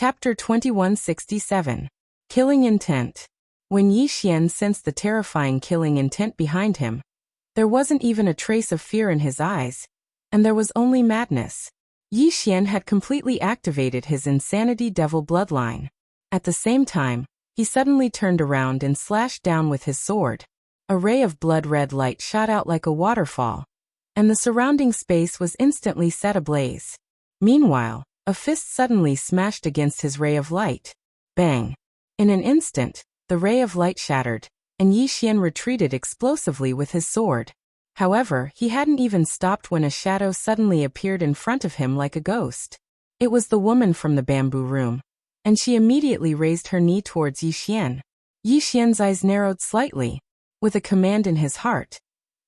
Chapter 2167. Killing Intent. When Yi Xian sensed the terrifying killing intent behind him, there wasn't even a trace of fear in his eyes, and there was only madness. Yi Xian had completely activated his insanity devil bloodline. At the same time, he suddenly turned around and slashed down with his sword. A ray of blood-red light shot out like a waterfall, and the surrounding space was instantly set ablaze. Meanwhile, a fist suddenly smashed against his ray of light. Bang! In an instant, the ray of light shattered, and Yi Xian retreated explosively with his sword. However, he hadn't even stopped when a shadow suddenly appeared in front of him like a ghost. It was the woman from the bamboo room, and she immediately raised her knee towards Yi Xian. Yi Xian's eyes narrowed slightly. With a command in his heart,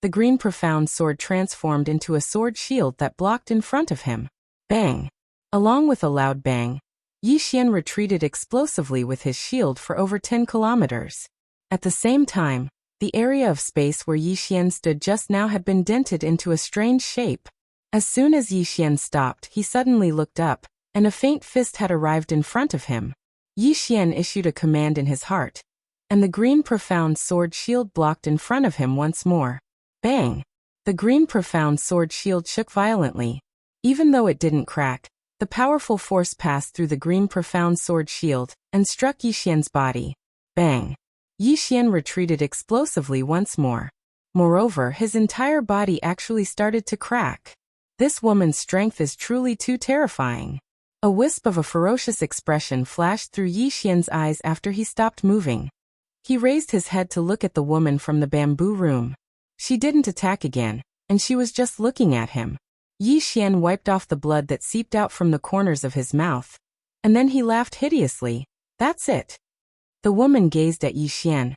the green profound sword transformed into a sword shield that blocked in front of him. Bang! Along with a loud bang, Yi Xian retreated explosively with his shield for over 10 kilometers. At the same time, the area of space where Yi Xian stood just now had been dented into a strange shape. As soon as Yi Xian stopped, he suddenly looked up, and a faint fist had arrived in front of him. Yi Xian issued a command in his heart, and the green profound sword shield blocked in front of him once more. Bang! The green profound sword shield shook violently. Even though it didn't crack, the powerful force passed through the green profound sword shield and struck Yi Xian's body. Bang! Yi Xian retreated explosively once more. Moreover, his entire body actually started to crack. This woman's strength is truly too terrifying. A wisp of a ferocious expression flashed through Yi Xian's eyes after he stopped moving. He raised his head to look at the woman from the bamboo room. She didn't attack again, and she was just looking at him. Yi Xian wiped off the blood that seeped out from the corners of his mouth, and then he laughed hideously. That's it. The woman gazed at Yi Xian,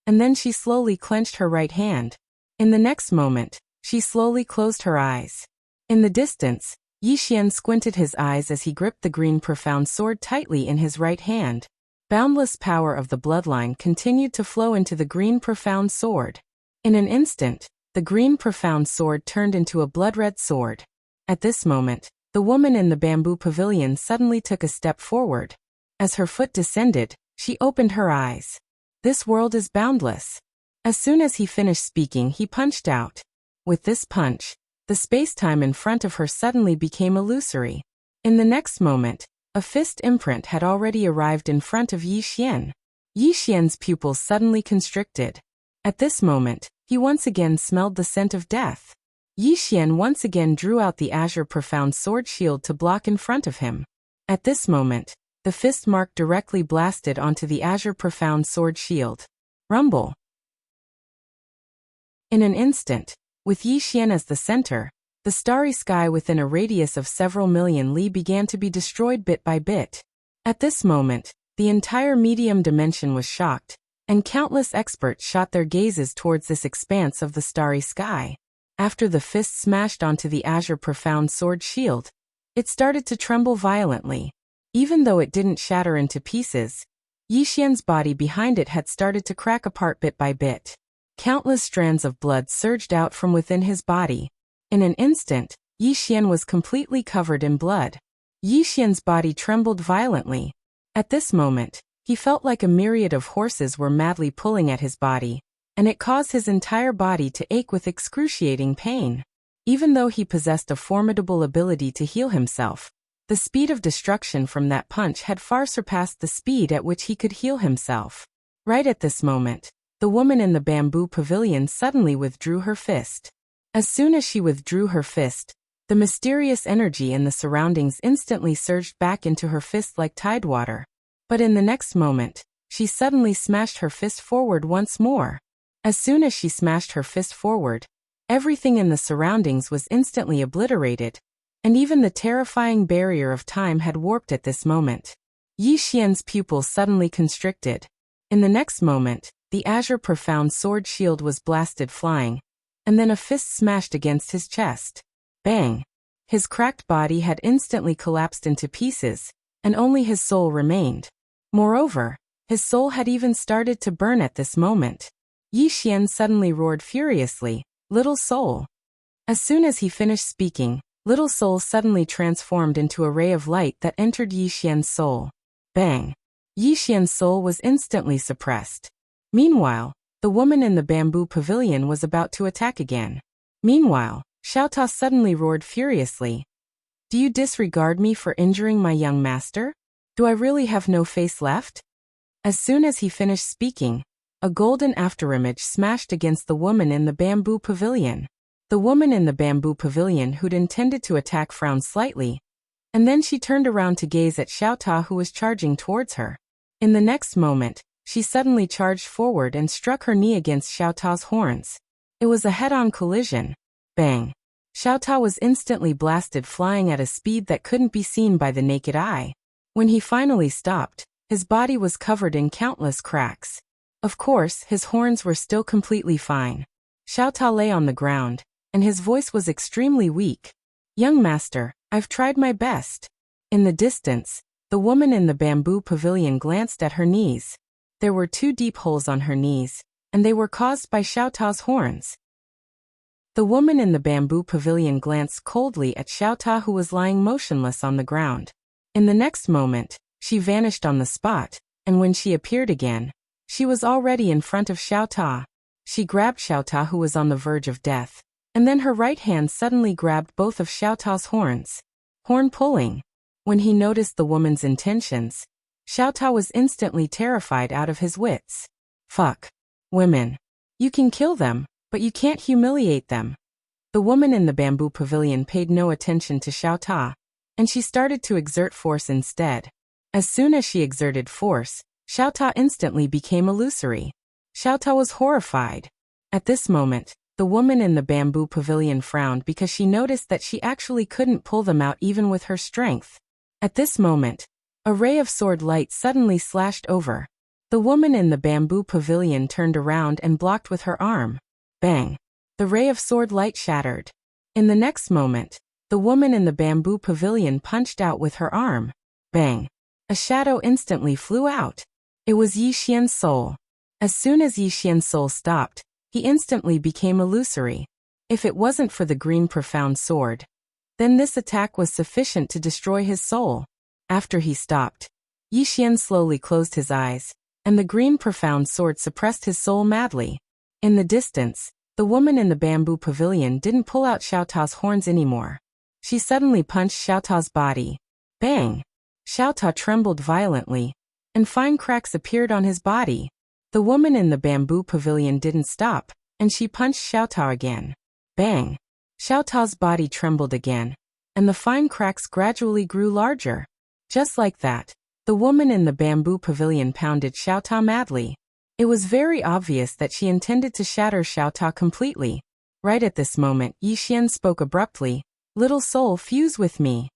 and then she slowly clenched her right hand. In the next moment, she slowly closed her eyes. In the distance, Yi Xian squinted his eyes as he gripped the green profound sword tightly in his right hand. Boundless power of the bloodline continued to flow into the green profound sword. In an instant, the green profound sword turned into a blood-red sword. At this moment, the woman in the bamboo pavilion suddenly took a step forward. As her foot descended, she opened her eyes. This world is boundless. As soon as he finished speaking, he punched out. With this punch, the space-time in front of her suddenly became illusory. In the next moment, a fist imprint had already arrived in front of Yi Xian. Yi Xian's pupils suddenly constricted. At this moment, he once again smelled the scent of death. Yi Xian once again drew out the azure profound sword shield to block in front of him. At this moment, the fist mark directly blasted onto the azure profound sword shield. Rumble! In an instant, with Yi Xian as the center, the starry sky within a radius of several million li began to be destroyed bit by bit. At this moment, the entire medium dimension was shocked, and countless experts shot their gazes towards this expanse of the starry sky. After the fist smashed onto the azure profound sword shield, it started to tremble violently. Even though it didn't shatter into pieces, Yi Xian's body behind it had started to crack apart bit by bit. Countless strands of blood surged out from within his body. In an instant, Yi Xian was completely covered in blood. Yi Xian's body trembled violently. At this moment, he felt like a myriad of horses were madly pulling at his body, and it caused his entire body to ache with excruciating pain. Even though he possessed a formidable ability to heal himself, the speed of destruction from that punch had far surpassed the speed at which he could heal himself. Right at this moment, the woman in the bamboo pavilion suddenly withdrew her fist. As soon as she withdrew her fist, the mysterious energy in the surroundings instantly surged back into her fist like tidewater. But in the next moment, she suddenly smashed her fist forward once more. As soon as she smashed her fist forward, everything in the surroundings was instantly obliterated, and even the terrifying barrier of time had warped at this moment. Yi Xian's pupils suddenly constricted. In the next moment, the azure profound sword shield was blasted flying, and then a fist smashed against his chest. Bang! His cracked body had instantly collapsed into pieces, and only his soul remained. Moreover, his soul had even started to burn at this moment. Yi Xian suddenly roared furiously, "Little soul!" As soon as he finished speaking, Little Soul suddenly transformed into a ray of light that entered Yi Xian's soul. Bang! Yi Xian's soul was instantly suppressed. Meanwhile, the woman in the bamboo pavilion was about to attack again. Meanwhile, Xiao Ta suddenly roared furiously. Do you disregard me for injuring my young master? Do I really have no face left? As soon as he finished speaking, a golden afterimage smashed against the woman in the bamboo pavilion. The woman in the bamboo pavilion who'd intended to attack frowned slightly, and then she turned around to gaze at Xiao Ta, who was charging towards her. In the next moment, she suddenly charged forward and struck her knee against Xiao Ta's horns. It was a head-on collision. Bang! Xiao Ta was instantly blasted, flying at a speed that couldn't be seen by the naked eye. When he finally stopped, his body was covered in countless cracks. Of course, his horns were still completely fine. Xiao Ta lay on the ground, and his voice was extremely weak. Young master, I've tried my best. In the distance, the woman in the bamboo pavilion glanced at her knees. There were 2 deep holes on her knees, and they were caused by Xiao Ta's horns. The woman in the bamboo pavilion glanced coldly at Xiao Ta, who was lying motionless on the ground. In the next moment, she vanished on the spot, and when she appeared again, she was already in front of Xiao Ta. She grabbed Xiao Ta, who was on the verge of death, and then her right hand suddenly grabbed both of Xiao Ta's horns. Horn pulling. When he noticed the woman's intentions, Xiao Ta was instantly terrified out of his wits. Fuck. Women. You can kill them, but you can't humiliate them. The woman in the bamboo pavilion paid no attention to Xiao Ta, and she started to exert force instead. As soon as she exerted force, Xiao Ta instantly became illusory. Xiao Ta was horrified. At this moment, the woman in the bamboo pavilion frowned because she noticed that she actually couldn't pull them out even with her strength. At this moment, a ray of sword light suddenly slashed over. The woman in the bamboo pavilion turned around and blocked with her arm. Bang! The ray of sword light shattered. In the next moment, the woman in the bamboo pavilion punched out with her arm. Bang! A shadow instantly flew out. It was Yi Xian's soul. As soon as Yi Xian's soul stopped, he instantly became illusory. If it wasn't for the green profound sword, then this attack was sufficient to destroy his soul. After he stopped, Yi Xian slowly closed his eyes, and the green profound sword suppressed his soul madly. In the distance, the woman in the bamboo pavilion didn't pull out Xiao Ta's horns anymore. She suddenly punched Xiao Ta's body. Bang! Xiao Ta trembled violently, and fine cracks appeared on his body. The woman in the bamboo pavilion didn't stop, and she punched Xiao Ta again. Bang! Xiao Ta's body trembled again, and the fine cracks gradually grew larger. Just like that, the woman in the bamboo pavilion pounded Xiao Ta madly. It was very obvious that she intended to shatter Xiao Ta completely. Right at this moment, Yi Xian spoke abruptly. Little soul, fuse with me.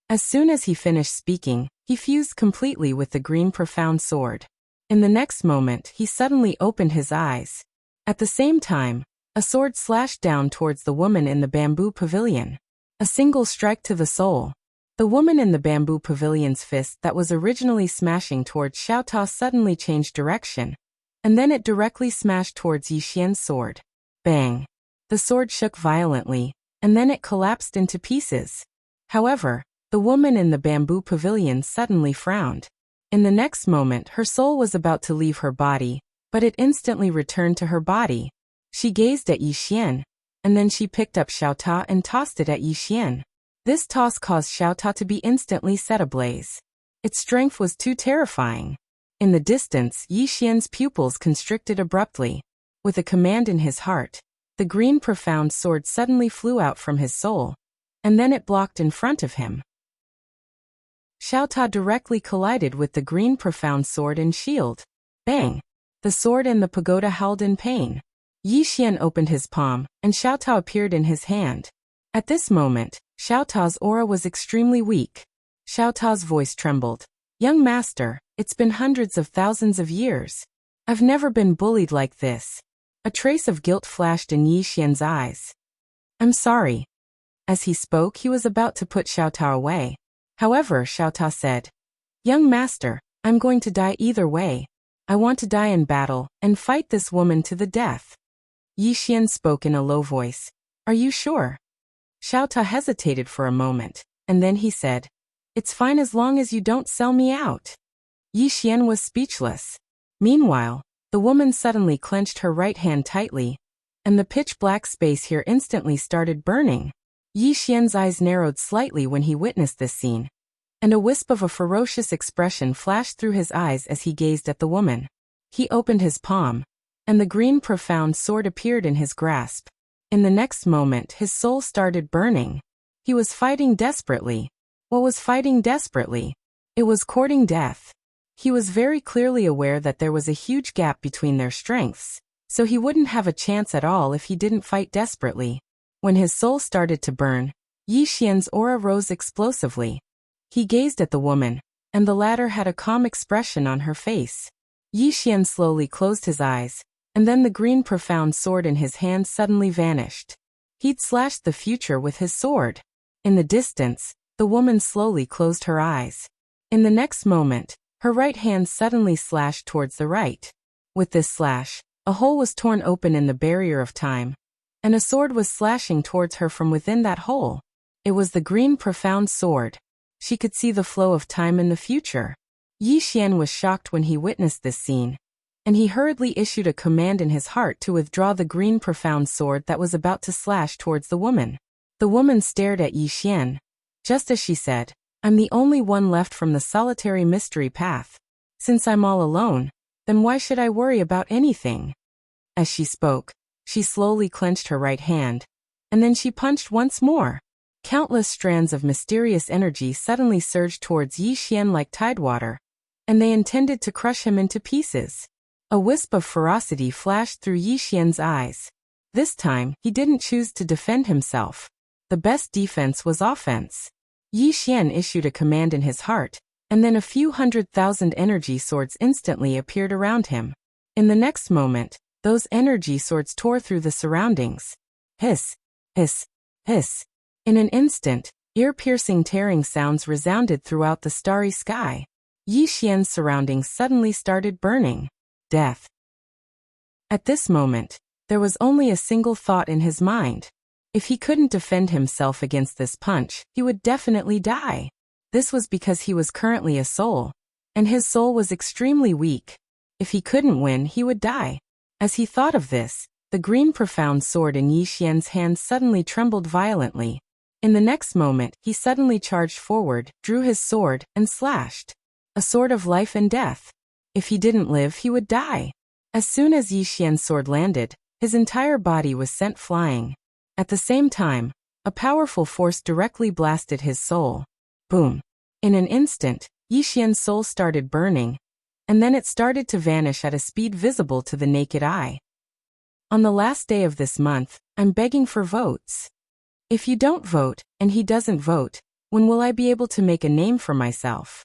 As soon as he finished speaking, he fused completely with the green profound sword. In the next moment, he suddenly opened his eyes. At the same time, a sword slashed down towards the woman in the bamboo pavilion. A single strike to the soul. The woman in the bamboo pavilion's fist that was originally smashing towards Xiao Ta suddenly changed direction, and then it directly smashed towards Yi Xian's sword. Bang! The sword shook violently, and then it collapsed into pieces. However, the woman in the bamboo pavilion suddenly frowned. In the next moment, her soul was about to leave her body, but it instantly returned to her body. She gazed at Yi Xian, and then she picked up Xiao Ta and tossed it at Yi Xian. This toss caused Xiao Ta to be instantly set ablaze. Its strength was too terrifying. In the distance, Yi Xian's pupils constricted abruptly. With a command in his heart, the green profound sword suddenly flew out from his soul, and then it blocked in front of him. Xiao Ta directly collided with the green profound sword and shield. Bang! The sword and the pagoda howled in pain. Yi Xian opened his palm, and Xiao Ta appeared in his hand. At this moment, Xiao Ta's aura was extremely weak. Xiao Ta's voice trembled. Young master, it's been hundreds of thousands of years. I've never been bullied like this. A trace of guilt flashed in Yi Xian's eyes. I'm sorry. As he spoke, he was about to put Xiao Ta away. However, Xiao Ta said, Young master, I'm going to die either way. I want to die in battle and fight this woman to the death. Yi Xian spoke in a low voice. Are you sure? Xiao Ta hesitated for a moment, and then he said, It's fine as long as you don't sell me out. Yi Xian was speechless. Meanwhile, the woman suddenly clenched her right hand tightly, and the pitch-black space here instantly started burning. Yi Xian's eyes narrowed slightly when he witnessed this scene, and a wisp of a ferocious expression flashed through his eyes as he gazed at the woman. He opened his palm, and the green profound sword appeared in his grasp. In the next moment, his soul started burning. He was fighting desperately. What was fighting desperately? It was courting death. He was very clearly aware that there was a huge gap between their strengths, so he wouldn't have a chance at all if he didn't fight desperately. When his soul started to burn, Yi Xian's aura rose explosively. He gazed at the woman, and the latter had a calm expression on her face. Yi Xian slowly closed his eyes, and then the green profound sword in his hand suddenly vanished. He'd slashed the future with his sword. In the distance, the woman slowly closed her eyes. In the next moment, her right hand suddenly slashed towards the right. With this slash, a hole was torn open in the barrier of time, and a sword was slashing towards her from within that hole. It was the green profound sword. She could see the flow of time in the future. Yi Xian was shocked when he witnessed this scene, and he hurriedly issued a command in his heart to withdraw the green profound sword that was about to slash towards the woman. The woman stared at Yi Xian, just as she said, "I'm the only one left from the solitary mystery path. Since I'm all alone, then why should I worry about anything?" As she spoke, she slowly clenched her right hand, and then she punched once more. Countless strands of mysterious energy suddenly surged towards Yi Xian like tidewater, and they intended to crush him into pieces. A wisp of ferocity flashed through Yi Xian's eyes. This time, he didn't choose to defend himself. The best defense was offense. Yi Xian issued a command in his heart, and then a few 100,000 energy swords instantly appeared around him. In the next moment, those energy swords tore through the surroundings. Hiss, hiss, hiss. In an instant, ear-piercing tearing sounds resounded throughout the starry sky. Yi Xian's surroundings suddenly started burning. Death. At this moment, there was only a single thought in his mind. If he couldn't defend himself against this punch, he would definitely die. This was because he was currently a soul, and his soul was extremely weak. If he couldn't win, he would die. As he thought of this, the green profound sword in Yi Xian's hand suddenly trembled violently. In the next moment, he suddenly charged forward, drew his sword, and slashed. A sword of life and death. If he didn't live, he would die. As soon as Yi Xian's sword landed, his entire body was sent flying. At the same time, a powerful force directly blasted his soul. Boom. In an instant, Yi Xian's soul started burning, and then it started to vanish at a speed visible to the naked eye. On the last day of this month, I'm begging for votes. If you don't vote, and he doesn't vote, when will I be able to make a name for myself?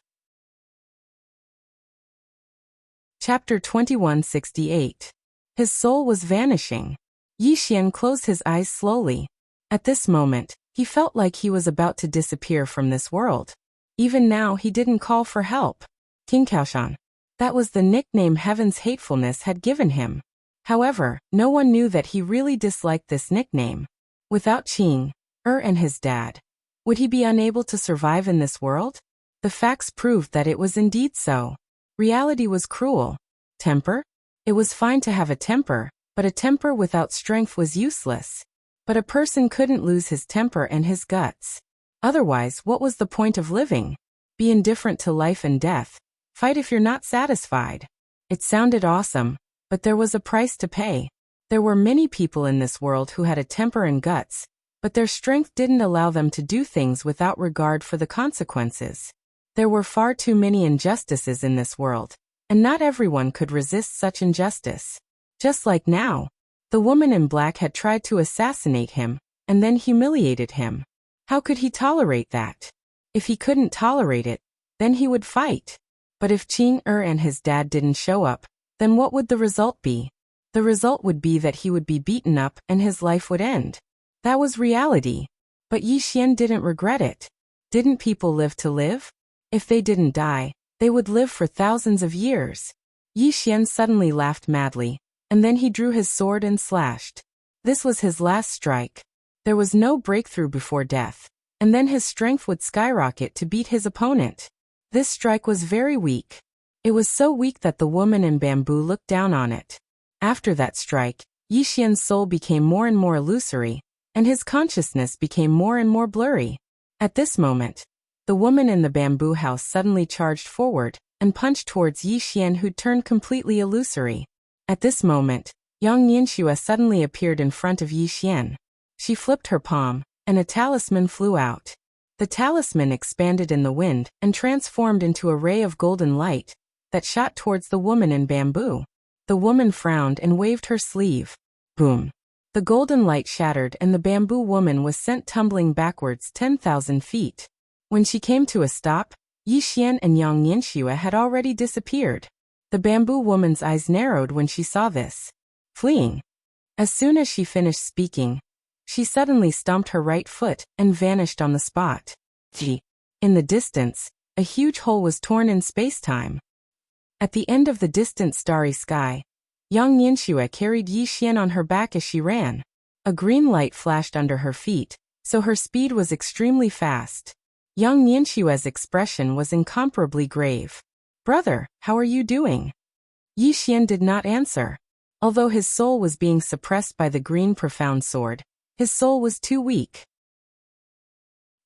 Chapter 2168. His soul was vanishing. Yi Xian closed his eyes slowly. At this moment, he felt like he was about to disappear from this world. Even now, he didn't call for help. King Kaoshan. That was the nickname Heaven's hatefulness had given him. However, no one knew that he really disliked this nickname. Without Qing, and his dad, would he be unable to survive in this world? The facts proved that it was indeed so. Reality was cruel. Temper? It was fine to have a temper, but a temper without strength was useless. But a person couldn't lose his temper and his guts. Otherwise, what was the point of living? Be indifferent to life and death. Fight if you're not satisfied. It sounded awesome, but there was a price to pay. There were many people in this world who had a temper and guts, but their strength didn't allow them to do things without regard for the consequences. There were far too many injustices in this world, and not everyone could resist such injustice. Just like now, the woman in black had tried to assassinate him, and then humiliated him. How could he tolerate that? If he couldn't tolerate it, then he would fight. But if Qing and his dad didn't show up, then what would the result be? The result would be that he would be beaten up and his life would end. That was reality. But Yi Xian didn't regret it. Didn't people live to live? If they didn't die, they would live for thousands of years. Yi Xian suddenly laughed madly, and then he drew his sword and slashed. This was his last strike. There was no breakthrough before death, and then his strength would skyrocket to beat his opponent. This strike was very weak. It was so weak that the woman in bamboo looked down on it. After that strike, Yixian's soul became more and more illusory, and his consciousness became more and more blurry. At this moment, the woman in the bamboo house suddenly charged forward and punched towards Yixian, who turned completely illusory. At this moment, Yang Nianxue suddenly appeared in front of Yixian. She flipped her palm, and a talisman flew out. The talisman expanded in the wind and transformed into a ray of golden light that shot towards the woman in bamboo. The woman frowned and waved her sleeve. Boom! The golden light shattered and the bamboo woman was sent tumbling backwards 10,000 feet. When she came to a stop, Yixian and Yang Nianxue had already disappeared. The bamboo woman's eyes narrowed when she saw this. Fleeing. As soon as she finished speaking, she suddenly stomped her right foot and vanished on the spot. In the distance, a huge hole was torn in space-time. At the end of the distant starry sky, Yang Nianxue carried Yixian on her back as she ran. A green light flashed under her feet, so her speed was extremely fast. Yang Nianxue's expression was incomparably grave. "Brother, how are you doing?" Yixian did not answer. Although his soul was being suppressed by the green profound sword, his soul was too weak.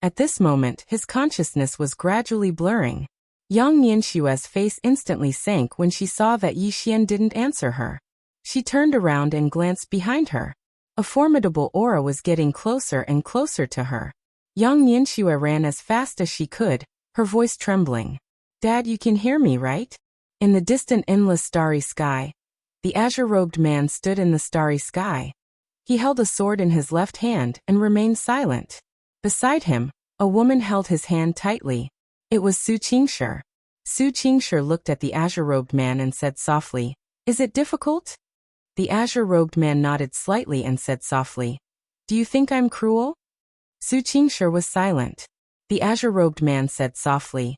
At this moment, his consciousness was gradually blurring. Yang Nianxue's face instantly sank when she saw that Yixian didn't answer her. She turned around and glanced behind her. A formidable aura was getting closer and closer to her. Yang Nianxue ran as fast as she could, her voice trembling. "Dad, you can hear me, right?" In the distant endless starry sky, the azure-robed man stood in the starry sky. He held a sword in his left hand and remained silent. Beside him, a woman held his hand tightly. It was Su Qingshi. Su Qingshi looked at the azure-robed man and said softly, "Is it difficult?" The azure-robed man nodded slightly and said softly, "Do you think I'm cruel?" Su Qingshi was silent. The azure-robed man said softly,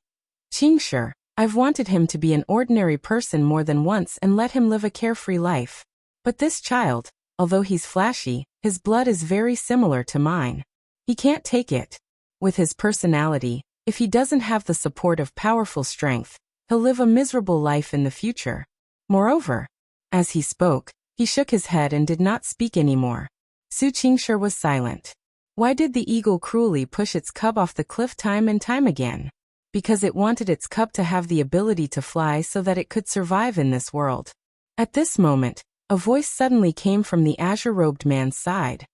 "Qingshi, I've wanted him to be an ordinary person more than once and let him live a carefree life. But this child, although he's flashy, his blood is very similar to mine. He can't take it. With his personality, if he doesn't have the support of powerful strength, he'll live a miserable life in the future. Moreover," as he spoke, he shook his head and did not speak anymore. Su Qingshi was silent. Why did the eagle cruelly push its cub off the cliff time and time again? Because it wanted its cub to have the ability to fly so that it could survive in this world. At this moment, a voice suddenly came from the azure-robed man's side.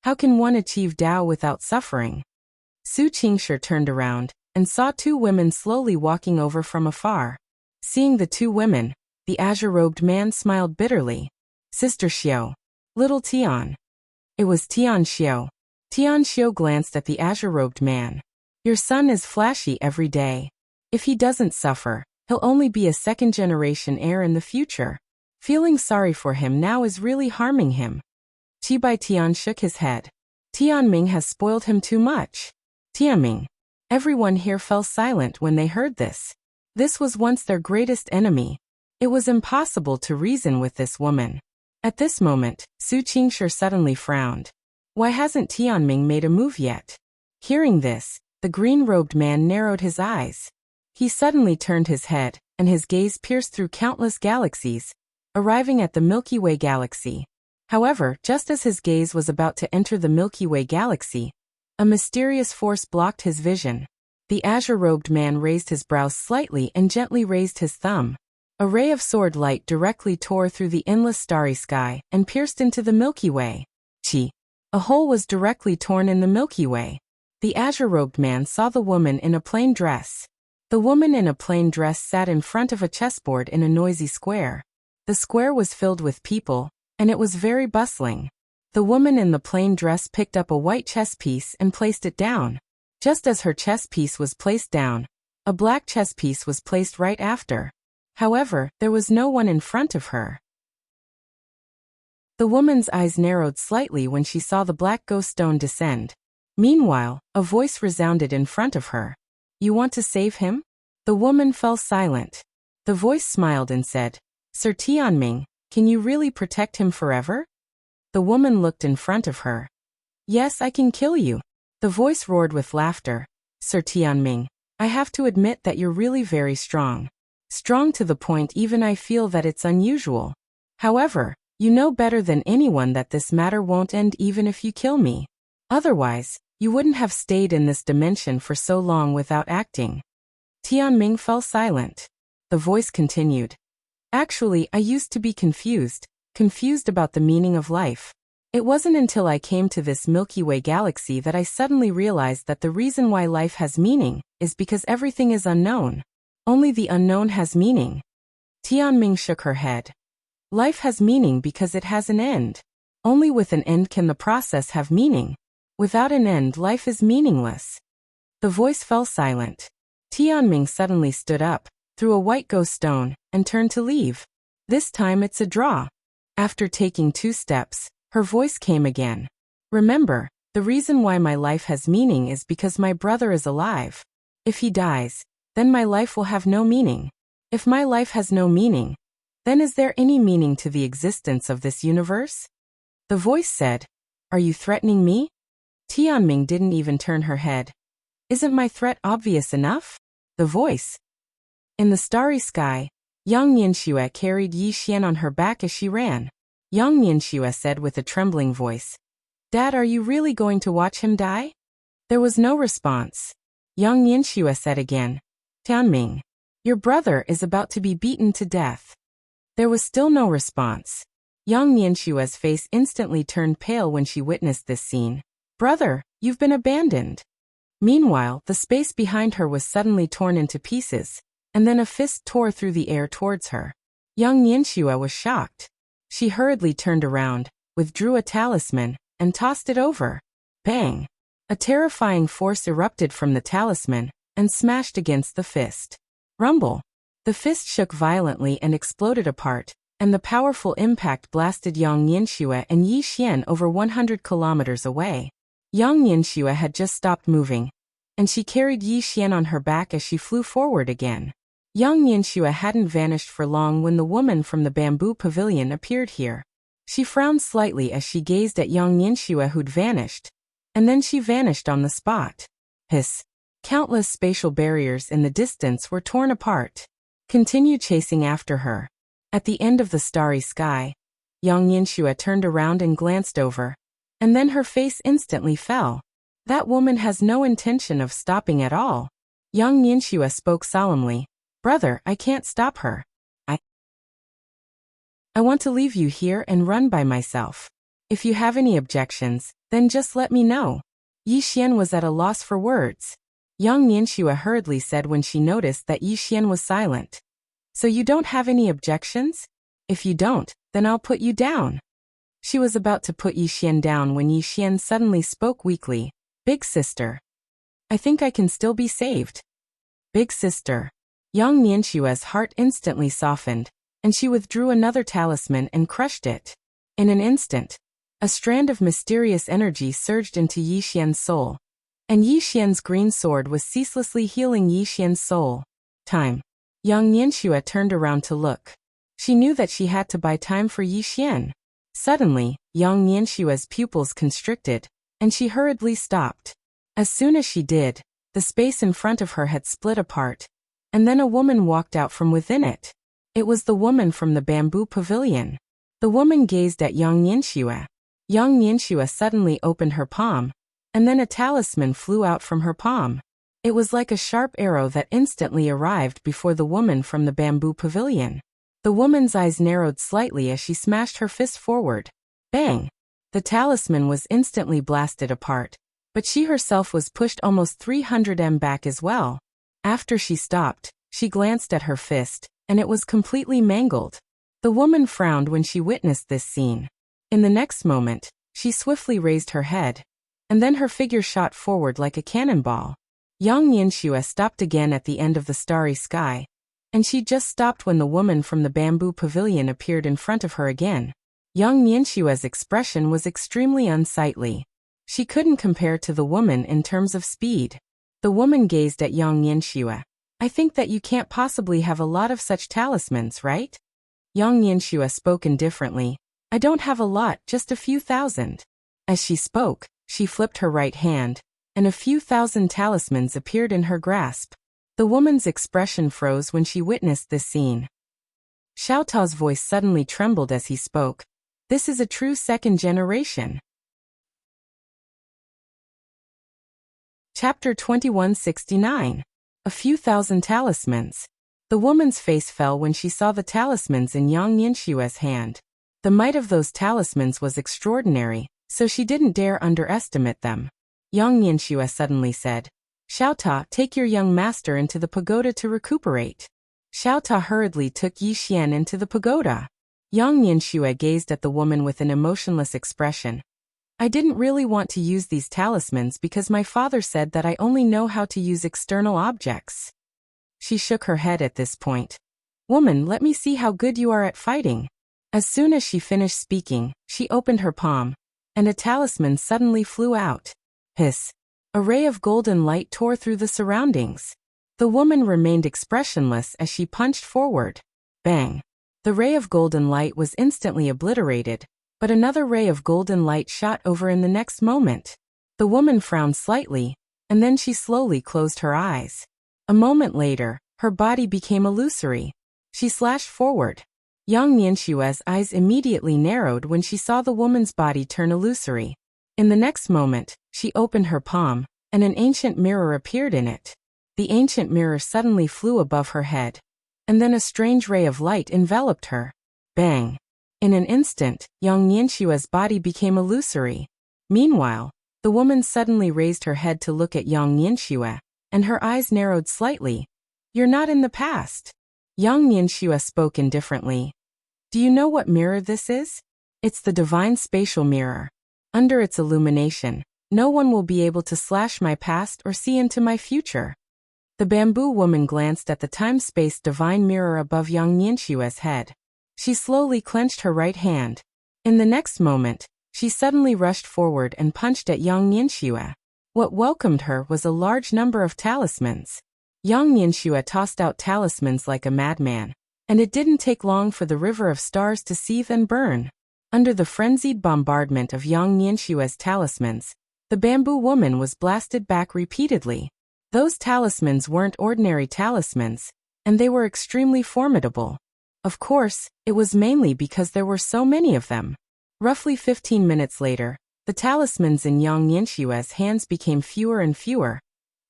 "How can one achieve Tao without suffering?" Su Qingshi turned around and saw two women slowly walking over from afar. Seeing the two women, the azure-robed man smiled bitterly. "Sister Xiao. Little Tian." It was Tian Xiao. Tian Xiao glanced at the azure-robed man. "Your son is flashy every day. If he doesn't suffer, he'll only be a second-generation heir in the future. Feeling sorry for him now is really harming him." Bai Tian shook his head. "Tianming has spoiled him too much." Tianming. Everyone here fell silent when they heard this. This was once their greatest enemy. It was impossible to reason with this woman. At this moment, Su Qingshi suddenly frowned. Why hasn't Tianming made a move yet? Hearing this, the green-robed man narrowed his eyes. He suddenly turned his head, and his gaze pierced through countless galaxies, arriving at the Milky Way galaxy. However, just as his gaze was about to enter the Milky Way galaxy, a mysterious force blocked his vision. The azure-robed man raised his brows slightly and gently raised his thumb. A ray of sword light directly tore through the endless starry sky and pierced into the Milky Way. A hole was directly torn in the Milky Way. The azure-robed man saw the woman in a plain dress. The woman in a plain dress sat in front of a chessboard in a noisy square. The square was filled with people, and it was very bustling. The woman in the plain dress picked up a white chess piece and placed it down. Just as her chess piece was placed down, a black chess piece was placed right after. However, there was no one in front of her. The woman's eyes narrowed slightly when she saw the black ghost stone descend. Meanwhile, a voice resounded in front of her. "You want to save him?" The woman fell silent. The voice smiled and said, "Sir Tianming, can you really protect him forever?" The woman looked in front of her. "Yes, I can kill you." The voice roared with laughter. "Sir Tianming, I have to admit that you're really very strong." Strong to the point even I feel that it's unusual. However, you know better than anyone that this matter won't end even if you kill me. Otherwise, you wouldn't have stayed in this dimension for so long without acting. Tianming fell silent. The voice continued. Actually, I used to be confused about the meaning of life. It wasn't until I came to this Milky Way galaxy that I suddenly realized that the reason why life has meaning is because everything is unknown. Only the unknown has meaning. Tianming shook her head. Life has meaning because it has an end. Only with an end can the process have meaning. Without an end, life is meaningless. The voice fell silent. Tianming suddenly stood up, threw a white ghost stone, and turned to leave. This time it's a draw. After taking 2 steps, her voice came again. Remember, the reason why my life has meaning is because my brother is alive. If he dies, then my life will have no meaning. If my life has no meaning, then is there any meaning to the existence of this universe? The voice said, Are you threatening me? Tianming didn't even turn her head. Isn't my threat obvious enough? The voice. In the starry sky, Yang Nianxue carried Yi Xian on her back as she ran. Yang Nianxue said with a trembling voice, Dad, are you really going to watch him die? There was no response. Yang Nianxue said again, Tianming, your brother is about to be beaten to death. There was still no response. Yang Nianxue's face instantly turned pale when she witnessed this scene. Brother, you've been abandoned. Meanwhile, the space behind her was suddenly torn into pieces, and then a fist tore through the air towards her. Yang Nianxue was shocked. She hurriedly turned around, withdrew a talisman, and tossed it over. Bang! A terrifying force erupted from the talisman, and smashed against the fist. Rumble! The fist shook violently and exploded apart, and the powerful impact blasted Yang Nianxue and Yi Xian over 100 kilometers away. Yang Nianxue had just stopped moving, and she carried Yi Xian on her back as she flew forward again. Yang Nianxue hadn't vanished for long when the woman from the bamboo pavilion appeared here. She frowned slightly as she gazed at Yang Nianxue who'd vanished, and then she vanished on the spot. Hiss! Countless spatial barriers in the distance were torn apart. Continue chasing after her. At the end of the starry sky, Yang Nianxue turned around and glanced over, and then her face instantly fell. That woman has no intention of stopping at all. Yang Nianxue spoke solemnly. Brother, I can't stop her. I want to leave you here and run by myself. If you have any objections, then just let me know. Yi Xian was at a loss for words. Yang Nianxue hurriedly said when she noticed that Yi Xian was silent. So you don't have any objections? If you don't, then I'll put you down. She was about to put Yi Xian down when Yi Xian suddenly spoke weakly. Big sister. I think I can still be saved. Big sister. Yang Nianxue's heart instantly softened, and she withdrew another talisman and crushed it. In an instant, a strand of mysterious energy surged into Yi Xian's soul, and Yi Xian's green sword was ceaselessly healing Yi Xian's soul. Time. Yang Nianxue turned around to look. She knew that she had to buy time for Yi Xian. Suddenly, Yang Nianxue's pupils constricted, and she hurriedly stopped. As soon as she did, the space in front of her had split apart, and then a woman walked out from within it. It was the woman from the bamboo pavilion. The woman gazed at Yang Nianxue. Yang Nianxue suddenly opened her palm, and then a talisman flew out from her palm. It was like a sharp arrow that instantly arrived before the woman from the bamboo pavilion. The woman's eyes narrowed slightly as she smashed her fist forward. Bang! The talisman was instantly blasted apart, but she herself was pushed almost 300 m back as well. After she stopped, she glanced at her fist, and it was completely mangled. The woman frowned when she witnessed this scene. In the next moment, she swiftly raised her head, and then her figure shot forward like a cannonball. Yang Nianxue stopped again at the end of the starry sky, and she just stopped when the woman from the bamboo pavilion appeared in front of her again. Yang Nianxue's expression was extremely unsightly. She couldn't compare to the woman in terms of speed. The woman gazed at Yang Nianxue. I think that you can't possibly have a lot of such talismans, right? Yang Nianxue spoke indifferently. I don't have a lot, just a few thousand. As she spoke, she flipped her right hand, and a few thousand talismans appeared in her grasp. The woman's expression froze when she witnessed this scene. Xiao Tao's voice suddenly trembled as he spoke. This is a true second generation. Chapter 2169. A few thousand talismans. The woman's face fell when she saw the talismans in Yang Ninshue's hand. The might of those talismans was extraordinary, so she didn't dare underestimate them. Yang Nianxue suddenly said, Xiao Ta, take your young master into the pagoda to recuperate. Xiao Ta hurriedly took Yi Xian into the pagoda. Yang Nianxue gazed at the woman with an emotionless expression. I didn't really want to use these talismans because my father said that I only know how to use external objects. She shook her head at this point. Woman, let me see how good you are at fighting. As soon as she finished speaking, she opened her palm, and a talisman suddenly flew out. Hiss. A ray of golden light tore through the surroundings. The woman remained expressionless as she punched forward. Bang. The ray of golden light was instantly obliterated, but another ray of golden light shot over in the next moment. The woman frowned slightly, and then she slowly closed her eyes. A moment later, her body became illusory. She slashed forward. Yang Nianshue's eyes immediately narrowed when she saw the woman's body turn illusory. In the next moment, she opened her palm, and an ancient mirror appeared in it. The ancient mirror suddenly flew above her head, and then a strange ray of light enveloped her. Bang! In an instant, Yang Nianshue's body became illusory. Meanwhile, the woman suddenly raised her head to look at Yang Nianxue, and her eyes narrowed slightly. You're not in the past. Yang Nianxue spoke indifferently. Do you know what mirror this is? It's the divine spatial mirror. Under its illumination, no one will be able to slash my past or see into my future. The bamboo woman glanced at the time-space divine mirror above Yang Nianshue's head. She slowly clenched her right hand. In the next moment, she suddenly rushed forward and punched at Yang Nianxue. What welcomed her was a large number of talismans. Yang Nianxue tossed out talismans like a madman, and it didn't take long for the river of stars to seethe and burn. Under the frenzied bombardment of Yang Nianshue's talismans, the bamboo woman was blasted back repeatedly. Those talismans weren't ordinary talismans, and they were extremely formidable. Of course, it was mainly because there were so many of them. Roughly 15 minutes later, the talismans in Yang Nianshue's hands became fewer and fewer,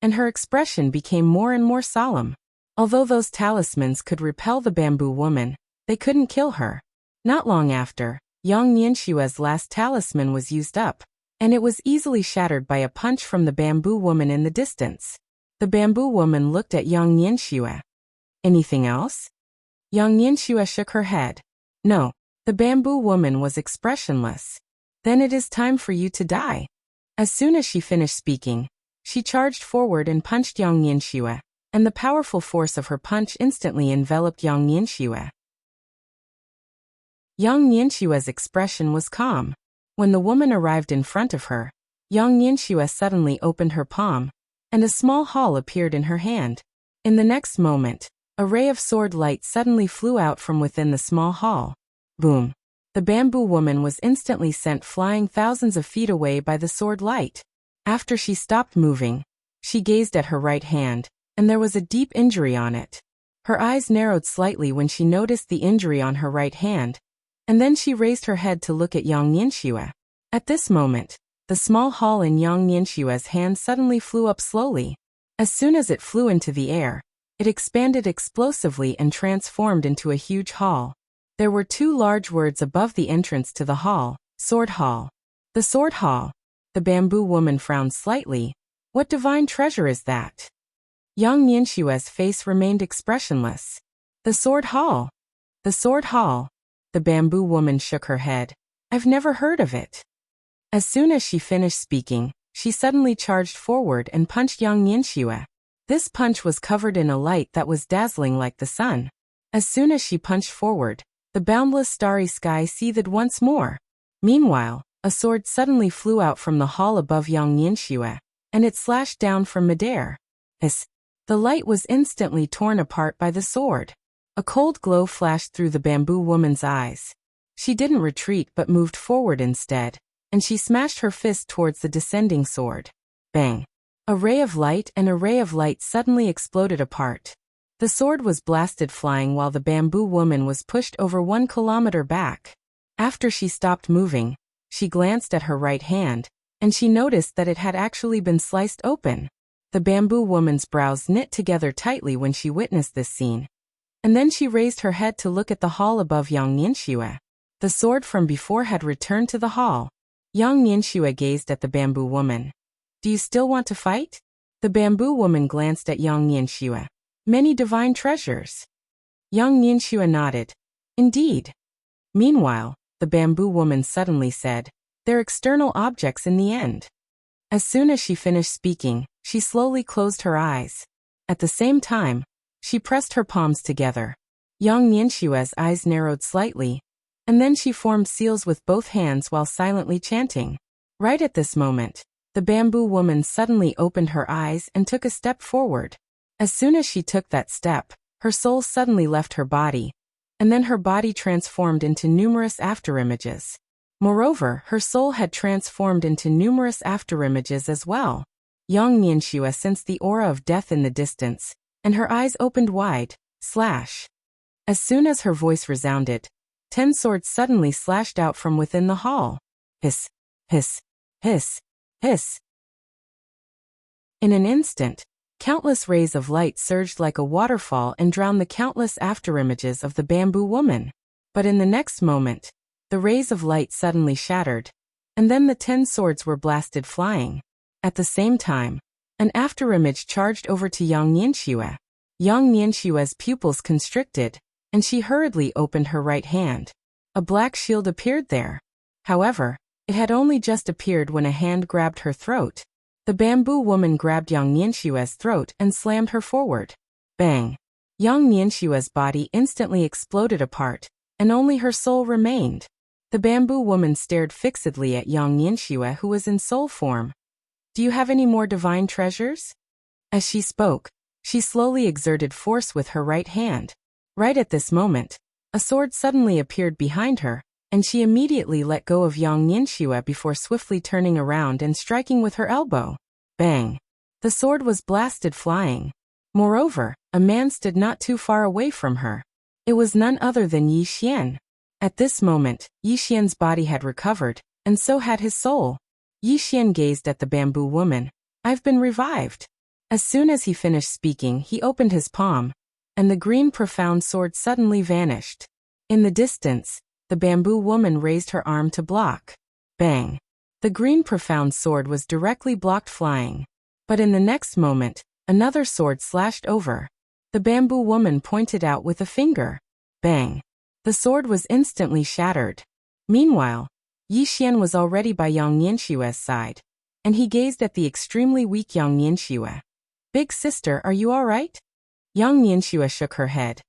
and her expression became more and more solemn. Although those talismans could repel the bamboo woman, they couldn't kill her. Not long after, Yang Nianshue's last talisman was used up, and it was easily shattered by a punch from the bamboo woman in the distance. The bamboo woman looked at Yang Nianxue. Anything else? Yang Nianxue shook her head. No. The bamboo woman was expressionless. Then it is time for you to die. As soon as she finished speaking, she charged forward and punched Yang Nianxue, and the powerful force of her punch instantly enveloped Yang Nianxue. Yang Nianshue's expression was calm. When the woman arrived in front of her, Yang Nianxue suddenly opened her palm, and a small hall appeared in her hand. In the next moment, a ray of sword light suddenly flew out from within the small hall. Boom! The bamboo woman was instantly sent flying thousands of feet away by the sword light. After she stopped moving, she gazed at her right hand, and there was a deep injury on it. Her eyes narrowed slightly when she noticed the injury on her right hand, and then she raised her head to look at Yang Nianxue. At this moment, the small hall in Yang Nianshue's hand suddenly flew up slowly. As soon as it flew into the air, it expanded explosively and transformed into a huge hall. There were two large words above the entrance to the hall, Sword Hall. The Sword Hall. The bamboo woman frowned slightly. What divine treasure is that? Yang Nianshue's face remained expressionless. The Sword Hall. The Sword Hall. The bamboo woman shook her head. I've never heard of it. As soon as she finished speaking, she suddenly charged forward and punched Yang Nianxue. This punch was covered in a light that was dazzling like the sun. As soon as she punched forward, the boundless starry sky seethed once more. Meanwhile, a sword suddenly flew out from the hall above Yang Nianxue, and it slashed down from midair. The light was instantly torn apart by the sword. A cold glow flashed through the bamboo woman's eyes. She didn't retreat but moved forward instead, and she smashed her fist towards the descending sword. Bang! A ray of light and a ray of light suddenly exploded apart. The sword was blasted flying while the bamboo woman was pushed over 1 kilometer back. After she stopped moving, she glanced at her right hand, and she noticed that it had actually been sliced open. The bamboo woman's brows knit together tightly when she witnessed this scene. And then she raised her head to look at the hall above Yang Nianxue. The sword from before had returned to the hall. Yang Nianxue gazed at the bamboo woman. Do you still want to fight? The bamboo woman glanced at Yang Nianxue. Many divine treasures. Yang Nianxue nodded. Indeed. Meanwhile, the bamboo woman suddenly said, they're external objects in the end. As soon as she finished speaking, she slowly closed her eyes. At the same time, she pressed her palms together. Yang Nianxue's eyes narrowed slightly, and then she formed seals with both hands while silently chanting. Right at this moment, the bamboo woman suddenly opened her eyes and took a step forward. As soon as she took that step, her soul suddenly left her body, and then her body transformed into numerous afterimages. Moreover, her soul had transformed into numerous afterimages as well. Yang Nianxue sensed the aura of death in the distance, and her eyes opened wide. Slash. As soon as her voice resounded, 10 swords suddenly slashed out from within the hall. Hiss, hiss, hiss, hiss. In an instant, countless rays of light surged like a waterfall and drowned the countless afterimages of the bamboo woman. But in the next moment, the rays of light suddenly shattered, and then the 10 swords were blasted flying. At the same time, an afterimage charged over to Yang Nianxue. Yang Nianxue's pupils constricted, and she hurriedly opened her right hand. A black shield appeared there. However, it had only just appeared when a hand grabbed her throat. The bamboo woman grabbed Yang Nianxue's throat and slammed her forward. Bang! Yang Nianxue's body instantly exploded apart, and only her soul remained. The bamboo woman stared fixedly at Yang Nianxue, who was in soul form. Do you have any more divine treasures? As she spoke, she slowly exerted force with her right hand. Right at this moment, a sword suddenly appeared behind her, and she immediately let go of Yang Nianxue before swiftly turning around and striking with her elbow. Bang! The sword was blasted flying. Moreover, a man stood not too far away from her. It was none other than Yi Xian. At this moment, Yi Xian's body had recovered, and so had his soul. Yi Xian gazed at the bamboo woman. I've been revived. As soon as he finished speaking, he opened his palm, and the green profound sword suddenly vanished. In the distance, the bamboo woman raised her arm to block. Bang! The green profound sword was directly blocked flying. But in the next moment, another sword slashed over. The bamboo woman pointed out with a finger. Bang! The sword was instantly shattered. Meanwhile, Yi Xian was already by Yang Nianxue's side, and he gazed at the extremely weak Yang Nianxue. Big sister, are you all right? Yang Nianxue shook her head.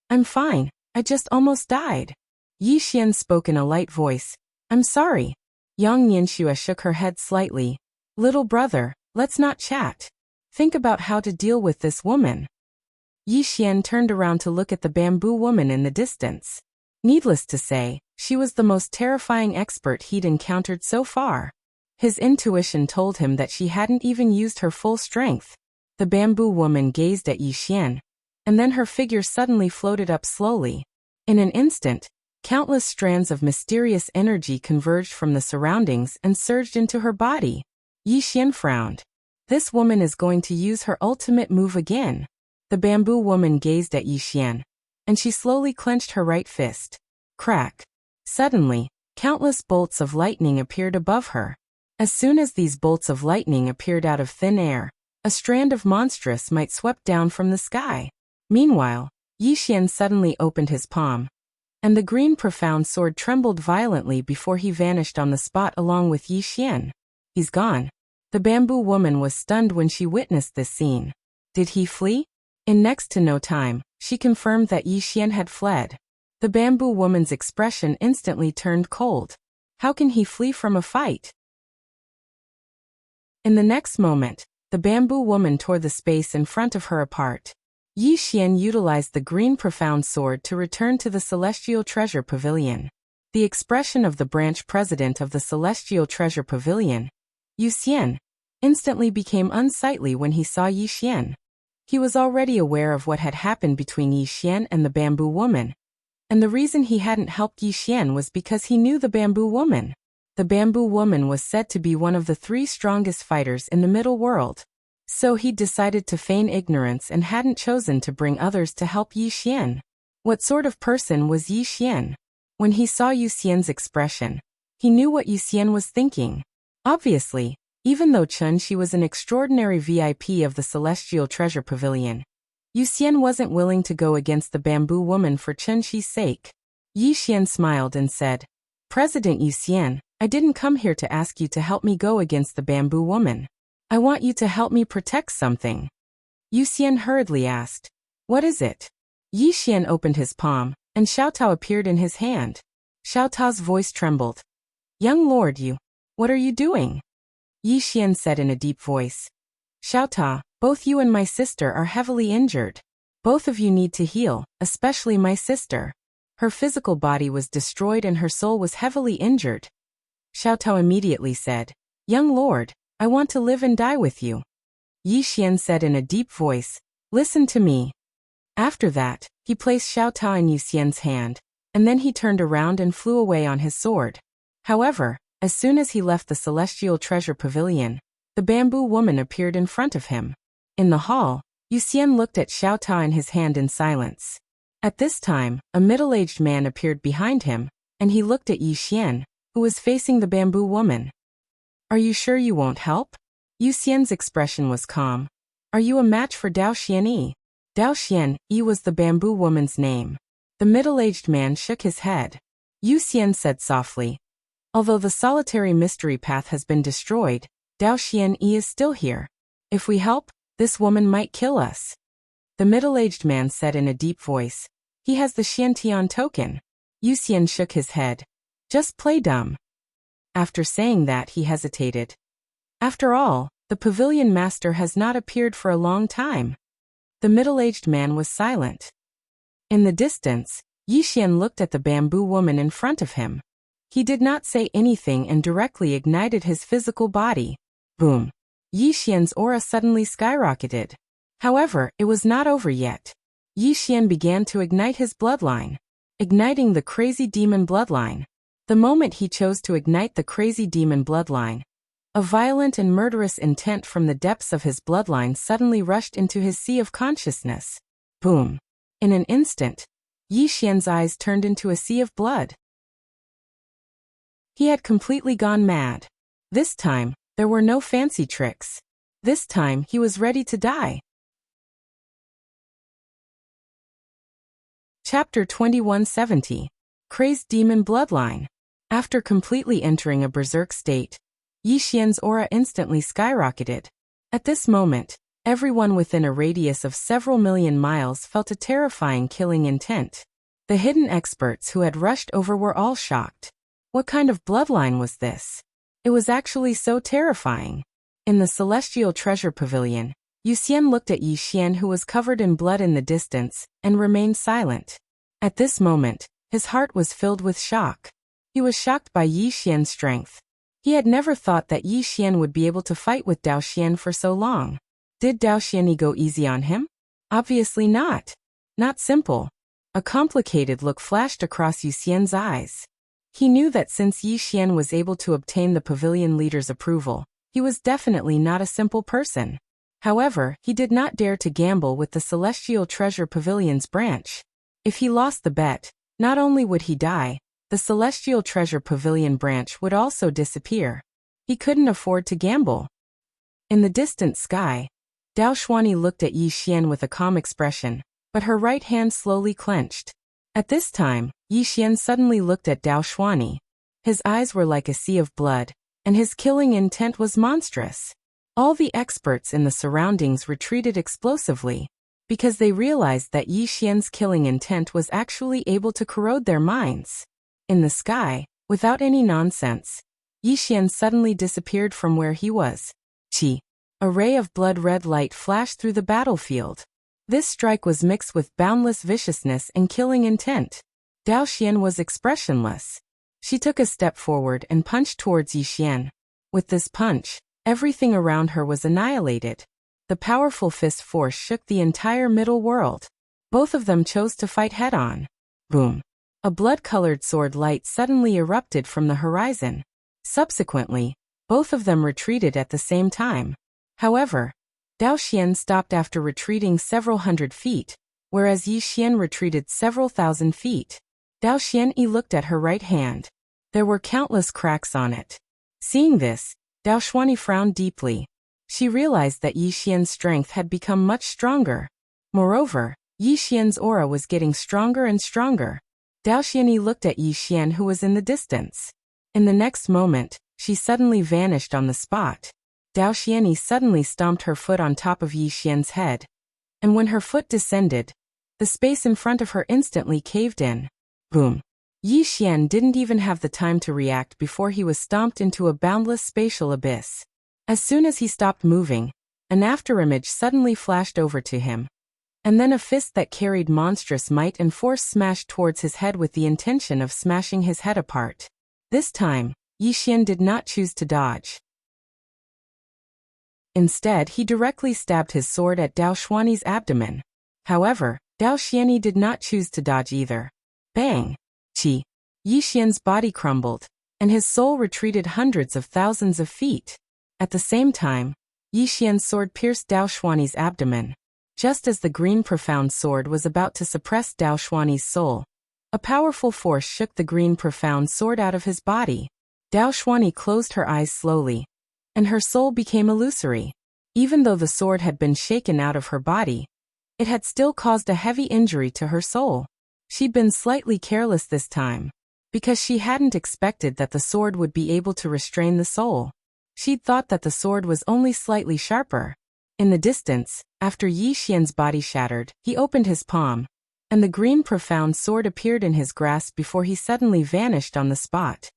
I'm fine, I just almost died. Yi Xian spoke in a light voice. I'm sorry. Yang Nianxue shook her head slightly. Little brother, let's not chat. Think about how to deal with this woman. Yi Xian turned around to look at the bamboo woman in the distance. Needless to say, she was the most terrifying expert he'd encountered so far. His intuition told him that she hadn't even used her full strength. The bamboo woman gazed at Yi Xian, and then her figure suddenly floated up slowly. In an instant, countless strands of mysterious energy converged from the surroundings and surged into her body. Yi Xian frowned. This woman is going to use her ultimate move again. The bamboo woman gazed at Yi Xian, and she slowly clenched her right fist. Crack! Suddenly, countless bolts of lightning appeared above her. As soon as these bolts of lightning appeared out of thin air, a strand of monstrous might swept down from the sky. Meanwhile, Yi Xian suddenly opened his palm, and the green profound sword trembled violently before he vanished on the spot along with Yi Xian. He's gone. The bamboo woman was stunned when she witnessed this scene. Did he flee? In next to no time, she confirmed that Yi Xian had fled. The bamboo woman's expression instantly turned cold. How can he flee from a fight? In the next moment, the bamboo woman tore the space in front of her apart. Yi Xian utilized the green profound sword to return to the Celestial Treasure Pavilion. The expression of the branch president of the Celestial Treasure Pavilion, Yu Xian, instantly became unsightly when he saw Yi Xian. He was already aware of what had happened between Yi Xian and the bamboo woman, and the reason he hadn't helped Yi Xian was because he knew the bamboo woman. The bamboo woman was said to be one of the 3 strongest fighters in the middle world. So he decided to feign ignorance and hadn't chosen to bring others to help Yi Xian. What sort of person was Yi Xian? When he saw Yi Xian's expression, he knew what Yi Xian was thinking. Obviously, even though She was an extraordinary VIP of the Celestial Treasure Pavilion, Yi Xian wasn't willing to go against the bamboo woman for Shi's sake. Yi Xian smiled and said, "President Yi Xian, I didn't come here to ask you to help me go against the bamboo woman. I want you to help me protect something." Yi Xian hurriedly asked, "What is it?" Yi Xian opened his palm, and Xiaotao appeared in his hand. Xiaotao's voice trembled. "Young lord, what are you doing?" Yi Xian said in a deep voice. "Xiaotao, both you and my sister are heavily injured. Both of you need to heal, especially my sister. Her physical body was destroyed and her soul was heavily injured." Xiaotao immediately said, "Young lord, I want to live and die with you." Yi Xian said in a deep voice, "Listen to me." After that, he placed Xiaotao in Yi Xian's hand, and then he turned around and flew away on his sword. However, as soon as he left the Celestial Treasure Pavilion, the bamboo woman appeared in front of him. In the hall, Yi Xian looked at Xiaotao in his hand in silence. At this time, a middle-aged man appeared behind him, and he looked at Yi Xian, who was facing the bamboo woman. "Are you sure you won't help?" Yi Xian's expression was calm. "Are you a match for Dao Xianyi?" Dao Xianyi was the bamboo woman's name. The middle-aged man shook his head. Yi Xian said softly, "Although the solitary mystery path has been destroyed, Dao Xianyi is still here. If we help, this woman might kill us." The middle-aged man said in a deep voice, "He has the Xiantian token." Yi Xian shook his head. "Just play dumb." After saying that, he hesitated. After all, the pavilion master has not appeared for a long time. The middle-aged man was silent. In the distance, Yi Xian looked at the bamboo woman in front of him. He did not say anything and directly ignited his physical body. Boom! Yi Xian's aura suddenly skyrocketed. However, it was not over yet. Yi Xian began to ignite his bloodline, igniting the crazy demon bloodline. The moment he chose to ignite the crazy demon bloodline, a violent and murderous intent from the depths of his bloodline suddenly rushed into his sea of consciousness. Boom! In an instant, Yi Xian's eyes turned into a sea of blood. He had completely gone mad. This time, there were no fancy tricks. This time, he was ready to die. Chapter 2170. Crazed Demon Bloodline. After completely entering a berserk state, Yi Xian's aura instantly skyrocketed. At this moment, everyone within a radius of several million miles felt a terrifying killing intent. The hidden experts who had rushed over were all shocked. What kind of bloodline was this? It was actually so terrifying. In the Celestial Treasure Pavilion, Yi Xian looked at Yi Xian, who was covered in blood in the distance, and remained silent. At this moment, his heart was filled with shock. He was shocked by Yi Xian's strength. He had never thought that Yi Xian would be able to fight with Dao Xian for so long. Did Dao Xianyi go easy on him? Obviously not. Not simple. A complicated look flashed across Yi Xian's eyes. He knew that since Yi Xian was able to obtain the pavilion leader's approval, he was definitely not a simple person. However, he did not dare to gamble with the Celestial Treasure Pavilion's branch. If he lost the bet, not only would he die, the Celestial Treasure Pavilion branch would also disappear. He couldn't afford to gamble. In the distant sky, Dao Xuanyi looked at Yi Xian with a calm expression, but her right hand slowly clenched. At this time, Yi Xian suddenly looked at Dao Xuanyi. His eyes were like a sea of blood, and his killing intent was monstrous. All the experts in the surroundings retreated explosively, because they realized that Yi Xian's killing intent was actually able to corrode their minds. In the sky, without any nonsense, Yi Xian suddenly disappeared from where he was. Chi! A ray of blood-red light flashed through the battlefield. This strike was mixed with boundless viciousness and killing intent. Dao Xian was expressionless. She took a step forward and punched towards Yi Xian. With this punch, Everything around her was annihilated. The powerful fist force shook the entire middle world. Both of them chose to fight head-on. Boom. A blood-colored sword light suddenly erupted from the horizon. Subsequently, both of them retreated at the same time. However, Dao Xian stopped after retreating several hundred feet, whereas Yi Xian retreated several thousand feet. Dao Xianyi looked at her right hand. There were countless cracks on it. Seeing this, Dao Xuanyi frowned deeply. She realized that Yi Xian's strength had become much stronger. Moreover, Yi Xian's aura was getting stronger and stronger. Dao Xianyi looked at Yi Xian, who was in the distance. In the next moment, she suddenly vanished on the spot. Dao Xianyi suddenly stomped her foot on top of Yi Xian's head. And when her foot descended, the space in front of her instantly caved in. Boom. Yi Xian didn't even have the time to react before he was stomped into a boundless spatial abyss. As soon as he stopped moving, an afterimage suddenly flashed over to him. And then a fist that carried monstrous might and force smashed towards his head with the intention of smashing his head apart. This time, Yi Xian did not choose to dodge. Instead, he directly stabbed his sword at Dao Xuanyi's abdomen. However, Dao Xianyi did not choose to dodge either. Bang! Chi! Yi Xian's body crumbled, and his soul retreated hundreds of thousands of feet. At the same time, Yi Xian's sword pierced Dao Xuanyi's abdomen. Just as the green profound sword was about to suppress Dao Xuanyi's soul, a powerful force shook the green profound sword out of his body. Dao Xuanyi closed her eyes slowly, and her soul became illusory. Even though the sword had been shaken out of her body, it had still caused a heavy injury to her soul. She'd been slightly careless this time, because she hadn't expected that the sword would be able to restrain the soul. She'd thought that the sword was only slightly sharper. In the distance, after Yi Xian's body shattered, he opened his palm, and the green profound sword appeared in his grasp before he suddenly vanished on the spot.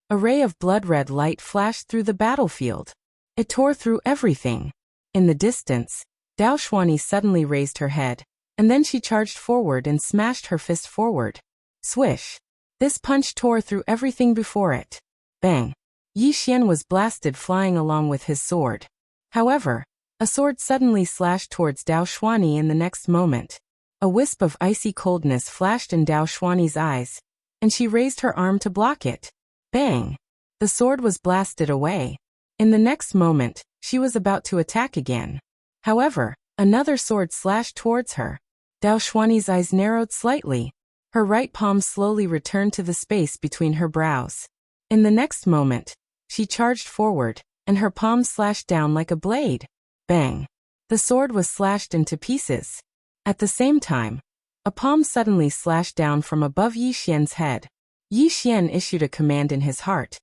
A ray of blood-red light flashed through the battlefield. It tore through everything. In the distance, Dao Xuanyi suddenly raised her head, and then she charged forward and smashed her fist forward. Swish! This punch tore through everything before it. Bang! Yi Xian was blasted, flying along with his sword. However, a sword suddenly slashed towards Dao Xuanyi in the next moment. A wisp of icy coldness flashed in Dao Xuanyi's eyes, and she raised her arm to block it. Bang! The sword was blasted away. In the next moment, she was about to attack again. However, another sword slashed towards her. Dao Xuanyi's eyes narrowed slightly. Her right palm slowly returned to the space between her brows. In the next moment, she charged forward, and her palm slashed down like a blade. Bang! The sword was slashed into pieces. At the same time, a palm suddenly slashed down from above Yi Xian's head. Yi Xian issued a command in his heart,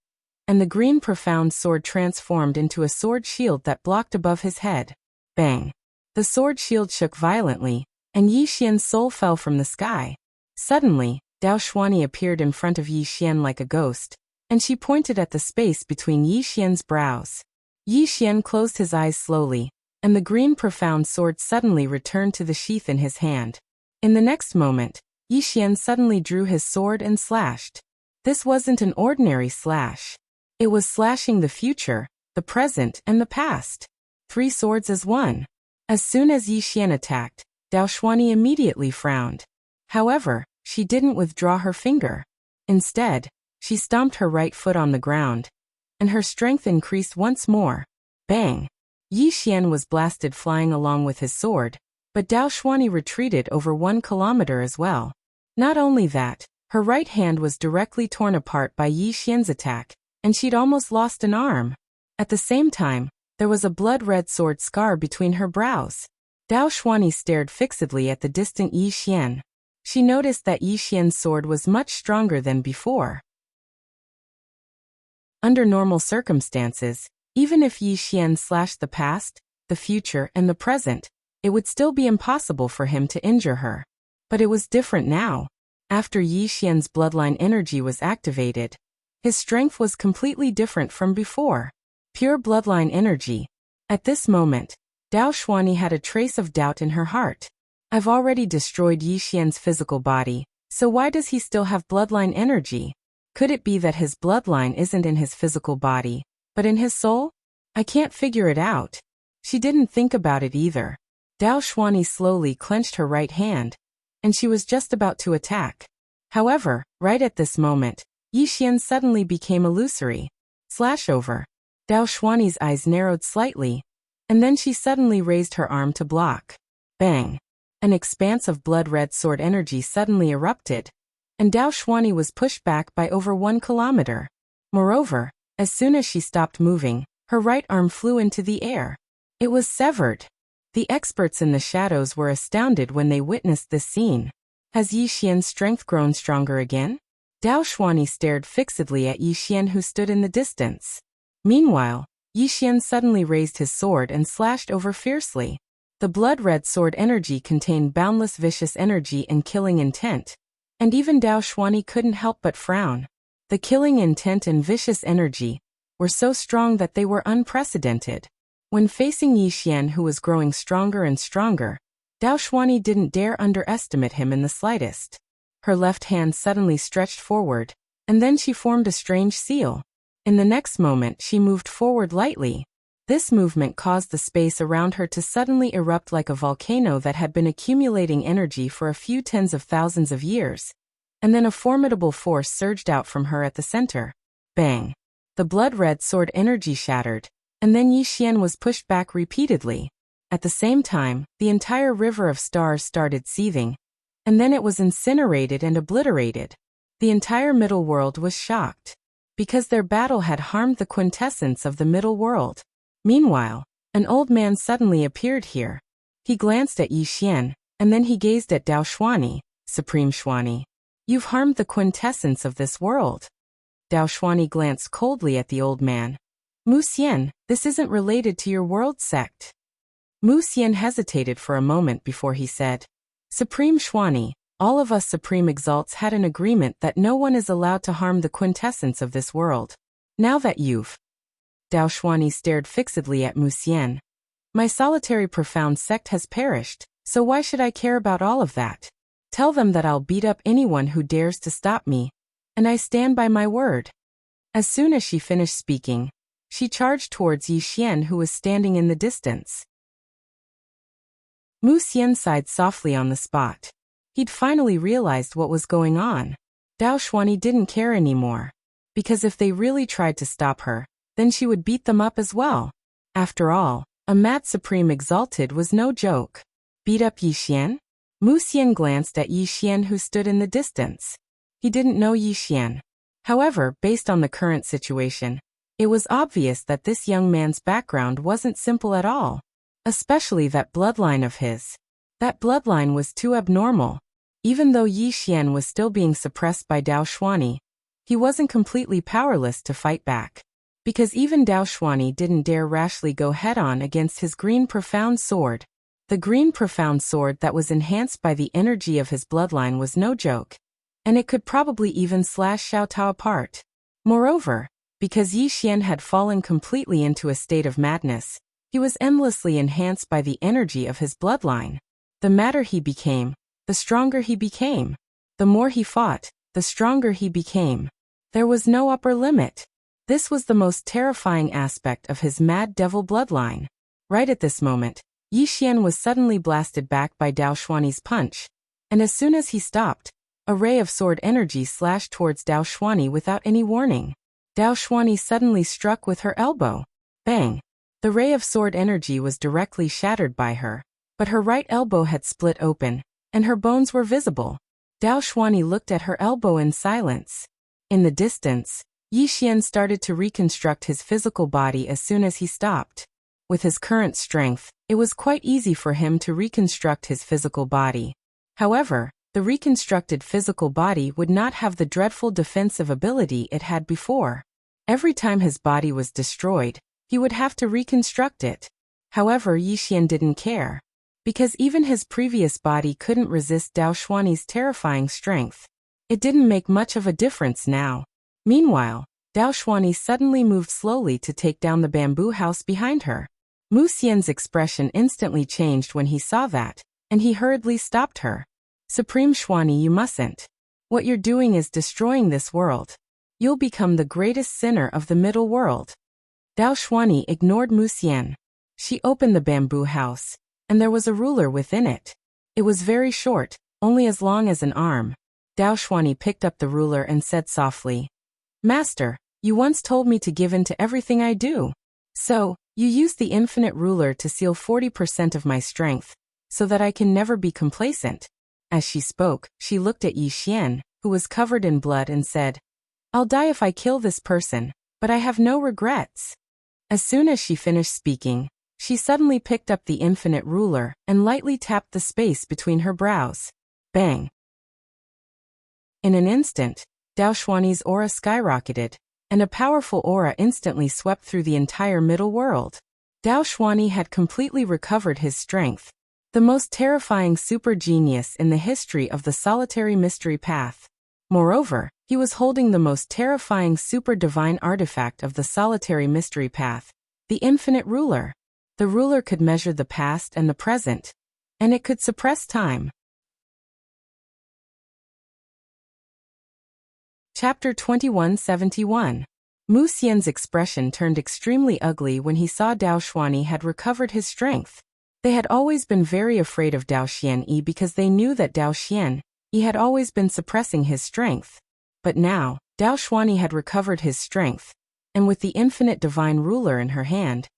and the green profound sword transformed into a sword shield that blocked above his head. Bang! The sword shield shook violently, and Yi Xian's soul fell from the sky. Suddenly, Dao Xuanyi appeared in front of Yi Xian like a ghost, and she pointed at the space between Yi Xian's brows. Yi Xian closed his eyes slowly, and the green profound sword suddenly returned to the sheath in his hand. In the next moment, Yi Xian suddenly drew his sword and slashed. This wasn't an ordinary slash. It was slashing the future, the present, and the past. 3 swords as one. As soon as Yi Xian attacked, Dao Xuanyi immediately frowned. However, she didn't withdraw her finger. Instead, she stomped her right foot on the ground, and her strength increased once more. Bang! Yi Xian was blasted, flying along with his sword, but Dao Xuanyi retreated over 1 kilometer as well. Not only that, her right hand was directly torn apart by Yi Xian's attack, and she'd almost lost an arm. At the same time, there was a blood-red sword scar between her brows. Dao Xuanyi stared fixedly at the distant Yi Xian. She noticed that Yi Xian's sword was much stronger than before. Under normal circumstances, even if Yi Xian slashed the past, the future, and the present, it would still be impossible for him to injure her. But it was different now. After Yi Xian's bloodline energy was activated, his strength was completely different from before. Pure bloodline energy. At this moment, Dao Xuanyi had a trace of doubt in her heart. I've already destroyed Yi Xian's physical body, so why does he still have bloodline energy? Could it be that his bloodline isn't in his physical body, but in his soul? I can't figure it out. She didn't think about it either. Dao Xuani slowly clenched her right hand, and she was just about to attack. However, right at this moment, Yi Xian suddenly became illusory. Slashover. Dao Xuani's eyes narrowed slightly, and then she suddenly raised her arm to block. Bang! An expanse of blood-red sword energy suddenly erupted, and Dao Xuani was pushed back by over 1 kilometer. Moreover, as soon as she stopped moving, her right arm flew into the air. It was severed. The experts in the shadows were astounded when they witnessed this scene. Has Yi Xian's strength grown stronger again? Dao Xuani stared fixedly at Yi Xian, who stood in the distance. Meanwhile, Yi Xian suddenly raised his sword and slashed over fiercely. The blood-red sword energy contained boundless vicious energy and killing intent, and even Dao Xuani couldn't help but frown. The killing intent and vicious energy were so strong that they were unprecedented. When facing Yi Xian, who was growing stronger and stronger, Dao Xuani didn't dare underestimate him in the slightest. Her left hand suddenly stretched forward, and then she formed a strange seal. In the next moment she moved forward lightly. This movement caused the space around her to suddenly erupt like a volcano that had been accumulating energy for a few tens of thousands of years. And then a formidable force surged out from her at the center. Bang! The blood-red sword energy shattered, and then Yi Xian was pushed back repeatedly. At the same time, the entire river of stars started seething, and then it was incinerated and obliterated. The entire middle world was shocked, because their battle had harmed the quintessence of the middle world. Meanwhile, an old man suddenly appeared here. He glanced at Yi Xian, and then he gazed at Dao Xuani. Supreme Xuani, you've harmed the quintessence of this world. Dao Xuani glanced coldly at the old man. Mu Xian, this isn't related to your world sect. Mu Xian hesitated for a moment before he said, Supreme Xuani, all of us Supreme Exalts had an agreement that no one is allowed to harm the quintessence of this world. Now that you've... Dao Xuani stared fixedly at Mu Xian. My solitary profound sect has perished, so why should I care about all of that? Tell them that I'll beat up anyone who dares to stop me, and I stand by my word. As soon as she finished speaking, she charged towards Yi Xian, who was standing in the distance. Mu Xian sighed softly on the spot. He'd finally realized what was going on. Dao Xuani didn't care anymore, because if they really tried to stop her, then she would beat them up as well. After all, a mad Supreme Exalted was no joke. Beat up Yi Xian? Mu Xian glanced at Yi Xian, who stood in the distance. He didn't know Yi Xian. However, based on the current situation, it was obvious that this young man's background wasn't simple at all. Especially that bloodline of his. That bloodline was too abnormal. Even though Yi Xian was still being suppressed by Dao Xuani, he wasn't completely powerless to fight back. Because even Dao Xuani didn't dare rashly go head-on against his green profound sword. The green profound sword that was enhanced by the energy of his bloodline was no joke, and it could probably even slash Xiao Tao apart. Moreover, because Yi Xian had fallen completely into a state of madness, he was endlessly enhanced by the energy of his bloodline. The madder he became, the stronger he became. The more he fought, the stronger he became. There was no upper limit. This was the most terrifying aspect of his mad devil bloodline. Right at this moment, Yi Xian was suddenly blasted back by Dao Xuani's punch, and as soon as he stopped, a ray of sword energy slashed towards Dao Xuani without any warning. Dao Xuani suddenly struck with her elbow. Bang! The ray of sword energy was directly shattered by her, but her right elbow had split open, and her bones were visible. Dao Xuani looked at her elbow in silence. In the distance, Yi Xian started to reconstruct his physical body as soon as he stopped. With his current strength, it was quite easy for him to reconstruct his physical body. However, the reconstructed physical body would not have the dreadful defensive ability it had before. Every time his body was destroyed, he would have to reconstruct it. However, Yi Xian didn't care, because even his previous body couldn't resist Dao Xuani's terrifying strength. It didn't make much of a difference now. Meanwhile, Dao Xuani suddenly moved slowly to take down the bamboo house behind her. Mu Xian's expression instantly changed when he saw that, and he hurriedly stopped her. Supreme Xuani, you mustn't. What you're doing is destroying this world. You'll become the greatest sinner of the middle world. Dao Xuanyi ignored Wuxia. She opened the bamboo house, and there was a ruler within it. It was very short, only as long as an arm. Dao Xuanyi picked up the ruler and said softly, "Master, you once told me to give in to everything I do. So, you used the infinite ruler to seal 40% of my strength, so that I can never be complacent." As she spoke, she looked at Yi Xian, who was covered in blood, and said, "I'll die if I kill this person, but I have no regrets." As soon as she finished speaking, she suddenly picked up the infinite ruler and lightly tapped the space between her brows. Bang! In an instant, Dao Xuanyi's aura skyrocketed, and a powerful aura instantly swept through the entire middle world. Dao Xuanyi had completely recovered his strength, the most terrifying super genius in the history of the solitary mystery path. Moreover, he was holding the most terrifying super divine artifact of the solitary mystery path, the infinite ruler. The ruler could measure the past and the present, and it could suppress time. Chapter 2171. Wuxia's expression turned extremely ugly when he saw Dao Xuanyi had recovered his strength. They had always been very afraid of Dao Xuanyi because they knew that Dao Xuanyi had always been suppressing his strength. But now, Dao Xuanyi had recovered his strength, and with the infinite divine ruler in her hand,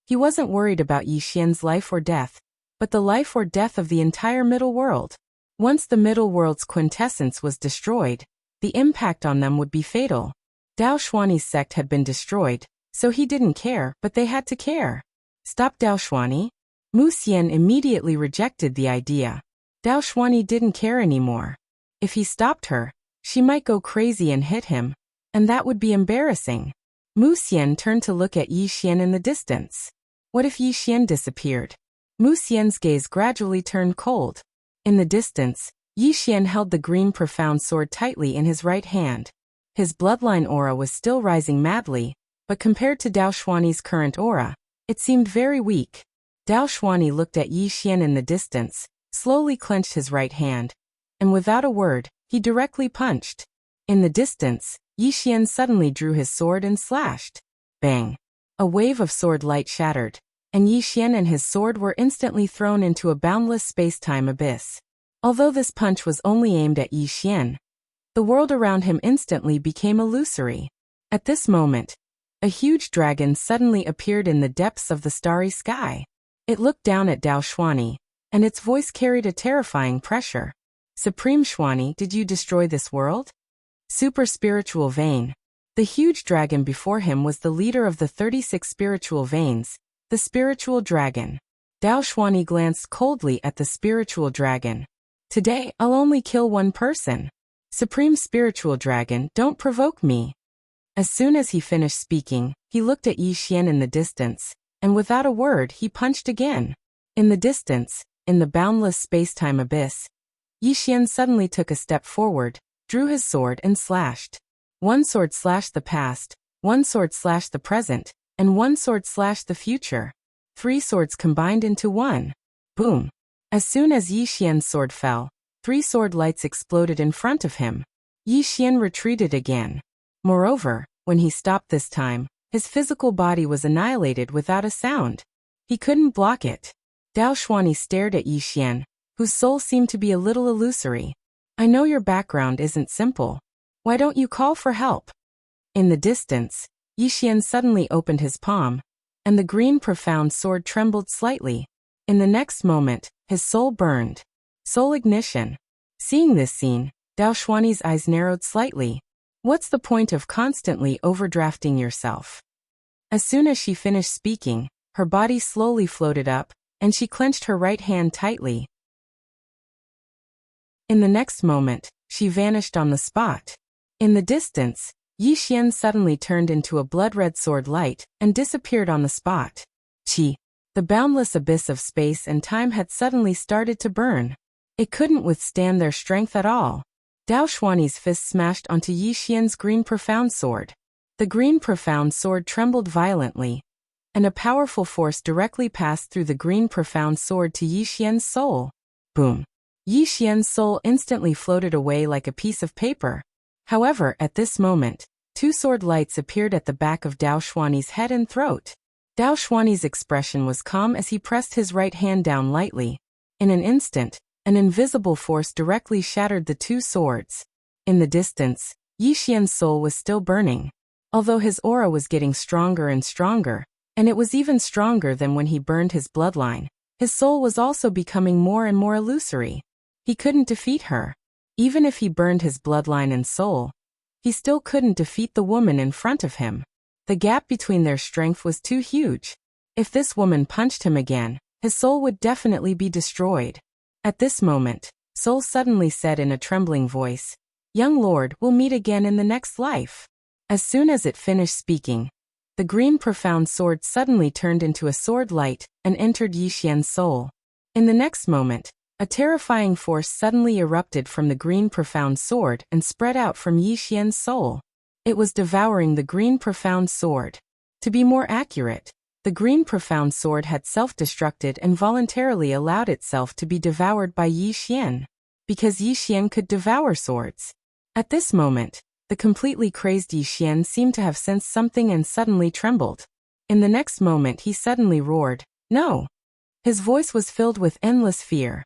he wasn't worried about Yi Xian's life or death, but the life or death of the entire middle world. Once the middle world's quintessence was destroyed, the impact on them would be fatal. Dao Xuanyi's sect had been destroyed, so he didn't care, but they had to care. Stop Dao Xuanyi? Wuxia immediately rejected the idea. Dao Xuanyi didn't care anymore. If he stopped her, she might go crazy and hit him, and that would be embarrassing. Wuxia turned to look at Yi Xian in the distance. What if Yi Xian disappeared? Wuxia's gaze gradually turned cold. In the distance, Yi Xian held the green profound sword tightly in his right hand. His bloodline aura was still rising madly, but compared to Dao Xuanyi's current aura, it seemed very weak. Dao Xuanyi looked at Yi Xian in the distance, slowly clenched his right hand, and without a word, he directly punched. In the distance, Yi Xian suddenly drew his sword and slashed. Bang! A wave of sword light shattered, and Yi Xian and his sword were instantly thrown into a boundless space-time abyss. Although this punch was only aimed at Yi Xian, the world around him instantly became illusory. At this moment, a huge dragon suddenly appeared in the depths of the starry sky. It looked down at Dao Xuanyi, and its voice carried a terrifying pressure. "Supreme Xuanyi, did you destroy this world?" Super spiritual vein. The huge dragon before him was the leader of the 36 spiritual veins, the spiritual dragon. Dao Xuanyi glanced coldly at the spiritual dragon. "Today, I'll only kill one person. Supreme spiritual dragon, don't provoke me." As soon as he finished speaking, he looked at Yi Xian in the distance, and without a word he punched again. In the distance, in the boundless space-time abyss, Yi Xian suddenly took a step forward, drew his sword and slashed. One sword slashed the past, one sword slashed the present, and one sword slashed the future. 3 swords combined into one. Boom! As soon as Yi Xian's sword fell, 3 sword lights exploded in front of him. Yi Xian retreated again. Moreover, when he stopped this time, his physical body was annihilated without a sound. He couldn't block it. Dao Xuanyi stared at Yi Xian, whose soul seemed to be a little illusory. "I know your background isn't simple. Why don't you call for help?" In the distance, Yi Xian suddenly opened his palm, and the green profound sword trembled slightly. In the next moment, his soul burned. Soul ignition. Seeing this scene, Dao Xuanyi's eyes narrowed slightly. What's the point of constantly overdrafting yourself? As soon as she finished speaking, her body slowly floated up, and she clenched her right hand tightly. In the next moment, she vanished on the spot. In the distance, Yi Xian suddenly turned into a blood-red sword light and disappeared on the spot. Qi. The boundless abyss of space and time had suddenly started to burn. It couldn't withstand their strength at all. Dao Xuanyi's fist smashed onto Yi Xian's green profound sword. The green profound sword trembled violently, and a powerful force directly passed through the green profound sword to Yi Xian's soul. Boom! Yi Xian's soul instantly floated away like a piece of paper. However, at this moment, Two sword lights appeared at the back of Dao Xuani's head and throat. Dao Xuani's expression was calm as he pressed his right hand down lightly. In an instant, an invisible force directly shattered the two swords. In the distance, Yi Xian's soul was still burning. Although his aura was getting stronger and stronger, and it was even stronger than when he burned his bloodline, his soul was also becoming more and more illusory. He couldn't defeat her. Even if he burned his bloodline and soul, he still couldn't defeat the woman in front of him. The gap between their strength was too huge. If this woman punched him again, his soul would definitely be destroyed. At this moment, Soul suddenly said in a trembling voice, "Young lord, we'll meet again in the next life." As soon as it finished speaking, the green profound sword suddenly turned into a sword light and entered Yi Xian's soul. In the next moment, a terrifying force suddenly erupted from the green profound sword and spread out from Yi Xian's soul. It was devouring the green profound sword. To be more accurate, the green profound sword had self-destructed and voluntarily allowed itself to be devoured by Yi Xian, because Yi Xian could devour swords. At this moment, the completely crazed Yi Xian seemed to have sensed something and suddenly trembled. In the next moment he suddenly roared, "No!" His voice was filled with endless fear.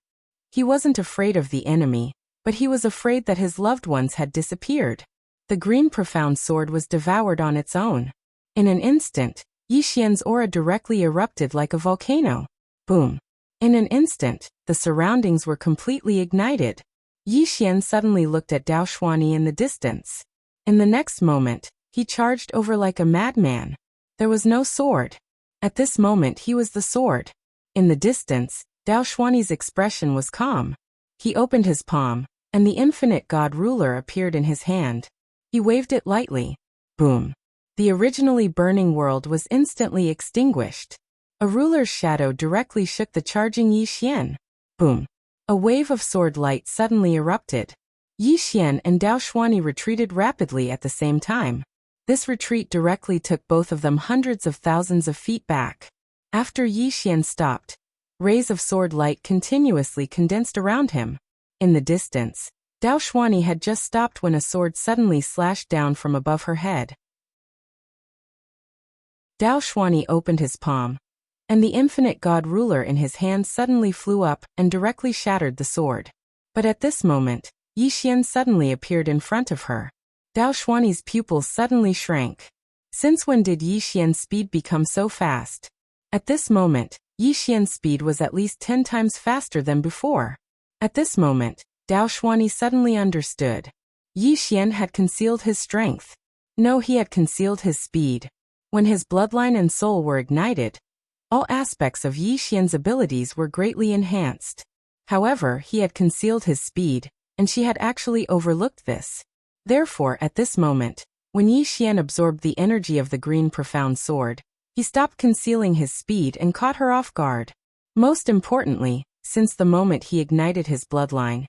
He wasn't afraid of the enemy, but he was afraid that his loved ones had disappeared. The green profound sword was devoured on its own. In an instant, Yi Xian's aura directly erupted like a volcano. Boom! In an instant, the surroundings were completely ignited. Yi Xian suddenly looked at Dao Xuani in the distance. In the next moment, he charged over like a madman. There was no sword. At this moment he was the sword. In the distance, Dao Xuani's expression was calm. He opened his palm, and the infinite God ruler appeared in his hand. He waved it lightly. Boom! The originally burning world was instantly extinguished. A ruler's shadow directly shook the charging Yi Xian. Boom! A wave of sword light suddenly erupted. Yi Xian and Dao Xuani retreated rapidly at the same time. This retreat directly took both of them hundreds of thousands of feet back. After Yi Xian stopped, rays of sword light continuously condensed around him. In the distance, Dao Xuani had just stopped when a sword suddenly slashed down from above her head. Dao Xuani opened his palm, and the infinite God ruler in his hand suddenly flew up and directly shattered the sword. But at this moment, Yi Xian suddenly appeared in front of her. Dao Xuani's pupils suddenly shrank. Since when did Yi Xian's speed become so fast? At this moment, Yi Xian's speed was at least 10 times faster than before. At this moment, Dao Xuani suddenly understood. Yi Xian had concealed his strength. No, he had concealed his speed. When his bloodline and soul were ignited, all aspects of Yi Xian's abilities were greatly enhanced. However, he had concealed his speed, and she had actually overlooked this. Therefore, at this moment, when Yi Xian absorbed the energy of the green profound sword, he stopped concealing his speed and caught her off guard. Most importantly, since the moment he ignited his bloodline,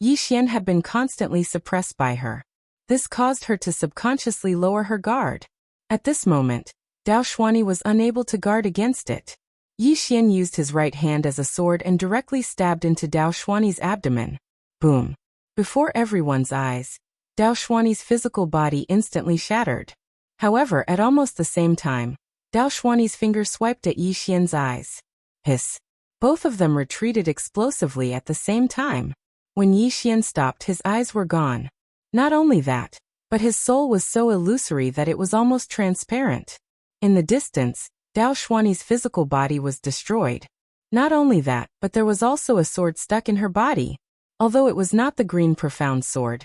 Yi Xian had been constantly suppressed by her. This caused her to subconsciously lower her guard. At this moment, Dao Xuani was unable to guard against it. Yi Xian used his right hand as a sword and directly stabbed into Dao Xuani's abdomen. Boom! Before everyone's eyes, Dao Xuani's physical body instantly shattered. However, at almost the same time, Dao Xuani's finger swiped at Yi Xian's eyes. Hiss! Both of them retreated explosively at the same time. When Yi Xian stopped, his eyes were gone. Not only that, but his soul was so illusory that it was almost transparent. In the distance, Dao Xuani's physical body was destroyed. Not only that, but there was also a sword stuck in her body. Although it was not the green profound sword,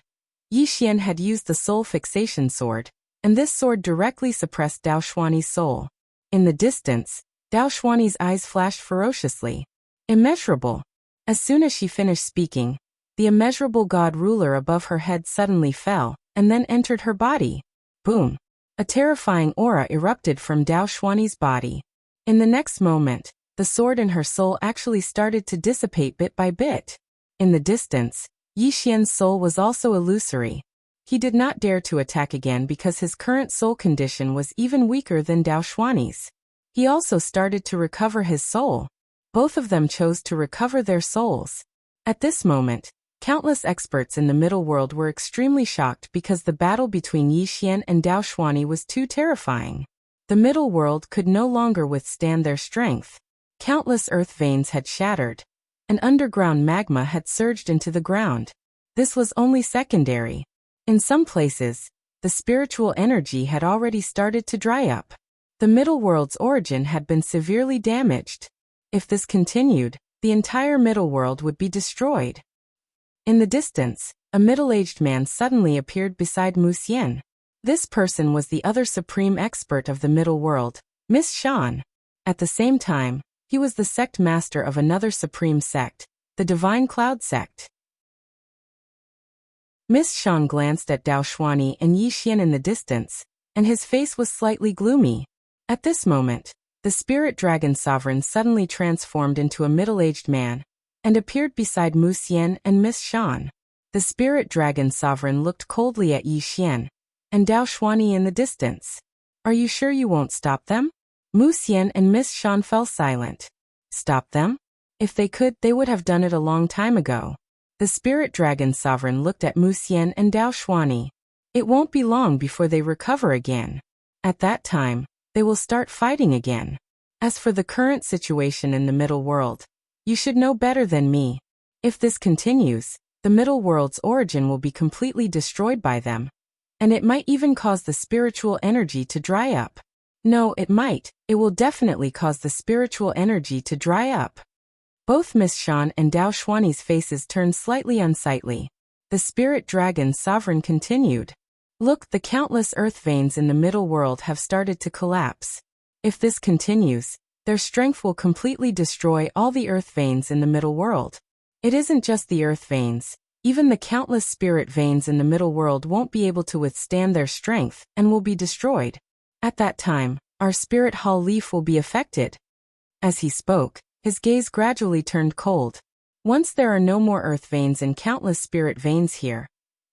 Yi Xian had used the soul fixation sword, and this sword directly suppressed Dao Xuani's soul. In the distance, Dao Xuani's eyes flashed ferociously. Immeasurable! As soon as she finished speaking, the immeasurable God ruler above her head suddenly fell, and then entered her body. Boom! A terrifying aura erupted from Dao Xuani's body. In the next moment, the sword in her soul actually started to dissipate bit by bit. In the distance, Yi Xian's soul was also illusory. He did not dare to attack again because his current soul condition was even weaker than Dao Xuani's. He also started to recover his soul. Both of them chose to recover their souls. At this moment, Countless experts in the middle world were extremely shocked because the battle between Yi Xian and Dao Xuani was too terrifying. The middle world could no longer withstand their strength. Countless earth veins had shattered, and underground magma had surged into the ground. This was only secondary. In some places, the spiritual energy had already started to dry up. The middle world's origin had been severely damaged. If this continued, the entire middle world would be destroyed. In the distance, a middle-aged man suddenly appeared beside Mu Xian. This person was the other supreme expert of the middle world, Miss Shan. At the same time, he was the sect master of another supreme sect, the Divine Cloud sect. Miss Shan glanced at Dao Xuani and Yi Xian in the distance, and his face was slightly gloomy. At this moment, the spirit dragon sovereign suddenly transformed into a middle-aged man, and appeared beside Mu Xian and Miss Shan. The spirit dragon sovereign looked coldly at Yi Xian and Dao Xuani in the distance. Are you sure you won't stop them? Mu Xian and Miss Shan fell silent. Stop them? If they could, they would have done it a long time ago. The spirit dragon sovereign looked at Mu Xian and Dao Xuani. It won't be long before they recover again. At that time, they will start fighting again. As for the current situation in the middle world, you should know better than me. If this continues, the middle world's origin will be completely destroyed by them. And it might even cause the spiritual energy to dry up. No, it might. It will definitely cause the spiritual energy to dry up. Both Miss Shan and Dao Xuani's faces turned slightly unsightly. The spirit dragon sovereign continued. Look, the countless earth veins in the middle world have started to collapse. If this continues, their strength will completely destroy all the earth veins in the middle world. It isn't just the earth veins. Even the countless spirit veins in the middle world won't be able to withstand their strength and will be destroyed. At that time, our spirit hall leaf will be affected. As he spoke, his gaze gradually turned cold. Once there are no more earth veins and countless spirit veins here,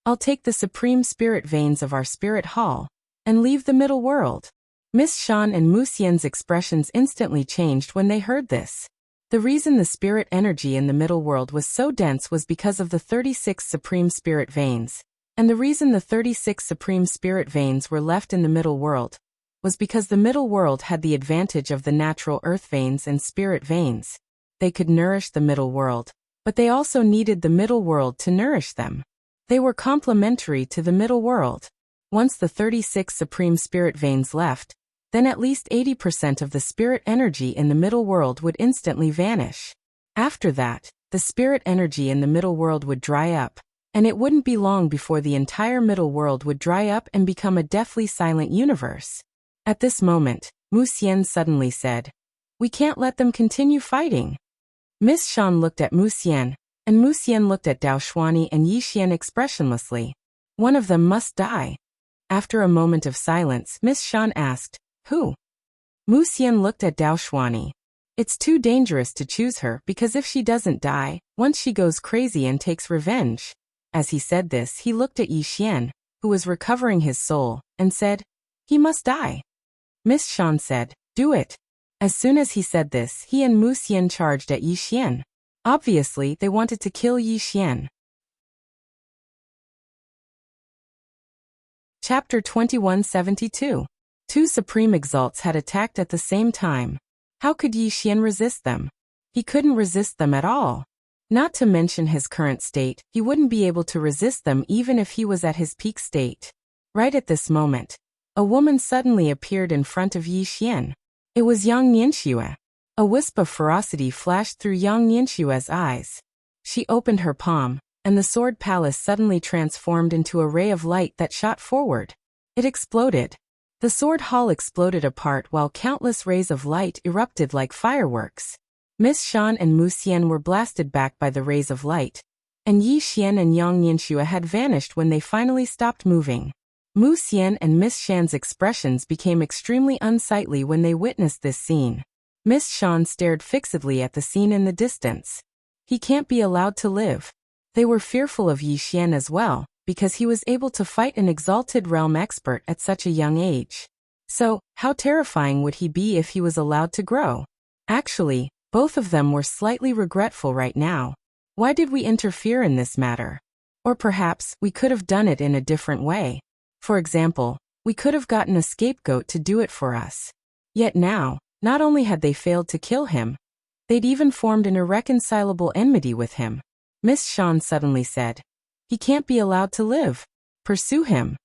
I'll take the supreme spirit veins of our spirit hall and leave the middle world. Miss Shan and Mu Xian's expressions instantly changed when they heard this. The reason the spirit energy in the middle world was so dense was because of the 36 supreme spirit veins, and the reason the 36 supreme spirit veins were left in the middle world was because the middle world had the advantage of the natural earth veins and spirit veins. They could nourish the middle world, but they also needed the middle world to nourish them. They were complementary to the middle world. Once the 36 supreme spirit veins left, then at least 80% of the spirit energy in the middle world would instantly vanish. After that, the spirit energy in the middle world would dry up, and it wouldn't be long before the entire middle world would dry up and become a deathly silent universe. At this moment, Mu Xian suddenly said, "We can't let them continue fighting." Miss Shan looked at Mu Xian, and Mu Xian looked at Dao Xuani and Yi Xian expressionlessly. One of them must die. After a moment of silence, Miss Shan asked, "Who?" Mu Xian looked at Dao Xuani. It's too dangerous to choose her because if she doesn't die, once she goes crazy and takes revenge. As he said this, he looked at Yi Xian, who was recovering his soul, and said, "He must die." Miss Shan said, "Do it." As soon as he said this, he and Mu Xian charged at Yi Xian. Obviously, they wanted to kill Yi Xian. Chapter 2172. Two supreme exalts had attacked at the same time. How could Yi Xian resist them? He couldn't resist them at all. Not to mention his current state, he wouldn't be able to resist them even if he was at his peak state. Right at this moment, a woman suddenly appeared in front of Yi Xian. It was Yang Nianxue. A wisp of ferocity flashed through Yang Nianxue's eyes. She opened her palm, and the sword palace suddenly transformed into a ray of light that shot forward. It exploded. The sword hall exploded apart while countless rays of light erupted like fireworks. Miss Shan and Mu Xian were blasted back by the rays of light, and Yi Xian and Yang Nianxue had vanished when they finally stopped moving. Mu Xian and Miss Shan's expressions became extremely unsightly when they witnessed this scene. Miss Shan stared fixedly at the scene in the distance. He can't be allowed to live. They were fearful of Yi Xian as well, because he was able to fight an exalted realm expert at such a young age. So, how terrifying would he be if he was allowed to grow? Actually, both of them were slightly regretful right now. Why did we interfere in this matter? Or perhaps we could have done it in a different way. For example, we could have gotten a scapegoat to do it for us. Yet now, not only had they failed to kill him, they'd even formed an irreconcilable enmity with him. Miss Shan suddenly said, "He can't be allowed to live. Pursue him."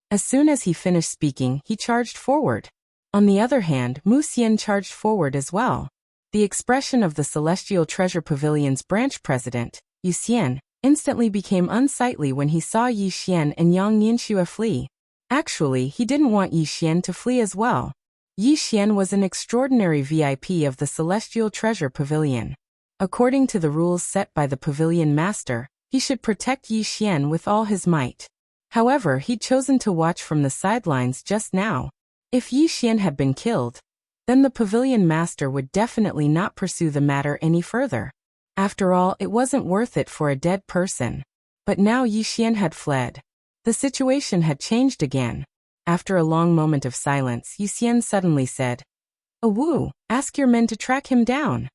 As soon as he finished speaking, he charged forward. On the other hand, Mu Xian charged forward as well. The expression of the Celestial Treasure Pavilion's branch president, Yu Xian, instantly became unsightly when he saw Yi Xian and Yang Nianxue flee. Actually, he didn't want Yi Xian to flee as well. Yi Xian was an extraordinary VIP of the Celestial Treasure Pavilion. According to the rules set by the Pavilion Master, he should protect Yi Xian with all his might. However, he'd chosen to watch from the sidelines just now. If Yi Xian had been killed, then the Pavilion Master would definitely not pursue the matter any further. After all, it wasn't worth it for a dead person. But now Yi Xian had fled. The situation had changed again. After a long moment of silence, Yi Xian suddenly said, "Wu, ask your men to track him down."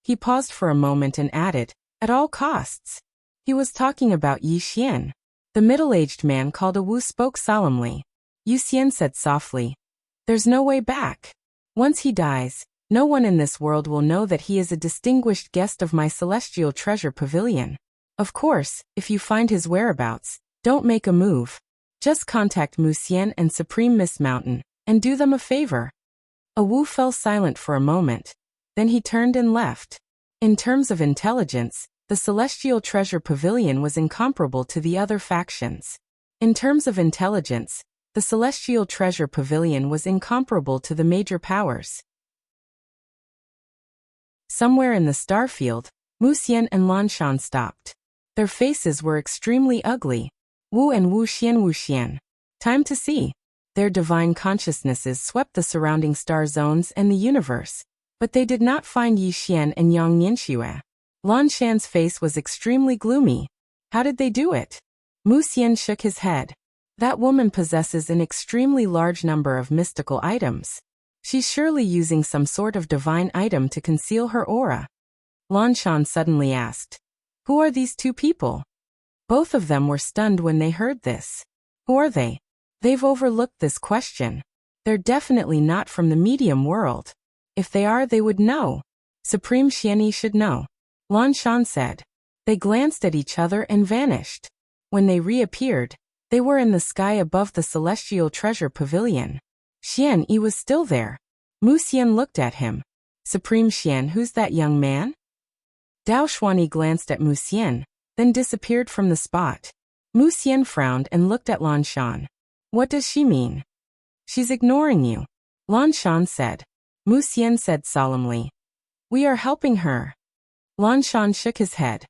He paused for a moment and added, "At all costs." He was talking about Yi Xian. The middle-aged man called Wu spoke solemnly. Yu Xian said softly, "There's no way back. Once he dies, no one in this world will know that he is a distinguished guest of my Celestial Treasure Pavilion. Of course, if you find his whereabouts, don't make a move. Just contact Mu Xian and Supreme Miss Mountain, and do them a favor." Wu fell silent for a moment. Then he turned and left. In terms of intelligence, the Celestial Treasure Pavilion was incomparable to the other factions. In terms of intelligence, the Celestial Treasure Pavilion was incomparable to the major powers. Somewhere in the starfield, Mu Xian and Lan Shan stopped. Their faces were extremely ugly. Wu and Wu Xian. Time to see. Their divine consciousnesses swept the surrounding star zones and the universe, but they did not find Yi Xian and Yang Nianxue. Lan Shan's face was extremely gloomy. How did they do it? Mu Xian shook his head. That woman possesses an extremely large number of mystical items. She's surely using some sort of divine item to conceal her aura. Lan Shan suddenly asked, "Who are these two people?" Both of them were stunned when they heard this. Who are they? They've overlooked this question. They're definitely not from the medium world. If they are, they would know. Supreme Xianyi should know. Lan Shan said. They glanced at each other and vanished. When they reappeared, they were in the sky above the Celestial Treasure Pavilion. Xianyi was still there. Mu Xian looked at him. "Supreme Xian, who's that young man?" Dao Xuanyi glanced at Mu Xian, then disappeared from the spot. Mu Xian frowned and looked at Lan Shan. "What does she mean?" "She's ignoring you," Lan Shan said. Mu Xian said solemnly, "We are helping her." Lan Shan shook his head.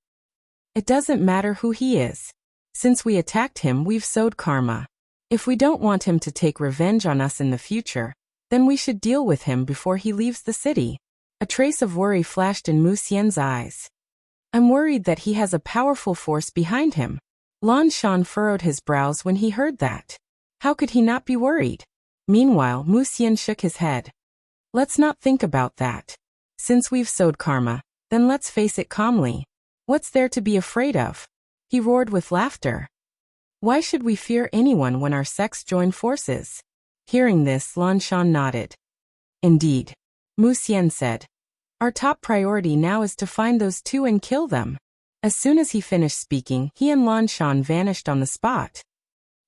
"It doesn't matter who he is. Since we attacked him, we've sowed karma. If we don't want him to take revenge on us in the future, then we should deal with him before he leaves the city." A trace of worry flashed in Mu Xian's eyes. "I'm worried that he has a powerful force behind him." Lan Shan furrowed his brows when he heard that. How could he not be worried? Meanwhile, Mu Xian shook his head. "Let's not think about that. Since we've sowed karma, then let's face it calmly. What's there to be afraid of?" He roared with laughter. "Why should we fear anyone when our sects join forces?" Hearing this, Lan Shan nodded. "Indeed," Mu Xian said. "Our top priority now is to find those two and kill them." As soon as he finished speaking, he and Lan Shan vanished on the spot.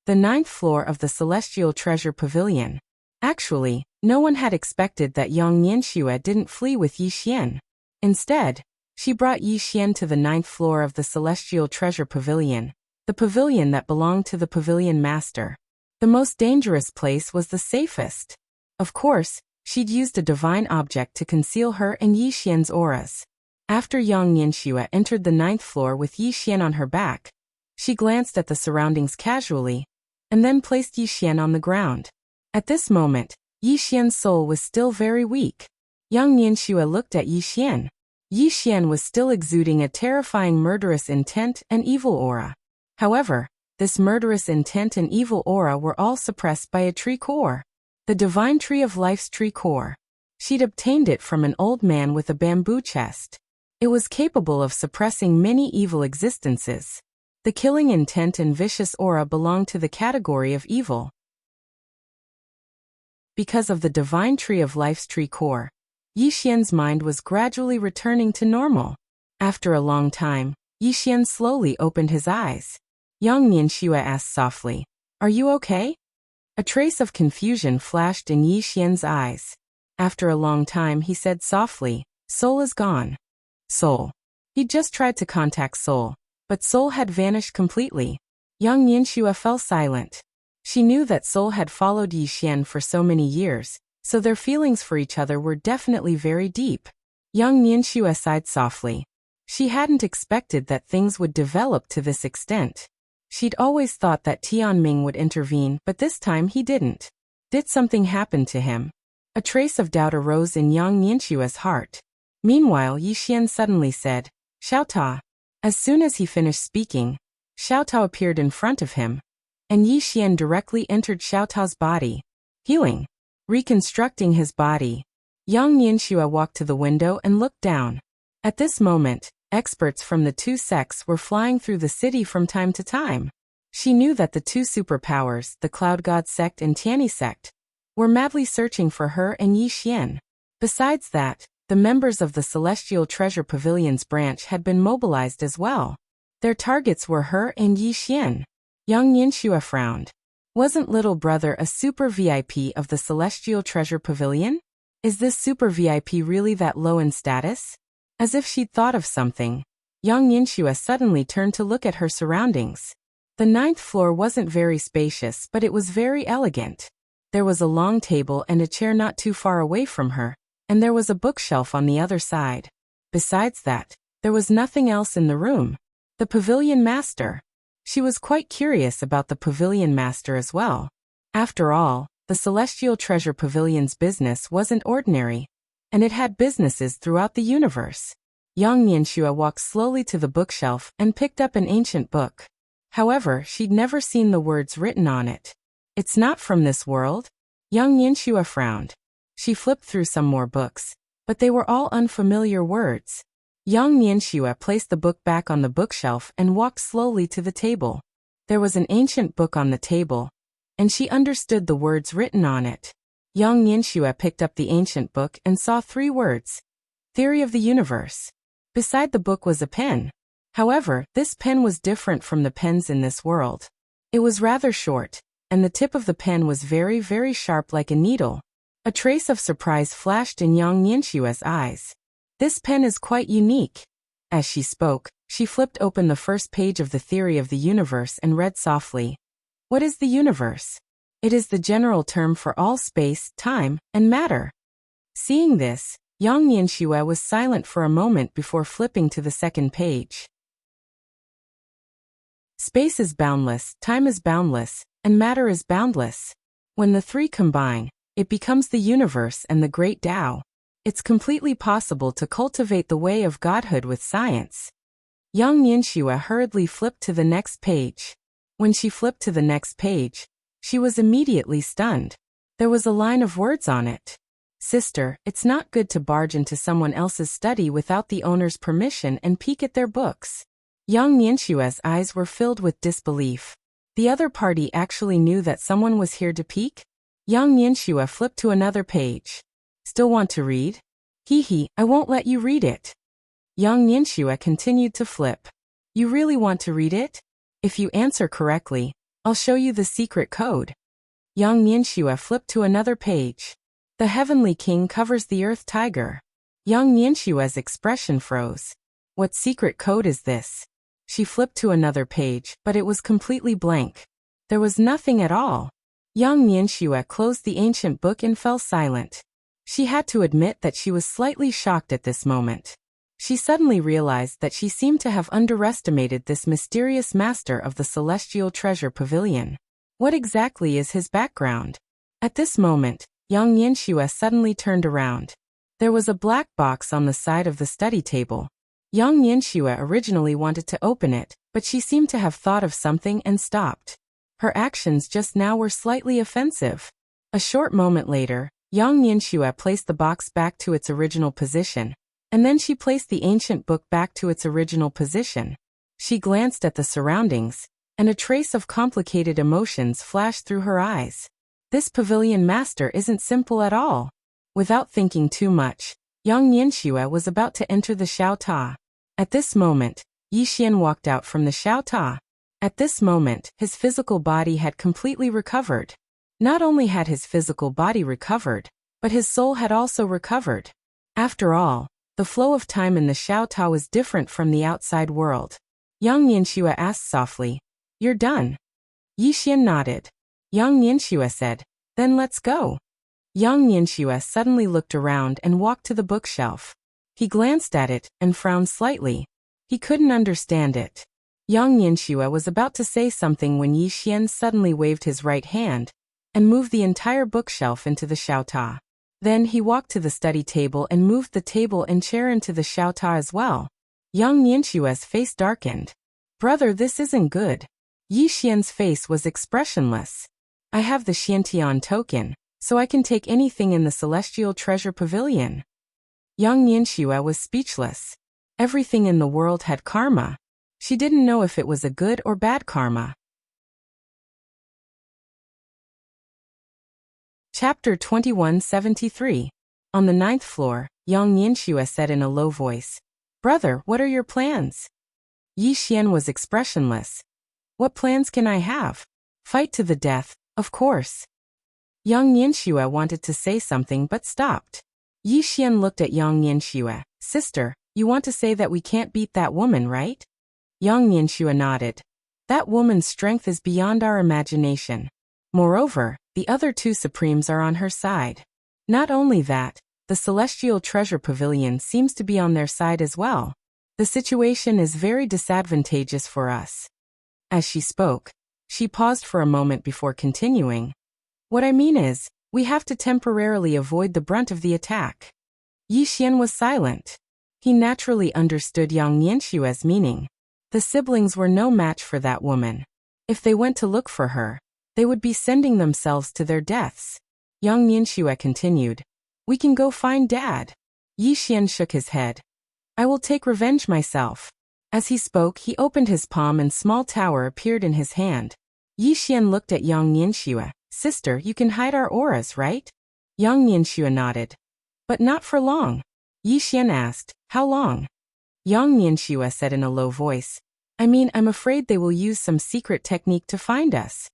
The 9th floor of the Celestial Treasure Pavilion. Actually, no one had expected that Yang Nianxue didn't flee with Yi Xian. Instead, she brought Yi Xian to the 9th floor of the Celestial Treasure Pavilion, the pavilion that belonged to the Pavilion Master. The most dangerous place was the safest. Of course, she'd used a divine object to conceal her and Yi Xian's auras. After Yang Nianxue entered the 9th floor with Yi Xian on her back, she glanced at the surroundings casually, and then placed Yi Xian on the ground. At this moment, Yi Xian's soul was still very weak. Yang Nianxue looked at Yi Xian. Yi Xian was still exuding a terrifying murderous intent and evil aura. However, this murderous intent and evil aura were all suppressed by a tree core. The divine tree of life's tree core. She'd obtained it from an old man with a bamboo chest. It was capable of suppressing many evil existences. The killing intent and vicious aura belonged to the category of evil. Because of the divine tree of life's tree core, Yixian's mind was gradually returning to normal. After a long time, Yixian slowly opened his eyes. Yang Nianxue asked softly, "Are you okay?" A trace of confusion flashed in Yixian's eyes. After a long time he said softly, "Soul is gone." Soul. He'd just tried to contact Soul, but Soul had vanished completely. Yang Nianxue fell silent. She knew that Soul had followed Yixian for so many years, so their feelings for each other were definitely very deep. Yang Nianxue sighed softly. She hadn't expected that things would develop to this extent. She'd always thought that Tianming would intervene, but this time he didn't. Did something happen to him? A trace of doubt arose in Yang Nianxue's heart. Meanwhile, Yixian suddenly said, "Xiao Ta." As soon as he finished speaking, Xiao Ta appeared in front of him, and Yixian directly entered Xiao Ta's body, healing, reconstructing his body. Yang Nianxue walked to the window and looked down. At this moment, experts from the two sects were flying through the city from time to time. She knew that the two superpowers, the Cloud God sect and Tianyi sect, were madly searching for her and Yixian. Besides that, the members of the Celestial Treasure Pavilion's branch had been mobilized as well. Their targets were her and Yixian. Yang Nianxue frowned. Wasn't little brother a super VIP of the Celestial Treasure Pavilion? Is this super VIP really that low in status? As if she'd thought of something, Yang Nianxue suddenly turned to look at her surroundings. The 9th floor wasn't very spacious, but it was very elegant. There was a long table and a chair not too far away from her, and there was a bookshelf on the other side. Besides that, there was nothing else in the room. The Pavilion Master. She was quite curious about the Pavilion Master as well. After all, the Celestial Treasure Pavilion's business wasn't ordinary, and it had businesses throughout the universe. Yang Nianxue walked slowly to the bookshelf and picked up an ancient book. However, she'd never seen the words written on it. "It's not from this world?" Yang Nianxue frowned. She flipped through some more books, but they were all unfamiliar words. Yang Nianxue placed the book back on the bookshelf and walked slowly to the table. There was an ancient book on the table, and she understood the words written on it. Yang Nianxue picked up the ancient book and saw 3 words. Theory of the Universe. Beside the book was a pen. However, this pen was different from the pens in this world. It was rather short, and the tip of the pen was very, very sharp like a needle. A trace of surprise flashed in Yang Nianxue's eyes. "This pen is quite unique." As she spoke, she flipped open the first page of the Theory of the Universe and read softly. "What is the universe? It is the general term for all space, time, and matter." Seeing this, Yang Nianxue was silent for a moment before flipping to the second page. Space is boundless, time is boundless, and matter is boundless. When the 3 combine, it becomes the universe and the great Tao. It's completely possible to cultivate the way of godhood with science. Yang Nianxue hurriedly flipped to the next page. When she flipped to the next page, she was immediately stunned. There was a line of words on it. "Sister, it's not good to barge into someone else's study without the owner's permission and peek at their books." Yang Nianxue's eyes were filled with disbelief. The other party actually knew that someone was here to peek? Yang Nianxue flipped to another page. "Still want to read? Hee, I won't let you read it." Yang Nianxue continued to flip. "You really want to read it? If you answer correctly, I'll show you the secret code." Yang Nianxue flipped to another page. "The Heavenly King covers the Earth Tiger." Yang Nianxue's expression froze. "What secret code is this?" She flipped to another page, but it was completely blank. There was nothing at all. Yang Nianxue closed the ancient book and fell silent. She had to admit that she was slightly shocked at this moment. She suddenly realized that she seemed to have underestimated this mysterious master of the Celestial Treasure Pavilion. What exactly is his background? At this moment, Yang Nianxue suddenly turned around. There was a black box on the side of the study table. Yang Nianxue originally wanted to open it, but she seemed to have thought of something and stopped. Her actions just now were slightly offensive. A short moment later, Yang Nianxue placed the box back to its original position, And then she placed the ancient book back to its original position. She glanced at the surroundings, and a trace of complicated emotions flashed through her eyes. This pavilion master isn't simple at all. Without thinking too much, Yang Yanxue was about to enter the Xiaota. At this moment, Yixian walked out from the Xiaota. At this moment, his physical body had completely recovered. Not only had his physical body recovered, but his soul had also recovered. After all, the flow of time in the Xiaota was different from the outside world. Yang Yanxue asked softly, "You're done?" Yixian nodded. Yang Yanxue said, "Then let's go." Yang Yanxue suddenly looked around and walked to the bookshelf. He glanced at it and frowned slightly. He couldn't understand it. Yang Yanxue was about to say something when Yixian suddenly waved his right hand and moved the entire bookshelf into the Xiaota. Then he walked to the study table and moved the table and chair into the Xiaota as well. Yang Yanxue's face darkened. "Brother, this isn't good." Yixian's face was expressionless. "I have the Xiantian token, so I can take anything in the Celestial Treasure Pavilion." Yang Yanxue was speechless. Everything in the world had karma. She didn't know if it was a good or bad karma. Chapter 2173. On the 9th floor, Yang Yanxue said in a low voice, "Brother, what are your plans?" Yixian was expressionless. "What plans can I have? Fight to the death, of course." Yang Yanxue wanted to say something but stopped. Yixian looked at Yang Yanxue. "Sister, you want to say that we can't beat that woman, right?" Yang Yanxue nodded. "That woman's strength is beyond our imagination. Moreover, the other two supremes are on her side. Not only that, the Celestial Treasure Pavilion seems to be on their side as well. The situation is very disadvantageous for us." As she spoke, she paused for a moment before continuing. "What I mean is, we have to temporarily avoid the brunt of the attack." Yixian was silent. He naturally understood Yang Yanxue's meaning. The siblings were no match for that woman. If they went to look for her, they would be sending themselves to their deaths. Yang Yanxue continued, "We can go find Dad." Yixian shook his head. "I will take revenge myself." As he spoke, he opened his palm and small tower appeared in his hand. Yixian looked at Yang Yanxue. "Sister, you can hide our auras, right?" Yang Yanxue nodded. "But not for long." Yixian asked, "How long?" Yang Yanxue said in a low voice, I'm afraid they will use some secret technique to find us."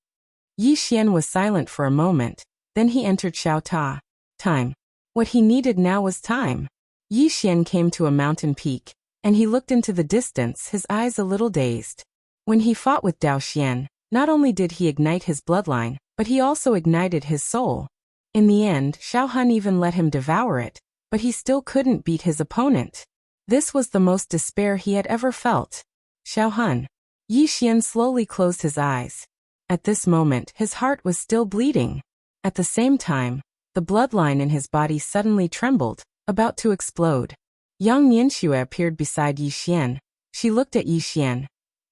Yixian was silent for a moment, then he entered Xiaota. Time. What he needed now was time. Yixian came to a mountain peak, and he looked into the distance, his eyes a little dazed. When he fought with Dao Xian, not only did he ignite his bloodline, but he also ignited his soul. In the end, Xiao Hun even let him devour it, but he still couldn't beat his opponent. This was the most despair he had ever felt. Xiao Hun. Yixian slowly closed his eyes. At this moment, his heart was still bleeding. At the same time, the bloodline in his body suddenly trembled, about to explode. Yang Yanxue appeared beside Yixian. She looked at Yixian.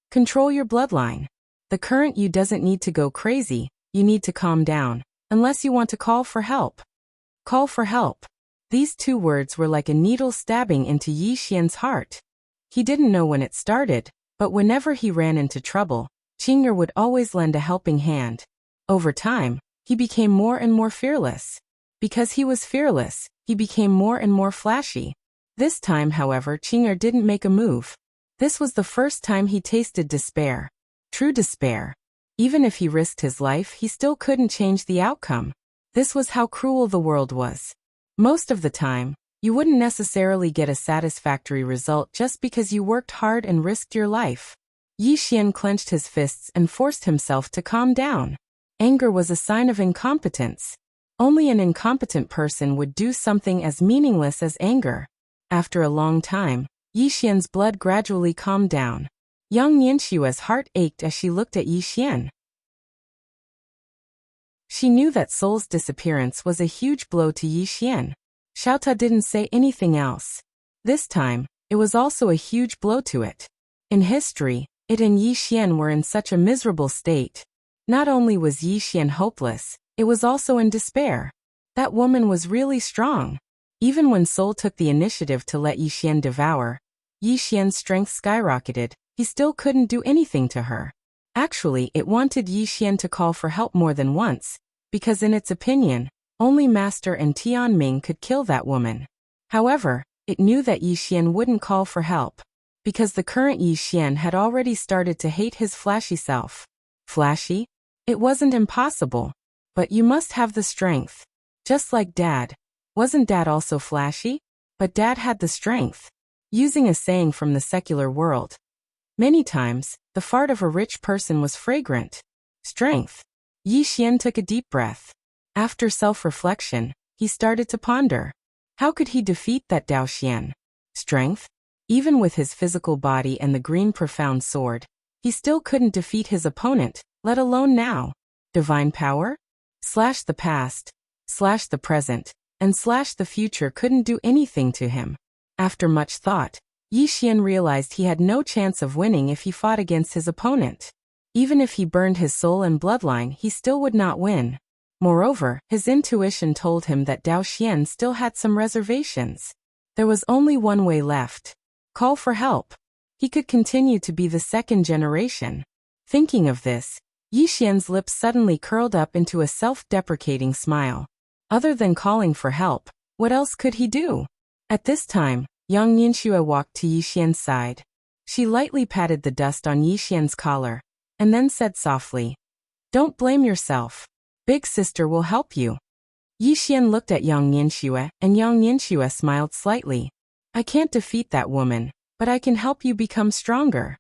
"Control your bloodline. The current you doesn't need to go crazy, you need to calm down, unless you want to call for help." Call for help. These two words were like a needle stabbing into Yixian's heart. He didn't know when it started, but whenever he ran into trouble, Qing'er would always lend a helping hand. Over time, he became more and more fearless. Because he was fearless, he became more and more flashy. This time, however, Qing'er didn't make a move. This was the first time he tasted despair. True despair. Even if he risked his life, he still couldn't change the outcome. This was how cruel the world was. Most of the time, you wouldn't necessarily get a satisfactory result just because you worked hard and risked your life. Yixian clenched his fists and forced himself to calm down. Anger was a sign of incompetence. Only an incompetent person would do something as meaningless as anger. After a long time, Yixian's blood gradually calmed down. Yang Yanxue's heart ached as she looked at Yixian. She knew that Soul's disappearance was a huge blow to Yixian. Xiaota didn't say anything else. This time, it was also a huge blow to it. In history, it and Yixian were in such a miserable state. Not only was Yixian hopeless, it was also in despair. That woman was really strong. Even when Soul took the initiative to let Yixian devour, Yixian's strength skyrocketed, he still couldn't do anything to her. Actually, it wanted Yixian to call for help more than once, because in its opinion, only Master and Tianming could kill that woman. However, it knew that Yixian wouldn't call for help, because the current Yixian had already started to hate his flashy self. Flashy? It wasn't impossible. But you must have the strength. Just like Dad. Wasn't Dad also flashy? But Dad had the strength. Using a saying from the secular world. Many times, the fart of a rich person was fragrant. Strength. Yixian took a deep breath. After self-reflection, he started to ponder. How could he defeat that Daoxian? Strength? Even with his physical body and the green profound sword, he still couldn't defeat his opponent, let alone now. Divine power? Slash the past, slash the present, and slash the future couldn't do anything to him. After much thought, Yixian realized he had no chance of winning if he fought against his opponent. Even if he burned his soul and bloodline, he still would not win. Moreover, his intuition told him that Daoxian still had some reservations. There was only one way left. Call for help. He could continue to be the second generation. Thinking of this, Yixian's lips suddenly curled up into a self-deprecating smile. Other than calling for help, what else could he do? At this time, young Ningxue walked to Yixian's side. She lightly patted the dust on Yixian's collar, and then said softly, "Don't blame yourself. Big sister will help you." Yixian looked at young Ningxue, and young Ningxue smiled slightly. "I can't defeat that woman, but I can help you become stronger."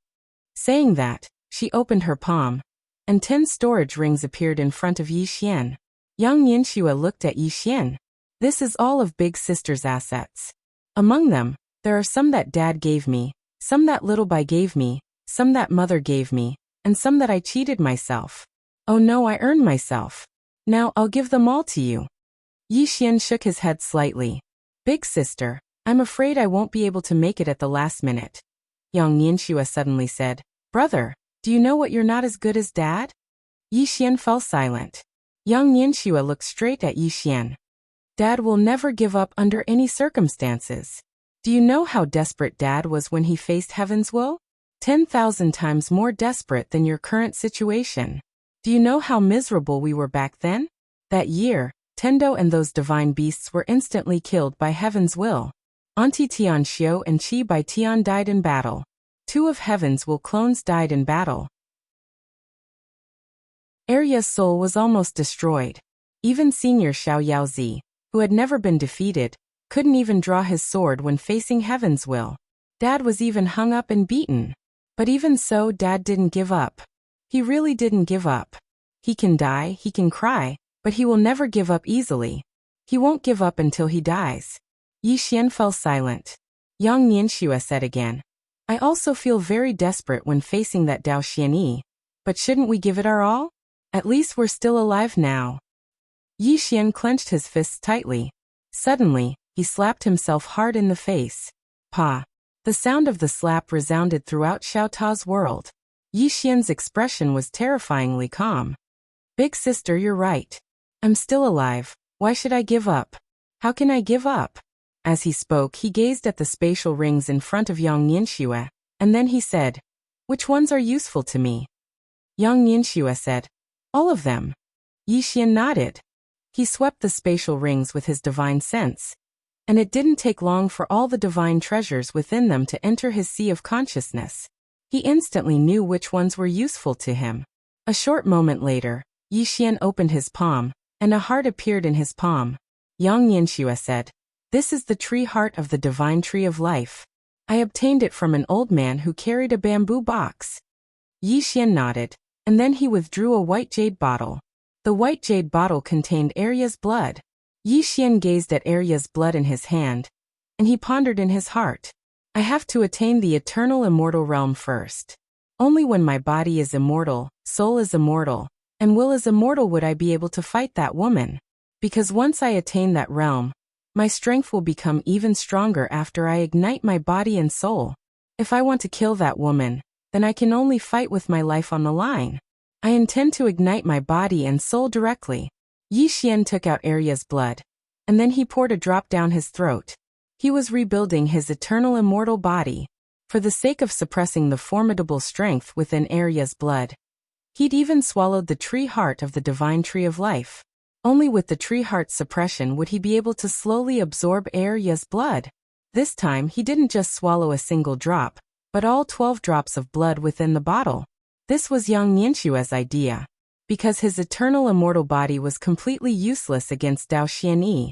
Saying that, she opened her palm, and 10 storage rings appeared in front of Yixian. Young Ningxue looked at Yixian. "This is all of Big Sister's assets. Among them, there are some that Dad gave me, some that Little Bai gave me, some that Mother gave me, and some that I cheated myself. Oh no, I earned myself. Now I'll give them all to you." Yixian shook his head slightly. "Big sister, I'm afraid I won't be able to make it at the last minute." Young Ningxue suddenly said, "Brother, do you know what you're not as good as Dad?" Yixian fell silent. Young Ningxue looked straight at Yixian. "Dad will never give up under any circumstances. Do you know how desperate Dad was when he faced Heaven's will? 10,000 times more desperate than your current situation. Do you know how miserable we were back then? That year, Tendo and those divine beasts were instantly killed by Heaven's will. Auntie Tianxiu and Qi Bai Tian died in battle. 2 of Heaven's will clones died in battle. Arya's soul was almost destroyed. Even senior Xiao Yaozi, who had never been defeated, couldn't even draw his sword when facing Heaven's will. Dad was even hung up and beaten. But even so, Dad didn't give up. He really didn't give up. He can die, he can cry, but he will never give up easily. He won't give up until he dies." Yixian fell silent. Young Ningxue said again, "I also feel very desperate when facing that Daoxian, but shouldn't we give it our all? At least we're still alive now." Yixian clenched his fists tightly. Suddenly, he slapped himself hard in the face. Pa! The sound of the slap resounded throughout Xiaota's world. Yixian's expression was terrifyingly calm. "Big sister, you're right. I'm still alive. Why should I give up? How can I give up?" As he spoke, he gazed at the spatial rings in front of young Ningxue, and then he said, "Which ones are useful to me?" Young Ningxue said, "All of them." Yixian nodded. He swept the spatial rings with his divine sense, and it didn't take long for all the divine treasures within them to enter his sea of consciousness. He instantly knew which ones were useful to him. A short moment later, Yixian opened his palm, and a heart appeared in his palm. Young Ningxue said, "This is the tree heart of the divine tree of life. I obtained it from an old man who carried a bamboo box." Yixian nodded, and then he withdrew a white jade bottle. The white jade bottle contained Arya's blood. Yixian gazed at Arya's blood in his hand, and he pondered in his heart, "I have to attain the eternal immortal realm first. Only when my body is immortal, soul is immortal, and will is immortal would I be able to fight that woman. Because once I attain that realm, my strength will become even stronger after I ignite my body and soul. If I want to kill that woman, then I can only fight with my life on the line. I intend to ignite my body and soul directly." Yixian took out Arya's blood, and then he poured a drop down his throat. He was rebuilding his eternal immortal body, for the sake of suppressing the formidable strength within Arya's blood. He'd even swallowed the tree heart of the divine tree of life. Only with the tree heart suppression would he be able to slowly absorb Arya's blood. This time he didn't just swallow a single drop, but all 12 drops of blood within the bottle. This was Yang Nianshua's idea, because his eternal immortal body was completely useless against Dao Xianyi,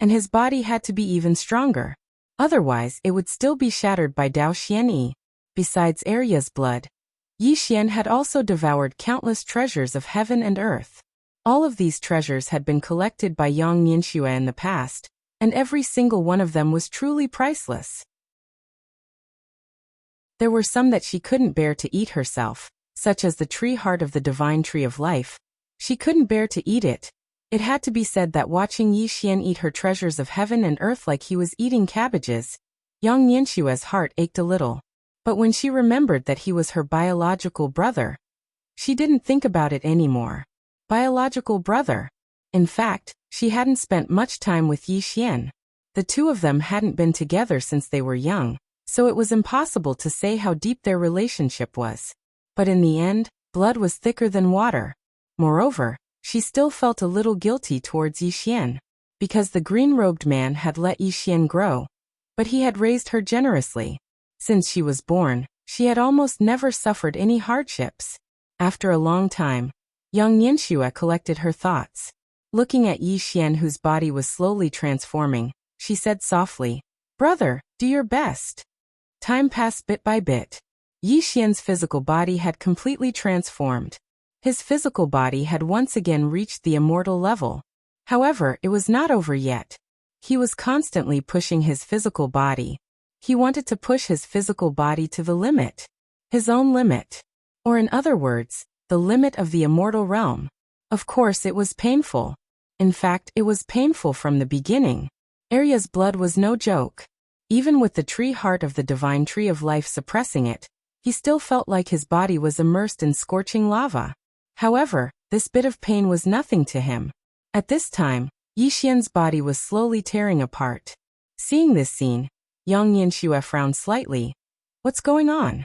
and his body had to be even stronger. Otherwise, it would still be shattered by Dao Xianyi. Besides Arya's blood, Yi Xian had also devoured countless treasures of heaven and earth. All of these treasures had been collected by Yang Nianxue in the past, and every single one of them was truly priceless. There were some that she couldn't bear to eat herself, such as the tree heart of the divine tree of life. She couldn't bear to eat it. It had to be said that watching Yi Xian eat her treasures of heaven and earth like he was eating cabbages, Yang Nianshua's heart ached a little. But when she remembered that he was her biological brother, she didn't think about it anymore. Biological brother. In fact, she hadn't spent much time with Yi Xian. The two of them hadn't been together since they were young, so it was impossible to say how deep their relationship was. But in the end, blood was thicker than water. Moreover, she still felt a little guilty towards Yi Xian, because the green-robed man had let Yi Xian grow, but he had raised her generously. Since she was born, she had almost never suffered any hardships. After a long time, Yang Nianxue collected her thoughts. Looking at Yi Xian, whose body was slowly transforming, she said softly, "Brother, do your best." Time passed bit by bit. Yi Xian's physical body had completely transformed. His physical body had once again reached the immortal level. However, it was not over yet. He was constantly pushing his physical body. He wanted to push his physical body to the limit. His own limit. Or in other words, the limit of the immortal realm. Of course, it was painful. In fact, it was painful from the beginning. Arya's blood was no joke. Even with the tree heart of the divine tree of life suppressing it, he still felt like his body was immersed in scorching lava. However, this bit of pain was nothing to him. At this time, Yi Xian's body was slowly tearing apart. Seeing this scene, Yang Nianxue frowned slightly. What's going on?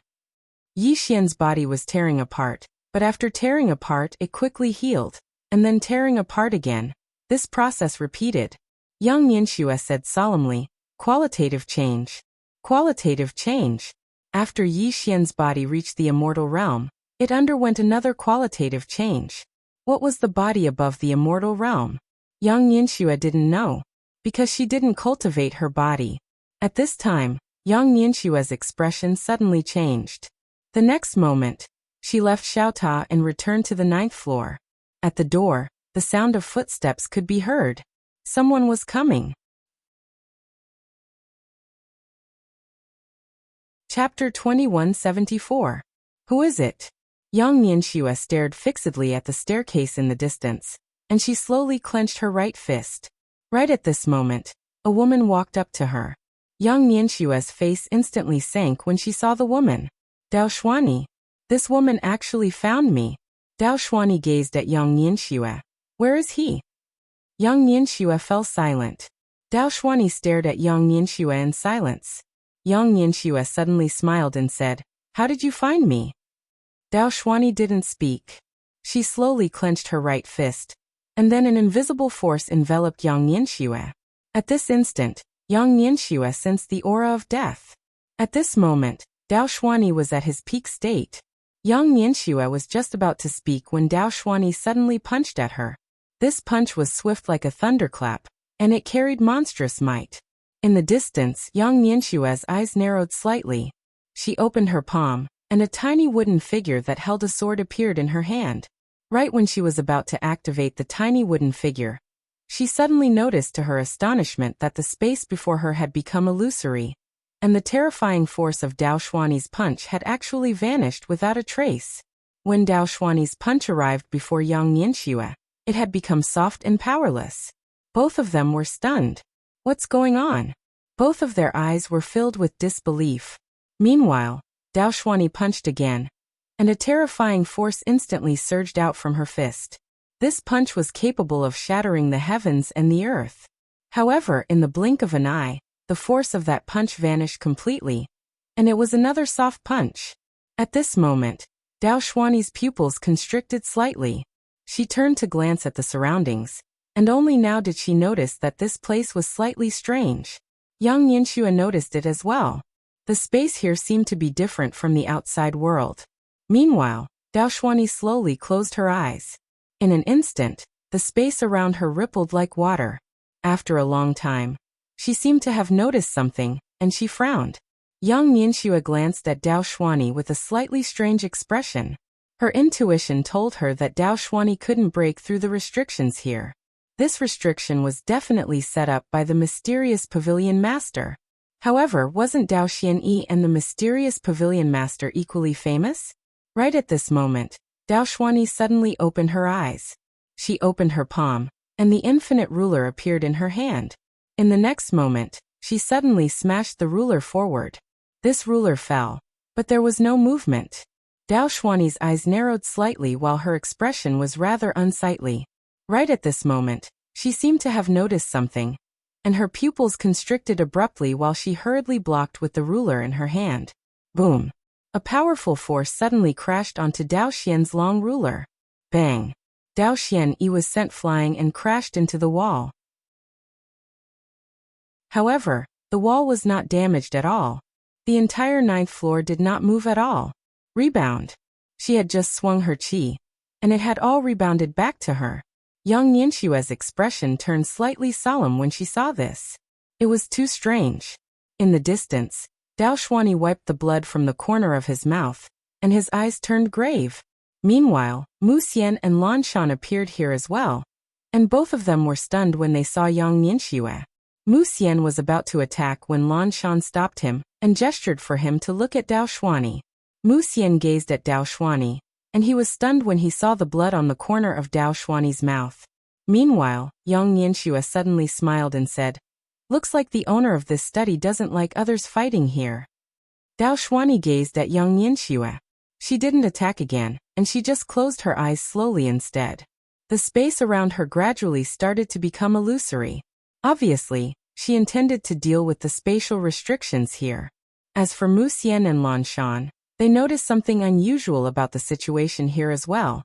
Yi Xian's body was tearing apart, but after tearing apart it quickly healed, and then tearing apart again. This process repeated. Yang Nianxue said solemnly, "Qualitative change. Qualitative change." After Yi Xian's body reached the immortal realm, it underwent another qualitative change. What was the body above the immortal realm? Yang Nianxue didn't know, because she didn't cultivate her body. At this time, Yang Nianshua's expression suddenly changed. The next moment, she left Xiaota and returned to the 9th floor. At the door, the sound of footsteps could be heard. Someone was coming. Chapter 2174. Who is it? Yang Nianxue stared fixedly at the staircase in the distance, and she slowly clenched her right fist. Right at this moment, a woman walked up to her. Yang Nianshue's face instantly sank when she saw the woman. Dao Xuani. This woman actually found me. Dao Xuani gazed at Yang Nianxue. Where is he? Yang Nianxue fell silent. Dao Xuani stared at Yang Nianxue in silence. Yang Nianxue suddenly smiled and said, "How did you find me?" Dao Xuani didn't speak. She slowly clenched her right fist, and then an invisible force enveloped Yang Nianxue. At this instant, Yang Nianxue sensed the aura of death. At this moment, Dao Xuani was at his peak state. Yang Nianxue was just about to speak when Dao Xuani suddenly punched at her. This punch was swift like a thunderclap, and it carried monstrous might. In the distance, Yang Nianshue's eyes narrowed slightly. She opened her palm, and a tiny wooden figure that held a sword appeared in her hand. Right when she was about to activate the tiny wooden figure, she suddenly noticed to her astonishment that the space before her had become illusory, and the terrifying force of Dao Xuani's punch had actually vanished without a trace. When Dao Xuani's punch arrived before Yang Nianxue, it had become soft and powerless. Both of them were stunned. What's going on? Both of their eyes were filled with disbelief. Meanwhile, Dao Xuani punched again, and a terrifying force instantly surged out from her fist. This punch was capable of shattering the heavens and the earth. However, in the blink of an eye, the force of that punch vanished completely, and it was another soft punch. At this moment, Dao Xuani's pupils constricted slightly. She turned to glance at the surroundings, and only now did she notice that this place was slightly strange. Young Yanxue noticed it as well. The space here seemed to be different from the outside world. Meanwhile, Dao Xuani slowly closed her eyes. In an instant, the space around her rippled like water. After a long time, she seemed to have noticed something, and she frowned. Young Yanxue glanced at Dao Xuani with a slightly strange expression. Her intuition told her that Dao Xuani couldn't break through the restrictions here. This restriction was definitely set up by the mysterious Pavilion Master. However, wasn't Dao Xianyi and the mysterious Pavilion Master equally famous? Right at this moment, Dao Xuani suddenly opened her eyes. She opened her palm, and the infinite ruler appeared in her hand. In the next moment, she suddenly smashed the ruler forward. This ruler fell, but there was no movement. Dao Xuani's eyes narrowed slightly while her expression was rather unsightly. Right at this moment, she seemed to have noticed something, and her pupils constricted abruptly while she hurriedly blocked with the ruler in her hand. Boom! A powerful force suddenly crashed onto Dao Xian's long ruler. Bang! Dao Xianyi was sent flying and crashed into the wall. However, the wall was not damaged at all. The entire 9th floor did not move at all. Rebound! She had just swung her qi, and it had all rebounded back to her. Young Yanshue's expression turned slightly solemn when she saw this. It was too strange. In the distance, Dao Xuani wiped the blood from the corner of his mouth, and his eyes turned grave. Meanwhile, Mu Xian and Lan Shan appeared here as well, and both of them were stunned when they saw Yang Yanxue. Mu Xian was about to attack when Lan Shan stopped him and gestured for him to look at Dao Xuani. Mu Xian gazed at Dao Xuani, and he was stunned when he saw the blood on the corner of Dao Xuani's mouth. Meanwhile, Yang Yanxue suddenly smiled and said, "Looks like the owner of this study doesn't like others fighting here." Dao Xuani gazed at Yang Yanxue. She didn't attack again, and she just closed her eyes slowly instead. The space around her gradually started to become illusory. Obviously, she intended to deal with the spatial restrictions here. As for Mu Xian and Lan Shan, they noticed something unusual about the situation here as well,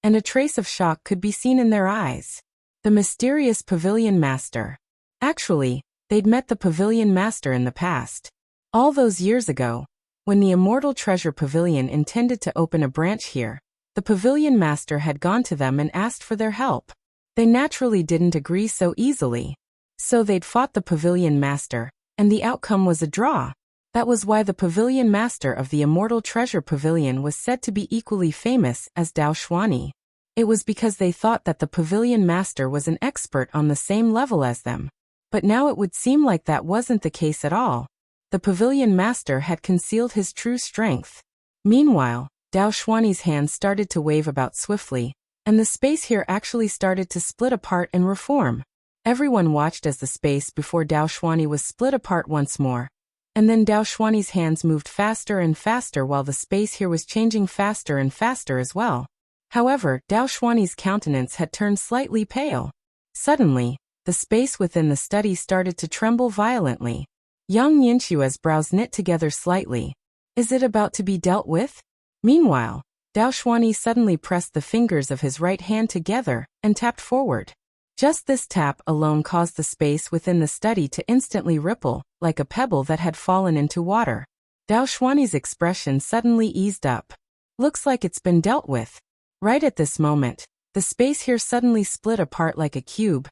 and a trace of shock could be seen in their eyes. The mysterious Pavilion Master. Actually, they'd met the Pavilion Master in the past. All those years ago, when the Immortal Treasure Pavilion intended to open a branch here, the Pavilion Master had gone to them and asked for their help. They naturally didn't agree so easily. So they'd fought the Pavilion Master, and the outcome was a draw. That was why the Pavilion Master of the Immortal Treasure Pavilion was said to be equally famous as Dao Xuani. It was because they thought that the Pavilion Master was an expert on the same level as them. But now it would seem like that wasn't the case at all. The Pavilion Master had concealed his true strength. Meanwhile, Dao Xuani's hands started to wave about swiftly, and the space here actually started to split apart and reform. Everyone watched as the space before Dao Xuani was split apart once more. And then Dao Xuani's hands moved faster and faster while the space here was changing faster and faster as well. However, Dao Xuani's countenance had turned slightly pale. Suddenly, the space within the study started to tremble violently. Yang Yanshue's brows knit together slightly. Is it about to be dealt with? Meanwhile, Dao Xuani suddenly pressed the fingers of his right hand together and tapped forward. Just this tap alone caused the space within the study to instantly ripple, like a pebble that had fallen into water. Dao Xuani's expression suddenly eased up. Looks like it's been dealt with. Right at this moment, the space here suddenly split apart like a cube,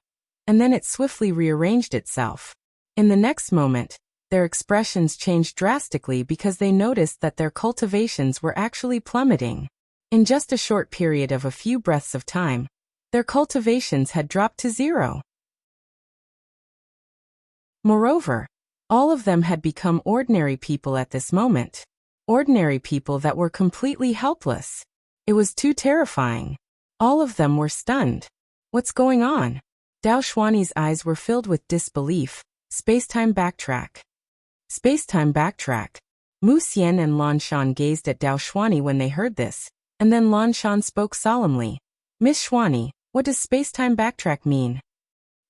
and then it swiftly rearranged itself. In the next moment, their expressions changed drastically because they noticed that their cultivations were actually plummeting. In just a short period of a few breaths of time, their cultivations had dropped to 0. Moreover, all of them had become ordinary people at this moment. Ordinary people that were completely helpless. It was too terrifying. All of them were stunned. What's going on? Dao Xuani's eyes were filled with disbelief. Space-time backtrack. Space-time backtrack. Mu Xian and Lan Shan gazed at Dao Xuani when they heard this, and then Lan Shan spoke solemnly. "Miss Xuani, what does space-time backtrack mean?"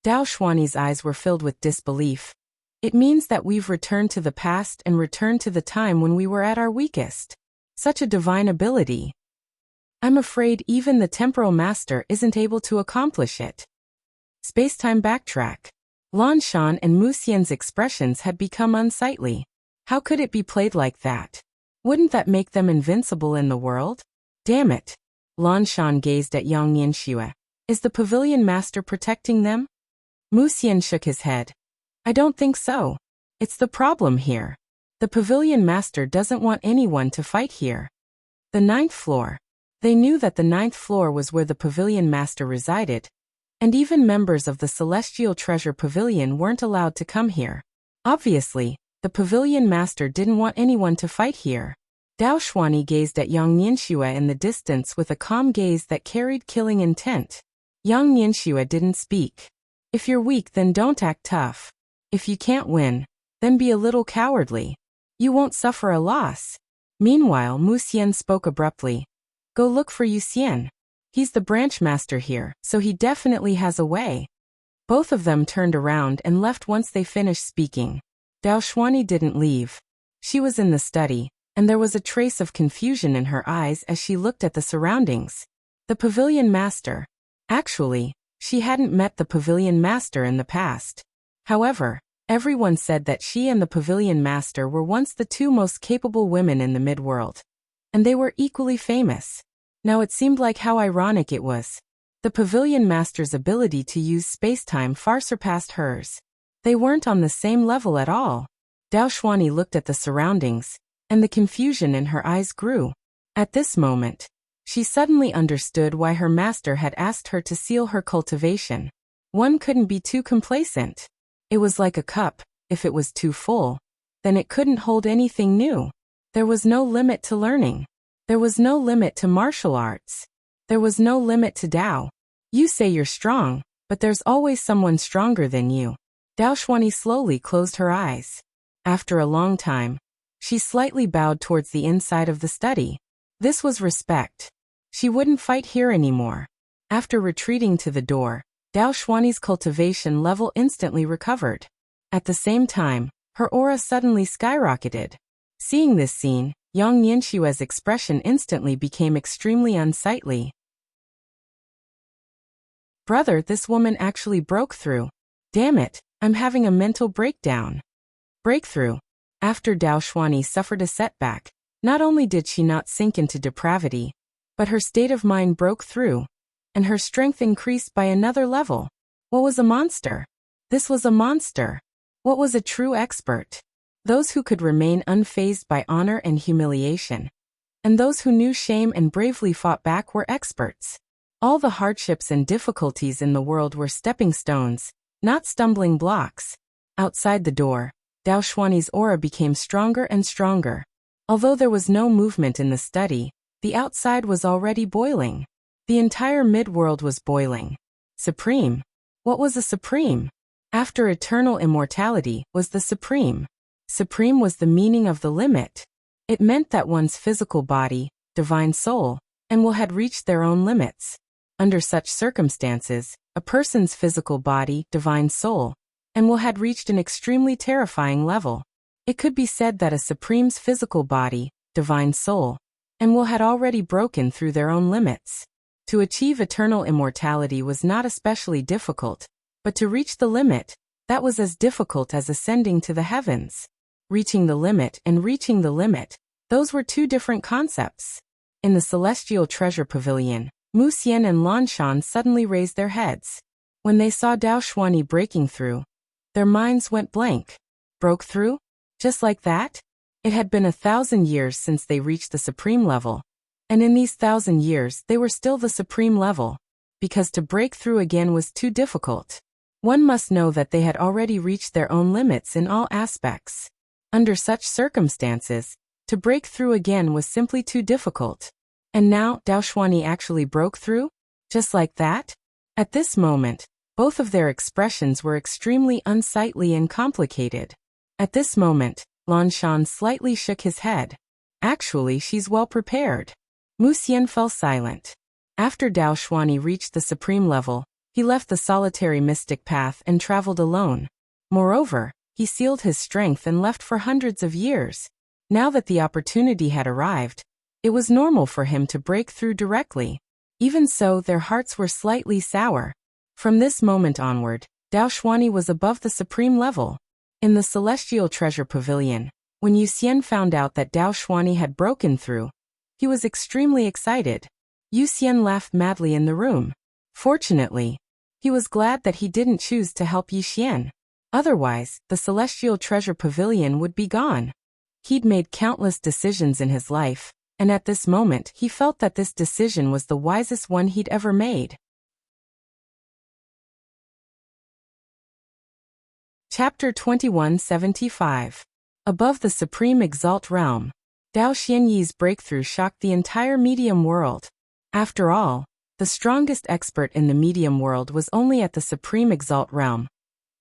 Dao Xuani's eyes were filled with disbelief. It means that we've returned to the past and returned to the time when we were at our weakest. Such a divine ability. I'm afraid even the temporal master isn't able to accomplish it. Spacetime backtrack. Lan Shan and Mu Xian's expressions had become unsightly. How could it be played like that? Wouldn't that make them invincible in the world? Damn it. Lan Shan gazed at Yang Nianxue. Is the pavilion master protecting them? Mu Xian shook his head. I don't think so. It's the problem here. The pavilion master doesn't want anyone to fight here. The 9th floor. They knew that the 9th floor was where the pavilion master resided, and even members of the Celestial Treasure Pavilion weren't allowed to come here. Obviously, the pavilion master didn't want anyone to fight here. Dao Xuani gazed at Yang Nianxue in the distance with a calm gaze that carried killing intent. Yang Nianxue didn't speak. If you're weak, then don't act tough. If you can't win, then be a little cowardly. You won't suffer a loss. Meanwhile, Mu Xian spoke abruptly. Go look for Yu Xian. He's the branch master here, so he definitely has a way. Both of them turned around and left once they finished speaking. Dao Xuani didn't leave. She was in the study, and there was a trace of confusion in her eyes as she looked at the surroundings. The pavilion master. Actually, she hadn't met the pavilion master in the past. However, everyone said that she and the pavilion master were once the two most capable women in the mid-world. And they were equally famous. Now it seemed like how ironic it was. The pavilion master's ability to use space-time far surpassed hers. They weren't on the same level at all. Dao Xuani looked at the surroundings, and the confusion in her eyes grew. At this moment, she suddenly understood why her master had asked her to seal her cultivation. One couldn't be too complacent. It was like a cup. If it was too full, then it couldn't hold anything new. There was no limit to learning. There was no limit to martial arts. There was no limit to Dao. You say you're strong, but there's always someone stronger than you. Dao Xuani slowly closed her eyes. After a long time, she slightly bowed towards the inside of the study. This was respect. She wouldn't fight here anymore. After retreating to the door, Dao Xuani's cultivation level instantly recovered. At the same time, her aura suddenly skyrocketed. Seeing this scene, Yang Nianxue's expression instantly became extremely unsightly. Brother, this woman actually broke through. Damn it, I'm having a mental breakdown. Breakthrough. After Dao Xuani suffered a setback, not only did she not sink into depravity, but her state of mind broke through, and her strength increased by another level. What was a monster? This was a monster. What was a true expert? Those who could remain unfazed by honor and humiliation, and those who knew shame and bravely fought back were experts. All the hardships and difficulties in the world were stepping stones, not stumbling blocks. Outside the door, Dao Xuani's aura became stronger and stronger. Although there was no movement in the study, the outside was already boiling. The entire mid-world was boiling. Supreme. What was a supreme? After eternal immortality was the supreme. Supreme was the meaning of the limit. It meant that one's physical body, divine soul, and will had reached their own limits. Under such circumstances, a person's physical body, divine soul, and will had reached an extremely terrifying level. It could be said that a supreme's physical body, divine soul, and will had already broken through their own limits. To achieve eternal immortality was not especially difficult, but to reach the limit, that was as difficult as ascending to the heavens. Reaching the limit and reaching the limit, those were two different concepts. In the Celestial Treasure Pavilion, Mu Xian and Lan Shan suddenly raised their heads. When they saw Dao Xuani breaking through, their minds went blank. Broke through? Just like that? It had been 1,000 years since they reached the supreme level. And in these 1,000 years they were still the supreme level. Because to break through again was too difficult. One must know that they had already reached their own limits in all aspects. Under such circumstances, to break through again was simply too difficult. And now, Dao Xuani actually broke through? Just like that? At this moment, both of their expressions were extremely unsightly and complicated. At this moment, Lan Shan slightly shook his head. Actually, she's well prepared. Mu Xian fell silent. After Dao Xuani reached the supreme level, He left the solitary mystic path and traveled alone. Moreover, he sealed his strength and left for hundreds of years. Now that the opportunity had arrived, it was normal for him to break through directly. Even so, their hearts were slightly sour. From this moment onward, Dao Xuanyi was above the supreme level. In the Celestial Treasure Pavilion, when Yu Xian found out that Dao Xuanyi had broken through, he was extremely excited. Yu Xian laughed madly in the room. Fortunately, he was glad that he didn't choose to help Yi Xian. Otherwise, the Celestial Treasure Pavilion would be gone. He'd made countless decisions in his life, and at this moment he felt that this decision was the wisest one he'd ever made. Chapter 2175. Above the Supreme Exalt Realm. Dao Xianyi's breakthrough shocked the entire medium world. After all, the strongest expert in the medium world was only at the Supreme Exalt Realm.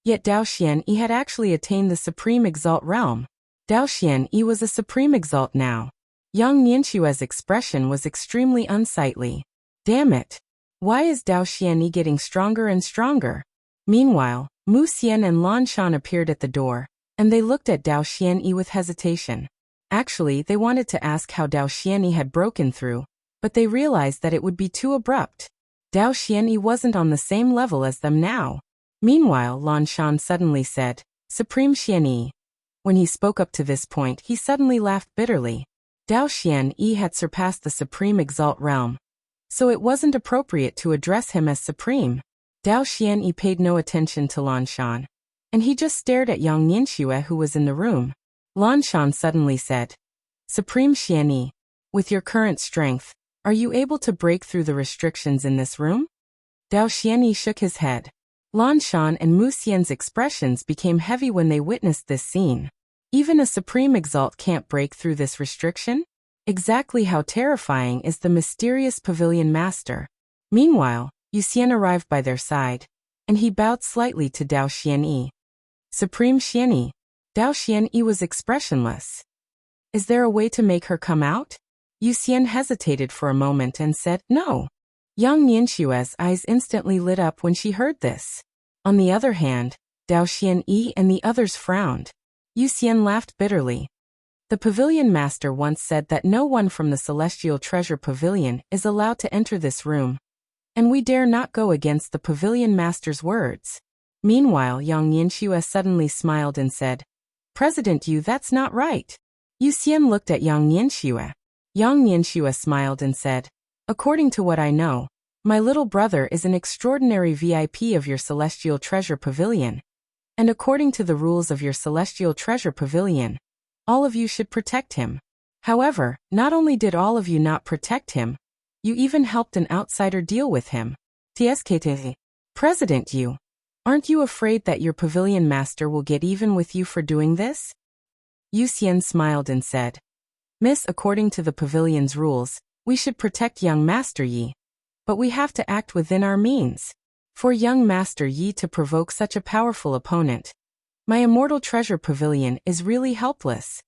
Yet Dao Xianyi had actually attained the Supreme Exalt Realm. Dao Xianyi was a Supreme Exalt now. Yang Nianxue's expression was extremely unsightly. Damn it! Why is Dao Xianyi getting stronger and stronger? Meanwhile, Mu Xian and Lan Shan appeared at the door, and they looked at Dao Xianyi with hesitation. Actually, they wanted to ask how Dao Xianyi had broken through, but they realized that it would be too abrupt. Dao Xianyi wasn't on the same level as them now. Meanwhile, Lan Shan suddenly said, "Supreme Xianyi." When he spoke up to this point, he suddenly laughed bitterly. Dao Xianyi had surpassed the Supreme Exalt Realm, so it wasn't appropriate to address him as Supreme. Dao Xianyi paid no attention to Lan Shan, and he just stared at Yang Nianxue, who was in the room. Lan Shan suddenly said, "Supreme Xianyi, with your current strength, are you able to break through the restrictions in this room?" Dao Xianyi shook his head. Lan Shan and Mu Xian's expressions became heavy when they witnessed this scene. Even a Supreme Exalt can't break through this restriction? Exactly how terrifying is the mysterious Pavilion Master? Meanwhile, Yu Xian arrived by their side, and he bowed slightly to Dao Xianyi. "Supreme Xianyi." Dao Xianyi was expressionless. "Is there a way to make her come out?" Yu Xian hesitated for a moment and said, "No." Yang Nianxue's eyes instantly lit up when she heard this. On the other hand, Dao Xianyi and the others frowned. Yu Xian laughed bitterly. The Pavilion Master once said that no one from the Celestial Treasure Pavilion is allowed to enter this room, and we dare not go against the Pavilion Master's words. Meanwhile, Yang Nianxue suddenly smiled and said, "President Yu, that's not right." Yu Xian looked at Yang Nianxue. Yang Nianxue smiled and said, "According to what I know, my little brother is an extraordinary VIP of your Celestial Treasure Pavilion, and according to the rules of your Celestial Treasure Pavilion, all of you should protect him. However, not only did all of you not protect him, you even helped an outsider deal with him. TSKT. President Yu, aren't you afraid that your Pavilion Master will get even with you for doing this?" Yu Xian smiled and said, "Miss, according to the Pavilion's rules, we should protect young Master Yi. But we have to act within our means. For young Master Yi to provoke such a powerful opponent, my Immortal Treasure Pavilion is really helpless."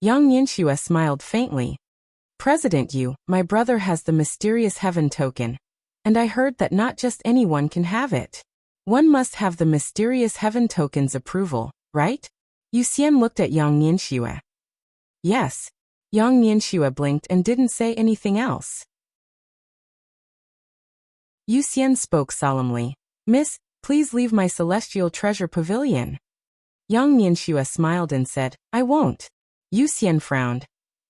Yang Nianxue smiled faintly. "President Yu, my brother has the mysterious heaven token, and I heard that not just anyone can have it. One must have the mysterious heaven token's approval, right?" Yu Xian looked at Yang Nianxue. "Yes." Yang Nianxue blinked and didn't say anything else. Yu Xian spoke solemnly. "Miss, please leave my Celestial Treasure Pavilion." Yang Nianxue smiled and said, "I won't." Yu Xian frowned.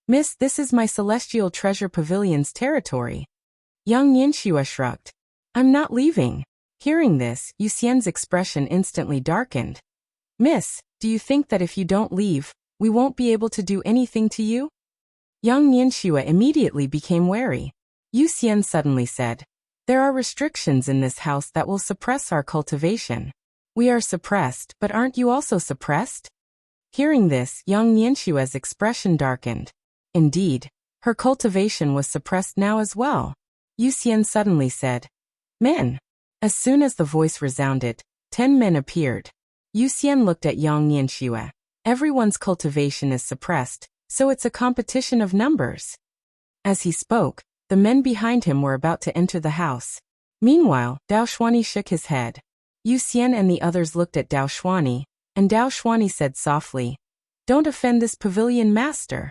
"Miss, this is my Celestial Treasure Pavilion's territory." Yang Nianxue shrugged. "I'm not leaving." Hearing this, Yu Xian's expression instantly darkened. "Miss, do you think that if you don't leave, we won't be able to do anything to you?" Yang Nianxue immediately became wary. Yu Xian suddenly said, "There are restrictions in this house that will suppress our cultivation. We are suppressed, but aren't you also suppressed?" Hearing this, Yang Nianxue's expression darkened. Indeed, her cultivation was suppressed now as well. Yu Xian suddenly said, "Men." As soon as the voice resounded, 10 men appeared. Yu Xian looked at Yang Nianxue. Everyone's cultivation is suppressed, so it's a competition of numbers. As he spoke, the men behind him were about to enter the house. Meanwhile, Dao Xuani shook his head. Yu Xian and the others looked at Dao Xuani, and Dao Xuani said softly, "Don't offend this pavilion master."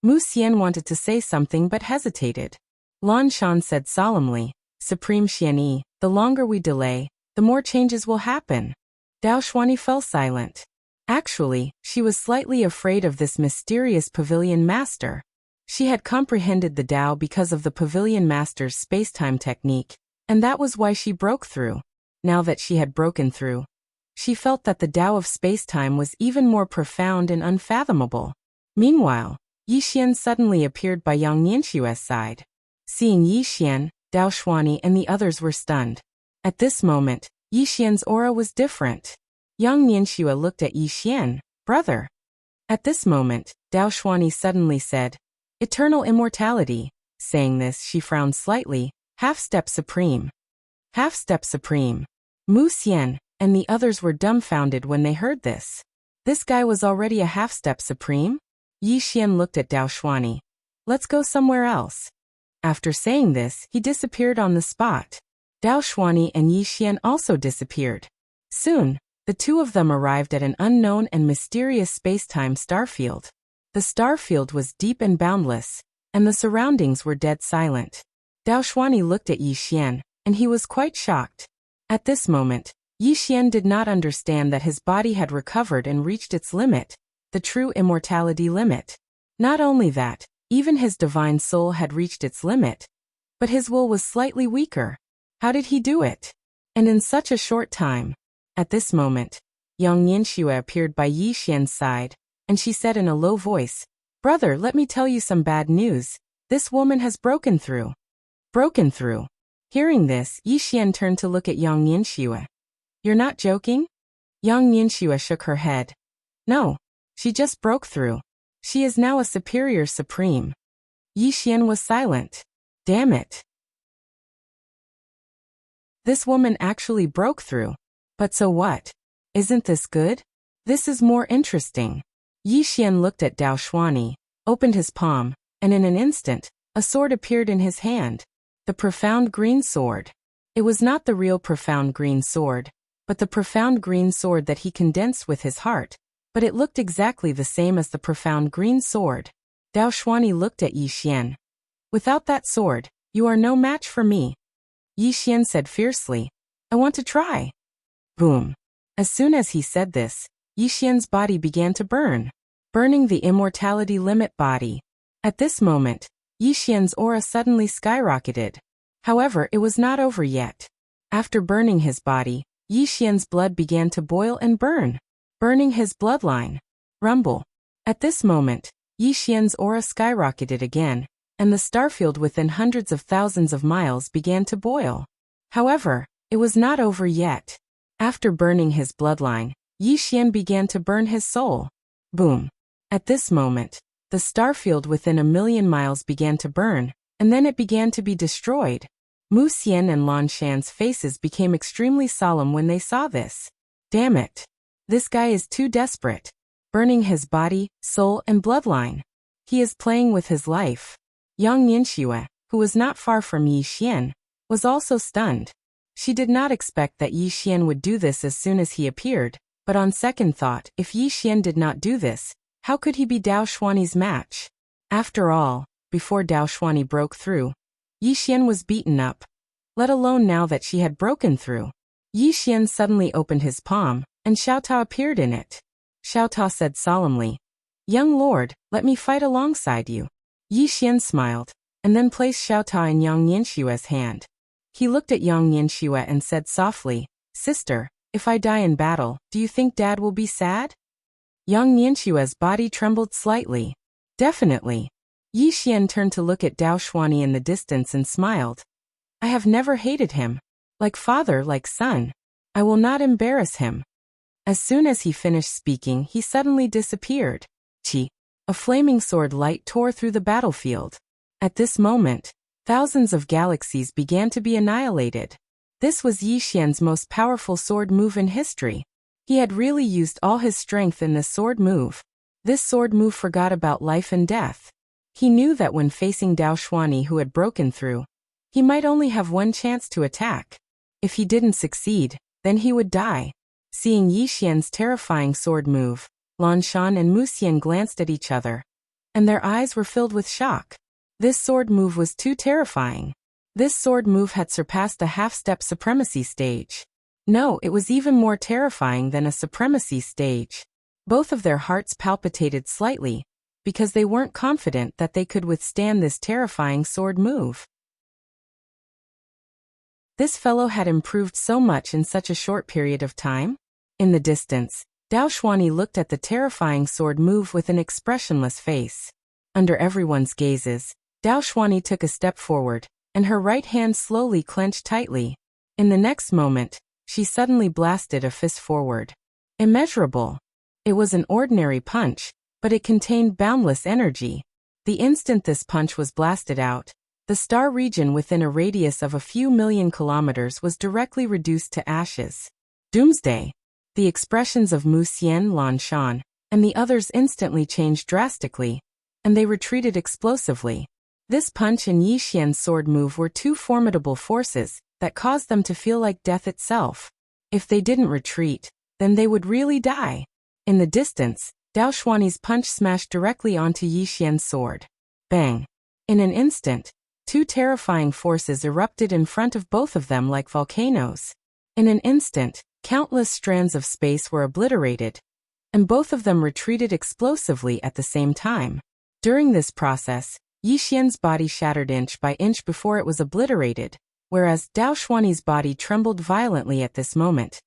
Mu Xian wanted to say something but hesitated. Lan Shan said solemnly, "Supreme Xianyi, the longer we delay, the more changes will happen." Dao Xuani fell silent. Actually, she was slightly afraid of this mysterious pavilion master. She had comprehended the Dao because of the pavilion master's space-time technique, and that was why she broke through. Now that she had broken through, she felt that the Dao of space-time was even more profound and unfathomable. Meanwhile, Yi Xian suddenly appeared by Yang Nianxue's side. Seeing Yi Xian, Dao Xuani and the others were stunned. At this moment, Yi Xian's aura was different. Yang Nianxue looked at Yi Xian, "Brother." At this moment, Dao Xuani suddenly said, "Eternal immortality." Saying this, she frowned slightly. "Half-step supreme." Half-step supreme. Mu Xian and the others were dumbfounded when they heard this. This guy was already a half-step supreme? Yi Xian looked at Dao Xuani. "Let's go somewhere else." After saying this, he disappeared on the spot. Dao Xuani and Yi Xian also disappeared. Soon, the two of them arrived at an unknown and mysterious space-time starfield. The starfield was deep and boundless, and the surroundings were dead silent. Dao Xuani looked at Yi Xian, and he was quite shocked. At this moment, Yi Xian did not understand that his body had recovered and reached its limit, the true immortality limit. Not only that, even his divine soul had reached its limit, but his will was slightly weaker. How did he do it? And in such a short time? At this moment, Yang Nianxue appeared by Yi Xian's side, and she said in a low voice, "Brother, let me tell you some bad news. This woman has broken through." Broken through. Hearing this, Yi Xian turned to look at Yang Nianxue. "You're not joking?" Yang Nianxue shook her head. "No. She just broke through. She is now a superior supreme." Yi Xian was silent. Damn it. This woman actually broke through. But so what? Isn't this good? This is more interesting. Yi Xian looked at Dao Xuani, opened his palm, and in an instant, a sword appeared in his hand. The profound green sword. It was not the real profound green sword, but the profound green sword that he condensed with his heart, but it looked exactly the same as the profound green sword. Dao Xuani looked at Yi Xian. "Without that sword, you are no match for me." Yi Xian said fiercely, "I want to try." Boom. As soon as he said this, Yi Xian's body began to burn, burning the immortality limit body. At this moment, Yi Xian's aura suddenly skyrocketed. However, it was not over yet. After burning his body, Yi Xian's blood began to boil and burn, burning his bloodline. Rumble. At this moment, Yi Xian's aura skyrocketed again, and the starfield within hundreds of thousands of miles began to boil. However, it was not over yet. After burning his bloodline, Yi Xian began to burn his soul. Boom. At this moment, the starfield within 1,000,000 miles began to burn, and then it began to be destroyed. Mu Xian and Lan Shan's faces became extremely solemn when they saw this. Damn it. This guy is too desperate. Burning his body, soul, and bloodline. He is playing with his life. Yang Nianxue, who was not far from Yi Xian, was also stunned. She did not expect that Yi Xian would do this as soon as he appeared, but on second thought, if Yi Xian did not do this, how could he be Dao Xuani's match? After all, before Dao Xuani broke through, Yi Xian was beaten up, let alone now that she had broken through. Yi Xian suddenly opened his palm, and Xiao Tao appeared in it. Xiao Tao said solemnly, "Young lord, let me fight alongside you." Yi Xian smiled, and then placed Xiao Tao in Yang Nianxue's hand. He looked at Yang Nianxue and said softly, "Sister, if I die in battle, do you think Dad will be sad?" Yang Nianxue's body trembled slightly. "Definitely." Yi Xian turned to look at Dao Xuani in the distance and smiled. "I have never hated him. Like father, like son. I will not embarrass him." As soon as he finished speaking, he suddenly disappeared. Chi. A flaming sword light tore through the battlefield. At this moment, thousands of galaxies began to be annihilated. This was Yi Xian's most powerful sword move in history. He had really used all his strength in this sword move. This sword move forgot about life and death. He knew that when facing Dao Xuani who had broken through, He might only have one chance to attack. If he didn't succeed, then he would die. Seeing Yi Xian's terrifying sword move, Lan Shan and Mu Xian glanced at each other, and their eyes were filled with shock. This sword move was too terrifying. This sword move had surpassed the half-step supremacy stage. No, it was even more terrifying than a supremacy stage. Both of their hearts palpitated slightly, because they weren't confident that they could withstand this terrifying sword move. This fellow had improved so much in such a short period of time. In the distance, Dao Xuanyi looked at the terrifying sword move with an expressionless face. Under everyone's gazes, Dao Xuanyi took a step forward, and her right hand slowly clenched tightly. In the next moment, she suddenly blasted a fist forward. Immeasurable. It was an ordinary punch, but it contained boundless energy. The instant this punch was blasted out, the star region within a radius of a few million kilometers was directly reduced to ashes. Doomsday. The expressions of Mu Xian, Lan Shan, and the others instantly changed drastically, and they retreated explosively. This punch and Yi Xian's sword move were two formidable forces that caused them to feel like death itself. If they didn't retreat, then they would really die. In the distance, Dao Xuanyi's punch smashed directly onto Yi Xian's sword. Bang! In an instant, two terrifying forces erupted in front of both of them like volcanoes. In an instant, countless strands of space were obliterated, and both of them retreated explosively at the same time. During this process, Yi Xian's body shattered inch by inch before it was obliterated, whereas Dao Xuanyi's body trembled violently at this moment.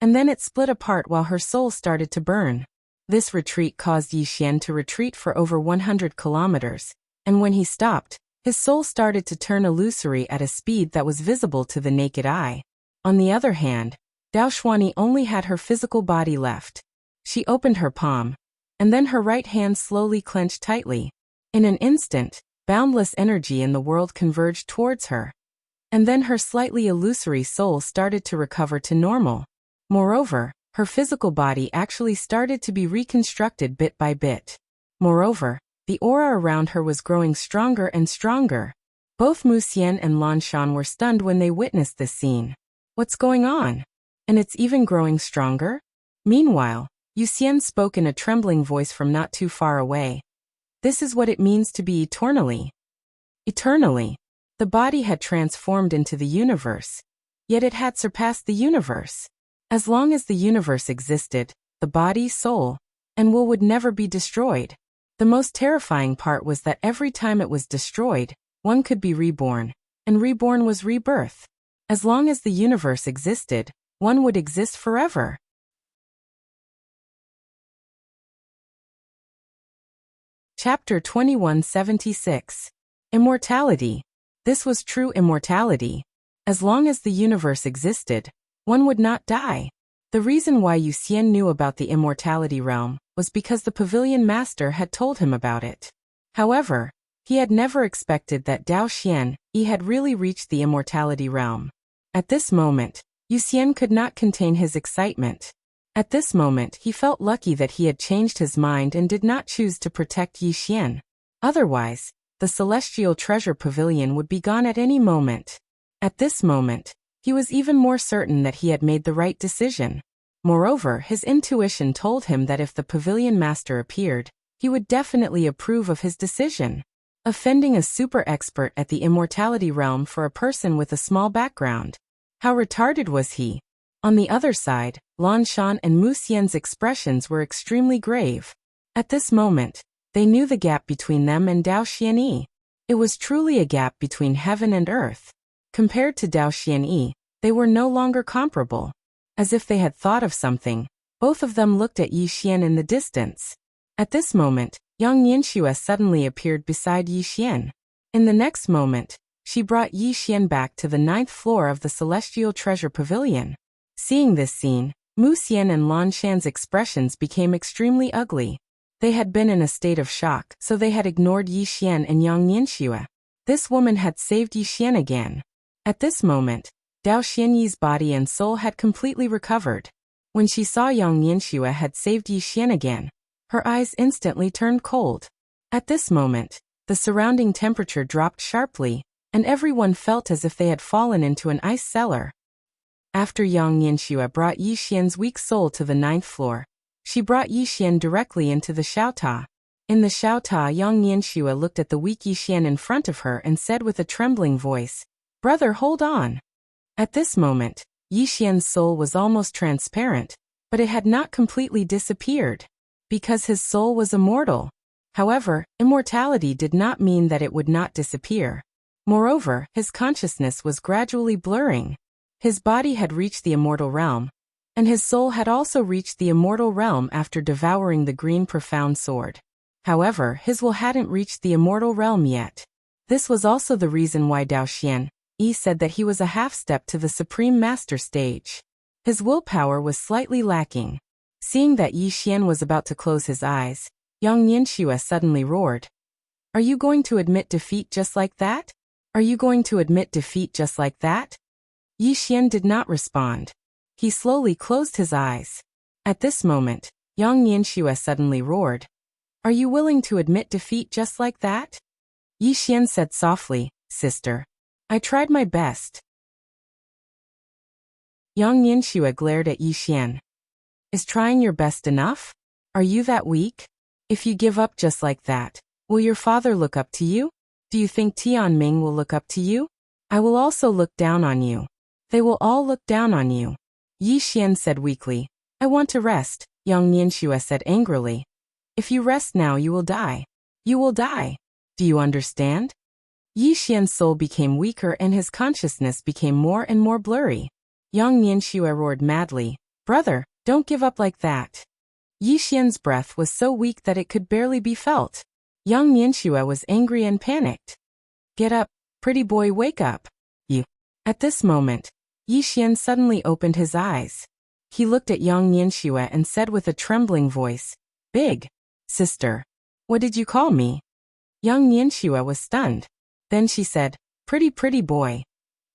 And then it split apart while her soul started to burn. This retreat caused Yi Xian to retreat for over 100 kilometers, and when he stopped, his soul started to turn illusory at a speed that was visible to the naked eye. On the other hand, Dao Xuanyi only had her physical body left. She opened her palm, and then her right hand slowly clenched tightly. In an instant, boundless energy in the world converged towards her. And then her slightly illusory soul started to recover to normal. Moreover, her physical body actually started to be reconstructed bit by bit. Moreover, the aura around her was growing stronger and stronger. Both Mu Xian and Lan Shan were stunned when they witnessed this scene. What's going on? And it's even growing stronger? Meanwhile, Yu Xian spoke in a trembling voice from not too far away. This is what it means to be eternally. Eternally. The body had transformed into the universe, yet it had surpassed the universe. As long as the universe existed, the body, soul, and will would never be destroyed. The most terrifying part was that every time it was destroyed, one could be reborn, and reborn was rebirth. As long as the universe existed, one would exist forever. Chapter 2176. Immortality. This was true immortality. As long as the universe existed, one would not die. The reason why Yu Xian knew about the immortality realm was because the pavilion master had told him about it. However, he had never expected that Dao Xuanyi had really reached the immortality realm. At this moment, Yu Xian could not contain his excitement. At this moment he felt lucky that he had changed his mind and did not choose to protect Yi Xian. Otherwise, the celestial treasure pavilion would be gone at any moment. At this moment, he was even more certain that he had made the right decision. Moreover, his intuition told him that if the pavilion master appeared, he would definitely approve of his decision. Offending a super expert at the immortality realm for a person with a small background. How retarded was he? On the other side, Lan Shan and Mu Xian's expressions were extremely grave. At this moment, they knew the gap between them and Dao Xuanyi. It was truly a gap between heaven and earth. Compared to Dao Xuanyi, they were no longer comparable. As if they had thought of something, both of them looked at Yi Xian in the distance. At this moment, Yang Yanxue suddenly appeared beside Yi Xian. In the next moment, she brought Yi Xian back to the 9th floor of the Celestial Treasure Pavilion. Seeing this scene, Mu Xian and Lan Shan's expressions became extremely ugly. They had been in a state of shock, so they had ignored Yi Xian and Yang Yanxue. This woman had saved Yi Xian again. At this moment, Dao Xuanyi's body and soul had completely recovered. When she saw Yang Yanxue had saved Yi Xian again, her eyes instantly turned cold. At this moment, the surrounding temperature dropped sharply, and everyone felt as if they had fallen into an ice cellar. After Yang Yanxue brought Yi Xian's weak soul to the 9th floor, she brought Yi Xian directly into the xiaota. In the xiaota, Yang Yanxue looked at the weak Yi Xian in front of her and said with a trembling voice, "Brother, hold on." At this moment, Yi Xian's soul was almost transparent, but it had not completely disappeared, because his soul was immortal. However, immortality did not mean that it would not disappear. Moreover, his consciousness was gradually blurring. His body had reached the immortal realm, and his soul had also reached the immortal realm after devouring the green profound sword. However, his will hadn't reached the immortal realm yet. This was also the reason why Dao Xian Yi said that he was a half-step to the Supreme Master stage. His willpower was slightly lacking. Seeing that Yi Xian was about to close his eyes, Yang Yanxue suddenly roared, "Are you going to admit defeat just like that? Are you going to admit defeat just like that?" Yi Xian did not respond. He slowly closed his eyes. At this moment, Yang Yanxue suddenly roared, "Are you willing to admit defeat just like that?" Yi Xian said softly, "Sister, I tried my best." Yang Yanxue glared at Yi Xian. "Is trying your best enough? Are you that weak? If you give up just like that, will your father look up to you? Do you think Tianming will look up to you? I will also look down on you. They will all look down on you." Yi Xian said weakly, "I want to rest," Yang Yanxue said angrily. "If you rest now you will die. You will die. Do you understand?" Yi Xian's soul became weaker and his consciousness became more and more blurry. Yang Yanxue roared madly, "Brother, don't give up like that." Yi Xian's breath was so weak that it could barely be felt. Yang Yanxue was angry and panicked. "Get up, pretty boy, wake up. You." At this moment, Yi Xian suddenly opened his eyes. He looked at Yang Yanxue and said with a trembling voice, "Big sister, what did you call me?" Yang Yanxue was stunned. Then she said, pretty boy."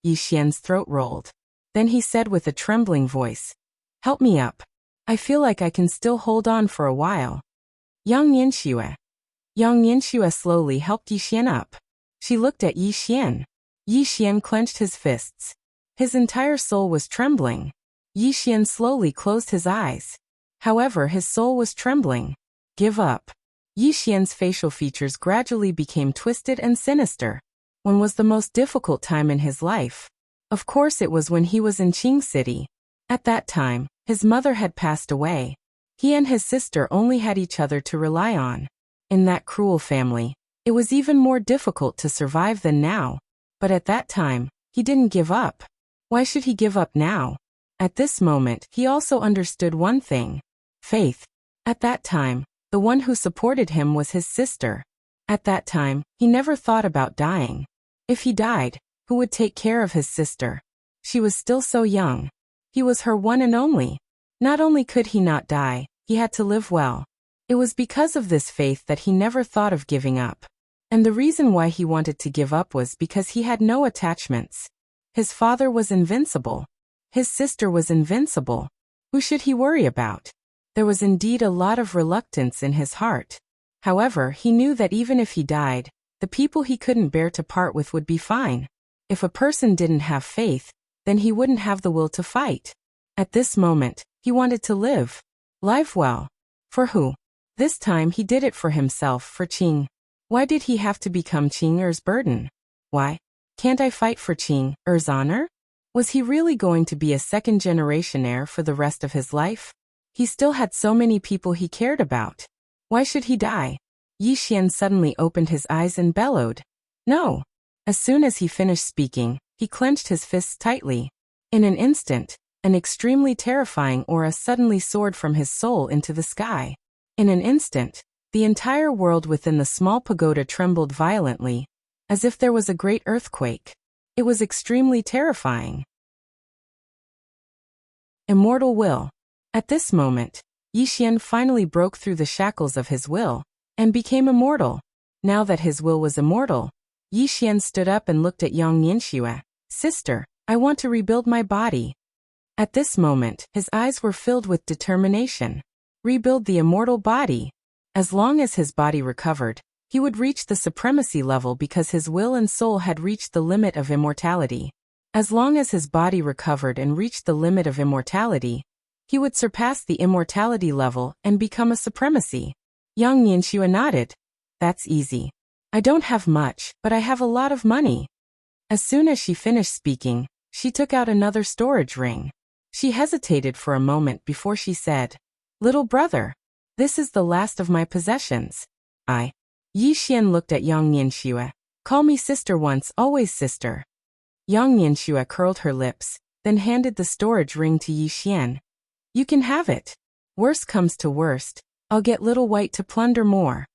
Yi Xian's throat rolled. Then he said with a trembling voice, "Help me up. I feel like I can still hold on for a while." Yang Yanxue slowly helped Yi Xian up. She looked at Yi Xian. Yi Xian clenched his fists. His entire soul was trembling. Yi Xian slowly closed his eyes. However, his soul was trembling. "Give up." Yi Xian's facial features gradually became twisted and sinister. When was the most difficult time in his life? Of course it was when he was in Qing City. At that time, his mother had passed away. He and his sister only had each other to rely on. In that cruel family, it was even more difficult to survive than now. But at that time, he didn't give up. Why should he give up now? At this moment, he also understood one thing: faith. At that time, the one who supported him was his sister. At that time, he never thought about dying. If he died, who would take care of his sister? She was still so young. He was her one and only. Not only could he not die, he had to live well. It was because of this faith that he never thought of giving up. And the reason why he wanted to give up was because he had no attachments. His father was invincible. His sister was invincible. Who should he worry about? There was indeed a lot of reluctance in his heart. However, he knew that even if he died, the people he couldn't bear to part with would be fine. If a person didn't have faith, then he wouldn't have the will to fight. At this moment, he wanted to live. Live well. For who? This time he did it for himself, for Qing. Why did he have to become Qing Er's burden? Why? Can't I fight for Qing Er's honor? Was he really going to be a second-generation heir for the rest of his life? He still had so many people he cared about. Why should he die? Yi Xian suddenly opened his eyes and bellowed, "No!" As soon as he finished speaking, he clenched his fists tightly. In an instant, an extremely terrifying aura suddenly soared from his soul into the sky. In an instant, the entire world within the small pagoda trembled violently, as if there was a great earthquake. It was extremely terrifying. Immortal will. At this moment, Yi Xian finally broke through the shackles of his will, and became immortal. Now that his will was immortal, Yi Xian stood up and looked at Yang Yanxue. "Sister, I want to rebuild my body." At this moment, his eyes were filled with determination. Rebuild the immortal body. As long as his body recovered, he would reach the supremacy level because his will and soul had reached the limit of immortality. As long as his body recovered and reached the limit of immortality, he would surpass the immortality level and become a supremacy. Yang Nianxue nodded. That's easy. I don't have much, but I have a lot of money. As soon as she finished speaking, she took out another storage ring. She hesitated for a moment before she said, Little brother, this is the last of my possessions. Yi Xian looked at Yang Nianxue. Call me sister once, always sister. Yang Nianxue curled her lips, then handed the storage ring to Yi Xian. You can have it. Worst comes to worst, I'll get Little White to plunder more.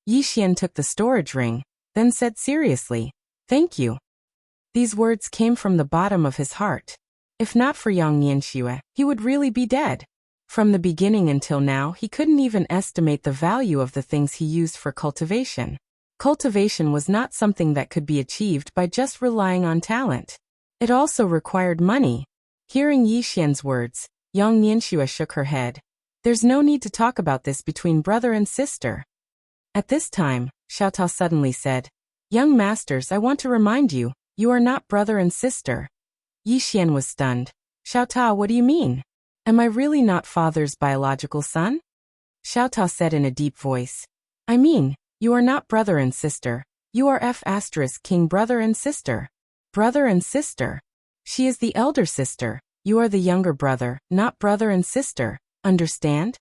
Yi Xian took the storage ring, then said seriously, Thank you. These words came from the bottom of his heart. If not for Yang Nianxue, he would really be dead. From the beginning until now, he couldn't even estimate the value of the things he used for cultivation. Cultivation was not something that could be achieved by just relying on talent. It also required money. Hearing Yi Xian's words, Yang Nianxue shook her head. There's no need to talk about this between brother and sister. At this time, Xiaotao suddenly said, Young masters, I want to remind you, you are not brother and sister. Yi Xian was stunned. Xiaotao, what do you mean? Am I really not father's biological son? Xiaotao said in a deep voice. I mean, you are not brother and sister. You are King brother and sister. Brother and sister. She is the elder sister. You are the younger brother, not brother and sister. Understand?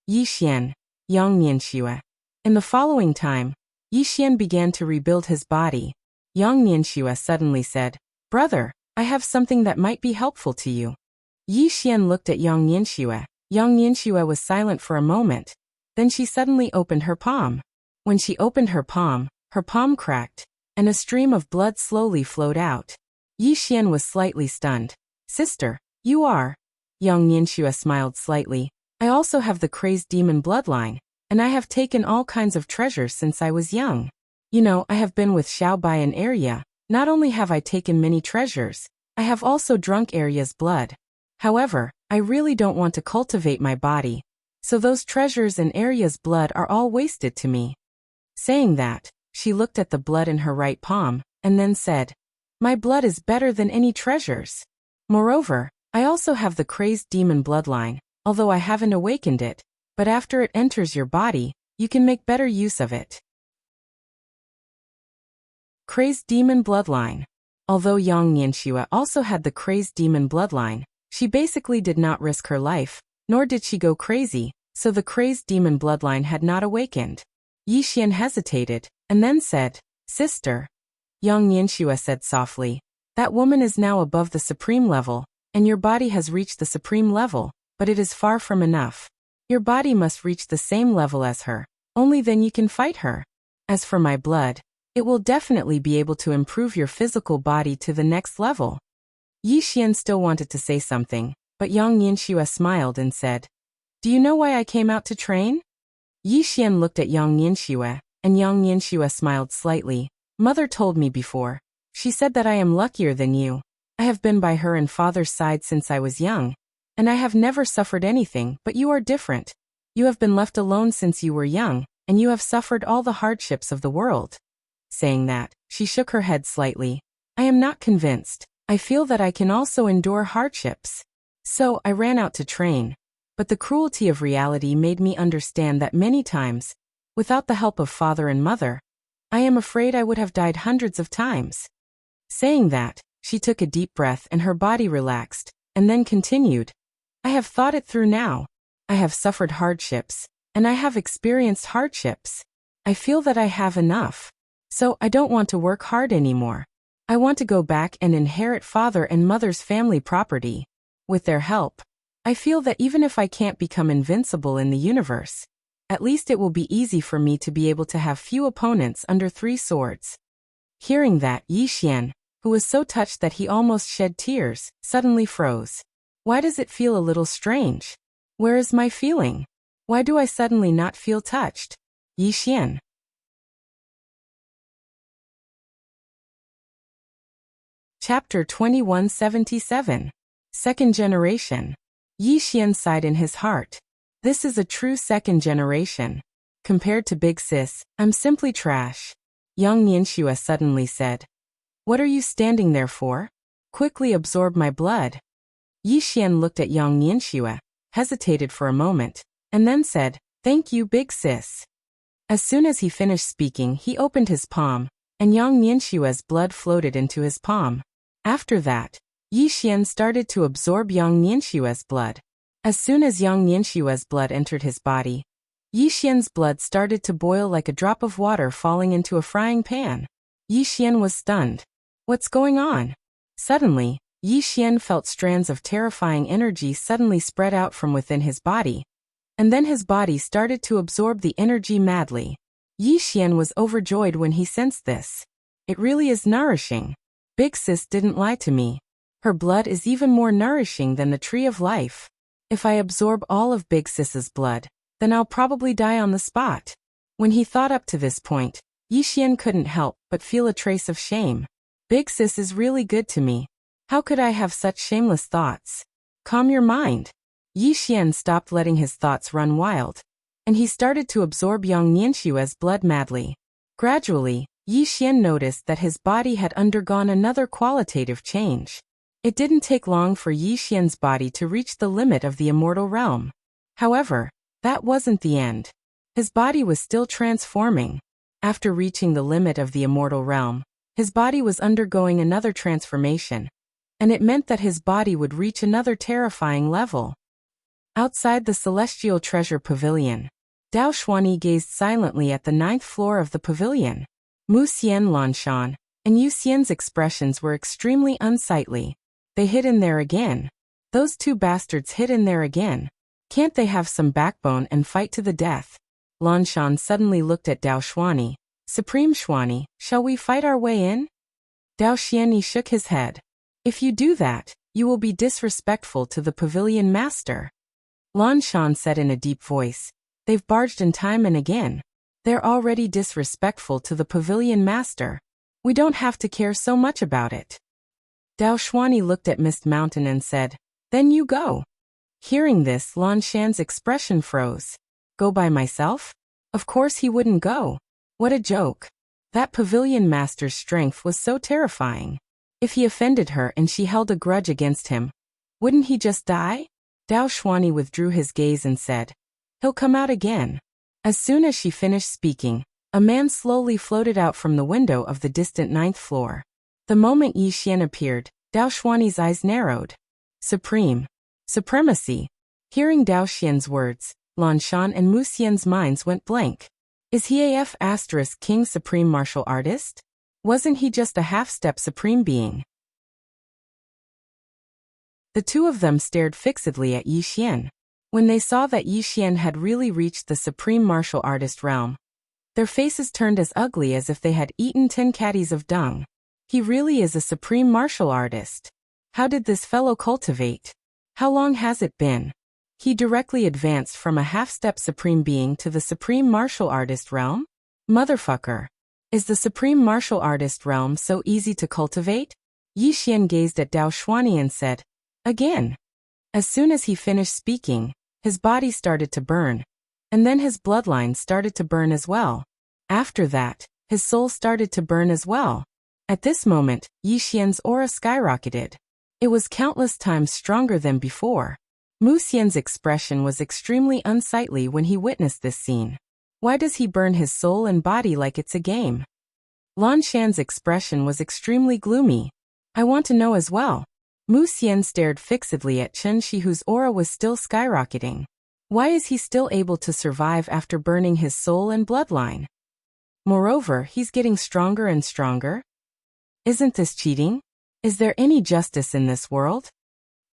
Yi Xian, Yang Nianxue. In the following time, Yi Xian began to rebuild his body. Yang Nianxue suddenly said, Brother, I have something that might be helpful to you. Yi Xian looked at Yang Nianxue. Yang Nianxue was silent for a moment. Then she suddenly opened her palm. When she opened her palm cracked, and a stream of blood slowly flowed out. Yi Xian was slightly stunned. Sister, you are? Yang Nianxue smiled slightly. I also have the crazed demon bloodline, and I have taken all kinds of treasures since I was young. You know, I have been with Xiao Bai in area. Not only have I taken many treasures, I have also drunk Arya's blood. However, I really don't want to cultivate my body, so those treasures and Arya's blood are all wasted to me. Saying that, she looked at the blood in her right palm, and then said, My blood is better than any treasures. Moreover, I also have the crazed demon bloodline, although I haven't awakened it, but after it enters your body, you can make better use of it. Crazed demon bloodline. Although Yang Nianxue also had the crazed demon bloodline, she basically did not risk her life, nor did she go crazy, so the crazed demon bloodline had not awakened. Yi Xian hesitated, and then said, Sister. Yang Nianxue said softly, That woman is now above the supreme level, and your body has reached the supreme level, but it is far from enough. Your body must reach the same level as her, only then you can fight her. As for my blood, it will definitely be able to improve your physical body to the next level. Yi Xian still wanted to say something, but Yang Nianxue smiled and said, Do you know why I came out to train? Yi Xian looked at Yang Nianxue, and Yang Nianxue smiled slightly. Mother told me before. She said that I am luckier than you. I have been by her and father's side since I was young, and I have never suffered anything, but you are different. You have been left alone since you were young, and you have suffered all the hardships of the world. Saying that, she shook her head slightly. I am not convinced. I feel that I can also endure hardships. So, I ran out to train. But the cruelty of reality made me understand that many times, without the help of father and mother, I am afraid I would have died hundreds of times. Saying that, she took a deep breath and her body relaxed, and then continued. I have thought it through now. I have suffered hardships, and I have experienced hardships. I feel that I have enough. So, I don't want to work hard anymore. I want to go back and inherit father and mother's family property. With their help, I feel that even if I can't become invincible in the universe, at least it will be easy for me to be able to have few opponents under 3 swords. Hearing that, Yi Xian, who was so touched that he almost shed tears, suddenly froze. Why does it feel a little strange? Where is my feeling? Why do I suddenly not feel touched? Yi Xian. Chapter 2177. Second Generation. Yi Xian sighed in his heart. This is a true second generation. Compared to Big Sis, I'm simply trash. Young Nianxua suddenly said. What are you standing there for? Quickly absorb my blood. Yi Xian looked at Yang Nianxua, hesitated for a moment, and then said, Thank you, Big Sis. As soon as he finished speaking, he opened his palm, and Yang Nianxua's blood floated into his palm. After that, Yi Xian started to absorb Yang Nianxua's blood. As soon as Yang Nianxua's blood entered his body, Yi Xian's blood started to boil like a drop of water falling into a frying pan. Yi Xian was stunned. What's going on? Suddenly, Yi Xian felt strands of terrifying energy suddenly spread out from within his body. And then his body started to absorb the energy madly. Yi Xian was overjoyed when he sensed this. It really is nourishing. Big Sis didn't lie to me. Her blood is even more nourishing than the tree of life. If I absorb all of Big Sis's blood, then I'll probably die on the spot. When he thought up to this point, Yi Xian couldn't help but feel a trace of shame. Big Sis is really good to me. How could I have such shameless thoughts? Calm your mind. Yi Xian stopped letting his thoughts run wild, and he started to absorb Yang Nianxua's blood madly. Gradually, Yi Xian noticed that his body had undergone another qualitative change. It didn't take long for Yi Xian's body to reach the limit of the immortal realm. However, that wasn't the end. His body was still transforming. After reaching the limit of the immortal realm, his body was undergoing another transformation, and it meant that his body would reach another terrifying level. Outside the Celestial Treasure Pavilion, Dao Xuanyi gazed silently at the 9th floor of the pavilion. Mu Xian, Lanshan, and Yu Xian's expressions were extremely unsightly. They hid in there again. Those two bastards hid in there again. Can't they have some backbone and fight to the death? Lanshan suddenly looked at Dao Xuanyi. Supreme Xuanyi, shall we fight our way in? Dao Xuanyi shook his head. If you do that, you will be disrespectful to the pavilion master. Lanshan said in a deep voice. They've barged in time and again. They're already disrespectful to the pavilion master. We don't have to care so much about it. Dao Xuanyi looked at Mist Mountain and said, Then you go. Hearing this, Lanshan's expression froze. Go by myself? Of course he wouldn't go. What a joke. That pavilion master's strength was so terrifying. If he offended her and she held a grudge against him, wouldn't he just die? Dao Xuanyi withdrew his gaze and said, He'll come out again. As soon as she finished speaking, a man slowly floated out from the window of the distant 9th floor. The moment Yi Xian appeared, Dao Xuanyi's eyes narrowed. Supremacy. Hearing Dao Xian's words, Lanshan and Mu Xian's minds went blank. Is he AF * King Supreme Martial Artist? Wasn't he just a half-step Supreme Being? The two of them stared fixedly at Yi Xian. When they saw that Yi Xian had really reached the Supreme Martial Artist realm, their faces turned as ugly as if they had eaten 10 caddies of dung. He really is a Supreme Martial Artist. How did this fellow cultivate? How long has it been? He directly advanced from a half-step Supreme Being to the Supreme Martial Artist realm? Motherfucker. Is the Supreme Martial Artist realm so easy to cultivate? Yi Xian gazed at Dao Xuanyi and said, Again. As soon as he finished speaking, his body started to burn, and then his bloodline started to burn as well. After that, his soul started to burn as well. At this moment, Yi Xian's aura skyrocketed. It was countless times stronger than before. Mu Xian's expression was extremely unsightly when he witnessed this scene. Why does he burn his soul and body like it's a game? Lanshan's expression was extremely gloomy. I want to know as well. Mu Xian stared fixedly at Chen Shi, whose aura was still skyrocketing. Why is he still able to survive after burning his soul and bloodline? Moreover, he's getting stronger and stronger. Isn't this cheating? Is there any justice in this world?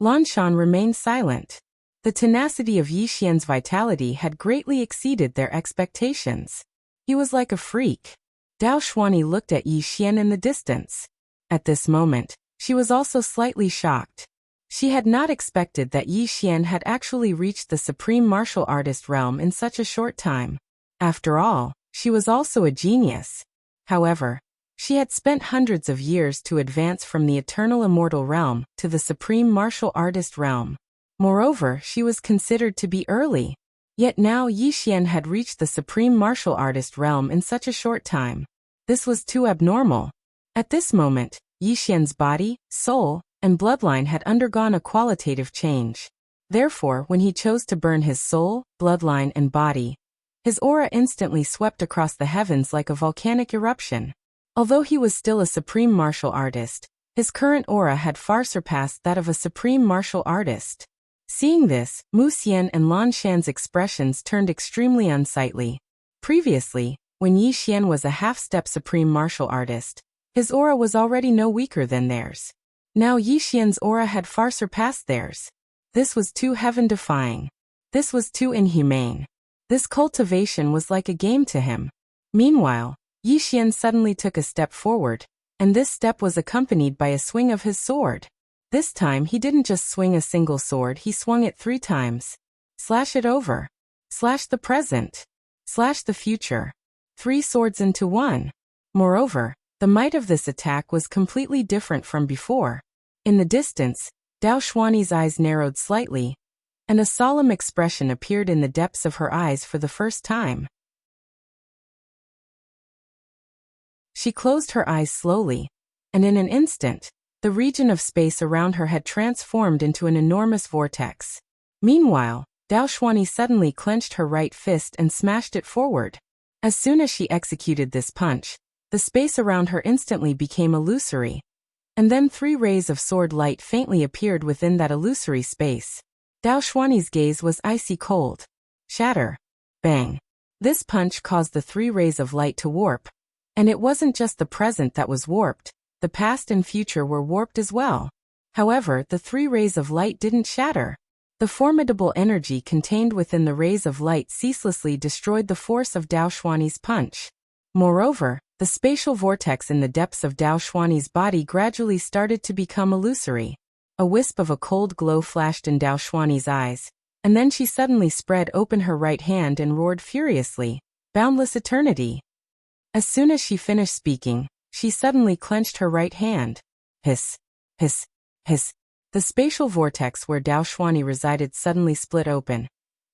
Lanshan remained silent. The tenacity of Yi Xian's vitality had greatly exceeded their expectations. He was like a freak. Dao Xuanyi looked at Yi Xian in the distance. At this moment, she was also slightly shocked. She had not expected that Yi Xian had actually reached the Supreme Martial Artist realm in such a short time. After all, she was also a genius. However, she had spent hundreds of years to advance from the Eternal Immortal realm to the Supreme Martial Artist realm. Moreover, she was considered to be early. Yet now Yixian had reached the supreme martial artist realm in such a short time. This was too abnormal. At this moment, Yixian's body, soul, and bloodline had undergone a qualitative change. Therefore, when he chose to burn his soul, bloodline, and body, his aura instantly swept across the heavens like a volcanic eruption. Although he was still a supreme martial artist, his current aura had far surpassed that of a supreme martial artist. Seeing this, Mu Xian and Lan Shan's expressions turned extremely unsightly. Previously, when Yi Xian was a half-step supreme martial artist, his aura was already no weaker than theirs. Now Yi Xian's aura had far surpassed theirs. This was too heaven-defying. This was too inhumane. This cultivation was like a game to him. Meanwhile, Yi Xian suddenly took a step forward, and this step was accompanied by a swing of his sword. This time he didn't just swing a single sword, he swung it 3 times. Slash it over. Slash the present. Slash the future. 3 swords into 1. Moreover, the might of this attack was completely different from before. In the distance, Dao Xuani's eyes narrowed slightly, and a solemn expression appeared in the depths of her eyes for the first time. She closed her eyes slowly, and in an instant, the region of space around her had transformed into an enormous vortex. Meanwhile, Dao Xuani suddenly clenched her right fist and smashed it forward. As soon as she executed this punch, the space around her instantly became illusory, and then 3 rays of sword light faintly appeared within that illusory space. Dao Xuani's gaze was icy cold. Shatter. Bang. This punch caused the 3 rays of light to warp, and it wasn't just the present that was warped. The past and future were warped as well. However, the 3 rays of light didn't shatter. The formidable energy contained within the rays of light ceaselessly destroyed the force of Dao Xuani's punch. Moreover, the spatial vortex in the depths of Dao Xuani's body gradually started to become illusory. A wisp of a cold glow flashed in Dao Xuani's eyes, and then she suddenly spread open her right hand and roared furiously, "Boundless eternity!" As soon as she finished speaking, she suddenly clenched her right hand. Hiss, hiss, hiss. The spatial vortex where Dao Xuani resided suddenly split open,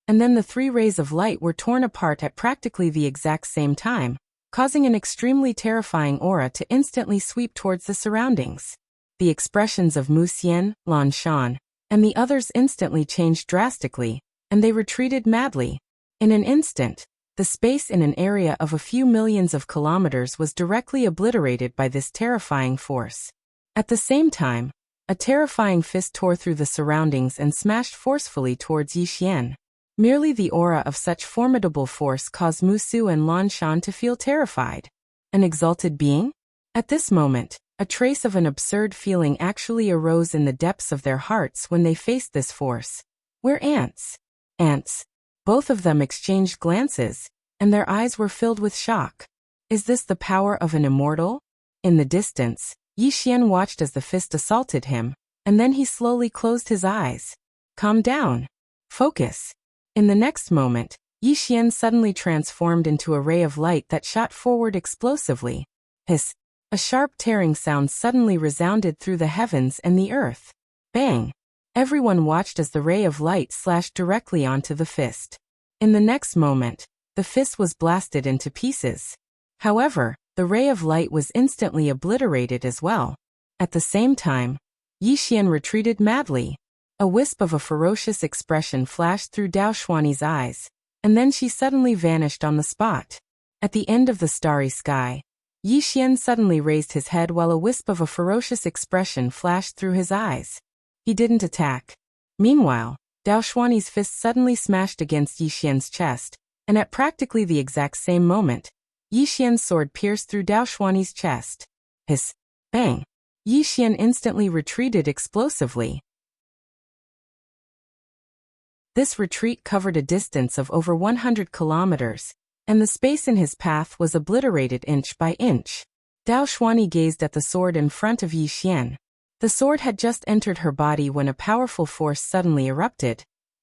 and then the 3 rays of light were torn apart at practically the exact same time, causing an extremely terrifying aura to instantly sweep towards the surroundings. The expressions of Mu Xian, Lan Shan, and the others instantly changed drastically, and they retreated madly. In an instant, the space in an area of a few millions of kilometers was directly obliterated by this terrifying force. At the same time, a terrifying fist tore through the surroundings and smashed forcefully towards Yi Xian. Merely the aura of such formidable force caused Mu Su and Lan Shan to feel terrified. An exalted being? At this moment, a trace of an absurd feeling actually arose in the depths of their hearts when they faced this force. We're ants. Ants. Both of them exchanged glances, and their eyes were filled with shock. Is this the power of an immortal? In the distance, Yi Xian watched as the fist assaulted him, and then he slowly closed his eyes. Calm down. Focus. In the next moment, Yi Xian suddenly transformed into a ray of light that shot forward explosively. Hiss. A sharp tearing sound suddenly resounded through the heavens and the earth. Bang. Everyone watched as the ray of light slashed directly onto the fist. In the next moment, the fist was blasted into pieces. However, the ray of light was instantly obliterated as well. At the same time, Yi Xian retreated madly. A wisp of a ferocious expression flashed through Dao Xuani's eyes, and then she suddenly vanished on the spot. At the end of the starry sky, Yi Xian suddenly raised his head while a wisp of a ferocious expression flashed through his eyes. He didn't attack. Meanwhile, Dao Xuani's fist suddenly smashed against Yi Xian's chest, and at practically the exact same moment, Yi Xian's sword pierced through Dao Xuani's chest. Hiss. Bang. Yi Xian instantly retreated explosively. This retreat covered a distance of over 100 kilometers, and the space in his path was obliterated inch by inch. Dao Xuani gazed at the sword in front of Yi Xian. The sword had just entered her body when a powerful force suddenly erupted,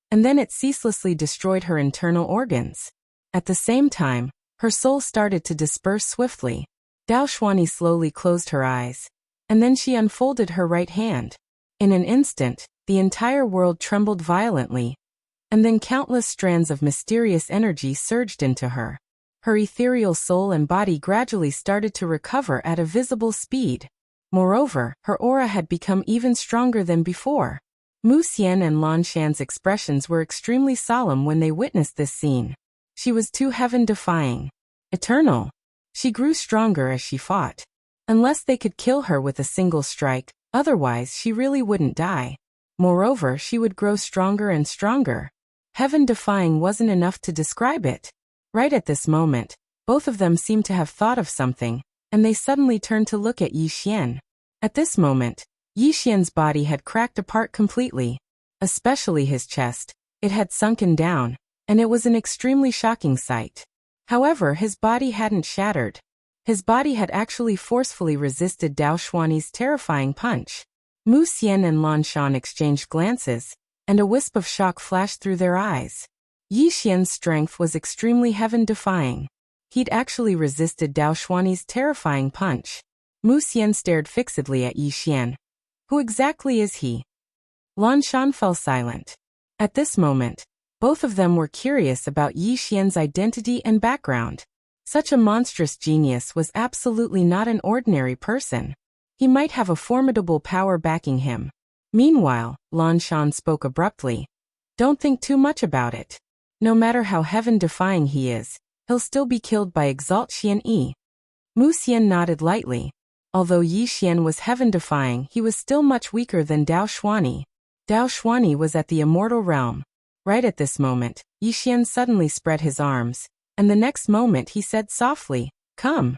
and then it ceaselessly destroyed her internal organs. At the same time, her soul started to disperse swiftly. Dao Xuani slowly closed her eyes, and then she unfolded her right hand. In an instant, the entire world trembled violently. and then countless strands of mysterious energy surged into her. Her ethereal soul and body gradually started to recover at a visible speed. Moreover, her aura had become even stronger than before. Mu Xian and Lan Shan's expressions were extremely solemn when they witnessed this scene. She was too heaven-defying. Eternal. She grew stronger as she fought. Unless they could kill her with a single strike, otherwise she really wouldn't die. Moreover, she would grow stronger and stronger. Heaven-defying wasn't enough to describe it. Right at this moment, both of them seemed to have thought of something, and they suddenly turned to look at Yi Xian. At this moment, Yi Xian's body had cracked apart completely. Especially his chest. It had sunken down, and it was an extremely shocking sight. However, his body hadn't shattered. His body had actually forcefully resisted Dao Xuani's terrifying punch. Mu Xian and Lan Shan exchanged glances, and a wisp of shock flashed through their eyes. Yi Xian's strength was extremely heaven-defying. He'd actually resisted Dao Xuani's terrifying punch. Mu Xian stared fixedly at Yi Xian. Who exactly is he? Lan Shan fell silent. At this moment, both of them were curious about Yi Xian's identity and background. Such a monstrous genius was absolutely not an ordinary person. He might have a formidable power backing him. Meanwhile, Lan Shan spoke abruptly. Don't think too much about it. No matter how heaven-defying he is, he'll still be killed by Exalt Xian Yi. Mu Xian nodded lightly. Although Yi Xian was heaven-defying, he was still much weaker than Dao Xuani. Dao Xuani was at the immortal realm. Right at this moment, Yi Xian suddenly spread his arms, and the next moment he said softly, "Come.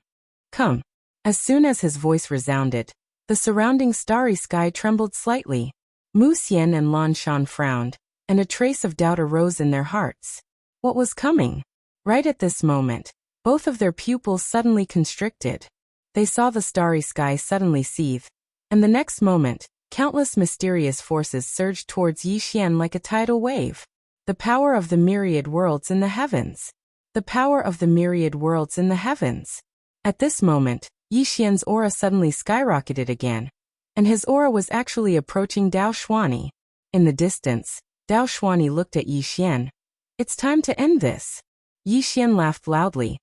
Come." As soon as his voice resounded, the surrounding starry sky trembled slightly. Mu Xian and Lan Shan frowned, and a trace of doubt arose in their hearts. What was coming? Right at this moment, both of their pupils suddenly constricted. They saw the starry sky suddenly seethe, and the next moment, countless mysterious forces surged towards Yi Xian like a tidal wave. The power of the myriad worlds in the heavens. The power of the myriad worlds in the heavens. At this moment, Yi Xian's aura suddenly skyrocketed again, and his aura was actually approaching Dao Xuani. In the distance, Dao Xuani looked at Yi Xian. It's time to end this. Yi Xian laughed loudly.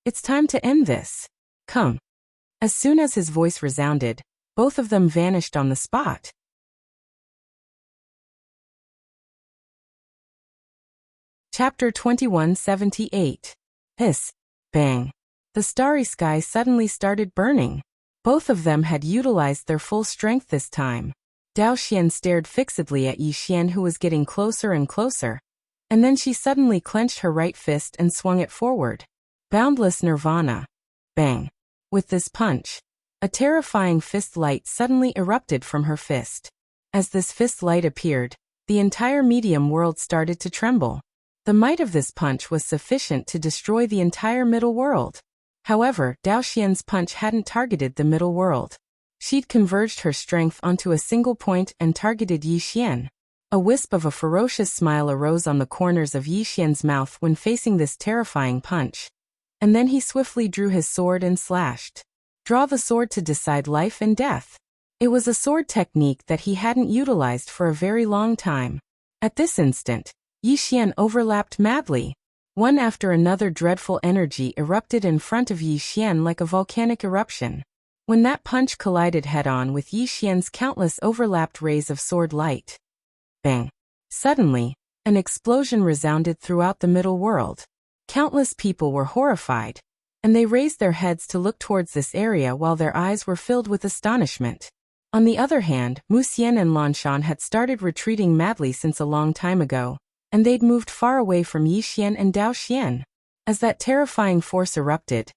It's time to end this. Come. As soon as his voice resounded, both of them vanished on the spot. Chapter 2178. Hiss. Bang. The starry sky suddenly started burning. Both of them had utilized their full strength this time. Dao Xian stared fixedly at Yi Xian, who was getting closer and closer. And then she suddenly clenched her right fist and swung it forward. Boundless Nirvana. Bang. With this punch, a terrifying fist light suddenly erupted from her fist. As this fist light appeared, the entire medium world started to tremble. The might of this punch was sufficient to destroy the entire middle world. However, Dao Xian's punch hadn't targeted the middle world. She'd converged her strength onto a single point and targeted Yi Xian. A wisp of a ferocious smile arose on the corners of Yi Xian's mouth when facing this terrifying punch. And then he swiftly drew his sword and slashed. Draw the sword to decide life and death. It was a sword technique that he hadn't utilized for a very long time. At this instant, Yi Xian overlapped madly. One after another dreadful energy erupted in front of Yi Xian like a volcanic eruption. When that punch collided head-on with Yi Xian's countless overlapped rays of sword light. Bang. Suddenly, an explosion resounded throughout the middle world. Countless people were horrified, and they raised their heads to look towards this area while their eyes were filled with astonishment. On the other hand, Mu Xian and Lan Shan had started retreating madly since a long time ago, and they'd moved far away from Yi Xian and Dao Xian. As that terrifying force erupted,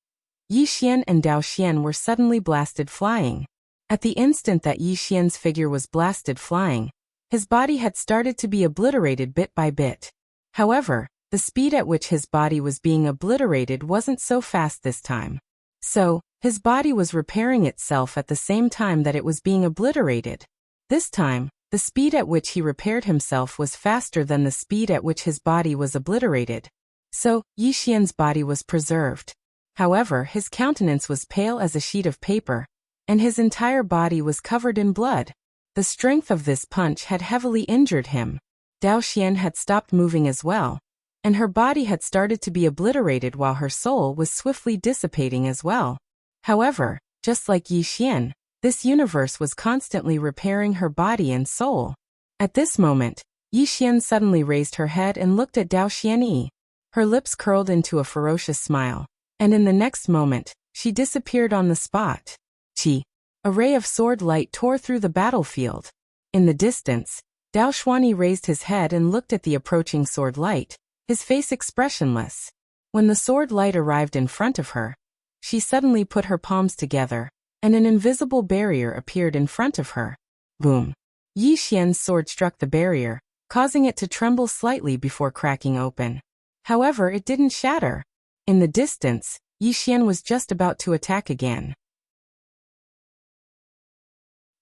Yi Xian and Dao Xian were suddenly blasted flying. At the instant that Yi Xian's figure was blasted flying, his body had started to be obliterated bit by bit. However, the speed at which his body was being obliterated wasn't so fast this time. So, his body was repairing itself at the same time that it was being obliterated. This time, the speed at which he repaired himself was faster than the speed at which his body was obliterated. So, Yi Xian's body was preserved. However, his countenance was pale as a sheet of paper, and his entire body was covered in blood. The strength of this punch had heavily injured him. Dao Xian had stopped moving as well, and her body had started to be obliterated while her soul was swiftly dissipating as well. However, just like Yi Xian, this universe was constantly repairing her body and soul. At this moment, Yi Xian suddenly raised her head and looked at Dao Xianyi. Her lips curled into a ferocious smile, and in the next moment, she disappeared on the spot. Chi. A ray of sword light tore through the battlefield. In the distance, Dao Xuanyi raised his head and looked at the approaching sword light, his face expressionless. When the sword light arrived in front of her, she suddenly put her palms together, and an invisible barrier appeared in front of her. Boom! Yi Xian's sword struck the barrier, causing it to tremble slightly before cracking open. However, it didn't shatter. In the distance, Yi Xian was just about to attack again.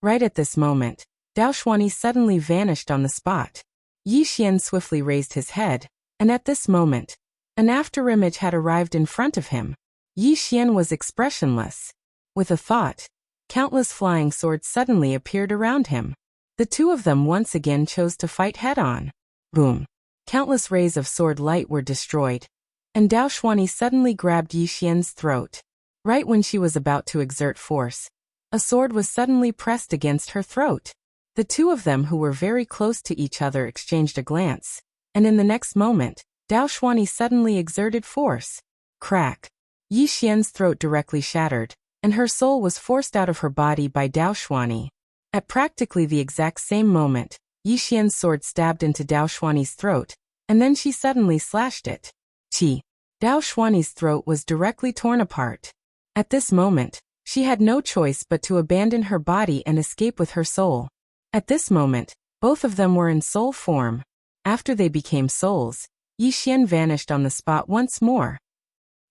Right at this moment, Dao Xuanyi suddenly vanished on the spot. Yi Xian swiftly raised his head, and at this moment, an afterimage had arrived in front of him. Yi Xian was expressionless. With a thought, countless flying swords suddenly appeared around him. The two of them once again chose to fight head-on. Boom! Countless rays of sword light were destroyed, and Dao Xuanyi suddenly grabbed Yi Xian's throat. Right when she was about to exert force, a sword was suddenly pressed against her throat. The two of them, who were very close to each other, exchanged a glance, and in the next moment, Dao Xuanyi suddenly exerted force. Crack! Yi Xian's throat directly shattered, and her soul was forced out of her body by Dao Xuanyi. At practically the exact same moment, Yi Xian's sword stabbed into Dao Xuanyi's throat, and then she suddenly slashed it. Chi! Dao Xuanyi's throat was directly torn apart. At this moment, she had no choice but to abandon her body and escape with her soul. At this moment, both of them were in soul form. After they became souls, Yi Xian vanished on the spot once more.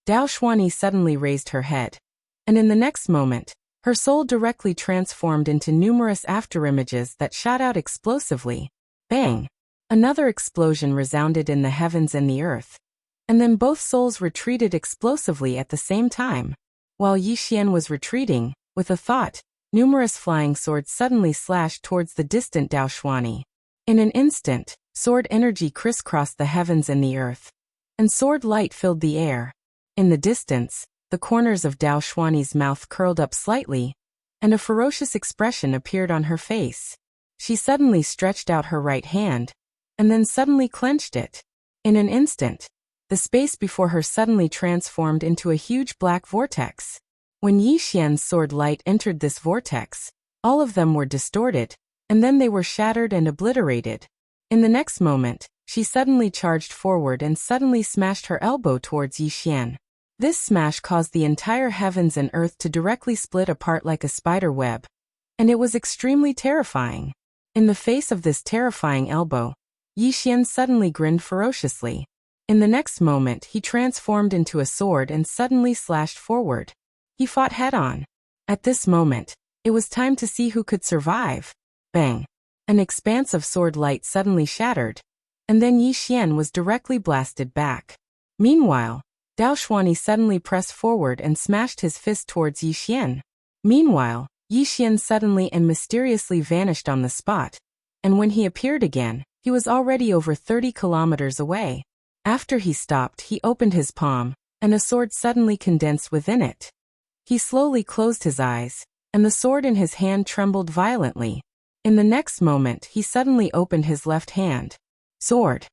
Dao Xuanyi suddenly raised her head, and in the next moment, her soul directly transformed into numerous afterimages that shot out explosively. Bang! Another explosion resounded in the heavens and the earth, and then both souls retreated explosively at the same time. While Yi Xian was retreating, with a thought, numerous flying swords suddenly slashed towards the distant Dao Xuanyi. In an instant, sword energy crisscrossed the heavens and the earth, and sword light filled the air. In the distance, the corners of Dao Xuanyi's mouth curled up slightly, and a ferocious expression appeared on her face. She suddenly stretched out her right hand, and then suddenly clenched it. In an instant, the space before her suddenly transformed into a huge black vortex. When Yi Xian's sword light entered this vortex, all of them were distorted, and then they were shattered and obliterated. In the next moment, she suddenly charged forward and suddenly smashed her elbow towards Yi Xian. This smash caused the entire heavens and earth to directly split apart like a spider web, and it was extremely terrifying. In the face of this terrifying elbow, Yi Xian suddenly grinned ferociously. In the next moment, he transformed into a sword and suddenly slashed forward. He fought head-on. At this moment, it was time to see who could survive. Bang! An expanse of sword light suddenly shattered, and then Yi Xian was directly blasted back. Meanwhile, Dao Xuanyi suddenly pressed forward and smashed his fist towards Yi Xian. Meanwhile, Yi Xian suddenly and mysteriously vanished on the spot, and when he appeared again, he was already over 30 kilometers away. After he stopped, he opened his palm, and a sword suddenly condensed within it. He slowly closed his eyes, and the sword in his hand trembled violently. In the next moment, he suddenly opened his left hand. Sword!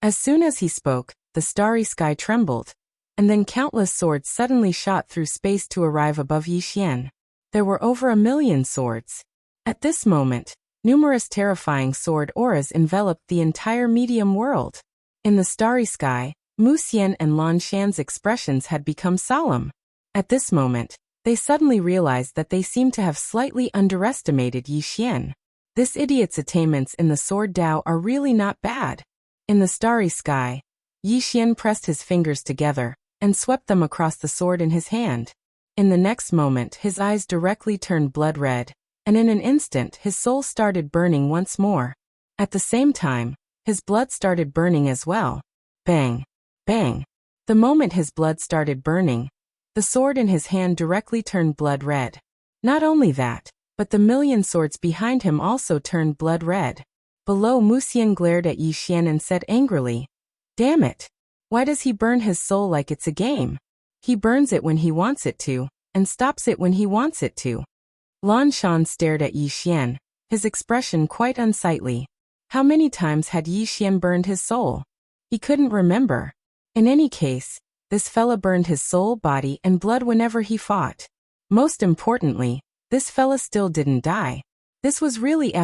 As soon as he spoke, the starry sky trembled, and then countless swords suddenly shot through space to arrive above Yi Xian. There were over 1,000,000 swords. At this moment, numerous terrifying sword auras enveloped the entire medium world. In the starry sky, Mu Xian and Lan Shan's expressions had become solemn. At this moment, they suddenly realized that they seemed to have slightly underestimated Yi Xian. This idiot's attainments in the sword Dao are really not bad. In the starry sky, Yi Xian pressed his fingers together and swept them across the sword in his hand. In the next moment, his eyes directly turned blood red, and in an instant his soul started burning once more. At the same time, his blood started burning as well. Bang! Bang! The moment his blood started burning, the sword in his hand directly turned blood red. Not only that, but the million swords behind him also turned blood red. Below, Wuxia glared at Yi Xian and said angrily, "Damn it! Why does he burn his soul like it's a game? He burns it when he wants it to, and stops it when he wants it to." Lan Shan stared at Yi Xian, his expression quite unsightly. How many times had Yi Xian burned his soul? He couldn't remember. In any case, this fella burned his soul, body, and blood whenever he fought. Most importantly, this fella still didn't die. This was really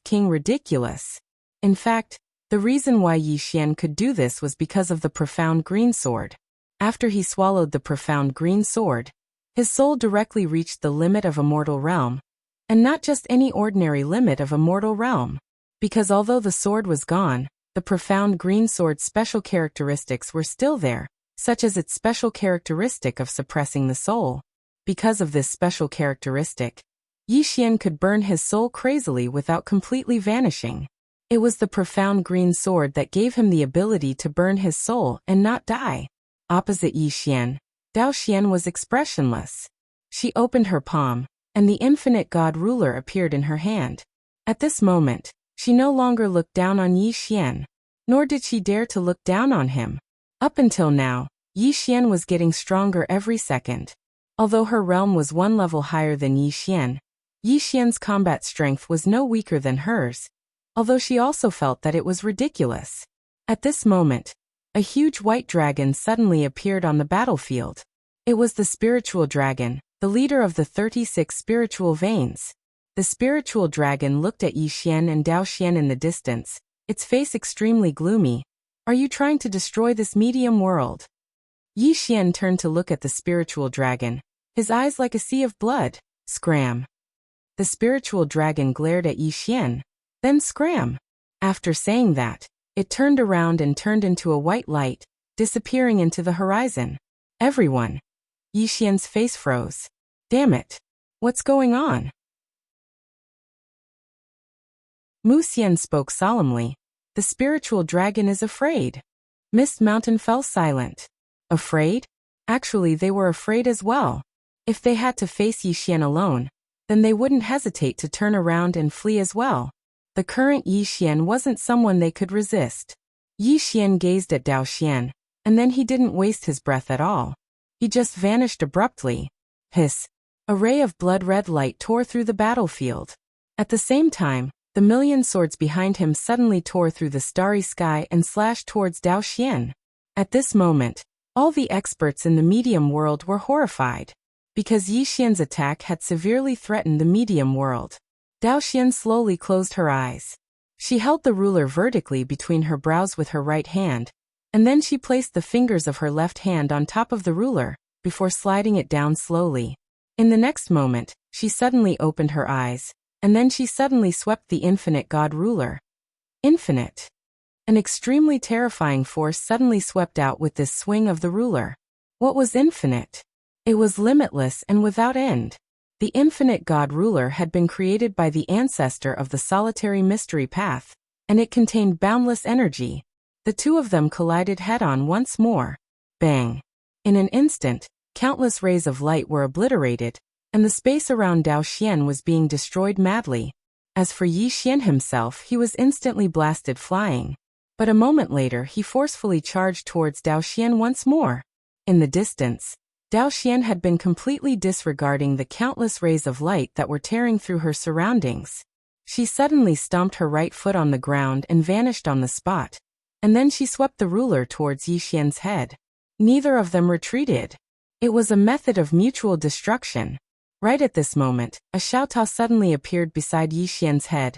King ridiculous. In fact, the reason why Yi Xian could do this was because of the profound green sword. After he swallowed the profound green sword, his soul directly reached the limit of a mortal realm. And not just any ordinary limit of a mortal realm. Because although the sword was gone, the profound green sword's special characteristics were still there, such as its special characteristic of suppressing the soul. Because of this special characteristic, Yi Xian could burn his soul crazily without completely vanishing. It was the profound green sword that gave him the ability to burn his soul and not die. Opposite Yi Xian, Dao Xian was expressionless. She opened her palm, and the infinite God ruler appeared in her hand. At this moment, she no longer looked down on Yi Xian, nor did she dare to look down on him. Up until now, Yi Xian was getting stronger every second. Although her realm was one level higher than Yi Xian's combat strength was no weaker than hers, although she also felt that it was ridiculous. At this moment, a huge white dragon suddenly appeared on the battlefield. It was the spiritual dragon, the leader of the 36 spiritual veins. The spiritual dragon looked at Yi Xian and Dao Xian in the distance, its face extremely gloomy. "Are you trying to destroy this medium world?" Yi Xian turned to look at the spiritual dragon, his eyes like a sea of blood. Scram. The spiritual dragon glared at Yi Xian, then scram. After saying that, it turned around and turned into a white light, disappearing into the horizon. Everyone. Yi Xian's face froze. Damn it. What's going on? Wuxia spoke solemnly. The spiritual dragon is afraid. Mist Mountain fell silent. Afraid? Actually, they were afraid as well. If they had to face Yi Xian alone, then they wouldn't hesitate to turn around and flee as well. The current Yi Xian wasn't someone they could resist. Yi Xian gazed at Dao Xian, and then he didn't waste his breath at all. He just vanished abruptly. Hiss. A ray of blood-red light tore through the battlefield. At the same time, the million swords behind him suddenly tore through the starry sky and slashed towards Dao Xian. At this moment, all the experts in the medium world were horrified. Because Yi Xian's attack had severely threatened the medium world. Dao Xian slowly closed her eyes. She held the ruler vertically between her brows with her right hand, and then she placed the fingers of her left hand on top of the ruler, before sliding it down slowly. In the next moment, she suddenly opened her eyes, and then she suddenly swept the infinite God ruler. Infinite. An extremely terrifying force suddenly swept out with this swing of the ruler. What was infinite? It was limitless and without end. The infinite God ruler had been created by the ancestor of the solitary mystery path, and it contained boundless energy. The two of them collided head-on once more. Bang! In an instant, countless rays of light were obliterated, and the space around Dao Xian was being destroyed madly. As for Yi Xian himself, he was instantly blasted flying. But a moment later he forcefully charged towards Dao Xian once more. In the distance, Dao Xian had been completely disregarding the countless rays of light that were tearing through her surroundings. She suddenly stomped her right foot on the ground and vanished on the spot. And then she swept the ruler towards Yi Xian's head. Neither of them retreated. It was a method of mutual destruction. Right at this moment, a Xiaota suddenly appeared beside Yi Xian's head,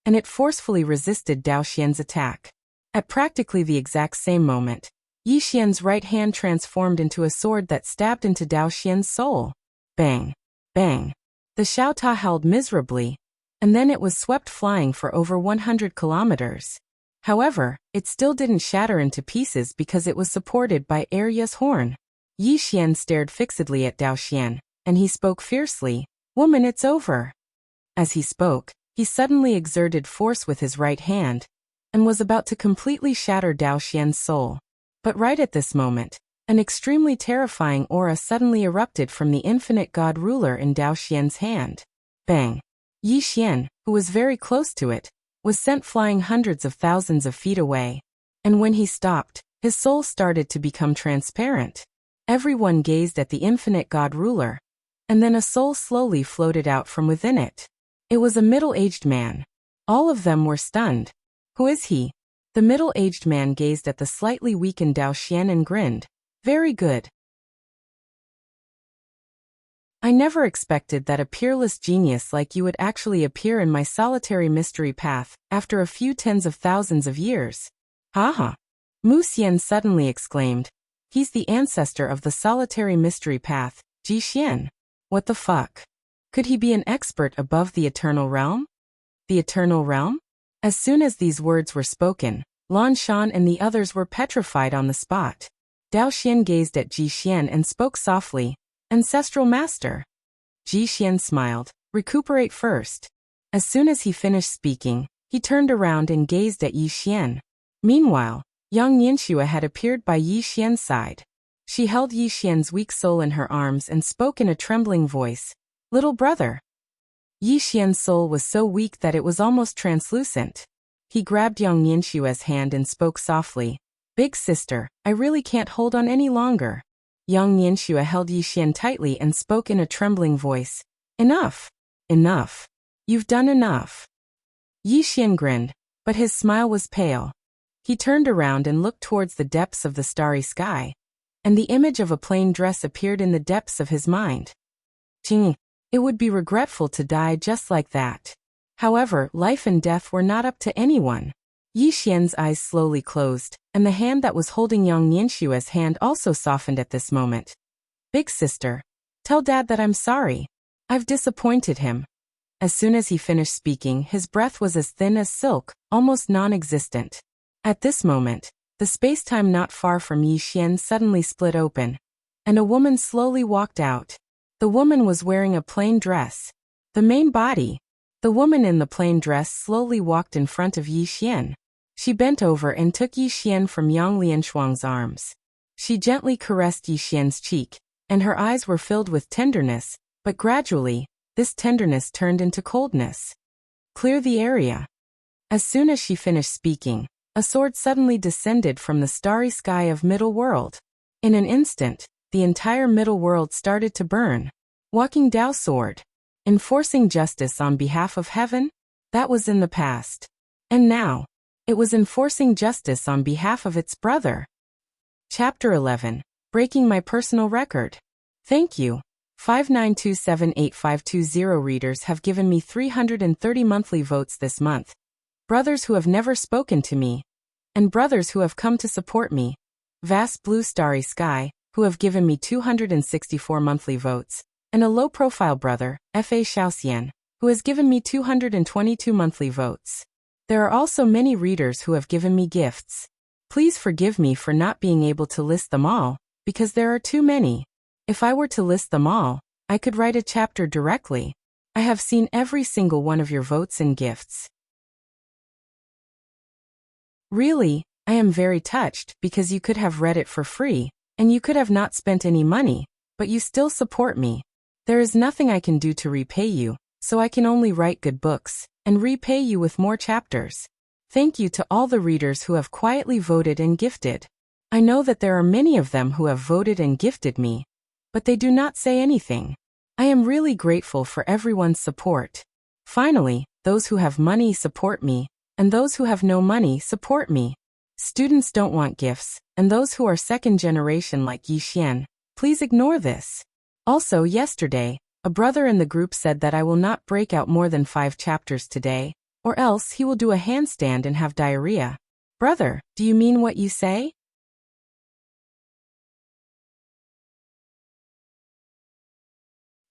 and it forcefully resisted Dao Xian's attack. At practically the exact same moment, Yi Xian's right hand transformed into a sword that stabbed into Dao Xian's soul. Bang! Bang! The Xiaota howled miserably, and then it was swept flying for over 100 kilometers. However, it still didn't shatter into pieces because it was supported by Arya's horn. Yi Xian stared fixedly at Dao Xian, and he spoke fiercely, "Woman, it's over." As he spoke, he suddenly exerted force with his right hand, and was about to completely shatter Dao Xian's soul. But right at this moment, an extremely terrifying aura suddenly erupted from the infinite God ruler in Dao Xian's hand. Bang! Yi Xian, who was very close to it, was sent flying hundreds of thousands of feet away. And when he stopped, his soul started to become transparent. Everyone gazed at the infinite God ruler. And then a soul slowly floated out from within it. It was a middle-aged man. All of them were stunned. Who is he? The middle-aged man gazed at the slightly weakened Dao Xian and grinned. Very good. I never expected that a peerless genius like you would actually appear in my solitary mystery path, after a few tens of thousands of years. Haha! Mu Xian suddenly exclaimed. He's the ancestor of the solitary mystery path, Ji Xian. What the fuck? Could he be an expert above the eternal realm? The eternal realm? As soon as these words were spoken, Lan Shan and the others were petrified on the spot. Dao Xian gazed at Ji Xian and spoke softly. Ancestral Master. Ji Xian smiled. Recuperate first. As soon as he finished speaking, he turned around and gazed at Yi Xian. Meanwhile, young Yanxue had appeared by Yi Xian's side. She held Yi Xian's weak soul in her arms and spoke in a trembling voice. Little brother. Yi Xian's soul was so weak that it was almost translucent. He grabbed young Yanshue's hand and spoke softly. Big sister, I really can't hold on any longer. Young Yanxue held Yi Xian tightly and spoke in a trembling voice. Enough. Enough. You've done enough. Yi Xian grinned, but his smile was pale. He turned around and looked towards the depths of the starry sky, and the image of a plain dress appeared in the depths of his mind. Ting, it would be regretful to die just like that. However, life and death were not up to anyone. Yi Xian's eyes slowly closed, and the hand that was holding young Yanshue's hand also softened at this moment. Big sister, tell Dad that I'm sorry. I've disappointed him. As soon as he finished speaking, his breath was as thin as silk, almost non-existent. At this moment, the space-time not far from Yi Xian suddenly split open, and a woman slowly walked out. The woman was wearing a plain dress. The main body. The woman in the plain dress slowly walked in front of Yi Xian. She bent over and took Yi Xian from Yang Lianshuang's arms. She gently caressed Yi Xian's cheek, and her eyes were filled with tenderness, but gradually, this tenderness turned into coldness. Clear the area. As soon as she finished speaking, a sword suddenly descended from the starry sky of Middle World. In an instant, the entire Middle World started to burn. Walking Dao Sword. Enforcing justice on behalf of heaven? That was in the past. And now, it was enforcing justice on behalf of its brother. Chapter 11. Breaking my personal record. Thank you. 592785220 readers have given me 330 monthly votes this month. Brothers who have never spoken to me. And brothers who have come to support me. Vast blue starry sky, who have given me 264 monthly votes. And a low-profile brother, Fa Xiaoxian, who has given me 222 monthly votes. There are also many readers who have given me gifts. Please forgive me for not being able to list them all, because there are too many. If I were to list them all, I could write a chapter directly. I have seen every single one of your votes and gifts. Really, I am very touched because you could have read it for free, and you could have not spent any money, but you still support me. There is nothing I can do to repay you, so I can only write good books, and repay you with more chapters. Thank you to all the readers who have quietly voted and gifted. I know that there are many of them who have voted and gifted me, but they do not say anything. I am really grateful for everyone's support. Finally, those who have money support me, and those who have no money support me. Students don't want gifts, and those who are second generation like Yi Xian, please ignore this. Also yesterday, a brother in the group said that I will not break out more than 5 chapters today, or else he will do a handstand and have diarrhea. Brother, do you mean what you say?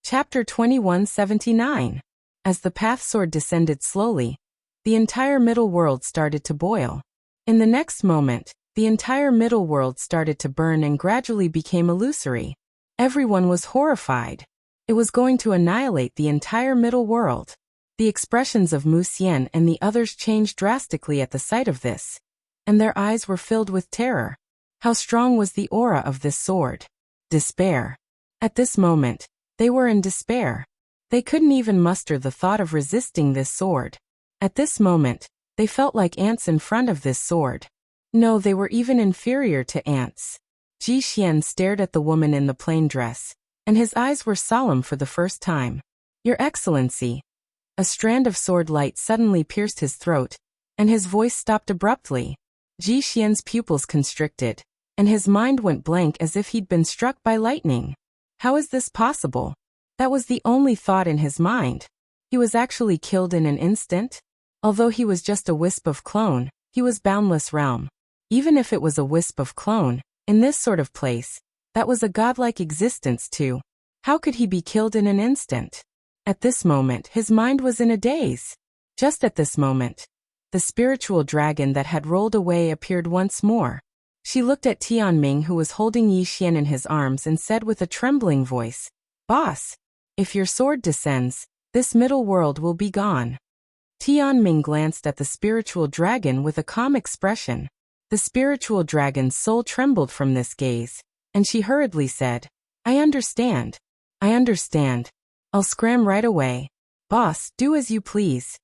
Chapter 2179. As the path sword descended slowly, the entire middle world started to boil. In the next moment, the entire middle world started to burn and gradually became illusory. Everyone was horrified. It was going to annihilate the entire middle world. The expressions of Mu Xian and the others changed drastically at the sight of this, and their eyes were filled with terror. How strong was the aura of this sword? Despair. At this moment, they were in despair. They couldn't even muster the thought of resisting this sword. At this moment, they felt like ants in front of this sword. No, they were even inferior to ants. Ji Xian stared at the woman in the plain dress, and his eyes were solemn for the first time. Your Excellency. A strand of sword light suddenly pierced his throat, and his voice stopped abruptly. Ji Xian's pupils constricted, and his mind went blank as if he'd been struck by lightning. How is this possible? That was the only thought in his mind. He was actually killed in an instant? Although he was just a wisp of clone, he was boundless realm. Even if it was a wisp of clone, in this sort of place, that was a godlike existence too. How could he be killed in an instant? At this moment, his mind was in a daze. Just at this moment, the spiritual dragon that had rolled away appeared once more. She looked at Tianming, who was holding Yi Xian in his arms, and said with a trembling voice, "Boss, if your sword descends, this middle world will be gone." Tianming glanced at the spiritual dragon with a calm expression. The spiritual dragon's soul trembled from this gaze, and she hurriedly said, I understand. I'll scram right away. Boss, do as you please."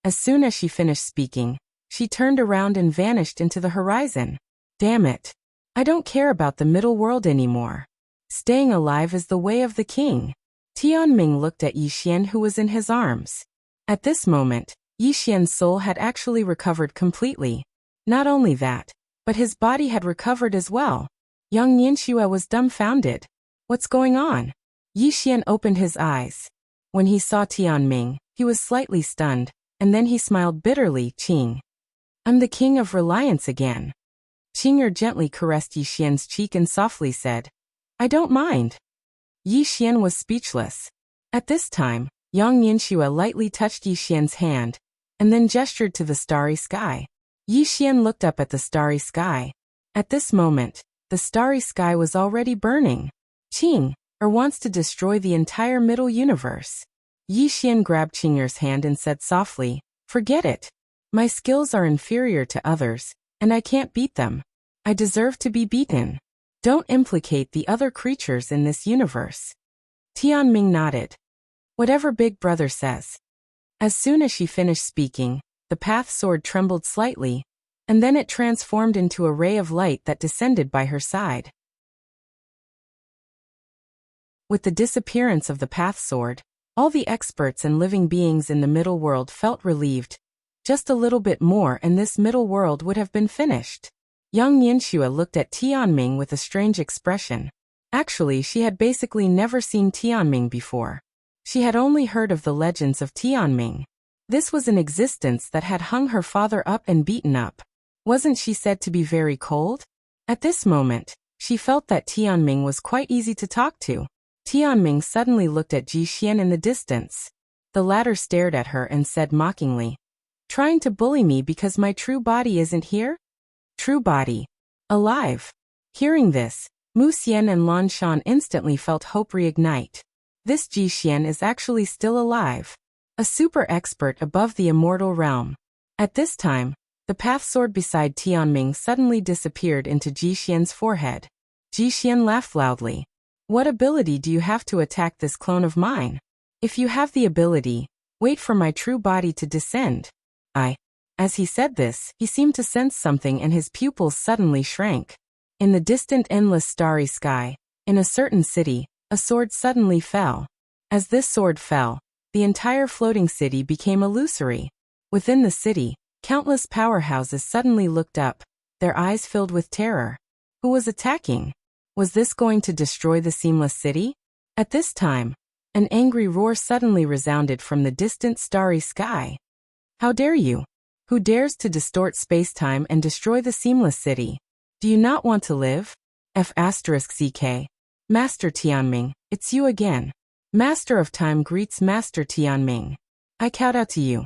As soon as she finished speaking, she turned around and vanished into the horizon. Damn it. I don't care about the middle world anymore. Staying alive is the way of the king. Tianming looked at Yi Xian, who was in his arms. At this moment, Yi Xian's soul had actually recovered completely. Not only that, but his body had recovered as well. Young Nianxue was dumbfounded. What's going on? Yi Xian opened his eyes. When he saw Tianming, he was slightly stunned, and then he smiled bitterly. Qing. I'm the king of reliance again. Qing'er gently caressed Yi Xian's cheek and softly said, I don't mind. Yi Xian was speechless. At this time, Yang Nianxue lightly touched Yi Xian's hand, and then gestured to the starry sky. Yi Xian looked up at the starry sky. At this moment, the starry sky was already burning. Qing wants to destroy the entire middle universe. Yi Xian grabbed Qing'er's hand and said softly, Forget it. My skills are inferior to others, and I can't beat them. I deserve to be beaten. Don't implicate the other creatures in this universe. Tianming nodded. Whatever Big Brother says. As soon as she finished speaking, the path sword trembled slightly, and then it transformed into a ray of light that descended by her side. With the disappearance of the path sword, all the experts and living beings in the middle world felt relieved. Just a little bit more and this middle world would have been finished. Young Nianxue looked at Tianming with a strange expression. Actually, she had basically never seen Tianming before. She had only heard of the legends of Tianming. This was an existence that had hung her father up and beaten up. Wasn't she said to be very cold? At this moment, she felt that Tianming was quite easy to talk to. Tianming suddenly looked at Ji Xian in the distance. The latter stared at her and said mockingly, Trying to bully me because my true body isn't here? True body. Alive. Hearing this, Mu Xian and Lan Shan instantly felt hope reignite. This Ji Xian is actually still alive. A super expert above the immortal realm. At this time, the path sword beside Tianming suddenly disappeared into Ji Xian's forehead. Ji Xian laughed loudly. What ability do you have to attack this clone of mine? If you have the ability, wait for my true body to descend. As he said this, he seemed to sense something and his pupils suddenly shrank. In the distant endless starry sky, in a certain city, a sword suddenly fell. As this sword fell, the entire floating city became illusory. Within the city, countless powerhouses suddenly looked up, their eyes filled with terror. Who was attacking? Was this going to destroy the seamless city? At this time, an angry roar suddenly resounded from the distant starry sky. How dare you? Who dares to distort space-time and destroy the seamless city? Do you not want to live? F***CK. Master Tianming, it's you again. Master of Time greets Master Tianming. I kowtow to you.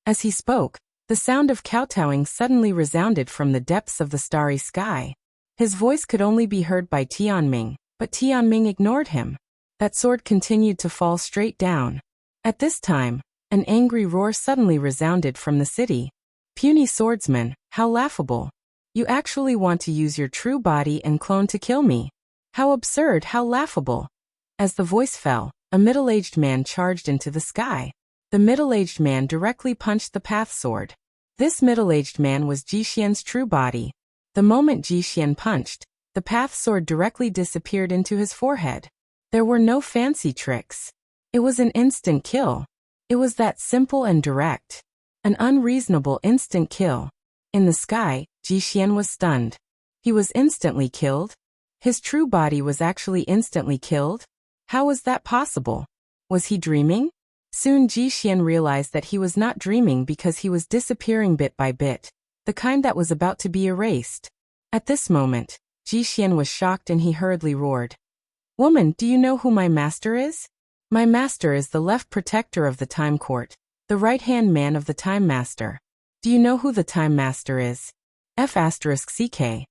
As he spoke, the sound of kowtowing suddenly resounded from the depths of the starry sky. His voice could only be heard by Tianming, but Tianming ignored him. That sword continued to fall straight down. At this time, an angry roar suddenly resounded from the city. Puny swordsman, how laughable. You actually want to use your true body and clone to kill me. How absurd, how laughable. As the voice fell, a middle-aged man charged into the sky. The middle-aged man directly punched the path sword. This middle-aged man was Jixian's true body. The moment Jixian punched, the path sword directly disappeared into his forehead. There were no fancy tricks. It was an instant kill. It was that simple and direct. An unreasonable instant kill. In the sky, Jixian was stunned. He was instantly killed? His true body was actually instantly killed? How was that possible? Was he dreaming? Soon Jixian realized that he was not dreaming because he was disappearing bit by bit, the kind that was about to be erased. At this moment, Jixian was shocked and he hurriedly roared. "Woman, do you know who my master is? My master is the left protector of the time court, the right-hand man of the time master. Do you know who the time master is? F***CK.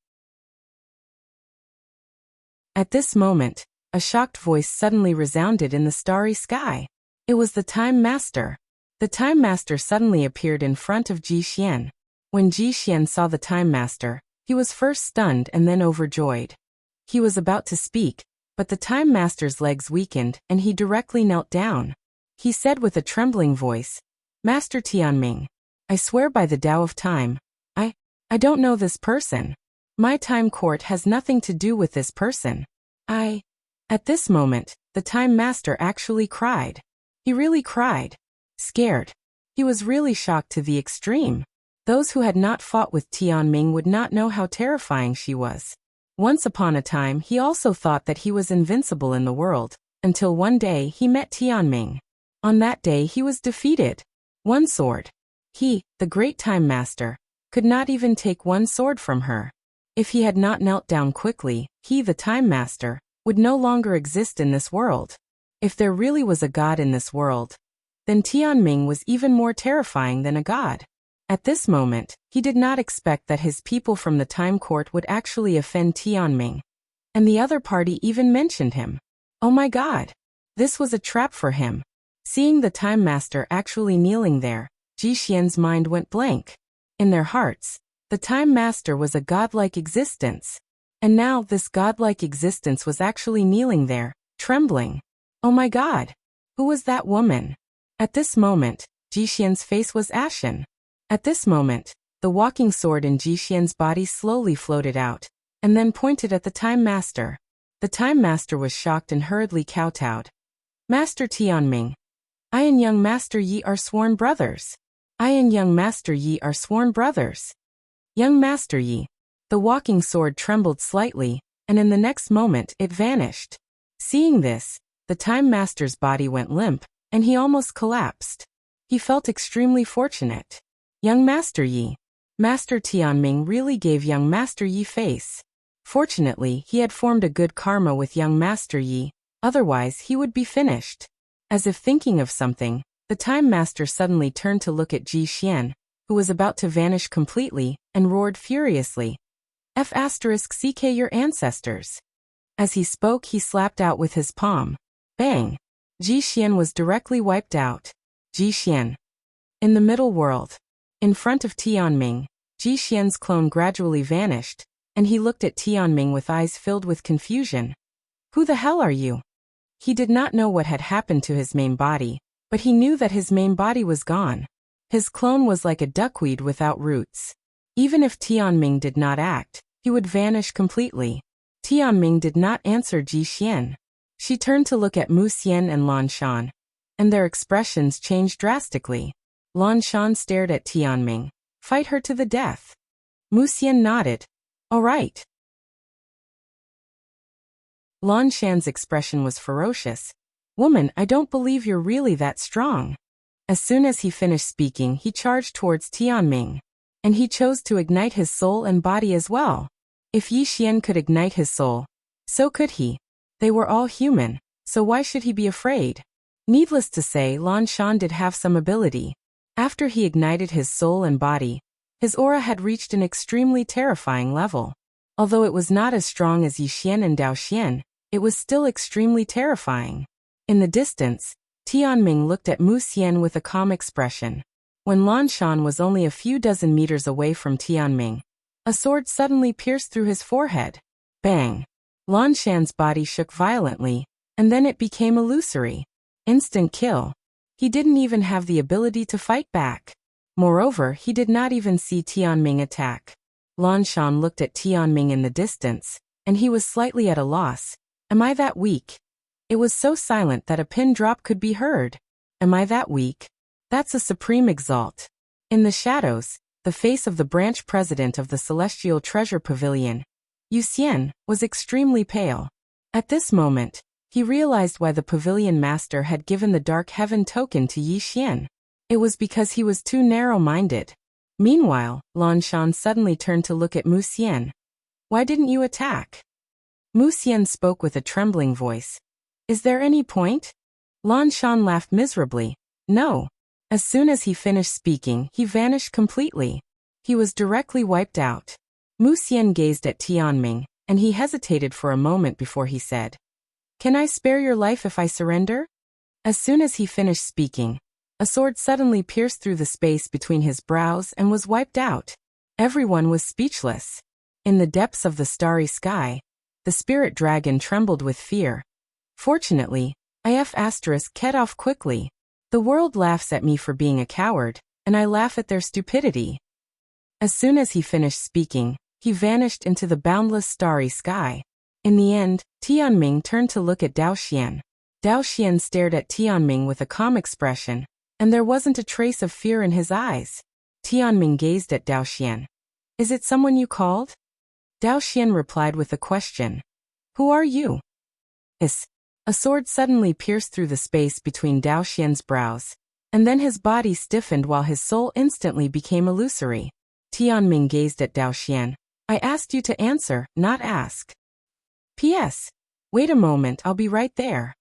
At this moment, a shocked voice suddenly resounded in the starry sky. It was the Time Master. The Time Master suddenly appeared in front of Jixian. When Jixian saw the Time Master, he was first stunned and then overjoyed. He was about to speak, but the Time Master's legs weakened and he directly knelt down. He said with a trembling voice, "Master Tianming, I swear by the Tao of Time, I don't know this person. My time court has nothing to do with this person. At this moment, the Time Master actually cried. He really cried. Scared. He was really shocked to the extreme. Those who had not fought with Tianming would not know how terrifying she was. Once upon a time he also thought that he was invincible in the world, until one day he met Tianming. On that day he was defeated. One sword. He, the great Time Master, could not even take one sword from her. If he had not knelt down quickly, he, the Time Master, would no longer exist in this world. If there really was a god in this world, then Tianming was even more terrifying than a god. At this moment, he did not expect that his people from the time court would actually offend Tianming. And the other party even mentioned him. Oh my god! This was a trap for him. Seeing the Time Master actually kneeling there, Jixian's mind went blank. In their hearts, the Time Master was a godlike existence. And now this godlike existence was actually kneeling there, trembling. Oh my god! Who was that woman? At this moment, Jixian's face was ashen. At this moment, the walking sword in Jixian's body slowly floated out, and then pointed at the Time Master. The Time Master was shocked and hurriedly kowtowed. "Master Tianming, I and young Master Yi are sworn brothers. I and young Master Yi are sworn brothers. Young Master Yi." The walking sword trembled slightly, and in the next moment it vanished. Seeing this, the Time Master's body went limp, and he almost collapsed. He felt extremely fortunate. Young Master Yi. Master Tianming really gave young Master Yi face. Fortunately, he had formed a good karma with young Master Yi, otherwise he would be finished. As if thinking of something, the Time Master suddenly turned to look at Jixian, who was about to vanish completely, and roared furiously. F***CK your ancestors. As he spoke he slapped out with his palm. Bang! Jixian was directly wiped out. Jixian. In the middle world. In front of Tianming, Jixian's clone gradually vanished, and he looked at Tianming with eyes filled with confusion. Who the hell are you? He did not know what had happened to his main body, but he knew that his main body was gone. His clone was like a duckweed without roots. Even if Tianming did not act, he would vanish completely. Tianming did not answer Jixian. She turned to look at Mu Xian and Lan Shan, and their expressions changed drastically. Lan Shan stared at Tianming. Fight her to the death. Mu Xian nodded. All right. Lan Shan's expression was ferocious. Woman, I don't believe you're really that strong. As soon as he finished speaking, he charged towards Tianming. And he chose to ignite his soul and body as well. If Yi Xian could ignite his soul, so could he. They were all human, so why should he be afraid? Needless to say, Lan Shan did have some ability. After he ignited his soul and body, his aura had reached an extremely terrifying level. Although it was not as strong as Yi Xian and Dao Xian, it was still extremely terrifying. In the distance, Tianming looked at Mu Xian with a calm expression. When Lan Shan was only a few dozen meters away from Tianming, a sword suddenly pierced through his forehead. Bang! Lan Shan's body shook violently, and then it became illusory. Instant kill. He didn't even have the ability to fight back. Moreover, he did not even see Tianming attack. Lan Shan looked at Tianming in the distance, and he was slightly at a loss. Am I that weak? It was so silent that a pin drop could be heard. Am I that weak? That's a supreme exalt. In the shadows, the face of the branch president of the Celestial Treasure Pavilion, Yu Xian, was extremely pale. At this moment, he realized why the pavilion master had given the Dark Heaven token to Yi Xian. It was because he was too narrow-minded. Meanwhile, Lan Shan suddenly turned to look at Mu Xian. Why didn't you attack? Mu Xian spoke with a trembling voice. Is there any point? Lan Shan laughed miserably. No. As soon as he finished speaking, he vanished completely. He was directly wiped out. Mu Xian gazed at Tianming, and he hesitated for a moment before he said, Can I spare your life if I surrender? As soon as he finished speaking, a sword suddenly pierced through the space between his brows and was wiped out. Everyone was speechless. In the depths of the starry sky, the spirit dragon trembled with fear. Fortunately, IF * ket off quickly. The world laughs at me for being a coward, and I laugh at their stupidity. As soon as he finished speaking, he vanished into the boundless starry sky. In the end, Tianming turned to look at Dao Xian. Dao Xian stared at Tianming with a calm expression, and there wasn't a trace of fear in his eyes. Tianming gazed at Dao Xian. Is it someone you called? Dao Xian replied with a question. Who are you? Is. A sword suddenly pierced through the space between Dao Xian's brows, and then his body stiffened while his soul instantly became illusory. Tianming gazed at Dao Xian. I asked you to answer, not ask. P.S. Wait a moment, I'll be right there.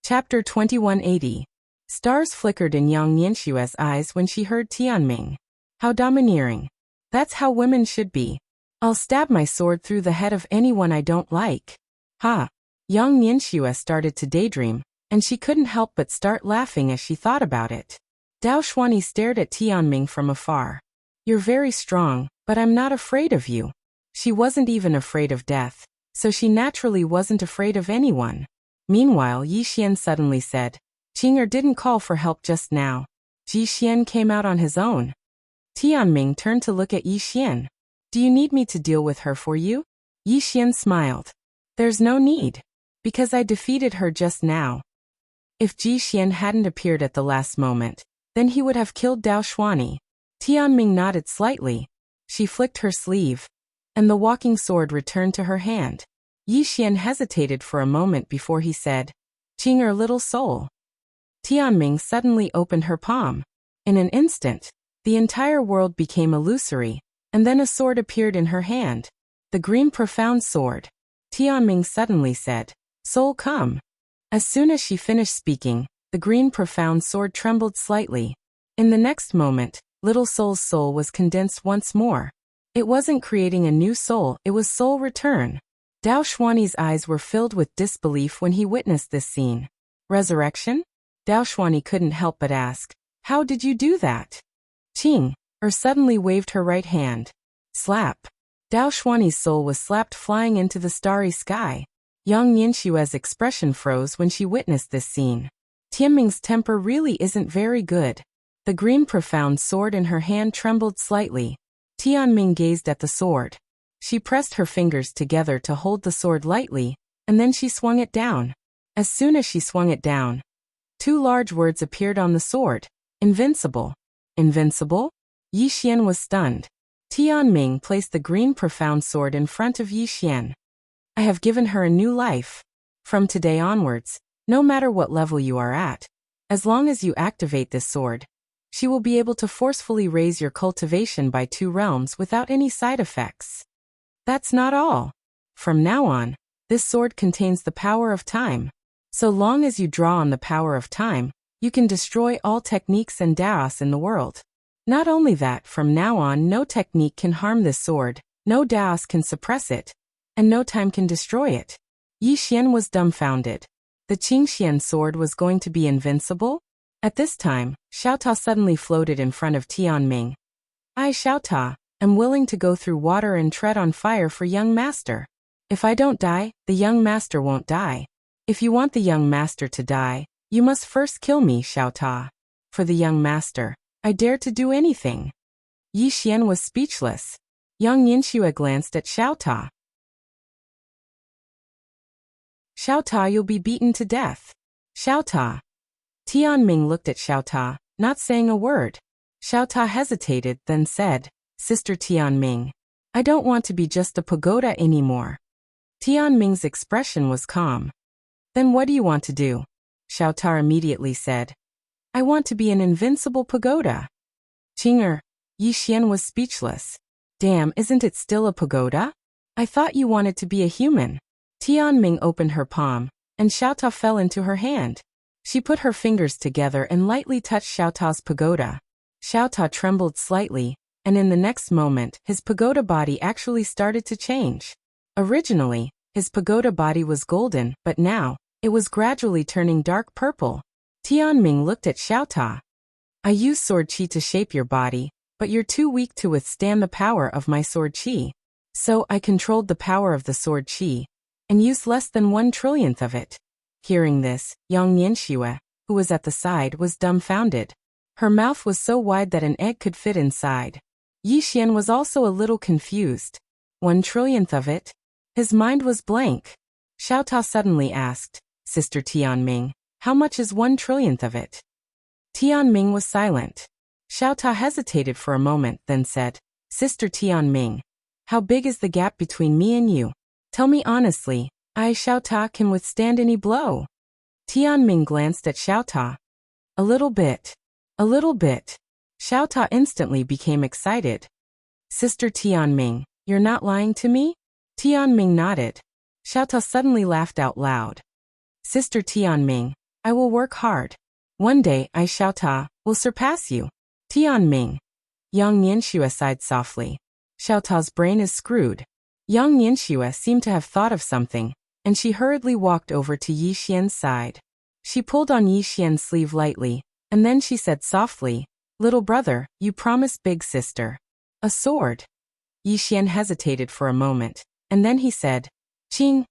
Chapter 2180. Stars flickered in Yang Nianshue's eyes when she heard Tianming. How domineering. That's how women should be. I'll stab my sword through the head of anyone I don't like. Ha! Yang Nianshue started to daydream, and she couldn't help but start laughing as she thought about it. Dao Xuani stared at Tianming from afar. You're very strong, but I'm not afraid of you. She wasn't even afraid of death, so she naturally wasn't afraid of anyone. Meanwhile, Yi Xian suddenly said, Qing'er didn't call for help just now. Ji Xian came out on his own. Tianming turned to look at Yi Xian. Do you need me to deal with her for you? Yi Xian smiled. There's no need. Because I defeated her just now. If Ji Xian hadn't appeared at the last moment, then he would have killed Dao Xuani. Tianming nodded slightly. She flicked her sleeve, and the walking sword returned to her hand. Yi Xian hesitated for a moment before he said, Qing'er little soul. Tianming suddenly opened her palm. In an instant, the entire world became illusory, and then a sword appeared in her hand. The green profound sword. Tianming suddenly said, Soul come. As soon as she finished speaking, the green profound sword trembled slightly. In the next moment, little soul's soul was condensed once more. It wasn't creating a new soul, it was soul return. Dao Xuani's eyes were filled with disbelief when he witnessed this scene. Resurrection? Dao Xuani couldn't help but ask, How did you do that? Qing. Suddenly waved her right hand. Slap. Dao Xuani's soul was slapped flying into the starry sky. Yang Nianshue's expression froze when she witnessed this scene. Tianming's temper really isn't very good. The green profound sword in her hand trembled slightly. Tianming gazed at the sword. She pressed her fingers together to hold the sword lightly, and then she swung it down. As soon as she swung it down, two large words appeared on the sword. Invincible. Invincible? Yi Xian was stunned. Tianming placed the green profound sword in front of Yi Xian. I have given her a new life. From today onwards, no matter what level you are at, as long as you activate this sword, she will be able to forcefully raise your cultivation by 2 realms without any side effects. That's not all. From now on, this sword contains the power of time. So long as you draw on the power of time, you can destroy all techniques and daos in the world. Not only that, from now on no technique can harm this sword, no daos can suppress it, and no time can destroy it. Yi Xian was dumbfounded. The Qingxian sword was going to be invincible? At this time, Xiaota suddenly floated in front of Tianming. I, Xiaota, am willing to go through water and tread on fire for young master. If I don't die, the young master won't die. If you want the young master to die, you must first kill me, Xiao Ta. For the young master, I dare to do anything. Yi Xian was speechless. Yang Yanxue glanced at Xiao Ta. Xiao Ta, you'll be beaten to death. Xiao Ta. Tianming looked at Xiao Ta, not saying a word. Xiao Ta hesitated, then said, Sister Tianming, I don't want to be just a pagoda anymore. Tianming's expression was calm. Then what do you want to do? Xiao Ta immediately said, I want to be an invincible pagoda. Qing'er, Yi Xian was speechless. Damn, isn't it still a pagoda? I thought you wanted to be a human. Tianming opened her palm, and Xiao Ta fell into her hand. She put her fingers together and lightly touched Xiao Ta's pagoda. Xiao Ta trembled slightly, and in the next moment, his pagoda body actually started to change. Originally, his pagoda body was golden, but now, it was gradually turning dark purple. Tianming looked at Xiao Ta. I use sword qi to shape your body, but you're too weak to withstand the power of my sword qi. So I controlled the power of the sword qi, and used less than 1/1,000,000th of it. Hearing this, Yang Yanxue, who was at the side, was dumbfounded. Her mouth was so wide that an egg could fit inside. Yi Xian was also a little confused. 1/1,000,000th of it? His mind was blank. Xiao Ta suddenly asked, Sister Tianming, how much is 1/1,000,000th of it? Tianming was silent. Xiao Ta hesitated for a moment, then said, Sister Tianming, how big is the gap between me and you? Tell me honestly, I, Xiao Ta, can withstand any blow. Tianming glanced at Xiao Ta. A little bit. A little bit. Xiao Ta instantly became excited. Sister Tianming, you're not lying to me? Tianming nodded. Xiao Ta suddenly laughed out loud. Sister Tianming, I will work hard. One day I, Xiao Ta, will surpass you. Tianming. Yang Yanxue sighed softly. Xiao Ta's brain is screwed. Yang Yanxue seemed to have thought of something, and she hurriedly walked over to Yi Xian's side. She pulled on Yi Xian's sleeve lightly, and then she said softly, Little brother, you promised big sister a sword. Yi Xian hesitated for a moment, and then he said, can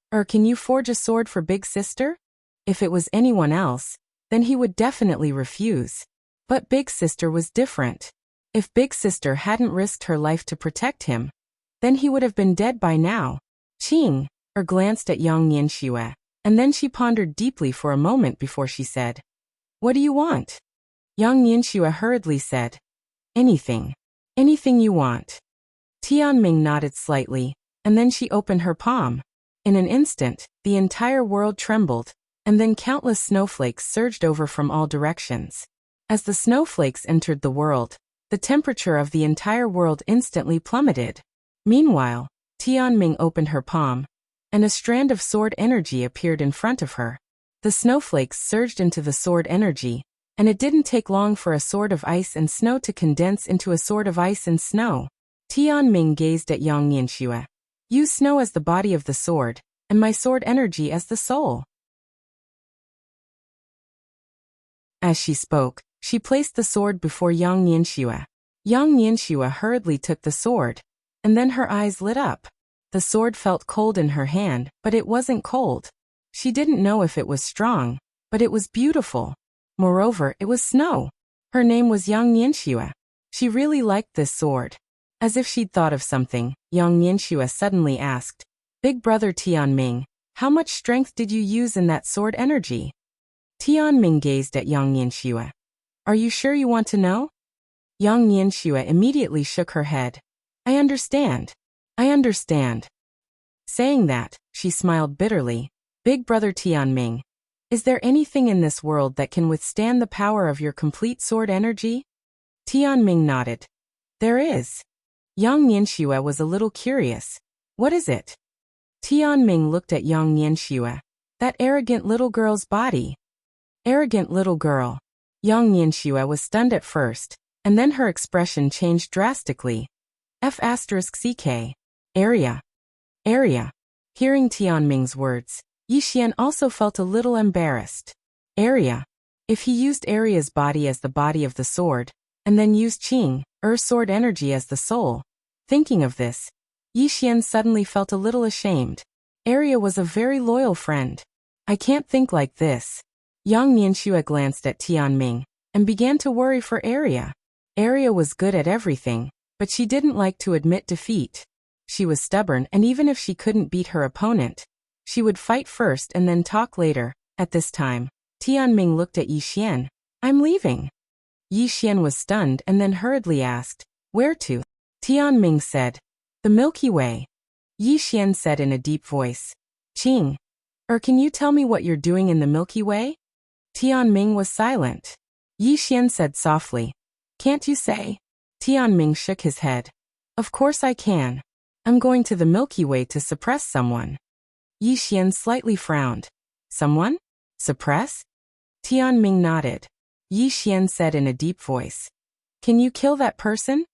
you forge a sword for big sister? If it was anyone else, then he would definitely refuse. But big sister was different. If big sister hadn't risked her life to protect him, then he would have been dead by now. Glanced at Yang Yanxue, and then she pondered deeply for a moment before she said, What do you want? Yang Yanxue hurriedly said, Anything. Anything you want. Tianming nodded slightly, and then she opened her palm. In an instant, the entire world trembled, and then countless snowflakes surged over from all directions. As the snowflakes entered the world, the temperature of the entire world instantly plummeted. Meanwhile, Tianming opened her palm, and a strand of sword energy appeared in front of her. The snowflakes surged into the sword energy, and it didn't take long for a sword of ice and snow to condense into a sword of ice and snow. Tianming gazed at Yang Yanxue. Use snow as the body of the sword, and my sword energy as the soul. As she spoke, she placed the sword before Yang Yanxue. Yang Yanxue hurriedly took the sword, and then her eyes lit up. The sword felt cold in her hand, but it wasn't cold. She didn't know if it was strong, but it was beautiful. Moreover, it was snow. Her name was Yang Yanxue. She really liked this sword. As if she'd thought of something, Yang Yanxue suddenly asked, Big brother Tianming, how much strength did you use in that sword energy? Tianming gazed at Yang Yanxue. Are you sure you want to know? Yang Yanxue immediately shook her head. I understand. I understand. Saying that, she smiled bitterly. Big brother Tianming, is there anything in this world that can withstand the power of your complete sword energy? Tianming nodded. There is. Yang Yanxue was a little curious. What is it? Tianming looked at Yang Yanxue. That arrogant little girl's body. Arrogant little girl. Yang Yanxue was stunned at first, and then her expression changed drastically. F***ck. Area. Area. Hearing Tianming's words, Yi Xian also felt a little embarrassed. Area. If he used Aria's body as the body of the sword, and then used sword energy as the soul. Thinking of this, Yi Xian suddenly felt a little ashamed. Arya was a very loyal friend. I can't think like this. Yang Nianxue glanced at Tianming and began to worry for Arya. Arya was good at everything, but she didn't like to admit defeat. She was stubborn, and even if she couldn't beat her opponent, she would fight first and then talk later. At this time, Tianming looked at Yi Xian. I'm leaving. Yi Xian was stunned and then hurriedly asked, where to? Tianming said, the Milky Way. Yi Xian said in a deep voice, Qing. Can you tell me what you're doing in the Milky Way? Tianming was silent. Yi Xian said softly, can't you say? Tianming shook his head. Of course I can. I'm going to the Milky Way to suppress someone. Yi Xian slightly frowned. Someone? Suppress? Tianming nodded. Yi Xian said in a deep voice, can you kill that person?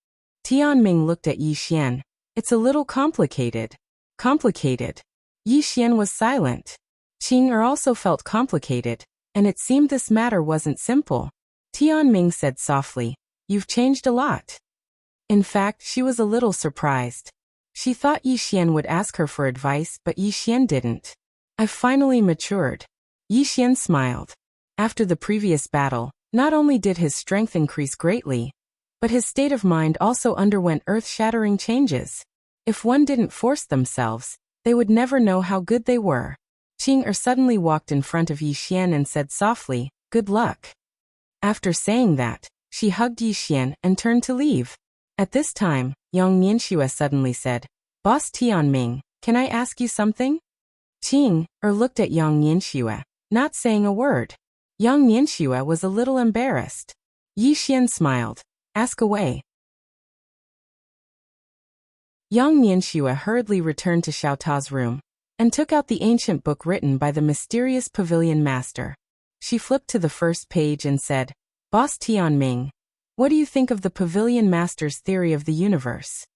Tianming looked at Yi Xian. It's a little complicated. Complicated? Yi Xian was silent. Qing also felt complicated, and it seemed this matter wasn't simple. Tianming said softly, you've changed a lot. In fact, she was a little surprised. She thought Yi Xian would ask her for advice, but Yi Xian didn't. I've finally matured. Yi Xian smiled. After the previous battle, not only did his strength increase greatly, but his state of mind also underwent earth-shattering changes. If one didn't force themselves, they would never know how good they were. Qing suddenly walked in front of Yi Xian and said softly, good luck. After saying that, she hugged Yi Xian and turned to leave. At this time, Yang Nianxue suddenly said, Boss Tianming, can I ask you something? Qing looked at Yang Nianxue, not saying a word. Yang Nianxue was a little embarrassed. Yi Xian smiled. Ask away. Yang Nianxue hurriedly returned to Xiaotao's room and took out the ancient book written by the mysterious Pavilion Master. She flipped to the first page and said, Boss Tianming, what do you think of the Pavilion Master's theory of the universe?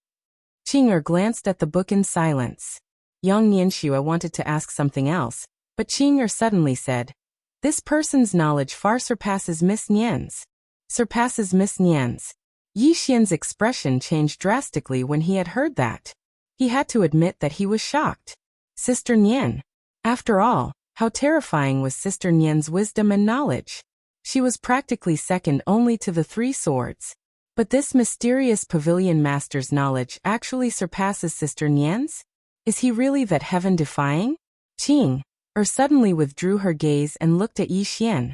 Qing glanced at the book in silence. Yang Nianxue wanted to ask something else, but Qing suddenly said, this person's knowledge far surpasses Miss Nian's. Surpasses Miss Nian's. Yi Xian's expression changed drastically when he had heard that. He had to admit that he was shocked. Sister Nian. After all, how terrifying was Sister Nian's wisdom and knowledge. She was practically second only to the three swords. But this mysterious Pavilion Master's knowledge actually surpasses Sister Nian's? Is he really that heaven-defying? Qing suddenly withdrew her gaze and looked at Yi Xian.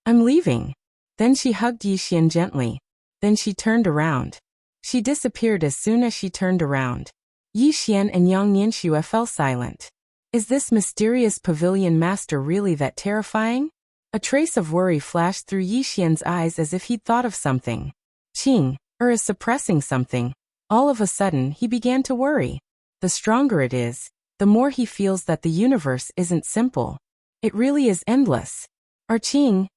I'm leaving. Then she hugged Yi Xian gently. Then she turned around. She disappeared as soon as she turned around. Yi Xian and Yang Nianxue fell silent. Is this mysterious Pavilion Master really that terrifying? A trace of worry flashed through Yi Xian's eyes as if he'd thought of something. Qing is suppressing something. All of a sudden, he began to worry. The stronger it is, the more he feels that the universe isn't simple. It really is endless. Are Qing,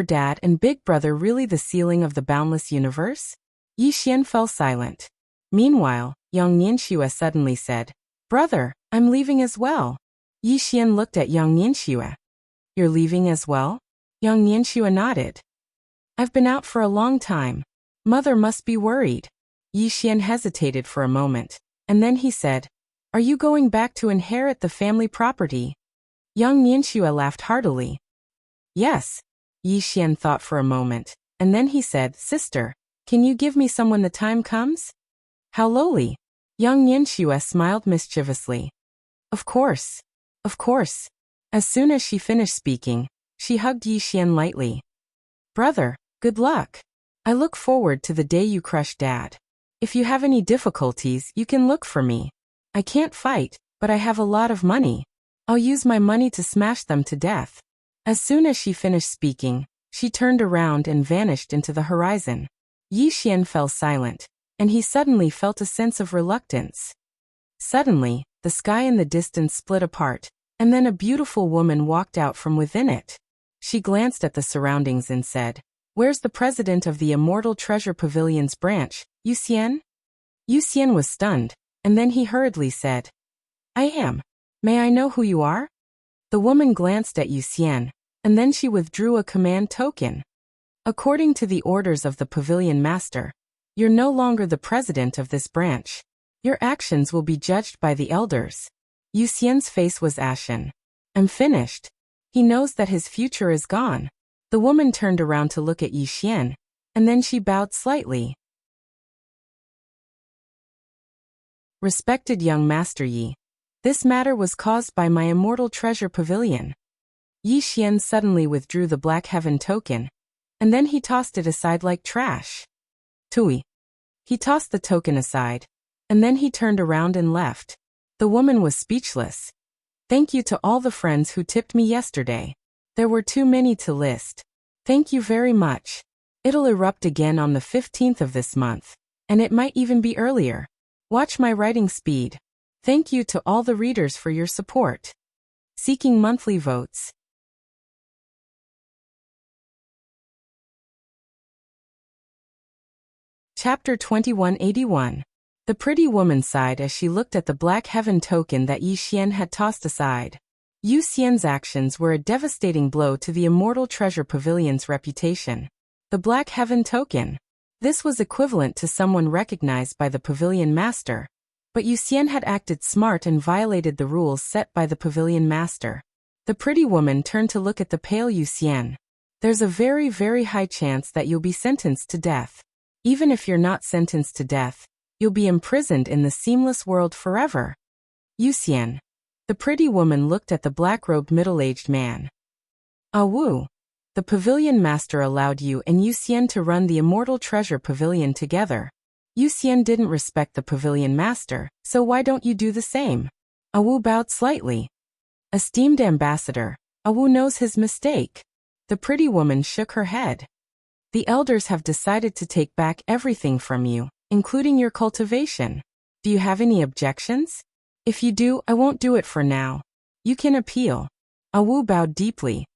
Dad and Big Brother really the ceiling of the boundless universe? Yi Xian fell silent. Meanwhile, Yang Nianxue suddenly said, Brother, I'm leaving as well. Yi Xian looked at Yang Nianxue. You're leaving as well? Yang Nianxue nodded. I've been out for a long time. Mother must be worried. Yi Xian hesitated for a moment, and then he said, Are you going back to inherit the family property? Yang Nianxue laughed heartily. Yes. Yi Xian thought for a moment, and then he said, Sister, can you give me some when the time comes? How lowly. Yang Nianxue smiled mischievously. Of course. Of course. As soon as she finished speaking, she hugged Yi Xian lightly. Brother, good luck. I look forward to the day you crush Dad. If you have any difficulties, you can look for me. I can't fight, but I have a lot of money. I'll use my money to smash them to death. As soon as she finished speaking, she turned around and vanished into the horizon. Yi Xian fell silent, and he suddenly felt a sense of reluctance. Suddenly, the sky in the distance split apart, and then a beautiful woman walked out from within it. She glanced at the surroundings and said, Where's the president of the Immortal Treasure Pavilion's branch, Yu Xian? Yu Xian was stunned, and then he hurriedly said, I am. May I know who you are? The woman glanced at Yu Xian, and then she withdrew a command token. According to the orders of the Pavilion Master, you're no longer the president of this branch. Your actions will be judged by the elders. Yu Xian's face was ashen. I'm finished. He knows that his future is gone. The woman turned around to look at Yu Xian, and then she bowed slightly. Respected young Master Yi, this matter was caused by my immortal treasure pavilion. Yi Xian suddenly withdrew the Black Heaven token, and then he tossed it aside like trash. Tui. He tossed the token aside, and then he turned around and left. The woman was speechless. Thank you to all the friends who tipped me yesterday. There were too many to list. Thank you very much. It'll erupt again on the 15th of this month, and it might even be earlier. Watch my writing speed. Thank you to all the readers for your support. Seeking monthly votes. Chapter 2181. The pretty woman sighed as she looked at the Black Heaven token that Yi Xian had tossed aside. Yu Xian's actions were a devastating blow to the Immortal Treasure Pavilion's reputation. The Black Heaven token. This was equivalent to someone recognized by the Pavilion Master, but Yu Xian had acted smart and violated the rules set by the Pavilion Master. The pretty woman turned to look at the pale Yu Xian. There's a very, very high chance that you'll be sentenced to death. Even if you're not sentenced to death, you'll be imprisoned in the seamless world forever. Yu Xian. The pretty woman looked at the black-robed middle-aged man. Ah Wu. The Pavilion Master allowed you and Yu Xian to run the Immortal Treasure Pavilion together. Yu Xian didn't respect the Pavilion Master, so why don't you do the same? Ah Wu bowed slightly. Esteemed Ambassador, Ah Wu knows his mistake. The pretty woman shook her head. The elders have decided to take back everything from you, including your cultivation. Do you have any objections? If you do, I won't do it for now. You can appeal. Ah Wu bowed deeply.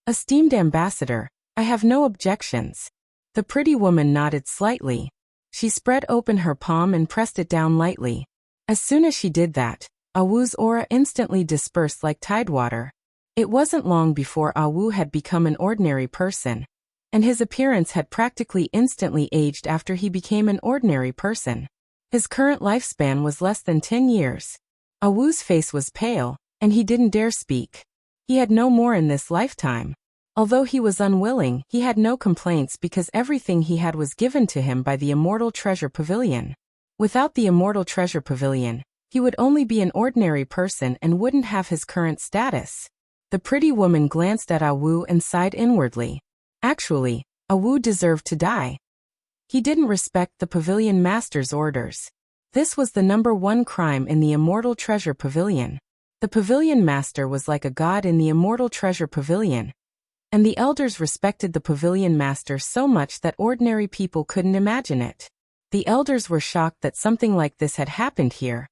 Esteemed Ambassador, I have no objections. The pretty woman nodded slightly. She spread open her palm and pressed it down lightly. As soon as she did that, Ah Wu's aura instantly dispersed like tidewater. It wasn't long before Ah Wu had become an ordinary person, and his appearance had practically instantly aged after he became an ordinary person. His current lifespan was less than 10 years. Ah Wu's face was pale, and he didn't dare speak. He had no more in this lifetime. Although he was unwilling, he had no complaints because everything he had was given to him by the Immortal Treasure Pavilion. Without the Immortal Treasure Pavilion, he would only be an ordinary person and wouldn't have his current status. The pretty woman glanced at Ah Wu and sighed inwardly. Actually, Ah Wu deserved to die. He didn't respect the Pavilion Master's orders. This was the #1 crime in the Immortal Treasure Pavilion. The Pavilion Master was like a god in the Immortal Treasure Pavilion, and the elders respected the Pavilion Master so much that ordinary people couldn't imagine it. The elders were shocked that something like this had happened here,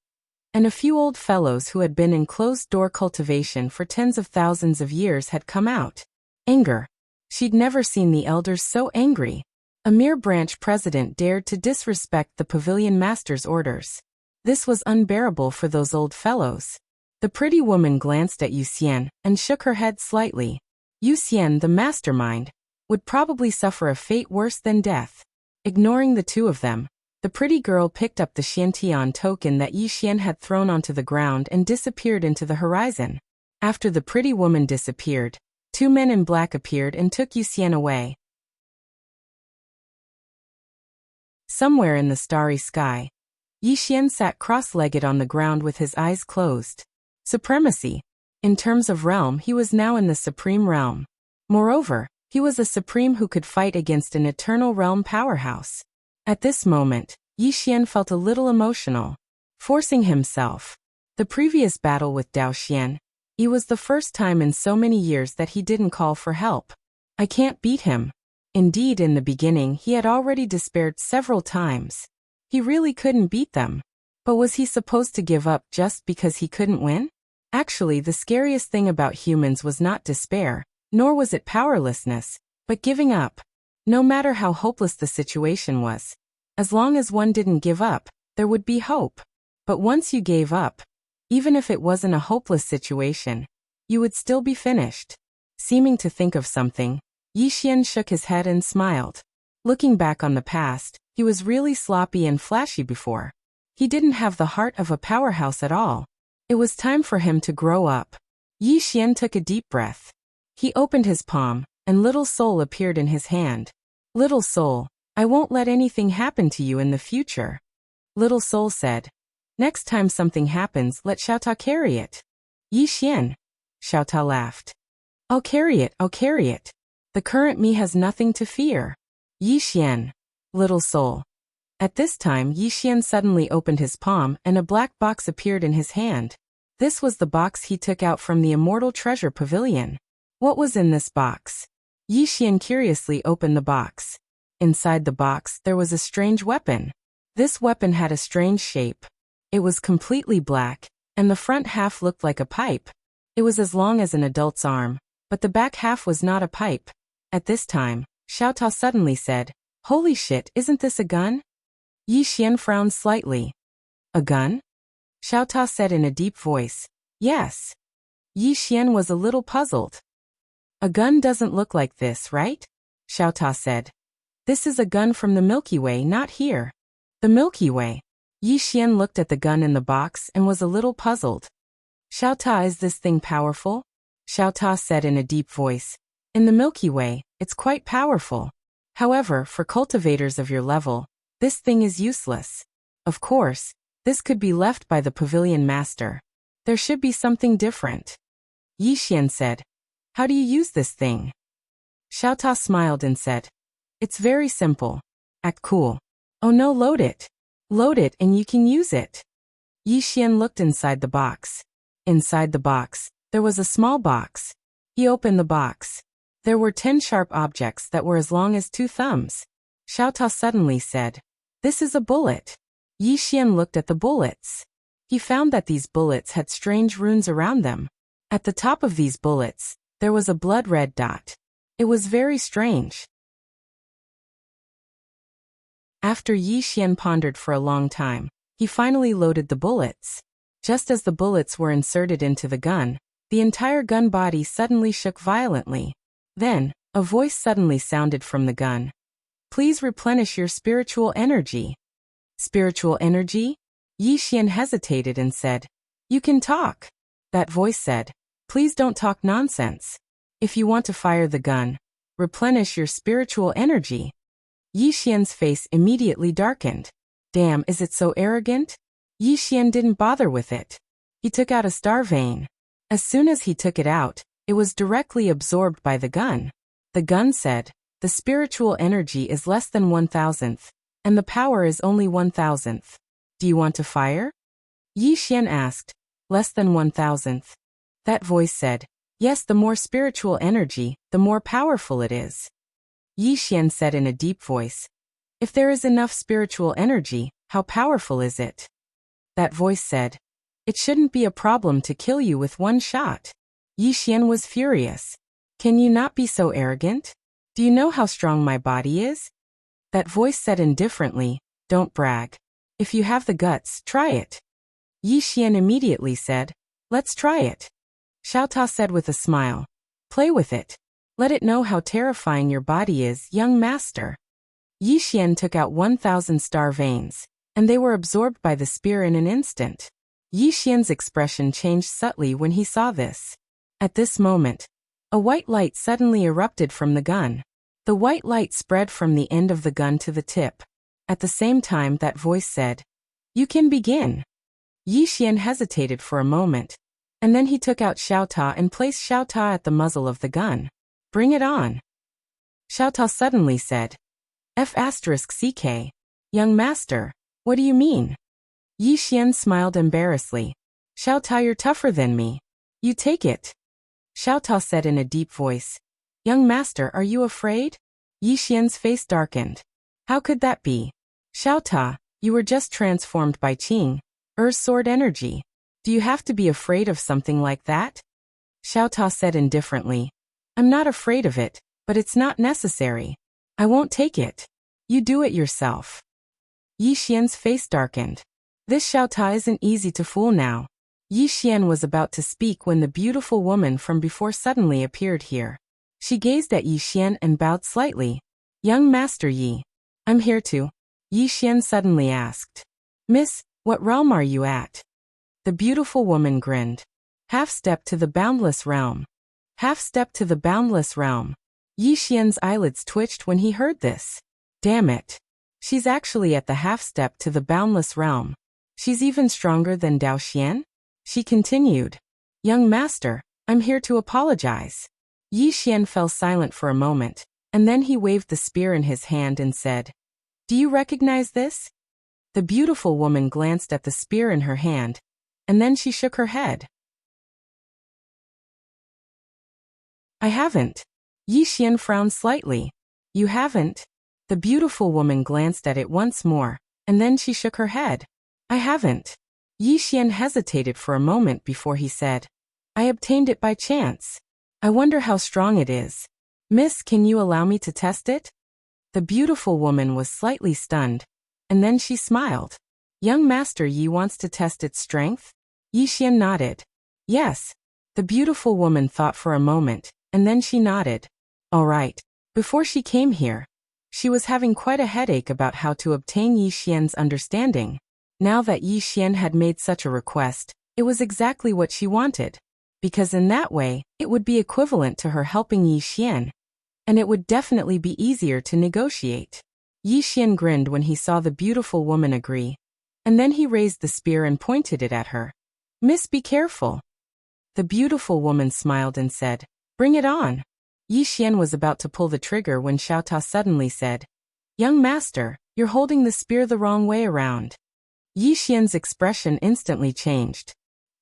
and a few old fellows who had been in closed-door cultivation for tens of thousands of years had come out. Anger. She'd never seen the elders so angry. A mere branch president dared to disrespect the Pavilion Master's orders. This was unbearable for those old fellows. The pretty woman glanced at Yu Xian and shook her head slightly. Yu Xian, the mastermind, would probably suffer a fate worse than death. Ignoring the two of them, the pretty girl picked up the Xiantian token that Yi Xian had thrown onto the ground and disappeared into the horizon. After the pretty woman disappeared, 2 men in black appeared and took Yu Xian away. Somewhere in the starry sky, Yi Xian sat cross-legged on the ground with his eyes closed. Supremacy. In terms of realm, he was now in the supreme realm. Moreover, he was a supreme who could fight against an eternal realm powerhouse. At this moment, Yi Xian felt a little emotional. Forcing himself. The previous battle with Dao Xian, it was the first time in so many years that he didn't call for help. I can't beat him. Indeed, in the beginning he had already despaired several times. He really couldn't beat them. But was he supposed to give up just because he couldn't win? Actually, the scariest thing about humans was not despair, nor was it powerlessness, but giving up. No matter how hopeless the situation was, as long as one didn't give up, there would be hope. But once you gave up, even if it wasn't a hopeless situation, you would still be finished. Seeming to think of something, Yi Xian shook his head and smiled. Looking back on the past, he was really sloppy and flashy before. He didn't have the heart of a powerhouse at all. It was time for him to grow up. Yi Xian took a deep breath. He opened his palm, and Little Soul appeared in his hand. Little Soul, I won't let anything happen to you in the future. Little Soul said. Next time something happens, let Xiaota carry it. Yi Xian. Xiaota laughed. I'll carry it, I'll carry it. The current me has nothing to fear. Yi Xian. Little Soul. At this time Yi Xian suddenly opened his palm and a black box appeared in his hand. This was the box he took out from the Immortal Treasure Pavilion. What was in this box? Yi Xian curiously opened the box. Inside the box there was a strange weapon. This weapon had a strange shape. It was completely black, and the front half looked like a pipe. It was as long as an adult's arm, but the back half was not a pipe. At this time, Xiaota suddenly said, Holy shit, isn't this a gun? Yi Xian frowned slightly. A gun? Xiaota said in a deep voice. Yes. Yi Xian was a little puzzled. A gun doesn't look like this, right? Xiaota said. This is a gun from the Milky Way, not here. The Milky Way. Yi Xian looked at the gun in the box and was a little puzzled. Xiaota, is this thing powerful? Xiaota said in a deep voice. In the Milky Way, it's quite powerful. However, for cultivators of your level, this thing is useless. Of course, this could be left by the pavilion master. There should be something different. Yi Xian said. How do you use this thing? Xiaota smiled and said. It's very simple. Act cool. Oh no, load it. Load it and you can use it. Yi Xian looked inside the box. Inside the box, there was a small box. He opened the box. There were 10 sharp objects that were as long as 2 thumbs. Xiaota suddenly said, This is a bullet. Yi Xian looked at the bullets. He found that these bullets had strange runes around them. At the top of these bullets, there was a blood-red dot. It was very strange. After Yi Xian pondered for a long time, he finally loaded the bullets. Just as the bullets were inserted into the gun, the entire gun body suddenly shook violently. Then, a voice suddenly sounded from the gun. Please replenish your spiritual energy. Spiritual energy? Yi Xian hesitated and said, You can talk. That voice said, Please don't talk nonsense. If you want to fire the gun, replenish your spiritual energy. Yi Xian's face immediately darkened. Damn, is it so arrogant? Yi Xian didn't bother with it. He took out a star vein. As soon as he took it out, it was directly absorbed by the gun. The gun said, The spiritual energy is less than 1,000th, and the power is only 1,000th. Do you want to fire? Yi Xian asked. Less than 1,000th. That voice said, Yes, the more spiritual energy, the more powerful it is. Yi Xian said in a deep voice, If there is enough spiritual energy, how powerful is it? That voice said, It shouldn't be a problem to kill you with one shot. Yi Xian was furious. Can you not be so arrogant? Do you know how strong my body is? That voice said indifferently, Don't brag. If you have the guts, try it. Yi Xian immediately said, Let's try it. Xiaota said with a smile, Play with it. Let it know how terrifying your body is, young master. Yi Xian took out 1,000 star veins, and they were absorbed by the spear in an instant. Yi Xian's expression changed subtly when he saw this. At this moment, a white light suddenly erupted from the gun. The white light spread from the end of the gun to the tip. At the same time that voice said, You can begin. Yi Xian hesitated for a moment, and then he took out Xiaota and placed Xiaota at the muzzle of the gun. Bring it on. Xiaota suddenly said, F***CK. Young master, what do you mean? Yi Xian smiled embarrassedly. Xiaota, you're tougher than me. You take it. Xiaota said in a deep voice. Young master, are you afraid? Yi Xian's face darkened. How could that be? Xiaota, you were just transformed by Qing, sword energy. Do you have to be afraid of something like that? Xiaota said indifferently. I'm not afraid of it, but it's not necessary. I won't take it. You do it yourself. Yi Xian's face darkened. This Xiaota isn't easy to fool now. Yi Xian was about to speak when the beautiful woman from before suddenly appeared here. She gazed at Yi Xian and bowed slightly. Young Master Yi. I'm here to. Yi Xian suddenly asked. Miss, what realm are you at? The beautiful woman grinned. Half step to the boundless realm. Half step to the boundless realm. Yi Xian's eyelids twitched when he heard this. Damn it. She's actually at the half step to the boundless realm. She's even stronger than Dao Xian? She continued. Young master, I'm here to apologize. Yi Xian fell silent for a moment, and then he waved the spear in his hand and said, Do you recognize this? The beautiful woman glanced at the spear in her hand, and then she shook her head. I haven't. Yi Xian frowned slightly. You haven't? The beautiful woman glanced at it once more, and then she shook her head. I haven't. Yi Xian hesitated for a moment before he said, I obtained it by chance. I wonder how strong it is. Miss, can you allow me to test it? The beautiful woman was slightly stunned, and then she smiled. Young Master Yi wants to test its strength? Yi Xian nodded. Yes. The beautiful woman thought for a moment, and then she nodded. All right. Before she came here, she was having quite a headache about how to obtain Yi Xian's understanding. Now that Yi Xian had made such a request, it was exactly what she wanted. Because in that way, it would be equivalent to her helping Yi Xian. And it would definitely be easier to negotiate. Yi Xian grinned when he saw the beautiful woman agree. And then he raised the spear and pointed it at her. Miss, be careful. The beautiful woman smiled and said, Bring it on. Yi Xian was about to pull the trigger when Xiao Ta suddenly said, Young master, you're holding the spear the wrong way around. Yi Xian's expression instantly changed.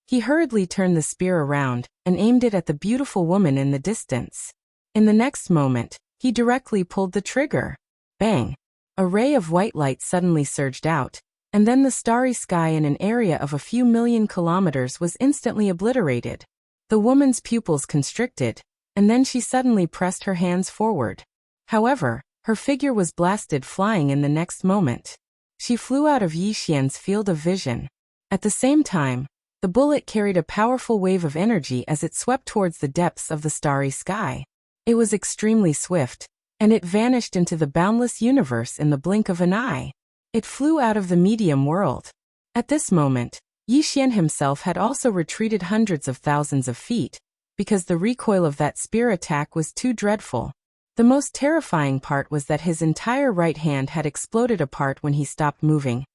He hurriedly turned the spear around and aimed it at the beautiful woman in the distance. In the next moment, he directly pulled the trigger. Bang! A ray of white light suddenly surged out, and then the starry sky in an area of a few million kilometers was instantly obliterated. The woman's pupils constricted, and then she suddenly pressed her hands forward. However, her figure was blasted flying in the next moment. She flew out of Yi Xian's field of vision. At the same time, the bullet carried a powerful wave of energy as it swept towards the depths of the starry sky. It was extremely swift, and it vanished into the boundless universe in the blink of an eye. It flew out of the medium world. At this moment, Yi Xian himself had also retreated hundreds of thousands of feet, because the recoil of that spear attack was too dreadful. The most terrifying part was that his entire right hand had exploded apart when he stopped moving,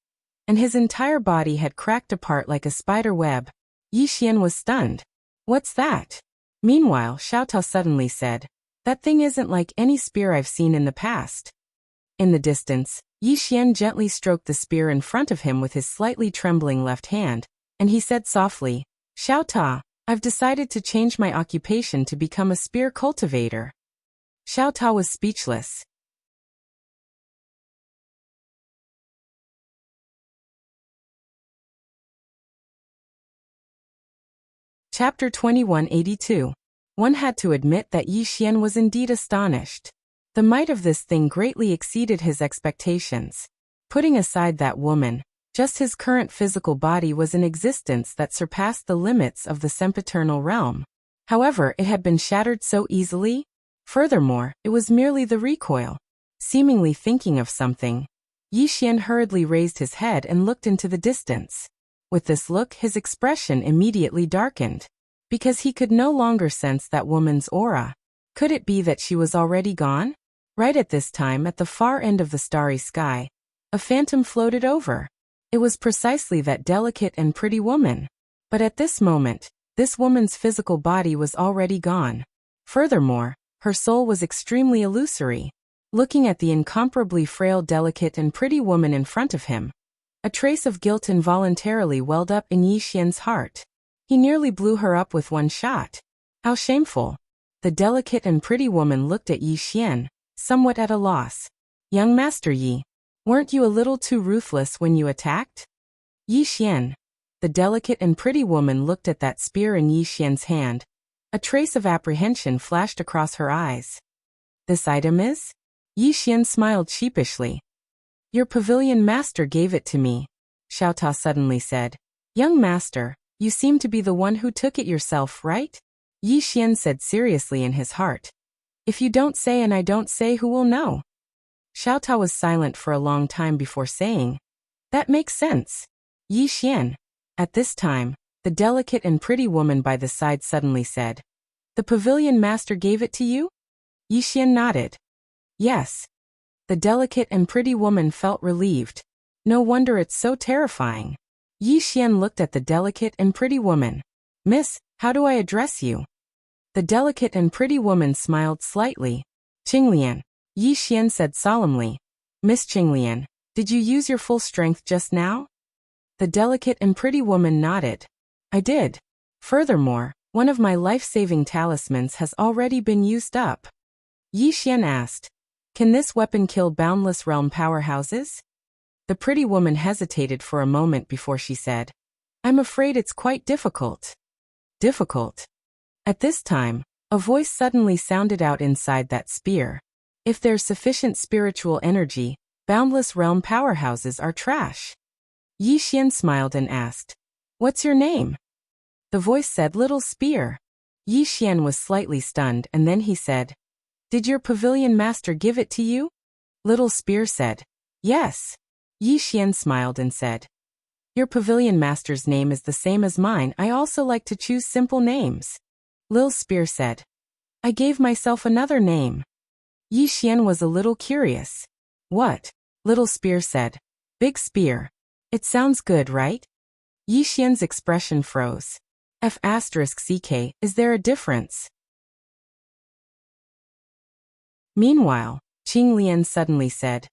and his entire body had cracked apart like a spider web. Yi Xian was stunned. What's that? Meanwhile, Xiao Ta suddenly said, That thing isn't like any spear I've seen in the past. In the distance, Yi Xian gently stroked the spear in front of him with his slightly trembling left hand, and he said softly, Xiao Ta, I've decided to change my occupation to become a spear cultivator. Xiao Ta was speechless. Chapter 2182. One had to admit that Yi Xian was indeed astonished. The might of this thing greatly exceeded his expectations. Putting aside that woman, just his current physical body was in existence that surpassed the limits of the sempiternal realm. However, it had been shattered so easily. Furthermore, it was merely the recoil. Seemingly thinking of something, Yi Xian hurriedly raised his head and looked into the distance. With this look, his expression immediately darkened, because he could no longer sense that woman's aura. Could it be that she was already gone? Right at this time, at the far end of the starry sky, a phantom floated over. It was precisely that delicate and pretty woman. But at this moment, this woman's physical body was already gone. Furthermore, her soul was extremely illusory. Looking at the incomparably frail, delicate and pretty woman in front of him, a trace of guilt involuntarily welled up in Yi Xian's heart. He nearly blew her up with one shot. How shameful. The delicate and pretty woman looked at Yi Xian, somewhat at a loss. Young Master Yi, weren't you a little too ruthless when you attacked? Yi Xian. The delicate and pretty woman looked at that spear in Yi Xian's hand. A trace of apprehension flashed across her eyes. This item is? Yi Xian smiled sheepishly. Your pavilion master gave it to me, Xiao Ta suddenly said. Young master, you seem to be the one who took it yourself, right? Yi Xian said seriously in his heart. If you don't say and I don't say, who will know? Xiao Ta was silent for a long time before saying, That makes sense. Yi Xian. At this time, the delicate and pretty woman by the side suddenly said, "The pavilion master gave it to you?" Yixian nodded. "Yes." The delicate and pretty woman felt relieved. No wonder it's so terrifying. Yixian looked at the delicate and pretty woman. "Miss, how do I address you?" The delicate and pretty woman smiled slightly. "Qinglian," Yixian said solemnly. "Miss Qinglian, did you use your full strength just now?" The delicate and pretty woman nodded. "I did. Furthermore, one of my life-saving talismans has already been used up." Yixian asked, "Can this weapon kill boundless realm powerhouses?" The pretty woman hesitated for a moment before she said, "I'm afraid it's quite difficult." Difficult? At this time, a voice suddenly sounded out inside that spear. "If there's sufficient spiritual energy, boundless realm powerhouses are trash." Yixian smiled and asked, "What's your name?" The voice said, "Little Spear." Yixian was slightly stunned and then he said, "Did your pavilion master give it to you?" Little Spear said, "Yes." Yixian smiled and said, "Your pavilion master's name is the same as mine. I also like to choose simple names." Lil Spear said, "I gave myself another name." Yixian was a little curious. "What?" Little Spear said, "Big Spear." "It sounds good, right?" Yixian's expression froze. F***CK, is there a difference? Meanwhile, Qinglian suddenly said,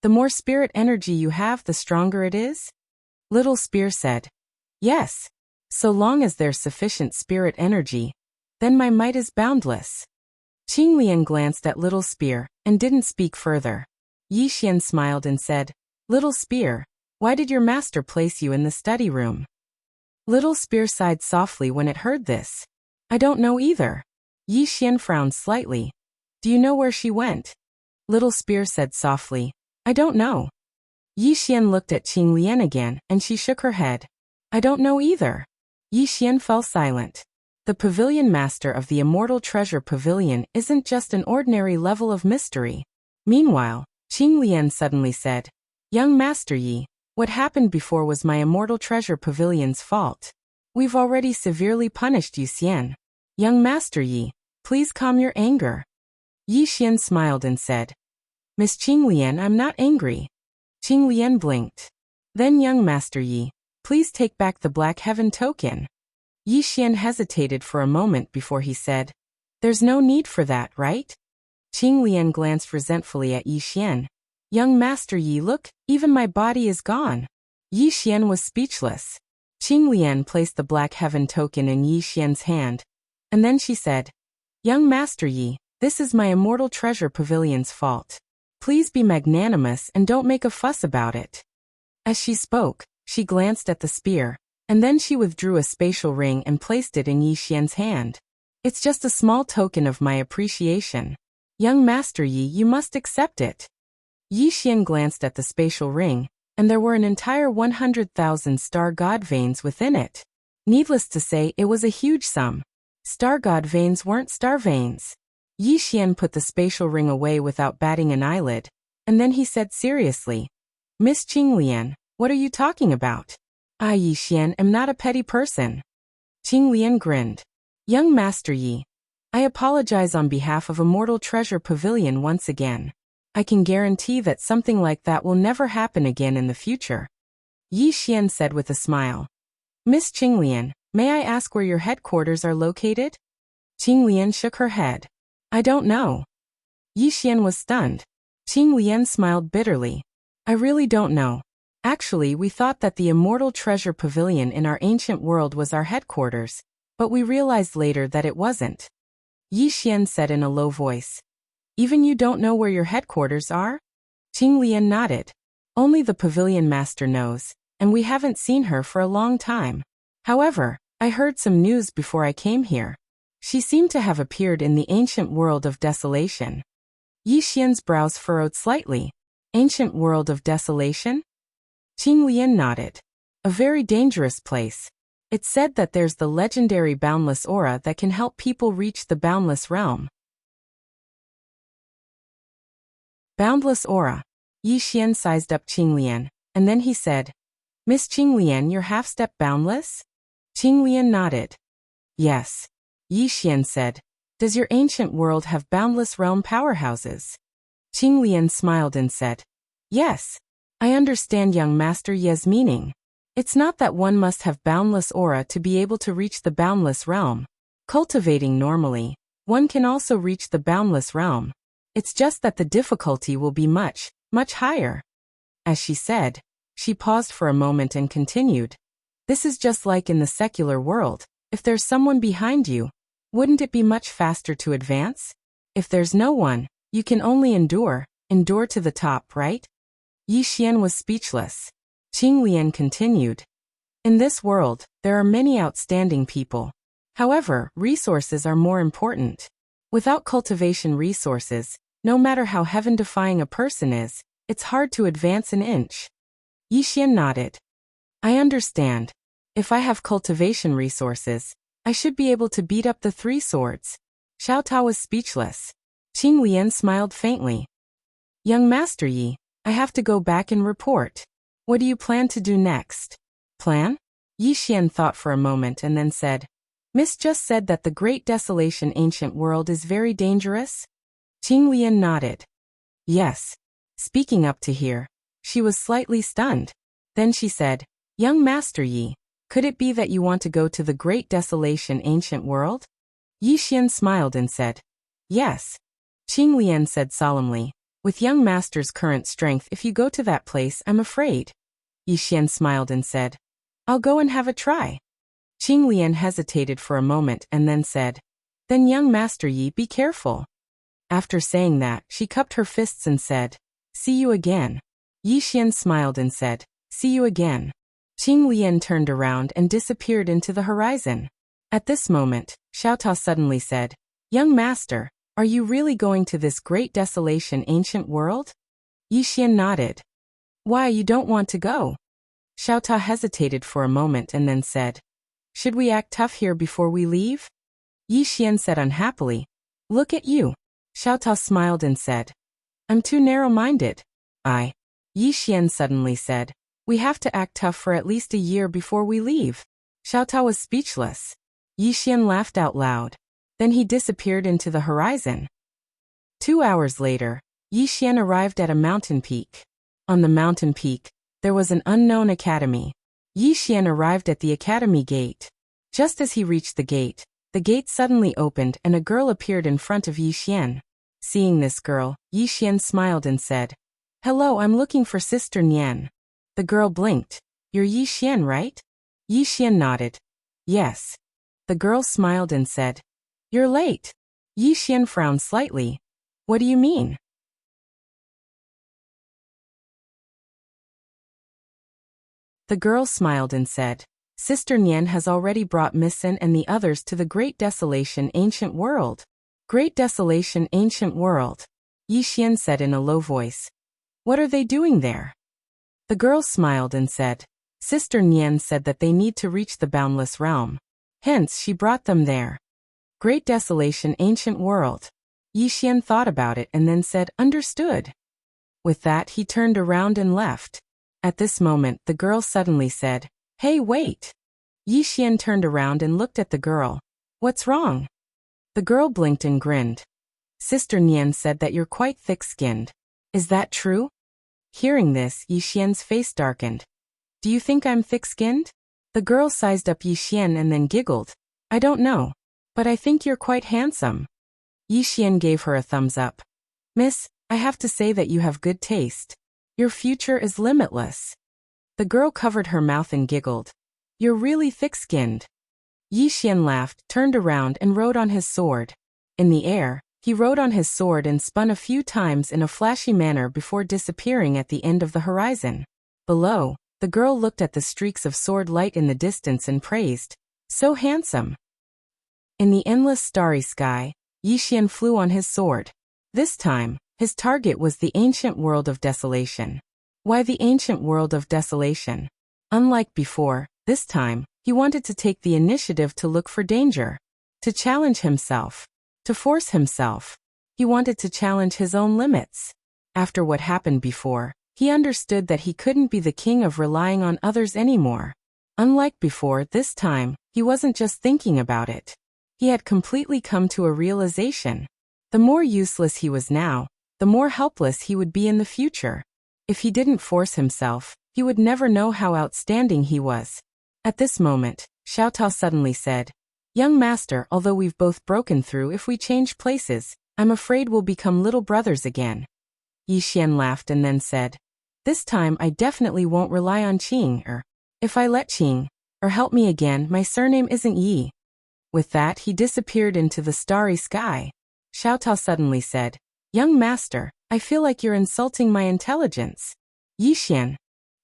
"The more spirit energy you have, the stronger it is?" Little Spear said, "Yes. So long as there's sufficient spirit energy, then my might is boundless." Qinglian glanced at Little Spear and didn't speak further. Yixian smiled and said, "Little Spear, why did your master place you in the study room?" Little Spear sighed softly when it heard this. "I don't know either." Yixian frowned slightly. "Do you know where she went?" Little Spear said softly, "I don't know." Yixian looked at Qinglian again and she shook her head. "I don't know either." Yixian fell silent. The pavilion master of the Immortal Treasure Pavilion isn't just an ordinary level of mystery. Meanwhile, Qinglian suddenly said, "Young Master Yi, what happened before was my Immortal Treasure Pavilion's fault. We've already severely punished Yixian. Young Master Yi, please calm your anger." Yixian smiled and said, "Miss Qinglian, I'm not angry." Qinglian blinked. "Then Young Master Yi, please take back the Black Heaven token." Yixian hesitated for a moment before he said, "There's no need for that, right?" Qinglian glanced resentfully at Yixian. "Young Master Yi, look, even my body is gone." Yixian was speechless. Qinglian placed the Black Heaven token in Yixian's hand, and then she said, "Young Master Yi, this is my Immortal Treasure Pavilion's fault. Please be magnanimous and don't make a fuss about it." As she spoke, she glanced at the spear, and then she withdrew a spatial ring and placed it in Yixian's hand. "It's just a small token of my appreciation. Young Master Yi, you must accept it." Yixian glanced at the spatial ring, and there were an entire 100,000 star god veins within it. Needless to say, it was a huge sum. Star god veins weren't star veins. Yixian put the spatial ring away without batting an eyelid, and then he said seriously, "Miss Qinglian, what are you talking about?" "I, Yixian, am not a petty person." Qinglian grinned. "Young Master Yi, I apologize on behalf of Immortal Treasure Pavilion once again. I can guarantee that something like that will never happen again in the future." Yixian said with a smile. "Miss Qinglian, may I ask where your headquarters are located?" Qinglian shook her head. "I don't know." Yixian was stunned. Qinglian smiled bitterly. "I really don't know. Actually, we thought that the Immortal Treasure Pavilion in our ancient world was our headquarters, but we realized later that it wasn't." Yixian said in a low voice, "Even you don't know where your headquarters are?" Qinglian nodded. "Only the pavilion master knows, and we haven't seen her for a long time. However, I heard some news before I came here. She seemed to have appeared in the ancient world of desolation." Yixian's brows furrowed slightly. "Ancient world of desolation?" Qinglian nodded. "A very dangerous place. It's said that there's the legendary boundless aura that can help people reach the boundless realm." Boundless aura. Yixian sized up Qinglian, and then he said, Miss Qinglian, you're half-step boundless? Qinglian nodded. Yes. Yi Xian said. Does your ancient world have boundless realm powerhouses? Qinglian smiled and said. Yes. I understand young Master Ye's meaning. It's not that one must have boundless aura to be able to reach the boundless realm. Cultivating normally, one can also reach the boundless realm. It's just that the difficulty will be much, much higher. As she said, she paused for a moment and continued. This is just like in the secular world. If there's someone behind you, wouldn't it be much faster to advance? If there's no one, you can only endure to the top, right? Yi Xian was speechless. Qinglian continued. In this world, there are many outstanding people. However, resources are more important. Without cultivation resources, no matter how heaven-defying a person is, it's hard to advance an inch. Yi Xian nodded. I understand. If I have cultivation resources, I should be able to beat up the 3 swords. Xiao Tao was speechless. Qinglian smiled faintly. Young Master Yi, I have to go back and report. What do you plan to do next? Plan? Yi Xian thought for a moment and then said, Miss just said that the Great Desolation ancient world is very dangerous? Qinglian nodded. Yes. Speaking up to hear, she was slightly stunned. Then she said, Young Master Yi, could it be that you want to go to the Great Desolation ancient world? Yi Xian smiled and said, Yes. Qinglian said solemnly, With young Master's current strength, if you go to that place, I'm afraid. Yi Xian smiled and said, I'll go and have a try. Qinglian hesitated for a moment and then said, Then young Master Yi, be careful. After saying that, she cupped her fists and said, See you again. Yi Xian smiled and said, See you again. Qinglian turned around and disappeared into the horizon. At this moment, Xiao Tao suddenly said, Young Master, are you really going to this Great Desolation ancient world? Yi Xian nodded. Why, you don't want to go? Xiao Tao hesitated for a moment and then said, Should we act tough here before we leave? Yi Xian said unhappily, Look at you. Xiao Tao smiled and said, I'm too narrow-minded. Yi Xian suddenly said, We have to act tough for at least a year before we leave. Xiao Tao was speechless. Yi Xian laughed out loud. Then he disappeared into the horizon. 2 hours later, Yi Xian arrived at a mountain peak. On the mountain peak, there was an unknown academy. Yi Xian arrived at the academy gate. Just as he reached the gate suddenly opened and a girl appeared in front of Yi Xian. Seeing this girl, Yi Xian smiled and said, Hello, I'm looking for Sister Nian. The girl blinked. You're Yi Xian, right? Yi Xian nodded. Yes. The girl smiled and said, You're late. Yi Xian frowned slightly. What do you mean? The girl smiled and said, Sister Nian has already brought Missen and the others to the Great Desolation ancient world. Great Desolation ancient world. Yi Xian said in a low voice. What are they doing there? The girl smiled and said, Sister Nian said that they need to reach the boundless realm. Hence she brought them there. Great Desolation ancient world. Yi Xian thought about it and then said, Understood. With that he turned around and left. At this moment the girl suddenly said, Hey, wait. Yi Xian turned around and looked at the girl. What's wrong? The girl blinked and grinned. Sister Nian said that you're quite thick-skinned. Is that true? Hearing this, Yi Xian's face darkened. Do you think I'm thick-skinned? The girl sized up Yi Xian and then giggled. I don't know. But I think you're quite handsome. Yi Xian gave her a thumbs up. Miss, I have to say that you have good taste. Your future is limitless. The girl covered her mouth and giggled. You're really thick-skinned. Yi Xian laughed, turned around and rode on his sword. In the air, he rode on his sword and spun a few times in a flashy manner before disappearing at the end of the horizon. Below, the girl looked at the streaks of sword light in the distance and praised, So handsome. In the endless starry sky, Yi Xian flew on his sword. This time, his target was the ancient world of desolation. Why the ancient world of desolation? Unlike before, this time, he wanted to take the initiative to look for danger, to challenge himself, to force himself. He wanted to challenge his own limits. After what happened before, He understood that he couldn't be the king of relying on others anymore. Unlike before, this time, he wasn't just thinking about it. He had completely come to a realization. The more useless he was now, the more helpless he would be in the future. If he didn't force himself, he would never know how outstanding he was. At this moment, Xiao Tao suddenly said, "Young master, although we've both broken through, if we change places, I'm afraid we'll become little brothers again." Yi Xian laughed and then said, "This time I definitely won't rely on Qing, or if I let Qing, or help me again, my surname isn't Yi." With that, he disappeared into the starry sky. Xiao Tao suddenly said, "Young master, I feel like you're insulting my intelligence." Yi Xian.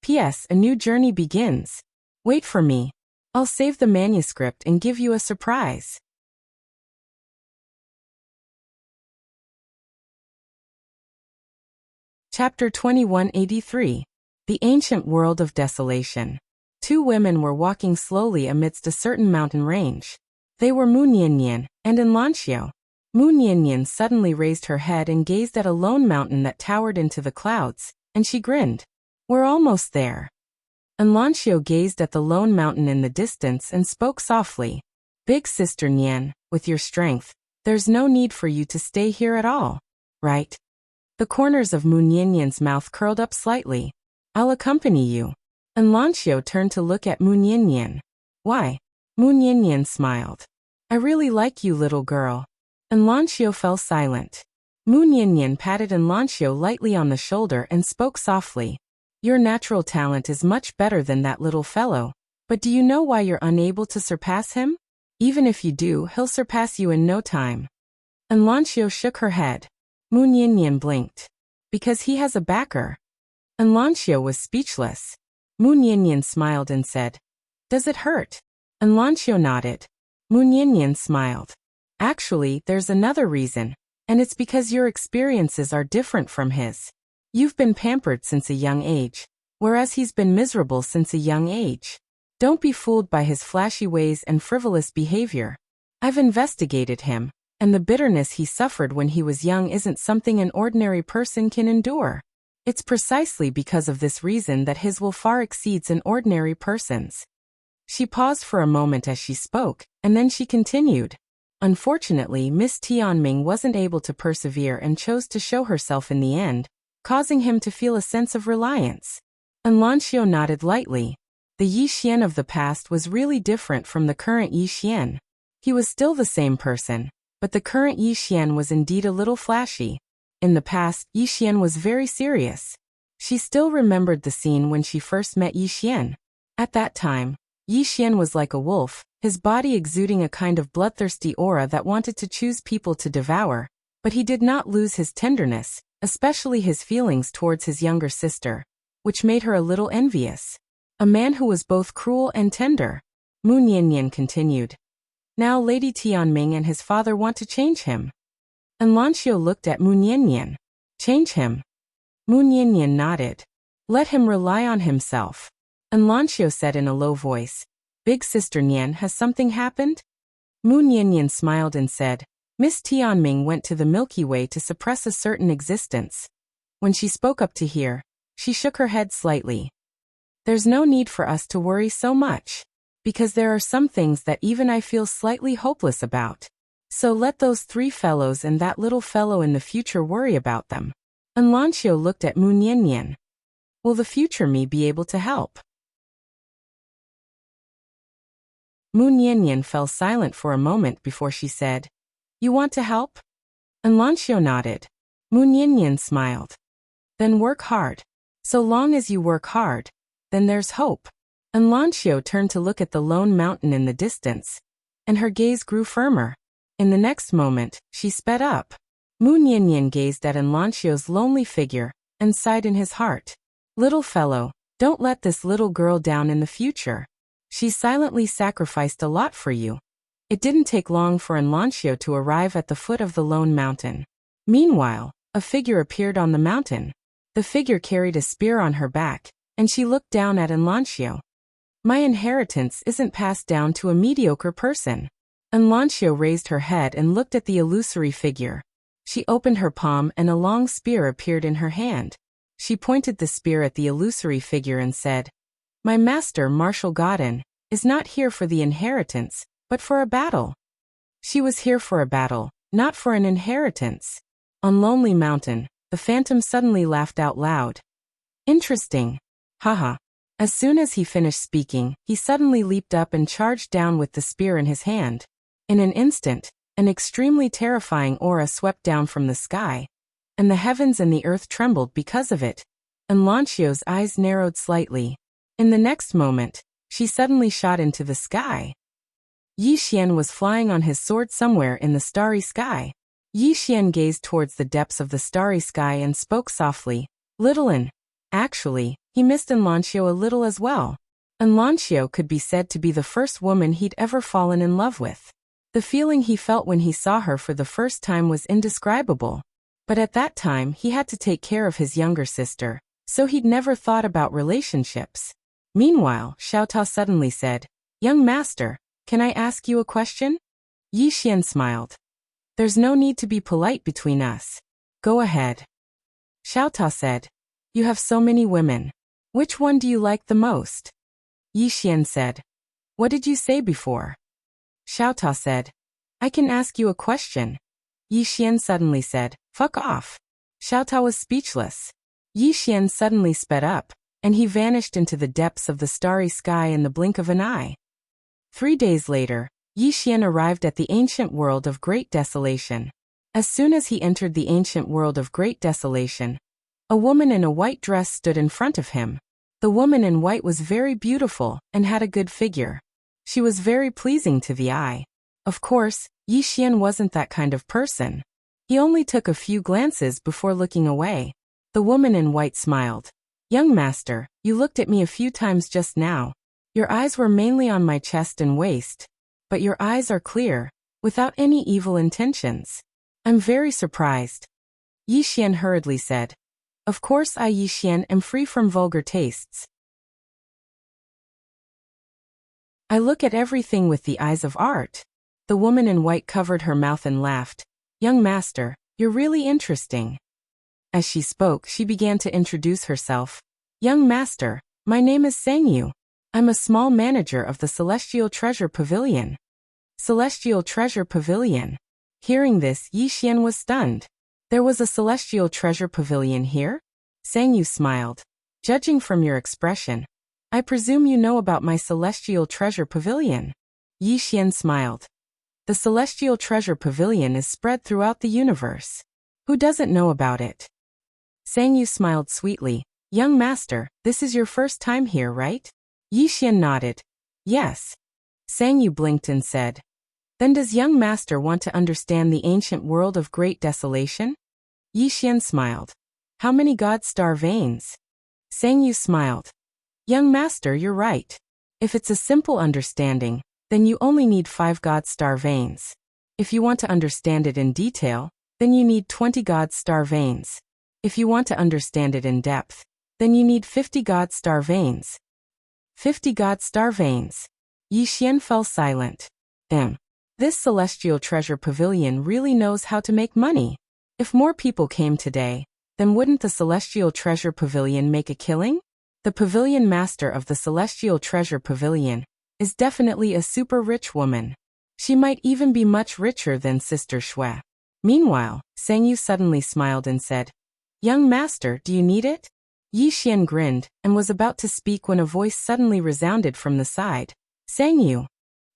P.S. A new journey begins. Wait for me. I'll save the manuscript and give you a surprise. Chapter 2183. The Ancient World of Desolation. Two women were walking slowly amidst a certain mountain range. They were Mu Niannian and Enlancio. Mu Niannian suddenly raised her head and gazed at a lone mountain that towered into the clouds, and she grinned. "We're almost there." Enlancio gazed at the lone mountain in the distance and spoke softly. "Big sister Nian, with your strength, there's no need for you to stay here at all, right?" The corners of Mu Niannian's mouth curled up slightly. "I'll accompany you." Enlancio turned to look at Mu Niannian. "Why?" Mu Niannian smiled. "I really like you, little girl." Enlancio fell silent. Mu Niannian patted Enlancio lightly on the shoulder and spoke softly. "Your natural talent is much better than that little fellow, but do you know why you're unable to surpass him? Even if you do, he'll surpass you in no time." Enlancio shook her head. Mu Niannian blinked. "Because he has a backer." Enlancio was speechless. Mu Niannian smiled and said, "Does it hurt?" Enlancio nodded. Mu Niannian smiled. "Actually, there's another reason, and it's because your experiences are different from his. You've been pampered since a young age, whereas he's been miserable since a young age. Don't be fooled by his flashy ways and frivolous behavior. I've investigated him, and the bitterness he suffered when he was young isn't something an ordinary person can endure. It's precisely because of this reason that his will far exceeds an ordinary person's." She paused for a moment as she spoke, and then she continued. Unfortunately, Miss Tianming wasn't able to persevere and chose to show herself in the end, causing him to feel a sense of reliance. Enlancio nodded lightly. The Yi Xian of the past was really different from the current Yi Xian. He was still the same person, but the current Yi Xian was indeed a little flashy. In the past, Yi Xian was very serious. She still remembered the scene when she first met Yi Xian. At that time, Yi Xian was like a wolf, his body exuding a kind of bloodthirsty aura that wanted to choose people to devour, but he did not lose his tenderness, especially his feelings towards his younger sister, which made her a little envious. A man who was both cruel and tender. Mu Niannian continued. Now Lady Tianming and his father want to change him. Enlancio looked at Mu Niannian. Change him? Mu Niannian nodded. Let him rely on himself. Enlancio said in a low voice. Big Sister Nian, has something happened? Mu Niannian smiled and said, Miss Tianming went to the Milky Way to suppress a certain existence. When she spoke up to hear, she shook her head slightly. There's no need for us to worry so much, because there are some things that even I feel slightly hopeless about. So let those three fellows and that little fellow in the future worry about them. Enlancio looked at Mu Niannian. Will the future me be able to help? Mu Niannian fell silent for a moment before she said, You want to help? Enlancio nodded. Mu Niannian smiled. Then work hard. So long as you work hard, then there's hope. Enlancio turned to look at the lone mountain in the distance, and her gaze grew firmer. In the next moment, she sped up. Mu Niannian gazed at Enlancio's lonely figure, and sighed in his heart. Little fellow, don't let this little girl down in the future. She silently sacrificed a lot for you. It didn't take long for Enlancio to arrive at the foot of the lone mountain. Meanwhile, a figure appeared on the mountain. The figure carried a spear on her back, and she looked down at Enlancio. My inheritance isn't passed down to a mediocre person. Enlancio raised her head and looked at the illusory figure. She opened her palm and a long spear appeared in her hand. She pointed the spear at the illusory figure and said, "My master, Marshal Godin, is not here for the inheritance, but for a battle." She was here for a battle, not for an inheritance. On Lonely Mountain, the phantom suddenly laughed out loud. Interesting. Haha. As soon as he finished speaking, he suddenly leaped up and charged down with the spear in his hand. In an instant, an extremely terrifying aura swept down from the sky, and the heavens and the earth trembled because of it, and Lanxio's eyes narrowed slightly. In the next moment, she suddenly shot into the sky. Yi Xian was flying on his sword somewhere in the starry sky. Yi Xian gazed towards the depths of the starry sky and spoke softly, "Little An." Actually, he missed Lanxio a little as well. Lanxio could be said to be the first woman he'd ever fallen in love with. The feeling he felt when he saw her for the first time was indescribable. But at that time he had to take care of his younger sister, so he'd never thought about relationships. Meanwhile, Xiao Tao suddenly said, "Young master, can I ask you a question?" Yi Xian smiled. "There's no need to be polite between us. Go ahead." Xiao Tao said, "You have so many women. Which one do you like the most?" Yi Xian said, "What did you say before?" Xiao Tao said, "I can ask you a question." Yi Xian suddenly said, "Fuck off." Xiao Tao was speechless. Yi Xian suddenly sped up, and he vanished into the depths of the starry sky in the blink of an eye. 3 days later, Yi Xian arrived at the ancient world of Great Desolation. As soon as he entered the ancient world of Great Desolation, a woman in a white dress stood in front of him. The woman in white was very beautiful and had a good figure. She was very pleasing to the eye. Of course, Yi Xian wasn't that kind of person. He only took a few glances before looking away. The woman in white smiled. "Young master, you looked at me a few times just now. Your eyes were mainly on my chest and waist, but your eyes are clear, without any evil intentions. I'm very surprised." Yi Xian hurriedly said, "Of course I, Yi Xian, am free from vulgar tastes. I look at everything with the eyes of art." The woman in white covered her mouth and laughed. "Young master, you're really interesting." As she spoke, she began to introduce herself. "Young master, my name is Sangyu. I'm a small manager of the Celestial Treasure Pavilion." Celestial Treasure Pavilion. Hearing this, Yi Xian was stunned. There was a Celestial Treasure Pavilion here? Sangyu smiled. "Judging from your expression, I presume you know about my Celestial Treasure Pavilion." Yi Xian smiled. "The Celestial Treasure Pavilion is spread throughout the universe. Who doesn't know about it?" Sangyu smiled sweetly. "Young master, this is your first time here, right?" Yi Xian nodded. "Yes." Sangyu blinked and said, "Then does young master want to understand the ancient world of Great Desolation?" Yi Xian smiled. "How many God Star veins?" Sangyu smiled. "Young master, you're right. If it's a simple understanding, then you only need 5 God Star veins. If you want to understand it in detail, then you need 20 God Star veins. If you want to understand it in depth, then you need 50 God Star veins." 50 God Star veins. Yi Xian fell silent. This Celestial Treasure Pavilion really knows how to make money. If more people came today, then wouldn't the Celestial Treasure Pavilion make a killing? The pavilion master of the Celestial Treasure Pavilion is definitely a super rich woman. She might even be much richer than Sister Shui. Meanwhile, Sangyu suddenly smiled and said, "Young master, do you need it?" Yi Xian grinned and was about to speak when a voice suddenly resounded from the side. "Sangyu."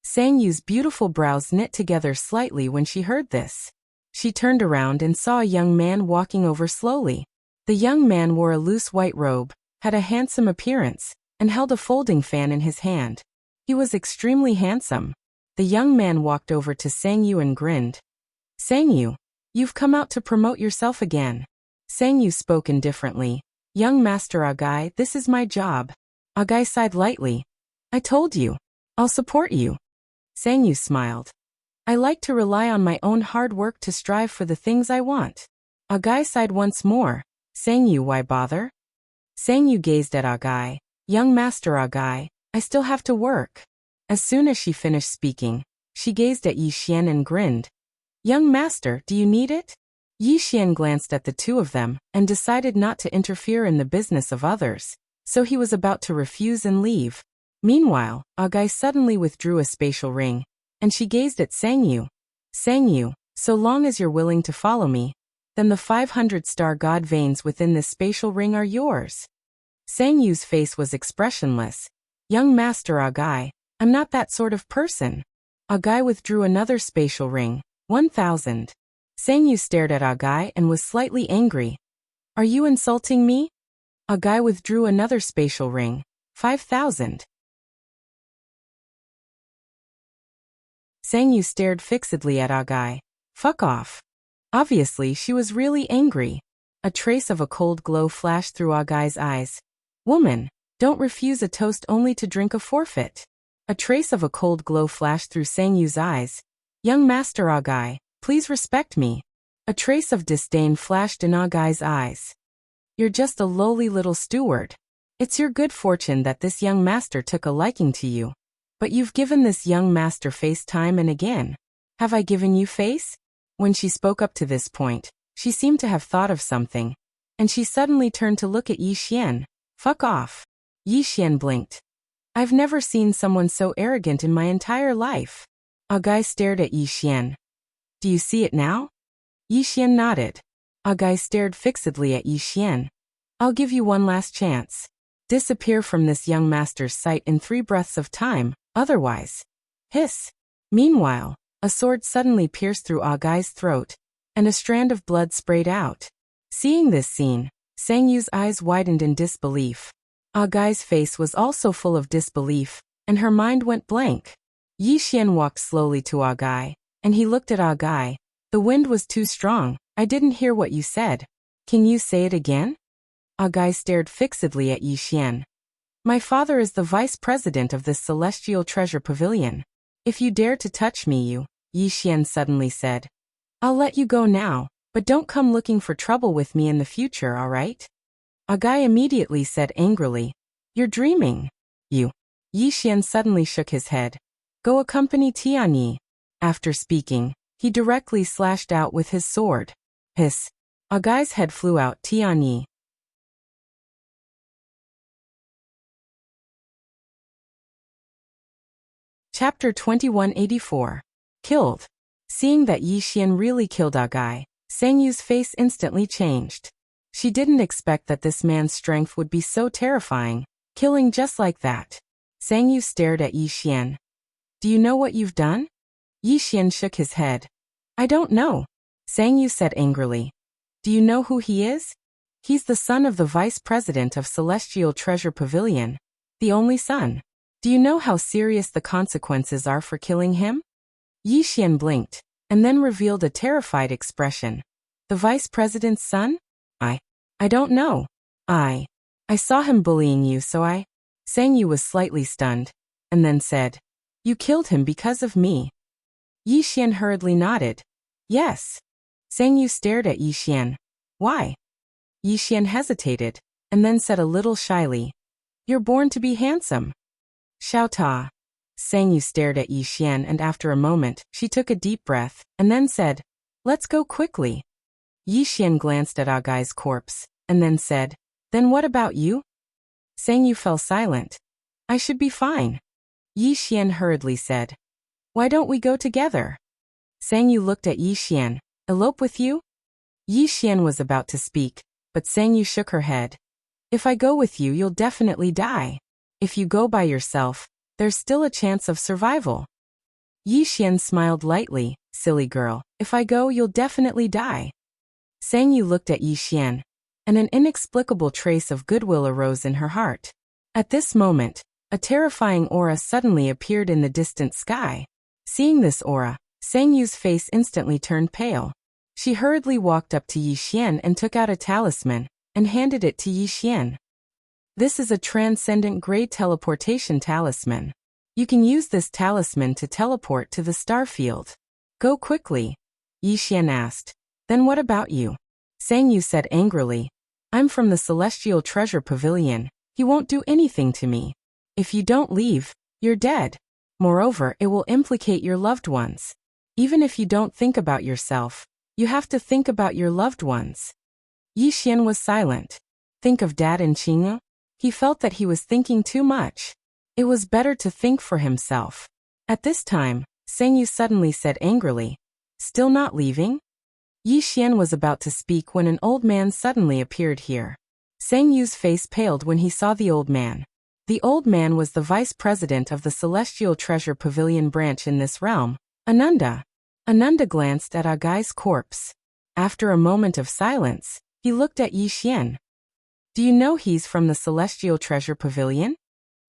Sangyu's beautiful brows knit together slightly when she heard this. She turned around and saw a young man walking over slowly. The young man wore a loose white robe, had a handsome appearance, and held a folding fan in his hand. He was extremely handsome. The young man walked over to Sangyu and grinned. "Sangyu, you've come out to promote yourself again." Sangyu spoke indifferently. "Young Master Agai, this is my job." Agai sighed lightly. "I told you. I'll support you." Sangyu smiled. "I like to rely on my own hard work to strive for the things I want." Agai sighed once more. "Sangyu, why bother?" Sangyu gazed at Agai. "Young Master Agai, I still have to work." As soon as she finished speaking, she gazed at Yi Xian and grinned. "Young Master, do you need it?" Yi Xian glanced at the two of them and decided not to interfere in the business of others, so he was about to refuse and leave. Meanwhile, Agai suddenly withdrew a spatial ring, and she gazed at Sangyu. Sangyu, so long as you're willing to follow me, then the 500 star god veins within this spatial ring are yours. Sangyu's face was expressionless. Young Master Agai, I'm not that sort of person. Agai withdrew another spatial ring, 1000. Sangyu stared at Agai and was slightly angry. Are you insulting me? Agai withdrew another spatial ring, 5000. Sangyu stared fixedly at Agai. Fuck off. Obviously, she was really angry. A trace of a cold glow flashed through Agai's eyes. Woman, don't refuse a toast only to drink a forfeit. A trace of a cold glow flashed through Sangyu's eyes. Young Master Agai, please respect me. A trace of disdain flashed in Agai's eyes. You're just a lowly little steward. It's your good fortune that this young master took a liking to you. But you've given this young master face time and again. Have I given you face? When she spoke up to this point, she seemed to have thought of something, and she suddenly turned to look at Yi Xian. Fuck off. Yi Xian blinked. I've never seen someone so arrogant in my entire life. Agai stared at Yi Xian. Do you see it now? Yi Xian nodded. Agai stared fixedly at Yi Xian. I'll give you one last chance. Disappear from this young master's sight in 3 breaths of time, otherwise. Hiss. Meanwhile, a sword suddenly pierced through Agai's throat, and a strand of blood sprayed out. Seeing this scene, Sangyu's eyes widened in disbelief. Agai's face was also full of disbelief, and her mind went blank. Yi Xian walked slowly to Agai, and he looked at Agai. The wind was too strong, I didn't hear what you said. Can you say it again? Agai stared fixedly at Yi Xian. My father is the vice president of this celestial treasure pavilion. If you dare to touch me, Yi Xian suddenly said. I'll let you go now, but don't come looking for trouble with me in the future, all right? Agai immediately said angrily. You're dreaming. You. Yi Xian suddenly shook his head. Go accompany Tianyi. After speaking, he directly slashed out with his sword. Hiss. Agai's head flew out. Tianyi. Chapter 2184. Killed. Seeing that Yi Xian really killed Agai, Sangyu's face instantly changed. She didn't expect that this man's strength would be so terrifying, killing just like that. Sangyu stared at Yi Xian. Do you know what you've done? Yi Xian shook his head. I don't know. Sangyu said angrily. Do you know who he is? He's the son of the vice president of Celestial Treasure Pavilion. The only son. Do you know how serious the consequences are for killing him? Yi Xian blinked, and then revealed a terrified expression. The vice president's son? I don't know. I saw him bullying you, so Sangyu was slightly stunned, and then said, You killed him because of me. Yi Xian hurriedly nodded. Yes. Sangyu stared at Yi Xian. Why? Yi Xian hesitated, and then said a little shyly, You're born to be handsome. Xiao Ta. Sangyu stared at Yi Xian, and after a moment, she took a deep breath, and then said, Let's go quickly. Yi Xian glanced at Agai's corpse, and then said, Then what about you? Sangyu fell silent. I should be fine. Yi Xian hurriedly said, Why don't we go together? Sangyu looked at Yi Xian. Elope with you? Yi Xian was about to speak, but Sangyu shook her head. If I go with you, you'll definitely die. If you go by yourself, there's still a chance of survival. Yi Xian smiled lightly. Silly girl, if I go, you'll definitely die. Sangyu looked at Yi Xian, and an inexplicable trace of goodwill arose in her heart. At this moment, a terrifying aura suddenly appeared in the distant sky. Seeing this aura, Sangyu's face instantly turned pale. She hurriedly walked up to Yi Xian and took out a talisman, and handed it to Yi Xian. This is a transcendent grade teleportation talisman. You can use this talisman to teleport to the star field. Go quickly. Yi Xian asked. Then what about you? Sangyu said angrily. I'm from the Celestial Treasure Pavilion. He won't do anything to me. If you don't leave, you're dead. Moreover, it will implicate your loved ones. Even if you don't think about yourself, You have to think about your loved ones. Yi Xian was silent. Think of Dad and Qing'e? He felt that he was thinking too much. It was better to think for himself. At this time, Seng Yu suddenly said angrily, "Still not leaving?" Yi Xian was about to speak when an old man suddenly appeared here. Seng Yu's face paled when he saw the old man. The old man was the vice president of the Celestial Treasure Pavilion branch in this realm, Ananda. Ananda glanced at Agai's corpse. After a moment of silence, he looked at Yi Xian. "Do you know he's from the Celestial Treasure Pavilion?"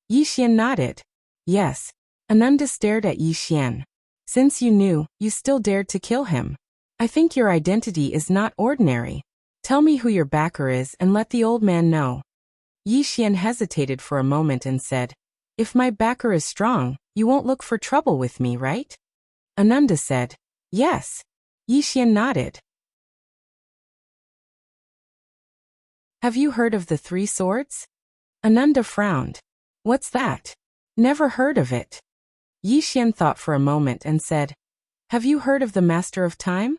Yi Xian nodded. "Yes." Ananda stared at Yi Xian. "Since you knew, you still dared to kill him. I think your identity is not ordinary. Tell me who your backer is and let the old man know." Yi Xian hesitated for a moment and said, "If my backer is strong, you won't look for trouble with me, right?" Ananda said, "Yes." Yi Xian nodded. "Have you heard of the 3 swords?" Ananda frowned. "What's that?" "Never heard of it." Yi Xian thought for a moment and said, "Have you heard of the Master of Time?"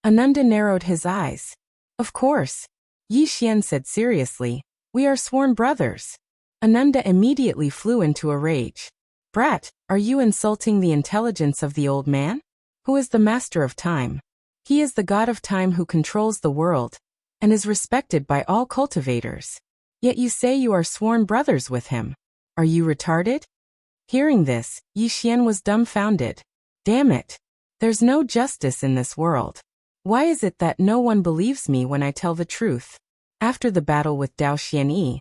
Ananda narrowed his eyes. "Of course." Yi Xian said seriously, "We are sworn brothers." Ananda immediately flew into a rage. "Brat, are you insulting the intelligence of the old man? Who is the Master of Time? He is the god of time who controls the world, and is respected by all cultivators. Yet you say you are sworn brothers with him. Are you retarded?" Hearing this, Yi Xian was dumbfounded. Damn it! There's no justice in this world. Why is it that no one believes me when I tell the truth? After the battle with Dao Xianyi,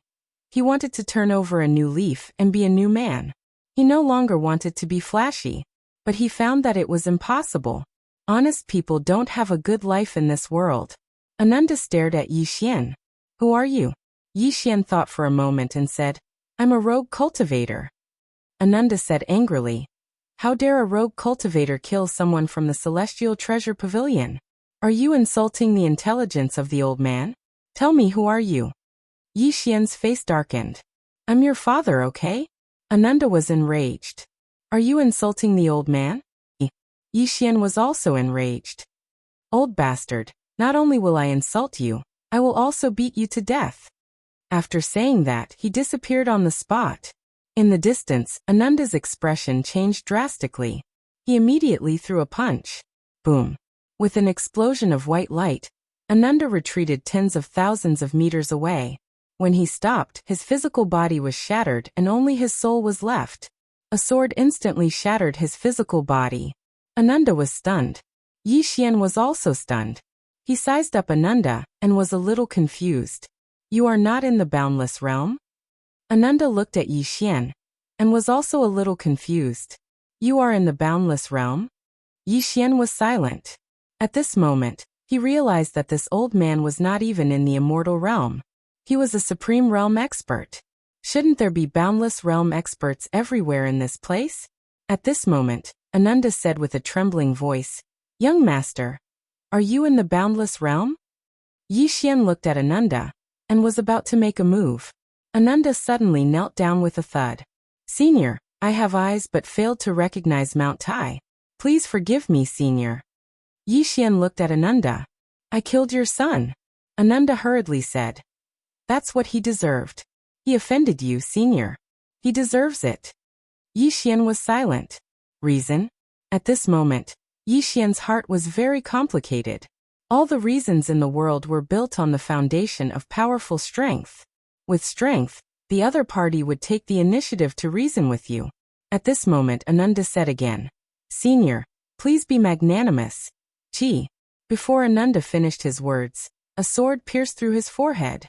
he wanted to turn over a new leaf and be a new man. He no longer wanted to be flashy, but he found that it was impossible. Honest people don't have a good life in this world. Ananda stared at Yi Xian. "Who are you?" Yi Xian thought for a moment and said, "I'm a rogue cultivator." Ananda said angrily, "How dare a rogue cultivator kill someone from the Celestial Treasure Pavilion? Are you insulting the intelligence of the old man? Tell me, who are you?" Yi Xian's face darkened. "I'm your father, okay?" Ananda was enraged. "Are you insulting the old man?" Yi Xian was also enraged. "Old bastard, not only will I insult you, I will also beat you to death." After saying that, he disappeared on the spot. In the distance, Ananda's expression changed drastically. He immediately threw a punch. Boom! With an explosion of white light, Ananda retreated tens of thousands of meters away. When he stopped, his physical body was shattered and only his soul was left. A sword instantly shattered his physical body. Ananda was stunned. Yi Xian was also stunned. He sized up Ananda and was a little confused. "You are not in the boundless realm?" Ananda looked at Yi Xian and was also a little confused. "You are in the boundless realm?" Yi Xian was silent. At this moment, he realized that this old man was not even in the immortal realm. He was a supreme realm expert. Shouldn't there be boundless realm experts everywhere in this place? At this moment, Ananda said with a trembling voice, "Young master, are you in the boundless realm?" Yi Xian looked at Ananda and was about to make a move. Ananda suddenly knelt down with a thud. "Senior, I have eyes but failed to recognize Mount Tai. Please forgive me, Senior." Yi Xian looked at Ananda. "I killed your son," Ananda hurriedly said. "That's what he deserved. He offended you, Senior. He deserves it." Yi Xian was silent. Reason? At this moment, Yi Xian's heart was very complicated. All the reasons in the world were built on the foundation of powerful strength. With strength, the other party would take the initiative to reason with you. At this moment, Ananda said again, "Senior, please be magnanimous." Chi. Before Ananda finished his words, a sword pierced through his forehead.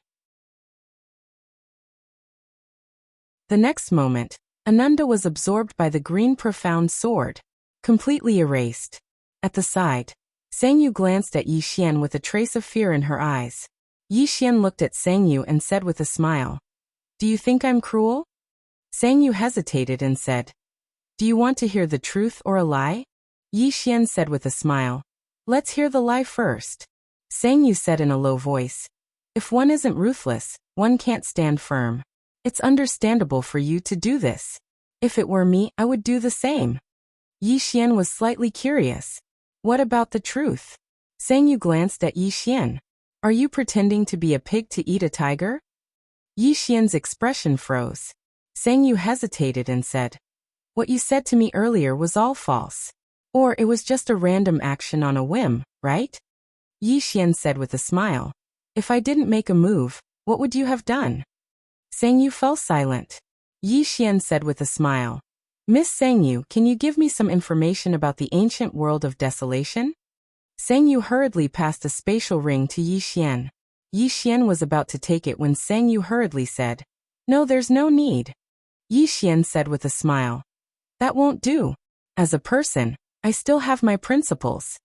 The next moment, Ananda was absorbed by the green profound sword, completely erased. At the side, Sang Yu glanced at Yi Xian with a trace of fear in her eyes. Yi Xian looked at Sang Yu and said with a smile, "Do you think I'm cruel?" Sang Yu hesitated and said, "Do you want to hear the truth or a lie?" Yi Xian said with a smile, "Let's hear the lie first." Sang Yu said in a low voice, "If one isn't ruthless, one can't stand firm. It's understandable for you to do this. If it were me, I would do the same." Yi Xian was slightly curious. "What about the truth?" Sang Yu glanced at Yi Xian. Are you pretending to be a pig to eat a tiger? Yi Xian's expression froze. Sang Yu hesitated and said, what you said to me earlier was all false. Or it was just a random action on a whim, right? Yi Xian said with a smile. If I didn't make a move, what would you have done? Sang Yu fell silent. Yi Xian said with a smile. Miss Sang Yu, can you give me some information about the ancient world of desolation? Sang Yu hurriedly passed a spatial ring to Yi Xian. Yi Xian was about to take it when Sang Yu hurriedly said, no, there's no need. Yi Xian said with a smile. That won't do. As a person, I still have my principles.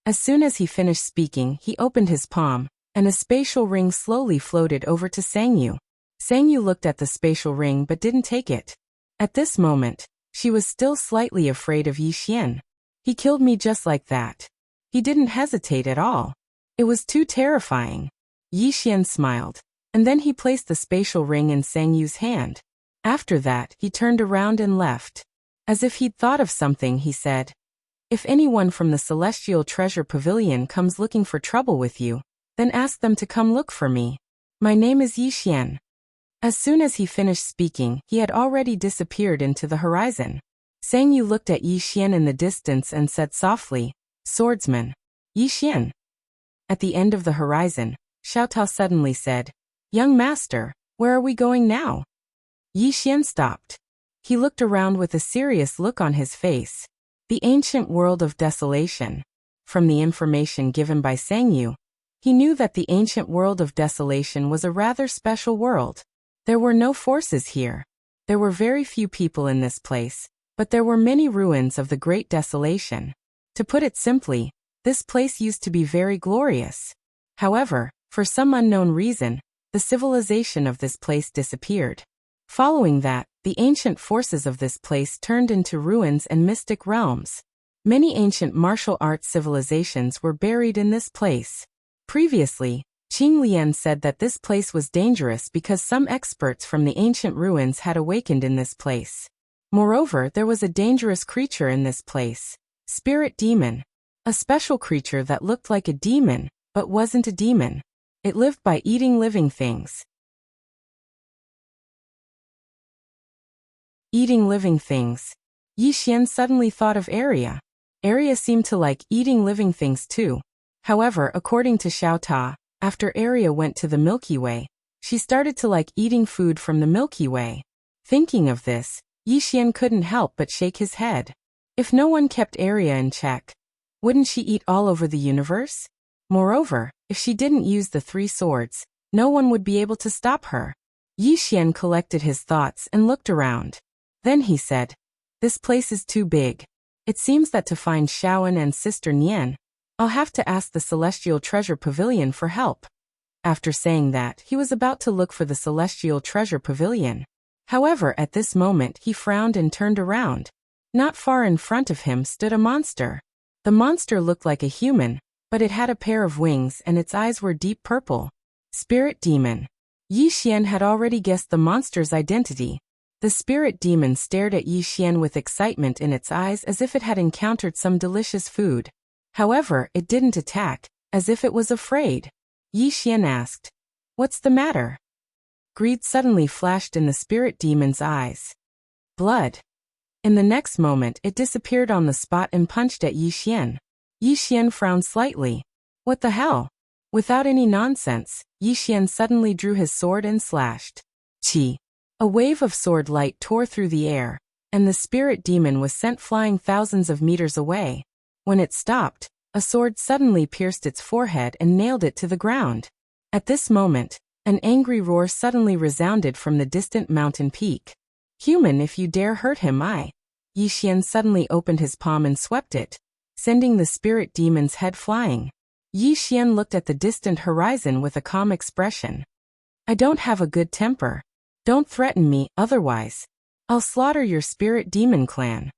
As soon as he finished speaking, he opened his palm, and a spatial ring slowly floated over to Sang Yu. Sang Yu looked at the spatial ring but didn't take it. At this moment, she was still slightly afraid of Yi Xian. He killed me just like that. He didn't hesitate at all. It was too terrifying. Yi Xian smiled, and then he placed the spatial ring in Sang Yu's hand. After that, he turned around and left. As if he'd thought of something, he said, if anyone from the Celestial Treasure Pavilion comes looking for trouble with you, then ask them to come look for me. My name is Yi Xian. As soon as he finished speaking, he had already disappeared into the horizon. Sang Yu looked at Yi Xian in the distance and said softly, Swordsman. Yi Xian. At the end of the horizon, Xiao Tao suddenly said, young master, where are we going now? Yi Xian stopped. He looked around with a serious look on his face. The ancient world of desolation. From the information given by Sang Yu, he knew that the ancient world of desolation was a rather special world. There were no forces here. There were very few people in this place, but there were many ruins of the great desolation. To put it simply, this place used to be very glorious. However, for some unknown reason, the civilization of this place disappeared. Following that, the ancient forces of this place turned into ruins and mystic realms. Many ancient martial arts civilizations were buried in this place. Previously, Qing Lian said that this place was dangerous because some experts from the ancient ruins had awakened in this place. Moreover, there was a dangerous creature in this place, Spirit Demon, a special creature that looked like a demon, but wasn't a demon. It lived by eating living things. Eating living things. Yi Xian suddenly thought of Arya. Arya seemed to like eating living things too. However, according to Xiao Ta, after Arya went to the Milky Way, she started to like eating food from the Milky Way. Thinking of this, Yi Xian couldn't help but shake his head. If no one kept Arya in check, wouldn't she eat all over the universe? Moreover, if she didn't use the 3 swords, no one would be able to stop her. Yi Xian collected his thoughts and looked around. Then he said, this place is too big. It seems that to find Shaoan and Sister Nian, I'll have to ask the Celestial Treasure Pavilion for help. After saying that, he was about to look for the Celestial Treasure Pavilion. However, at this moment he frowned and turned around. Not far in front of him stood a monster. The monster looked like a human, but it had a pair of wings and its eyes were deep purple. Spirit Demon. Yi Xian had already guessed the monster's identity. The spirit demon stared at Yi Xian with excitement in its eyes as if it had encountered some delicious food. However, it didn't attack, as if it was afraid. Yi Xian asked, what's the matter? Greed suddenly flashed in the spirit demon's eyes. Blood. In the next moment, it disappeared on the spot and punched at Yi Xian. Yi Xian frowned slightly. What the hell? Without any nonsense, Yi Xian suddenly drew his sword and slashed. Chi. A wave of sword light tore through the air, and the spirit demon was sent flying thousands of meters away. When it stopped, a sword suddenly pierced its forehead and nailed it to the ground. At this moment, an angry roar suddenly resounded from the distant mountain peak. Human, if you dare hurt him, Yi Xian suddenly opened his palm and swept it, sending the spirit demon's head flying. Yi Xian looked at the distant horizon with a calm expression. I don't have a good temper. Don't threaten me, otherwise I'll slaughter your spirit demon clan.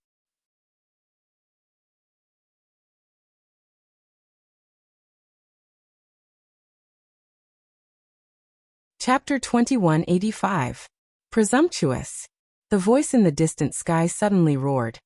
Chapter 2185. Presumptuous. The voice in the distant sky suddenly roared.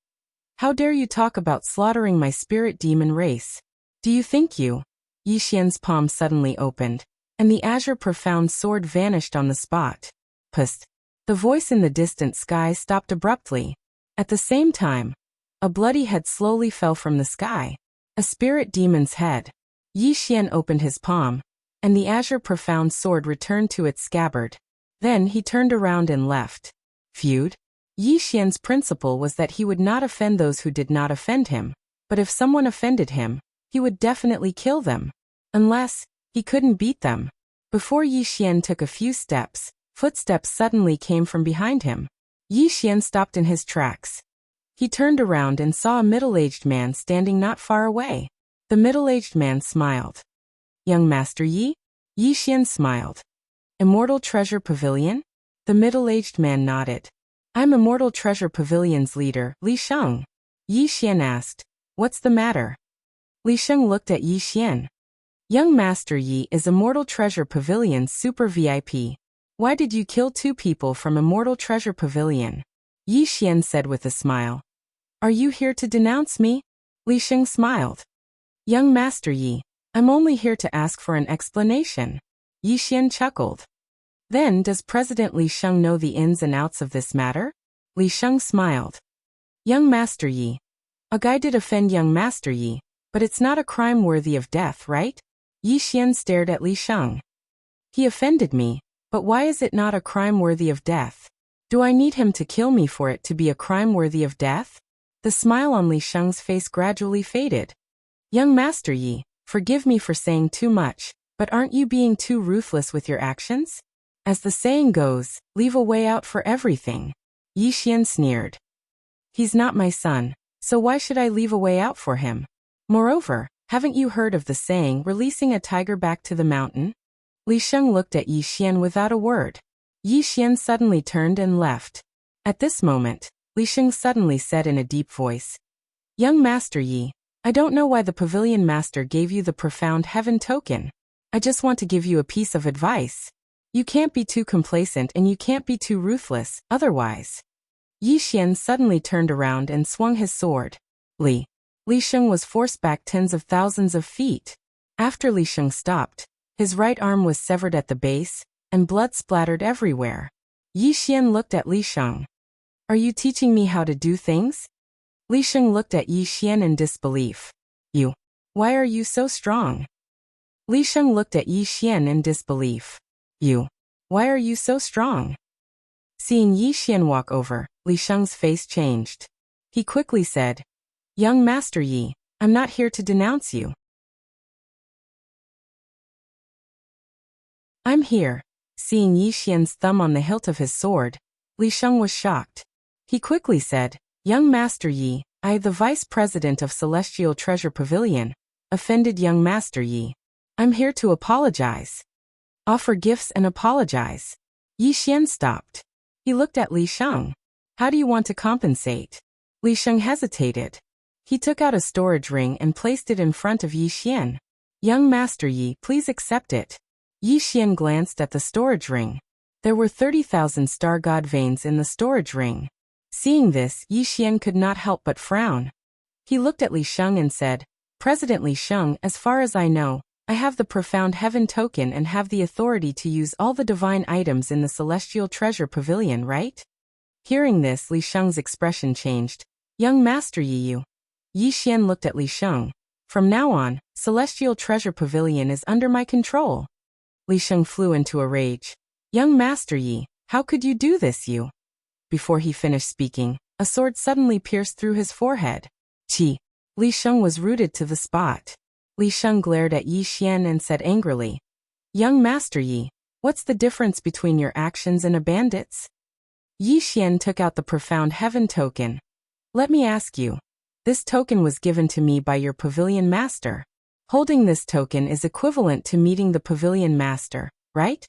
How dare you talk about slaughtering my spirit demon race? Do you think you? Yi Xian's palm suddenly opened, and the azure profound sword vanished on the spot. Psst. The voice in the distant sky stopped abruptly. At the same time, a bloody head slowly fell from the sky. A spirit demon's head. Yi Xian opened his palm, and the azure profound sword returned to its scabbard. Then he turned around and left. Feud? Yi Xian's principle was that he would not offend those who did not offend him, but if someone offended him, he would definitely kill them. Unless he couldn't beat them. Before Yi Xian took a few steps, footsteps suddenly came from behind him. Yi Xian stopped in his tracks. He turned around and saw a middle-aged man standing not far away. The middle-aged man smiled. Young Master Yi? Yi Xian smiled. Immortal Treasure Pavilion? The middle-aged man nodded. I'm Immortal Treasure Pavilion's leader, Li Sheng. Yi Xian asked, what's the matter? Li Sheng looked at Yi Xian. Young Master Yi is Immortal Treasure Pavilion's super VIP. Why did you kill 2 people from Immortal Treasure Pavilion? Yi Xian said with a smile. Are you here to denounce me? Li Sheng smiled. Young Master Yi, I'm only here to ask for an explanation. Yi Xian chuckled. Then does President Li Sheng know the ins and outs of this matter? Li Sheng smiled. Young Master Yi. A guy did offend Young Master Yi, but it's not a crime worthy of death, right? Yi Xian stared at Li Sheng. He offended me, but why is it not a crime worthy of death? Do I need him to kill me for it to be a crime worthy of death? The smile on Li Sheng's face gradually faded. Young Master Yi, forgive me for saying too much, but aren't you being too ruthless with your actions? As the saying goes, leave a way out for everything. Yi Xian sneered. He's not my son, so why should I leave a way out for him? Moreover, haven't you heard of the saying releasing a tiger back to the mountain? Li Sheng looked at Yi Xian without a word. Yi Xian suddenly turned and left. At this moment, Li Sheng suddenly said in a deep voice, Young Master Yi, I don't know why the Pavilion Master gave you the profound heaven token. I just want to give you a piece of advice. You can't be too complacent and you can't be too ruthless, otherwise. Yi Xian suddenly turned around and swung his sword. Li Sheng was forced back tens of thousands of feet. After Li Sheng stopped, his right arm was severed at the base, and blood splattered everywhere. Yi Xian looked at Li Sheng. Are you teaching me how to do things? Li Sheng looked at Yi Xian in disbelief. You. Why are you so strong? Li Sheng looked at Yi Xian in disbelief. You. Why are you so strong? Seeing Yi Xian walk over, Li Sheng's face changed. He quickly said, Young Master Yi, I'm not here to denounce you. I'm here. Seeing Yi Xian's thumb on the hilt of his sword, Li Sheng was shocked. He quickly said, Young Master Yi, I, the Vice President of Celestial Treasure Pavilion, offended Young Master Yi. I'm here to apologize. Offer gifts and apologize. Yi Xian stopped. He looked at Li Sheng. How do you want to compensate? Li Sheng hesitated. He took out a storage ring and placed it in front of Yi Xian. Young Master Yi, please accept it. Yi Xian glanced at the storage ring. There were 30,000 star god veins in the storage ring. Seeing this, Yi Xian could not help but frown. He looked at Li Sheng and said, President Li Sheng, as far as I know, I have the profound heaven token and have the authority to use all the divine items in the Celestial Treasure Pavilion, right? Hearing this, Li Sheng's expression changed. Young Master Yi. Yi Xian looked at Li Sheng. From now on, Celestial Treasure Pavilion is under my control. Li Sheng flew into a rage. Young Master Yi, how could you do this, you? Before he finished speaking, a sword suddenly pierced through his forehead. Chi. Li Sheng was rooted to the spot. Li Sheng glared at Yi Xian and said angrily, Young Master Yi, what's the difference between your actions and a bandit's? Yi Xian took out the profound heaven token. Let me ask you. This token was given to me by your Pavilion Master. Holding this token is equivalent to meeting the Pavilion Master, right?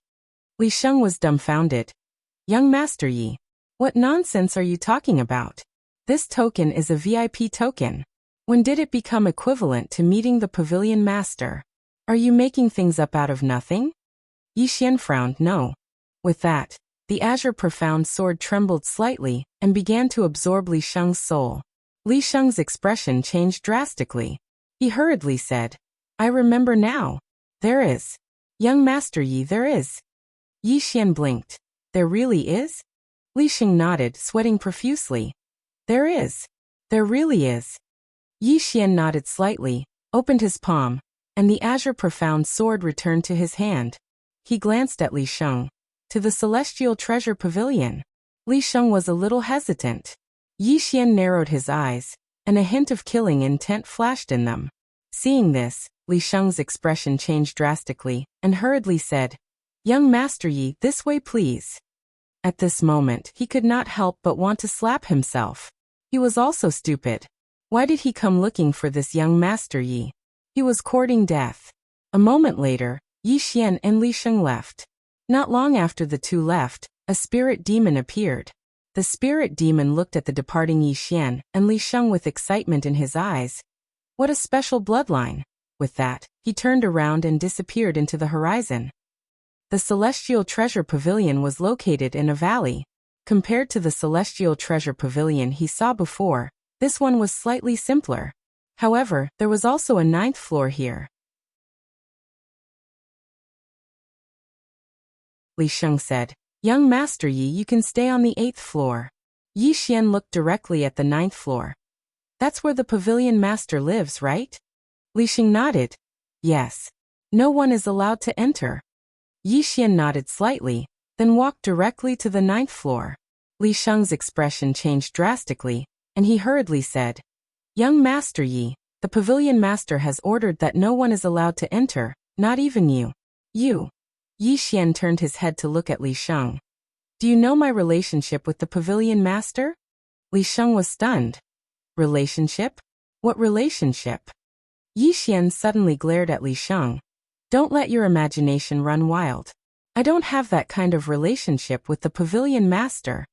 Li Sheng was dumbfounded. Young Master Yi, what nonsense are you talking about? This token is a VIP token. When did it become equivalent to meeting the Pavilion Master? Are you making things up out of nothing? Yi Xian frowned no. With that, the azure profound sword trembled slightly and began to absorb Li Sheng's soul. Li Sheng's expression changed drastically. He hurriedly said, I remember now. There is. Young Master Yi, there is. Yi Xian blinked. There really is? Li Sheng nodded, sweating profusely. There is. There really is. Yi Xian nodded slightly, opened his palm, and the azure profound sword returned to his hand. He glanced at Li Sheng. To the celestial treasure pavilion. Li Sheng was a little hesitant. Yi Xian narrowed his eyes, and a hint of killing intent flashed in them. Seeing this, Li Sheng's expression changed drastically, and hurriedly said, Young Master Yi, this way please. At this moment, he could not help but want to slap himself. He was also stupid. Why did he come looking for this young Master Yi? He was courting death. A moment later, Yi Xian and Li Sheng left. Not long after the two left, a spirit demon appeared. The spirit demon looked at the departing Yi Xian and Li Sheng with excitement in his eyes. What a special bloodline! With that, he turned around and disappeared into the horizon. The Celestial Treasure Pavilion was located in a valley. Compared to the Celestial Treasure Pavilion he saw before, this one was slightly simpler. However, there was also a 9th floor here. Li Sheng said, Young Master Yi, you can stay on the 8th floor. Yi Xian looked directly at the 9th floor. That's where the pavilion master lives, right? Li Sheng nodded. Yes. No one is allowed to enter. Yi Xian nodded slightly, then walked directly to the 9th floor. Li Sheng's expression changed drastically, and he hurriedly said, Young Master Yi, the pavilion master has ordered that no one is allowed to enter, not even you. You. Yi Xian turned his head to look at Li Sheng. Do you know my relationship with the pavilion master? Li Sheng was stunned. Relationship? What relationship? Yi Xian suddenly glared at Li Sheng. Don't let your imagination run wild. I don't have that kind of relationship with the pavilion master.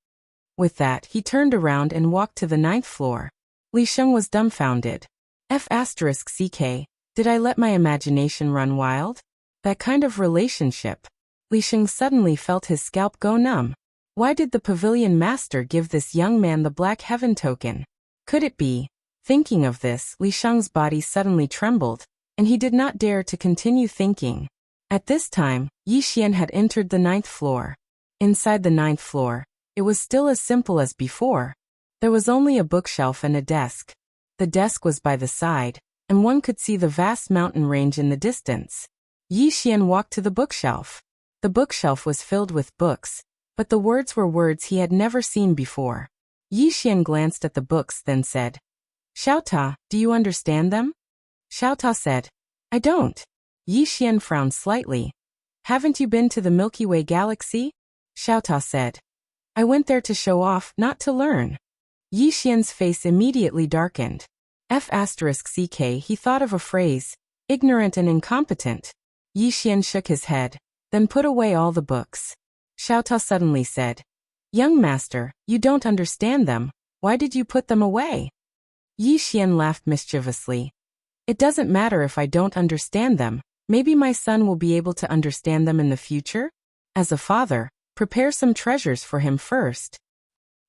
With that, he turned around and walked to the 9th floor. Li Sheng was dumbfounded. F***ck, did I let my imagination run wild? That kind of relationship. Li Sheng suddenly felt his scalp go numb. Why did the pavilion master give this young man the Black Heaven token? Could it be? Thinking of this, Li Sheng's body suddenly trembled, and he did not dare to continue thinking. At this time, Yi Xian had entered the 9th floor. Inside the 9th floor, it was still as simple as before. There was only a bookshelf and a desk. The desk was by the side, and one could see the vast mountain range in the distance. Yi Xian walked to the bookshelf. The bookshelf was filled with books, but the words were words he had never seen before. Yi Xian glanced at the books, then said, Xiao Ta, do you understand them? Xiao Ta said, I don't. Yi Xian frowned slightly. Haven't you been to the Milky Way galaxy? Xiao Ta said, I went there to show off, not to learn. Yi Xian's face immediately darkened. F***ck, he thought of a phrase, ignorant and incompetent. Yi Xian shook his head, then put away all the books. Xiao Ta suddenly said, Young master, you don't understand them. Why did you put them away? Yi Xian laughed mischievously. It doesn't matter if I don't understand them. Maybe my son will be able to understand them in the future? As a father, prepare some treasures for him first.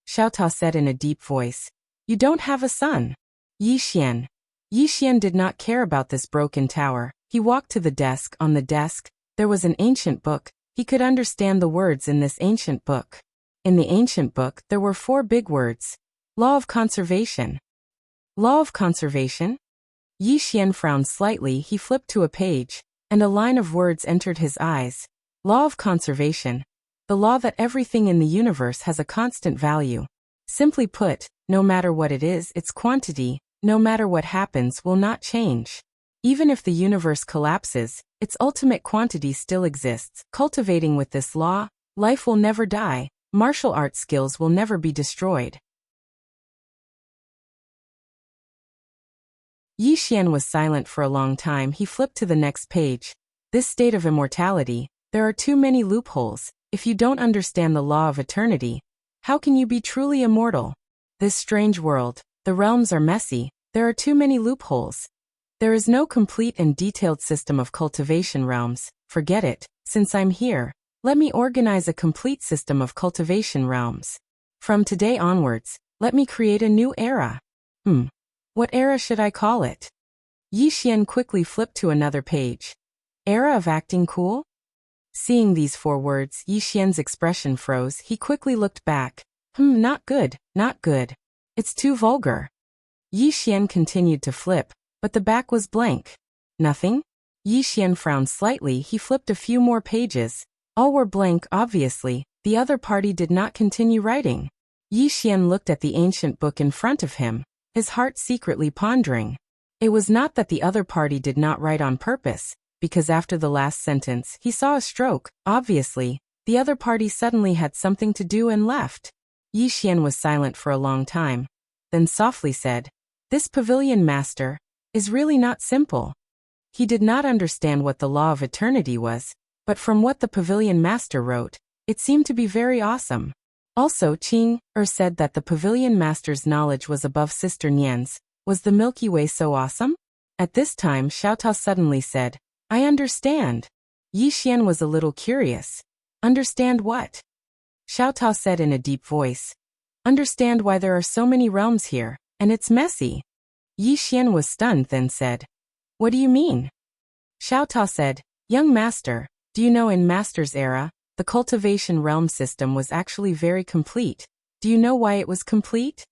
Xiao Ta said in a deep voice, You don't have a son. Yi Xian. Yi Xian did not care about this broken tower. He walked to the desk. On the desk, there was an ancient book. He could understand the words in this ancient book. In the ancient book, there were 4 big words. Law of conservation. Law of conservation? Yi Xian frowned slightly. He flipped to a page, and a line of words entered his eyes. Law of conservation. The law that everything in the universe has a constant value. Simply put, no matter what it is, its quantity, no matter what happens, will not change. Even if the universe collapses, its ultimate quantity still exists. Cultivating with this law, life will never die, martial arts skills will never be destroyed. Yi Xian was silent for a long time. He flipped to the next page. This state of immortality, there are too many loopholes. If you don't understand the law of eternity, how can you be truly immortal? This strange world, the realms are messy, there are too many loopholes. There is no complete and detailed system of cultivation realms. Forget it. Since I'm here, let me organize a complete system of cultivation realms. From today onwards, let me create a new era. What era should I call it? Yi Xian quickly flipped to another page. Era of acting cool? Seeing these 4 words, Yi Xian's expression froze. He quickly looked back. Not good, not good. It's too vulgar. Yi Xian continued to flip, but the back was blank. Nothing? Yi Xian frowned slightly. He flipped a few more pages. All were blank, obviously. The other party did not continue writing. Yi Xian looked at the ancient book in front of him, his heart secretly pondering. It was not that the other party did not write on purpose, because after the last sentence he saw a stroke. Obviously, the other party suddenly had something to do and left. Yi Xian was silent for a long time, then softly said, "This pavilion master is really not simple." He did not understand what the law of eternity was, but from what the pavilion master wrote, it seemed to be very awesome. Also, Qing said that the pavilion master's knowledge was above Sister Nian's. Was the Milky Way so awesome? At this time, Xiaotao suddenly said, "I understand." Yi Xian was a little curious. Understand what? Xiaotao said in a deep voice. Understand why there are so many realms here, and it's messy. Yi Xian was stunned, then said, "What do you mean?" Xiaotao said, "Young master, do you know in Master's era, the cultivation realm system was actually very complete. Do you know why it was complete?"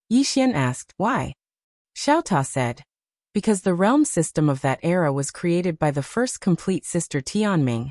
Yi Xian asked, "Why?" Xiaotao said, "Because the realm system of that era was created by the first complete sister Tianming.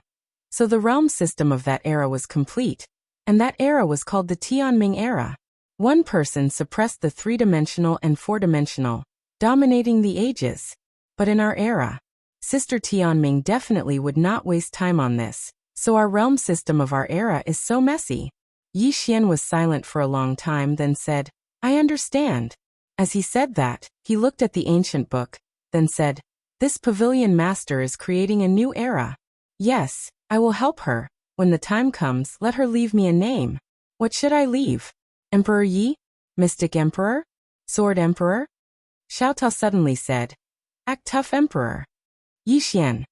So the realm system of that era was complete, and that era was called the Tianming era. One person suppressed the 3-dimensional and 4-dimensional, dominating the ages. But in our era, Sister Tianming definitely would not waste time on this, so our realm system of our era is so messy." Yi Xian was silent for a long time, then said, "I understand." As he said that, he looked at the ancient book, then said, "This pavilion master is creating a new era. Yes, I will help her. When the time comes, let her leave me a name. What should I leave? Emperor Yi? Mystic Emperor? Sword Emperor?" Xiaotao suddenly said, "Act tough Emperor." Yi Xian.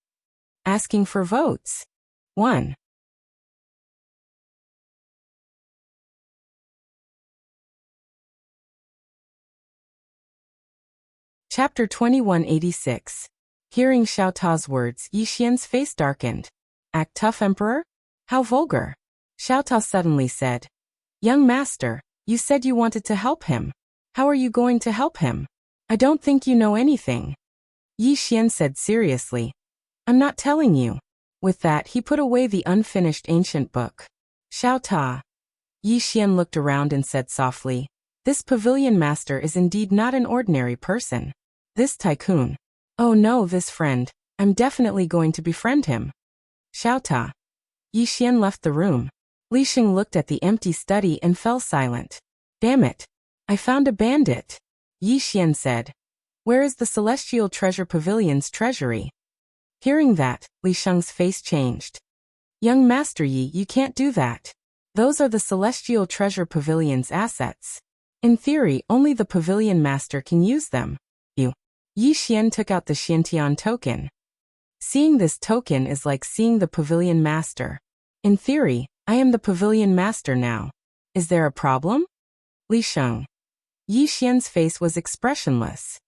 Asking for votes. 1. Chapter 2186. Hearing Xiaotao's words, Yi Xian's face darkened. Act tough, Emperor? How vulgar. Xiaotao suddenly said, "Young master, you said you wanted to help him. How are you going to help him? I don't think you know anything." Yi Xian said seriously, "I'm not telling you." With that, he put away the unfinished ancient book. Xiaotao. Yi Xian looked around and said softly, "This pavilion master is indeed not an ordinary person. This tycoon. Oh no, this friend. I'm definitely going to befriend him." Xiaotao. Yi Xian left the room. Li Sheng looked at the empty study and fell silent. "Damn it. I found a bandit." Yi Xian said, "Where is the Celestial Treasure Pavilion's treasury?" Hearing that, Li Sheng's face changed. "Young Master Yi, you can't do that. Those are the Celestial Treasure Pavilion's assets. In theory, only the Pavilion Master can use them." Yi Xian took out the Xiantian token. Seeing this token is like seeing the Pavilion Master. In theory, I am the Pavilion Master now. Is there a problem? Li Sheng. Yi Xian's face was expressionless.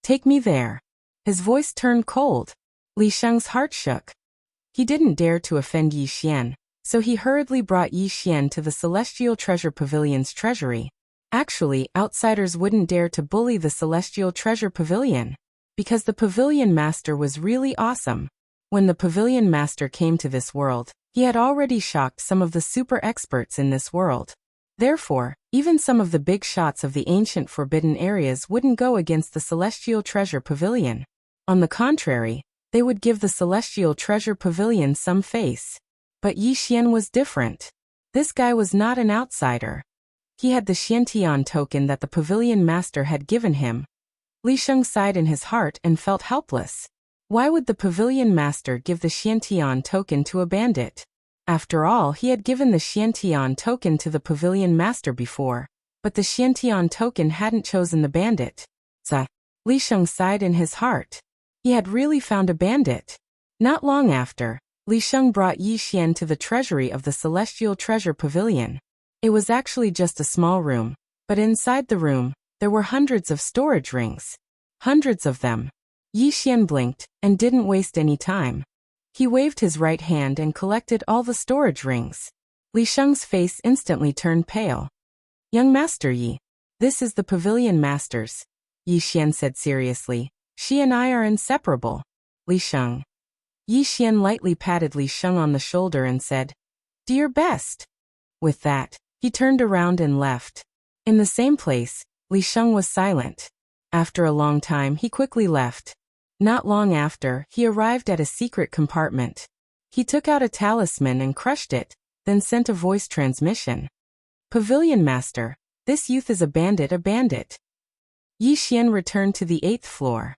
"Take me there." His voice turned cold. Li Sheng's heart shook. He didn't dare to offend Yi Xian, so he hurriedly brought Yi Xian to the Celestial Treasure Pavilion's treasury. Actually, outsiders wouldn't dare to bully the Celestial Treasure Pavilion, because the Pavilion Master was really awesome. When the Pavilion Master came to this world, he had already shocked some of the super experts in this world. Therefore, even some of the big shots of the ancient forbidden areas wouldn't go against the Celestial Treasure Pavilion. On the contrary, they would give the Celestial Treasure Pavilion some face. But Yi Xian was different. This guy was not an outsider. He had the Xiantian token that the Pavilion Master had given him. Li Sheng sighed in his heart and felt helpless. Why would the Pavilion Master give the Xiantian token to a bandit? After all, he had given the Xiantian token to the Pavilion Master before, but the Xiantian token hadn't chosen the bandit. Li Sheng sighed in his heart. He had really found a bandit. Not long after, Li Sheng brought Yi Xian to the treasury of the Celestial Treasure Pavilion. It was actually just a small room, but inside the room, there were hundreds of storage rings. Hundreds of them. Yi Xian blinked and didn't waste any time. He waved his right hand and collected all the storage rings. Li Sheng's face instantly turned pale. Young Master Yi, this is the Pavilion Masters, Yi Xian said seriously. She and I are inseparable. Li Sheng. Yi Xian lightly patted Li Sheng on the shoulder and said, "Do your best." With that, he turned around and left. In the same place, Li Sheng was silent. After a long time he quickly left. Not long after, he arrived at a secret compartment. He took out a talisman and crushed it, then sent a voice transmission. "Pavilion Master, this youth is a bandit, a bandit." Yi Xian returned to the 8th floor.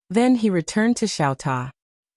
Then he returned to Xiaota.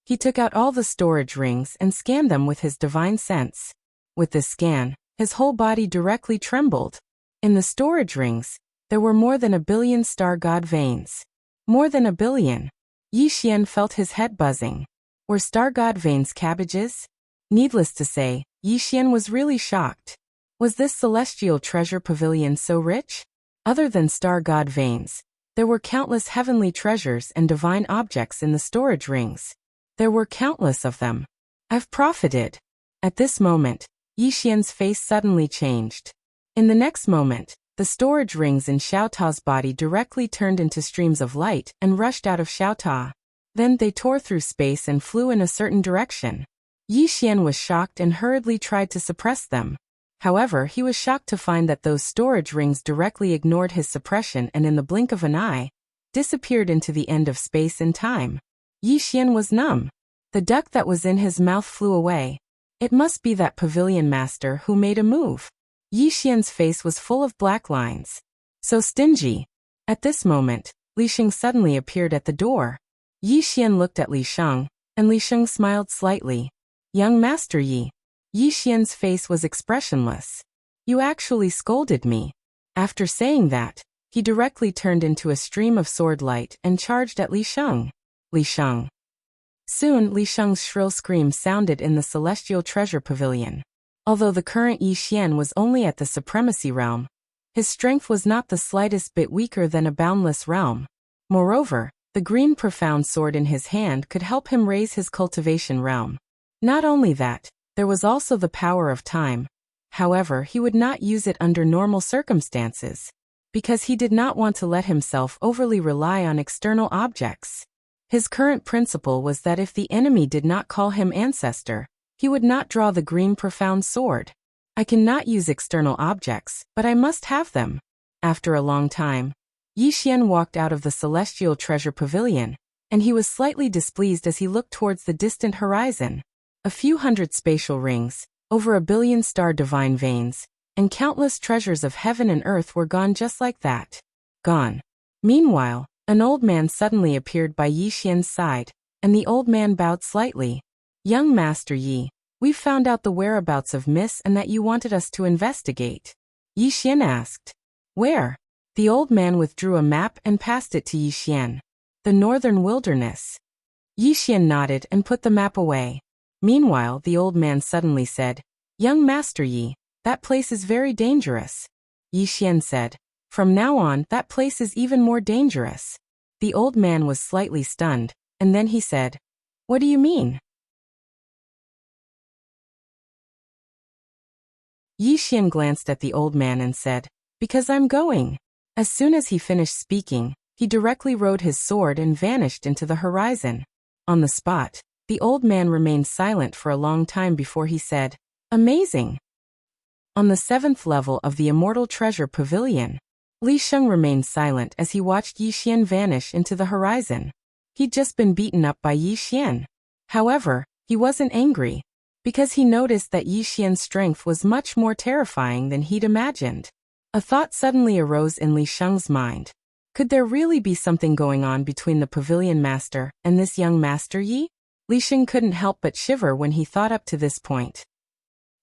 He took out all the storage rings and scanned them with his divine sense. With this scan, his whole body directly trembled. In the storage rings, there were more than 1 billion star god veins. More than 1 billion. Yi Xian felt his head buzzing. Were star god veins cabbages? Needless to say, Yi Xian was really shocked. Was this celestial treasure pavilion so rich? Other than star god veins, there were countless heavenly treasures and divine objects in the storage rings. There were countless of them. I've profited. At this moment, Yi Xian's face suddenly changed. In the next moment, the storage rings in Xiaota's body directly turned into streams of light and rushed out of Xiaota. Then they tore through space and flew in a certain direction. Yi Xian was shocked and hurriedly tried to suppress them. However, he was shocked to find that those storage rings directly ignored his suppression and in the blink of an eye, disappeared into the end of space and time. Yi Xian was numb. The duck that was in his mouth flew away. It must be that Pavilion Master who made a move. Yi Xian's face was full of black lines. So stingy. At this moment, Li Sheng suddenly appeared at the door. Yi Xian looked at Li Sheng, and Li Sheng smiled slightly. Young Master Yi. Yi Xian's face was expressionless. You actually scolded me. After saying that, he directly turned into a stream of sword light and charged at Li Sheng. Li Sheng. Soon Li Sheng's shrill scream sounded in the celestial treasure pavilion. Although the current Yi Xian was only at the supremacy realm, his strength was not the slightest bit weaker than a boundless realm. Moreover, the green profound sword in his hand could help him raise his cultivation realm. Not only that, there was also the power of time. However, he would not use it under normal circumstances, because he did not want to let himself overly rely on external objects. His current principle was that if the enemy did not call him ancestor, he would not draw the green profound sword. I cannot use external objects, but I must have them. After a long time, Yi Xian walked out of the celestial treasure pavilion, and he was slightly displeased as he looked towards the distant horizon. A few hundred spatial rings, over 1 billion star divine veins, and countless treasures of heaven and earth were gone just like that. Gone. Meanwhile, an old man suddenly appeared by Yi Xian's side, and the old man bowed slightly. Young Master Yi, we've found out the whereabouts of Miss and that you wanted us to investigate. Yi Xian asked. Where? The old man withdrew a map and passed it to Yi Xian. The northern wilderness. Yi Xian nodded and put the map away. Meanwhile, the old man suddenly said, Young Master Yi, that place is very dangerous. Yi Xian said, From now on, that place is even more dangerous. The old man was slightly stunned, and then he said, What do you mean? Yi Xian glanced at the old man and said, Because I'm going. As soon as he finished speaking, he directly rode his sword and vanished into the horizon. On the spot, the old man remained silent for a long time before he said, Amazing! On the 7th level of the Immortal Treasure Pavilion, Li Sheng remained silent as he watched Yi Xian vanish into the horizon. He'd just been beaten up by Yi Xian. However, he wasn't angry, because he noticed that Yi Xian's strength was much more terrifying than he'd imagined. A thought suddenly arose in Li Sheng's mind. Could there really be something going on between the Pavilion Master and this young Master Yi? Li Sheng couldn't help but shiver when he thought up to this point.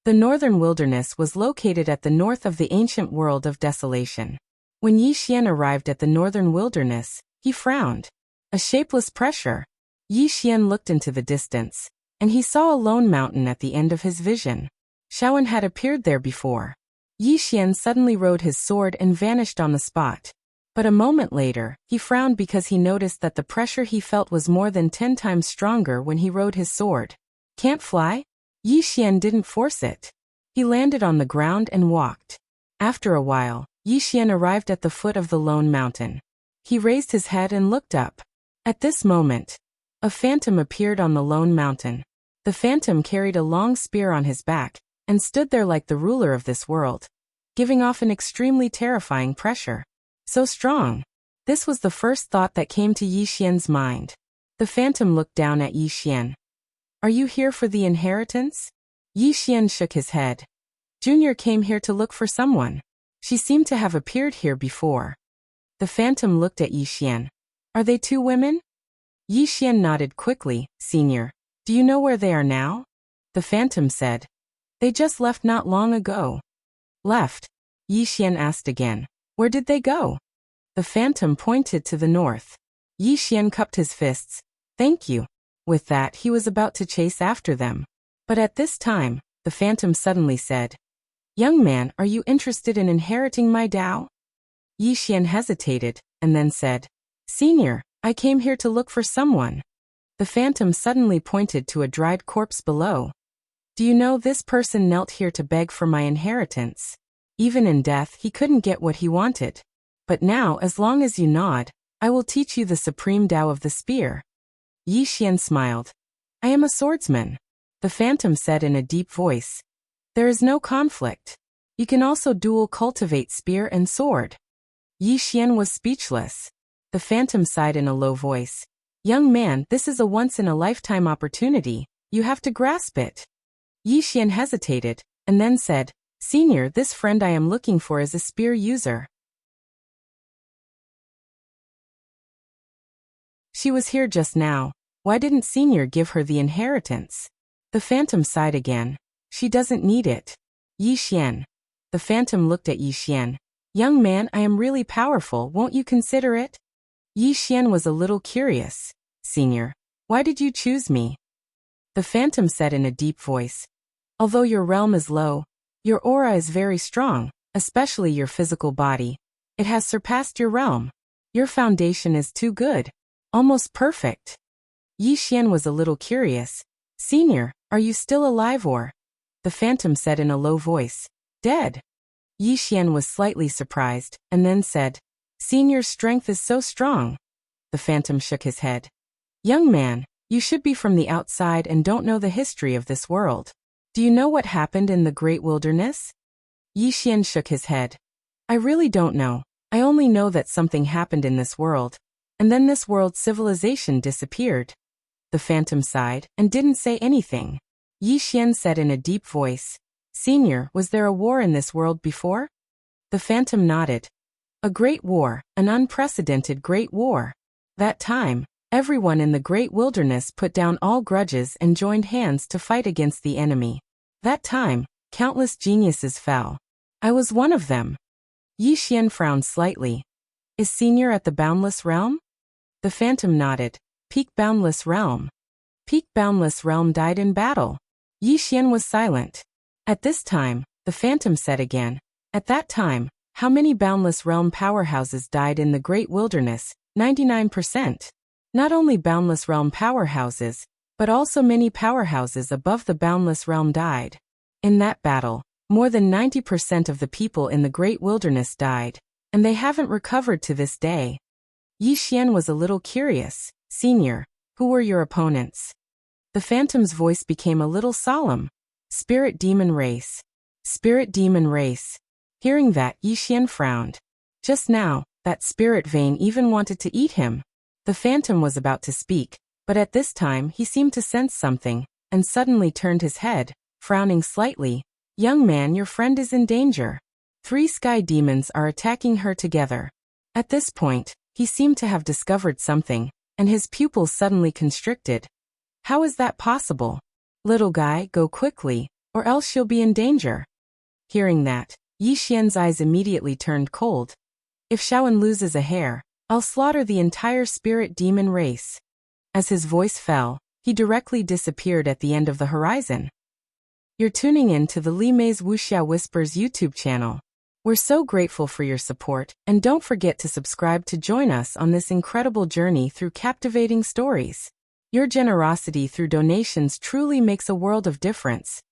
The northern wilderness was located at the north of the ancient world of desolation. When Yi Xian arrived at the northern wilderness, he frowned. A shapeless pressure. Yi Xian looked into the distance, and he saw a lone mountain at the end of his vision. Shaoan had appeared there before. Yi Xian suddenly rode his sword and vanished on the spot. But a moment later, he frowned because he noticed that the pressure he felt was more than 10 times stronger when he rode his sword. Can't fly? Yi Xian didn't force it. He landed on the ground and walked. After a while, Yi Xian arrived at the foot of the lone mountain. He raised his head and looked up. At this moment, a phantom appeared on the lone mountain. The phantom carried a long spear on his back and stood there like the ruler of this world, giving off an extremely terrifying pressure. So strong. This was the first thought that came to Yi Xian's mind. The phantom looked down at Yi Xian. Are you here for the inheritance? Yi Xian shook his head. Junior came here to look for someone. She seemed to have appeared here before. The phantom looked at Yi Xian. Are they two women? Yi Xian nodded quickly. Senior, do you know where they are now? The phantom said. They just left not long ago. Left? Yi Xian asked again. Where did they go? The phantom pointed to the north. Yi Xian cupped his fists. Thank you. With that, he was about to chase after them. But at this time, the phantom suddenly said, Young man, are you interested in inheriting my Dao? Yi Xian hesitated, and then said, Senior, I came here to look for someone. The phantom suddenly pointed to a dried corpse below. Do you know this person knelt here to beg for my inheritance? Even in death, he couldn't get what he wanted. But now, as long as you nod, I will teach you the supreme Dao of the spear. Yi Xian smiled. I am a swordsman. The phantom said in a deep voice. There is no conflict. You can also dual cultivate spear and sword. Yi Xian was speechless. The phantom sighed in a low voice. Young man, this is a once-in-a-lifetime opportunity. You have to grasp it. Yi Xian hesitated, and then said, Senior, this friend I am looking for is a spear user. She was here just now. Why didn't Senior give her the inheritance? The phantom sighed again. She doesn't need it. Yi Xian. The phantom looked at Yi Xian. Young man, I am really powerful, won't you consider it? Yi Xian was a little curious. Senior, why did you choose me? The phantom said in a deep voice. Although your realm is low, your aura is very strong, especially your physical body. It has surpassed your realm. Your foundation is too good. Almost perfect. Yi Xian was a little curious. Senior, are you still alive or? The phantom said in a low voice. Dead. Yi Xian was slightly surprised, and then said, Senior's strength is so strong. The phantom shook his head. Young man, you should be from the outside and don't know the history of this world. Do you know what happened in the great wilderness? Yi Xian shook his head. I really don't know. I only know that something happened in this world, and then this world's civilization disappeared. The phantom sighed and didn't say anything. Yi Xian said in a deep voice, Senior, was there a war in this world before? The phantom nodded. A great war, an unprecedented great war. That time, everyone in the great wilderness put down all grudges and joined hands to fight against the enemy. That time, countless geniuses fell. I was one of them. Yi Xian frowned slightly. Is Senior at the Boundless Realm? The phantom nodded. Peak Boundless Realm. Peak Boundless Realm died in battle. Yi Xian was silent. At this time, the phantom said again. At that time, how many Boundless Realm powerhouses died in the great wilderness? 99%. Not only Boundless Realm powerhouses, but also many powerhouses above the Boundless Realm died. In that battle, more than 90% of the people in the great wilderness died, and they haven't recovered to this day. Yi Xian was a little curious. Senior, who were your opponents? The phantom's voice became a little solemn. Spirit Demon Race. Spirit Demon Race. Hearing that, Yi Xian frowned. Just now, that spirit vein even wanted to eat him. The phantom was about to speak, but at this time he seemed to sense something, and suddenly turned his head, frowning slightly. Young man, your friend is in danger. 3 sky demons are attacking her together. At this point, he seemed to have discovered something, and his pupils suddenly constricted. How is that possible? Little guy, go quickly, or else she'll be in danger. Hearing that, Yi Xian's eyes immediately turned cold. If Shaoan loses a hair, I'll slaughter the entire spirit demon race. As his voice fell, he directly disappeared at the end of the horizon. You're tuning in to the Li Mei's Wuxia Whispers YouTube channel. We're so grateful for your support, and don't forget to subscribe to join us on this incredible journey through captivating stories. Your generosity through donations truly makes a world of difference,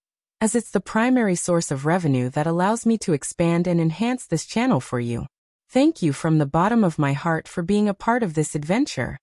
as it's the primary source of revenue that allows me to expand and enhance this channel for you. Thank you from the bottom of my heart for being a part of this adventure.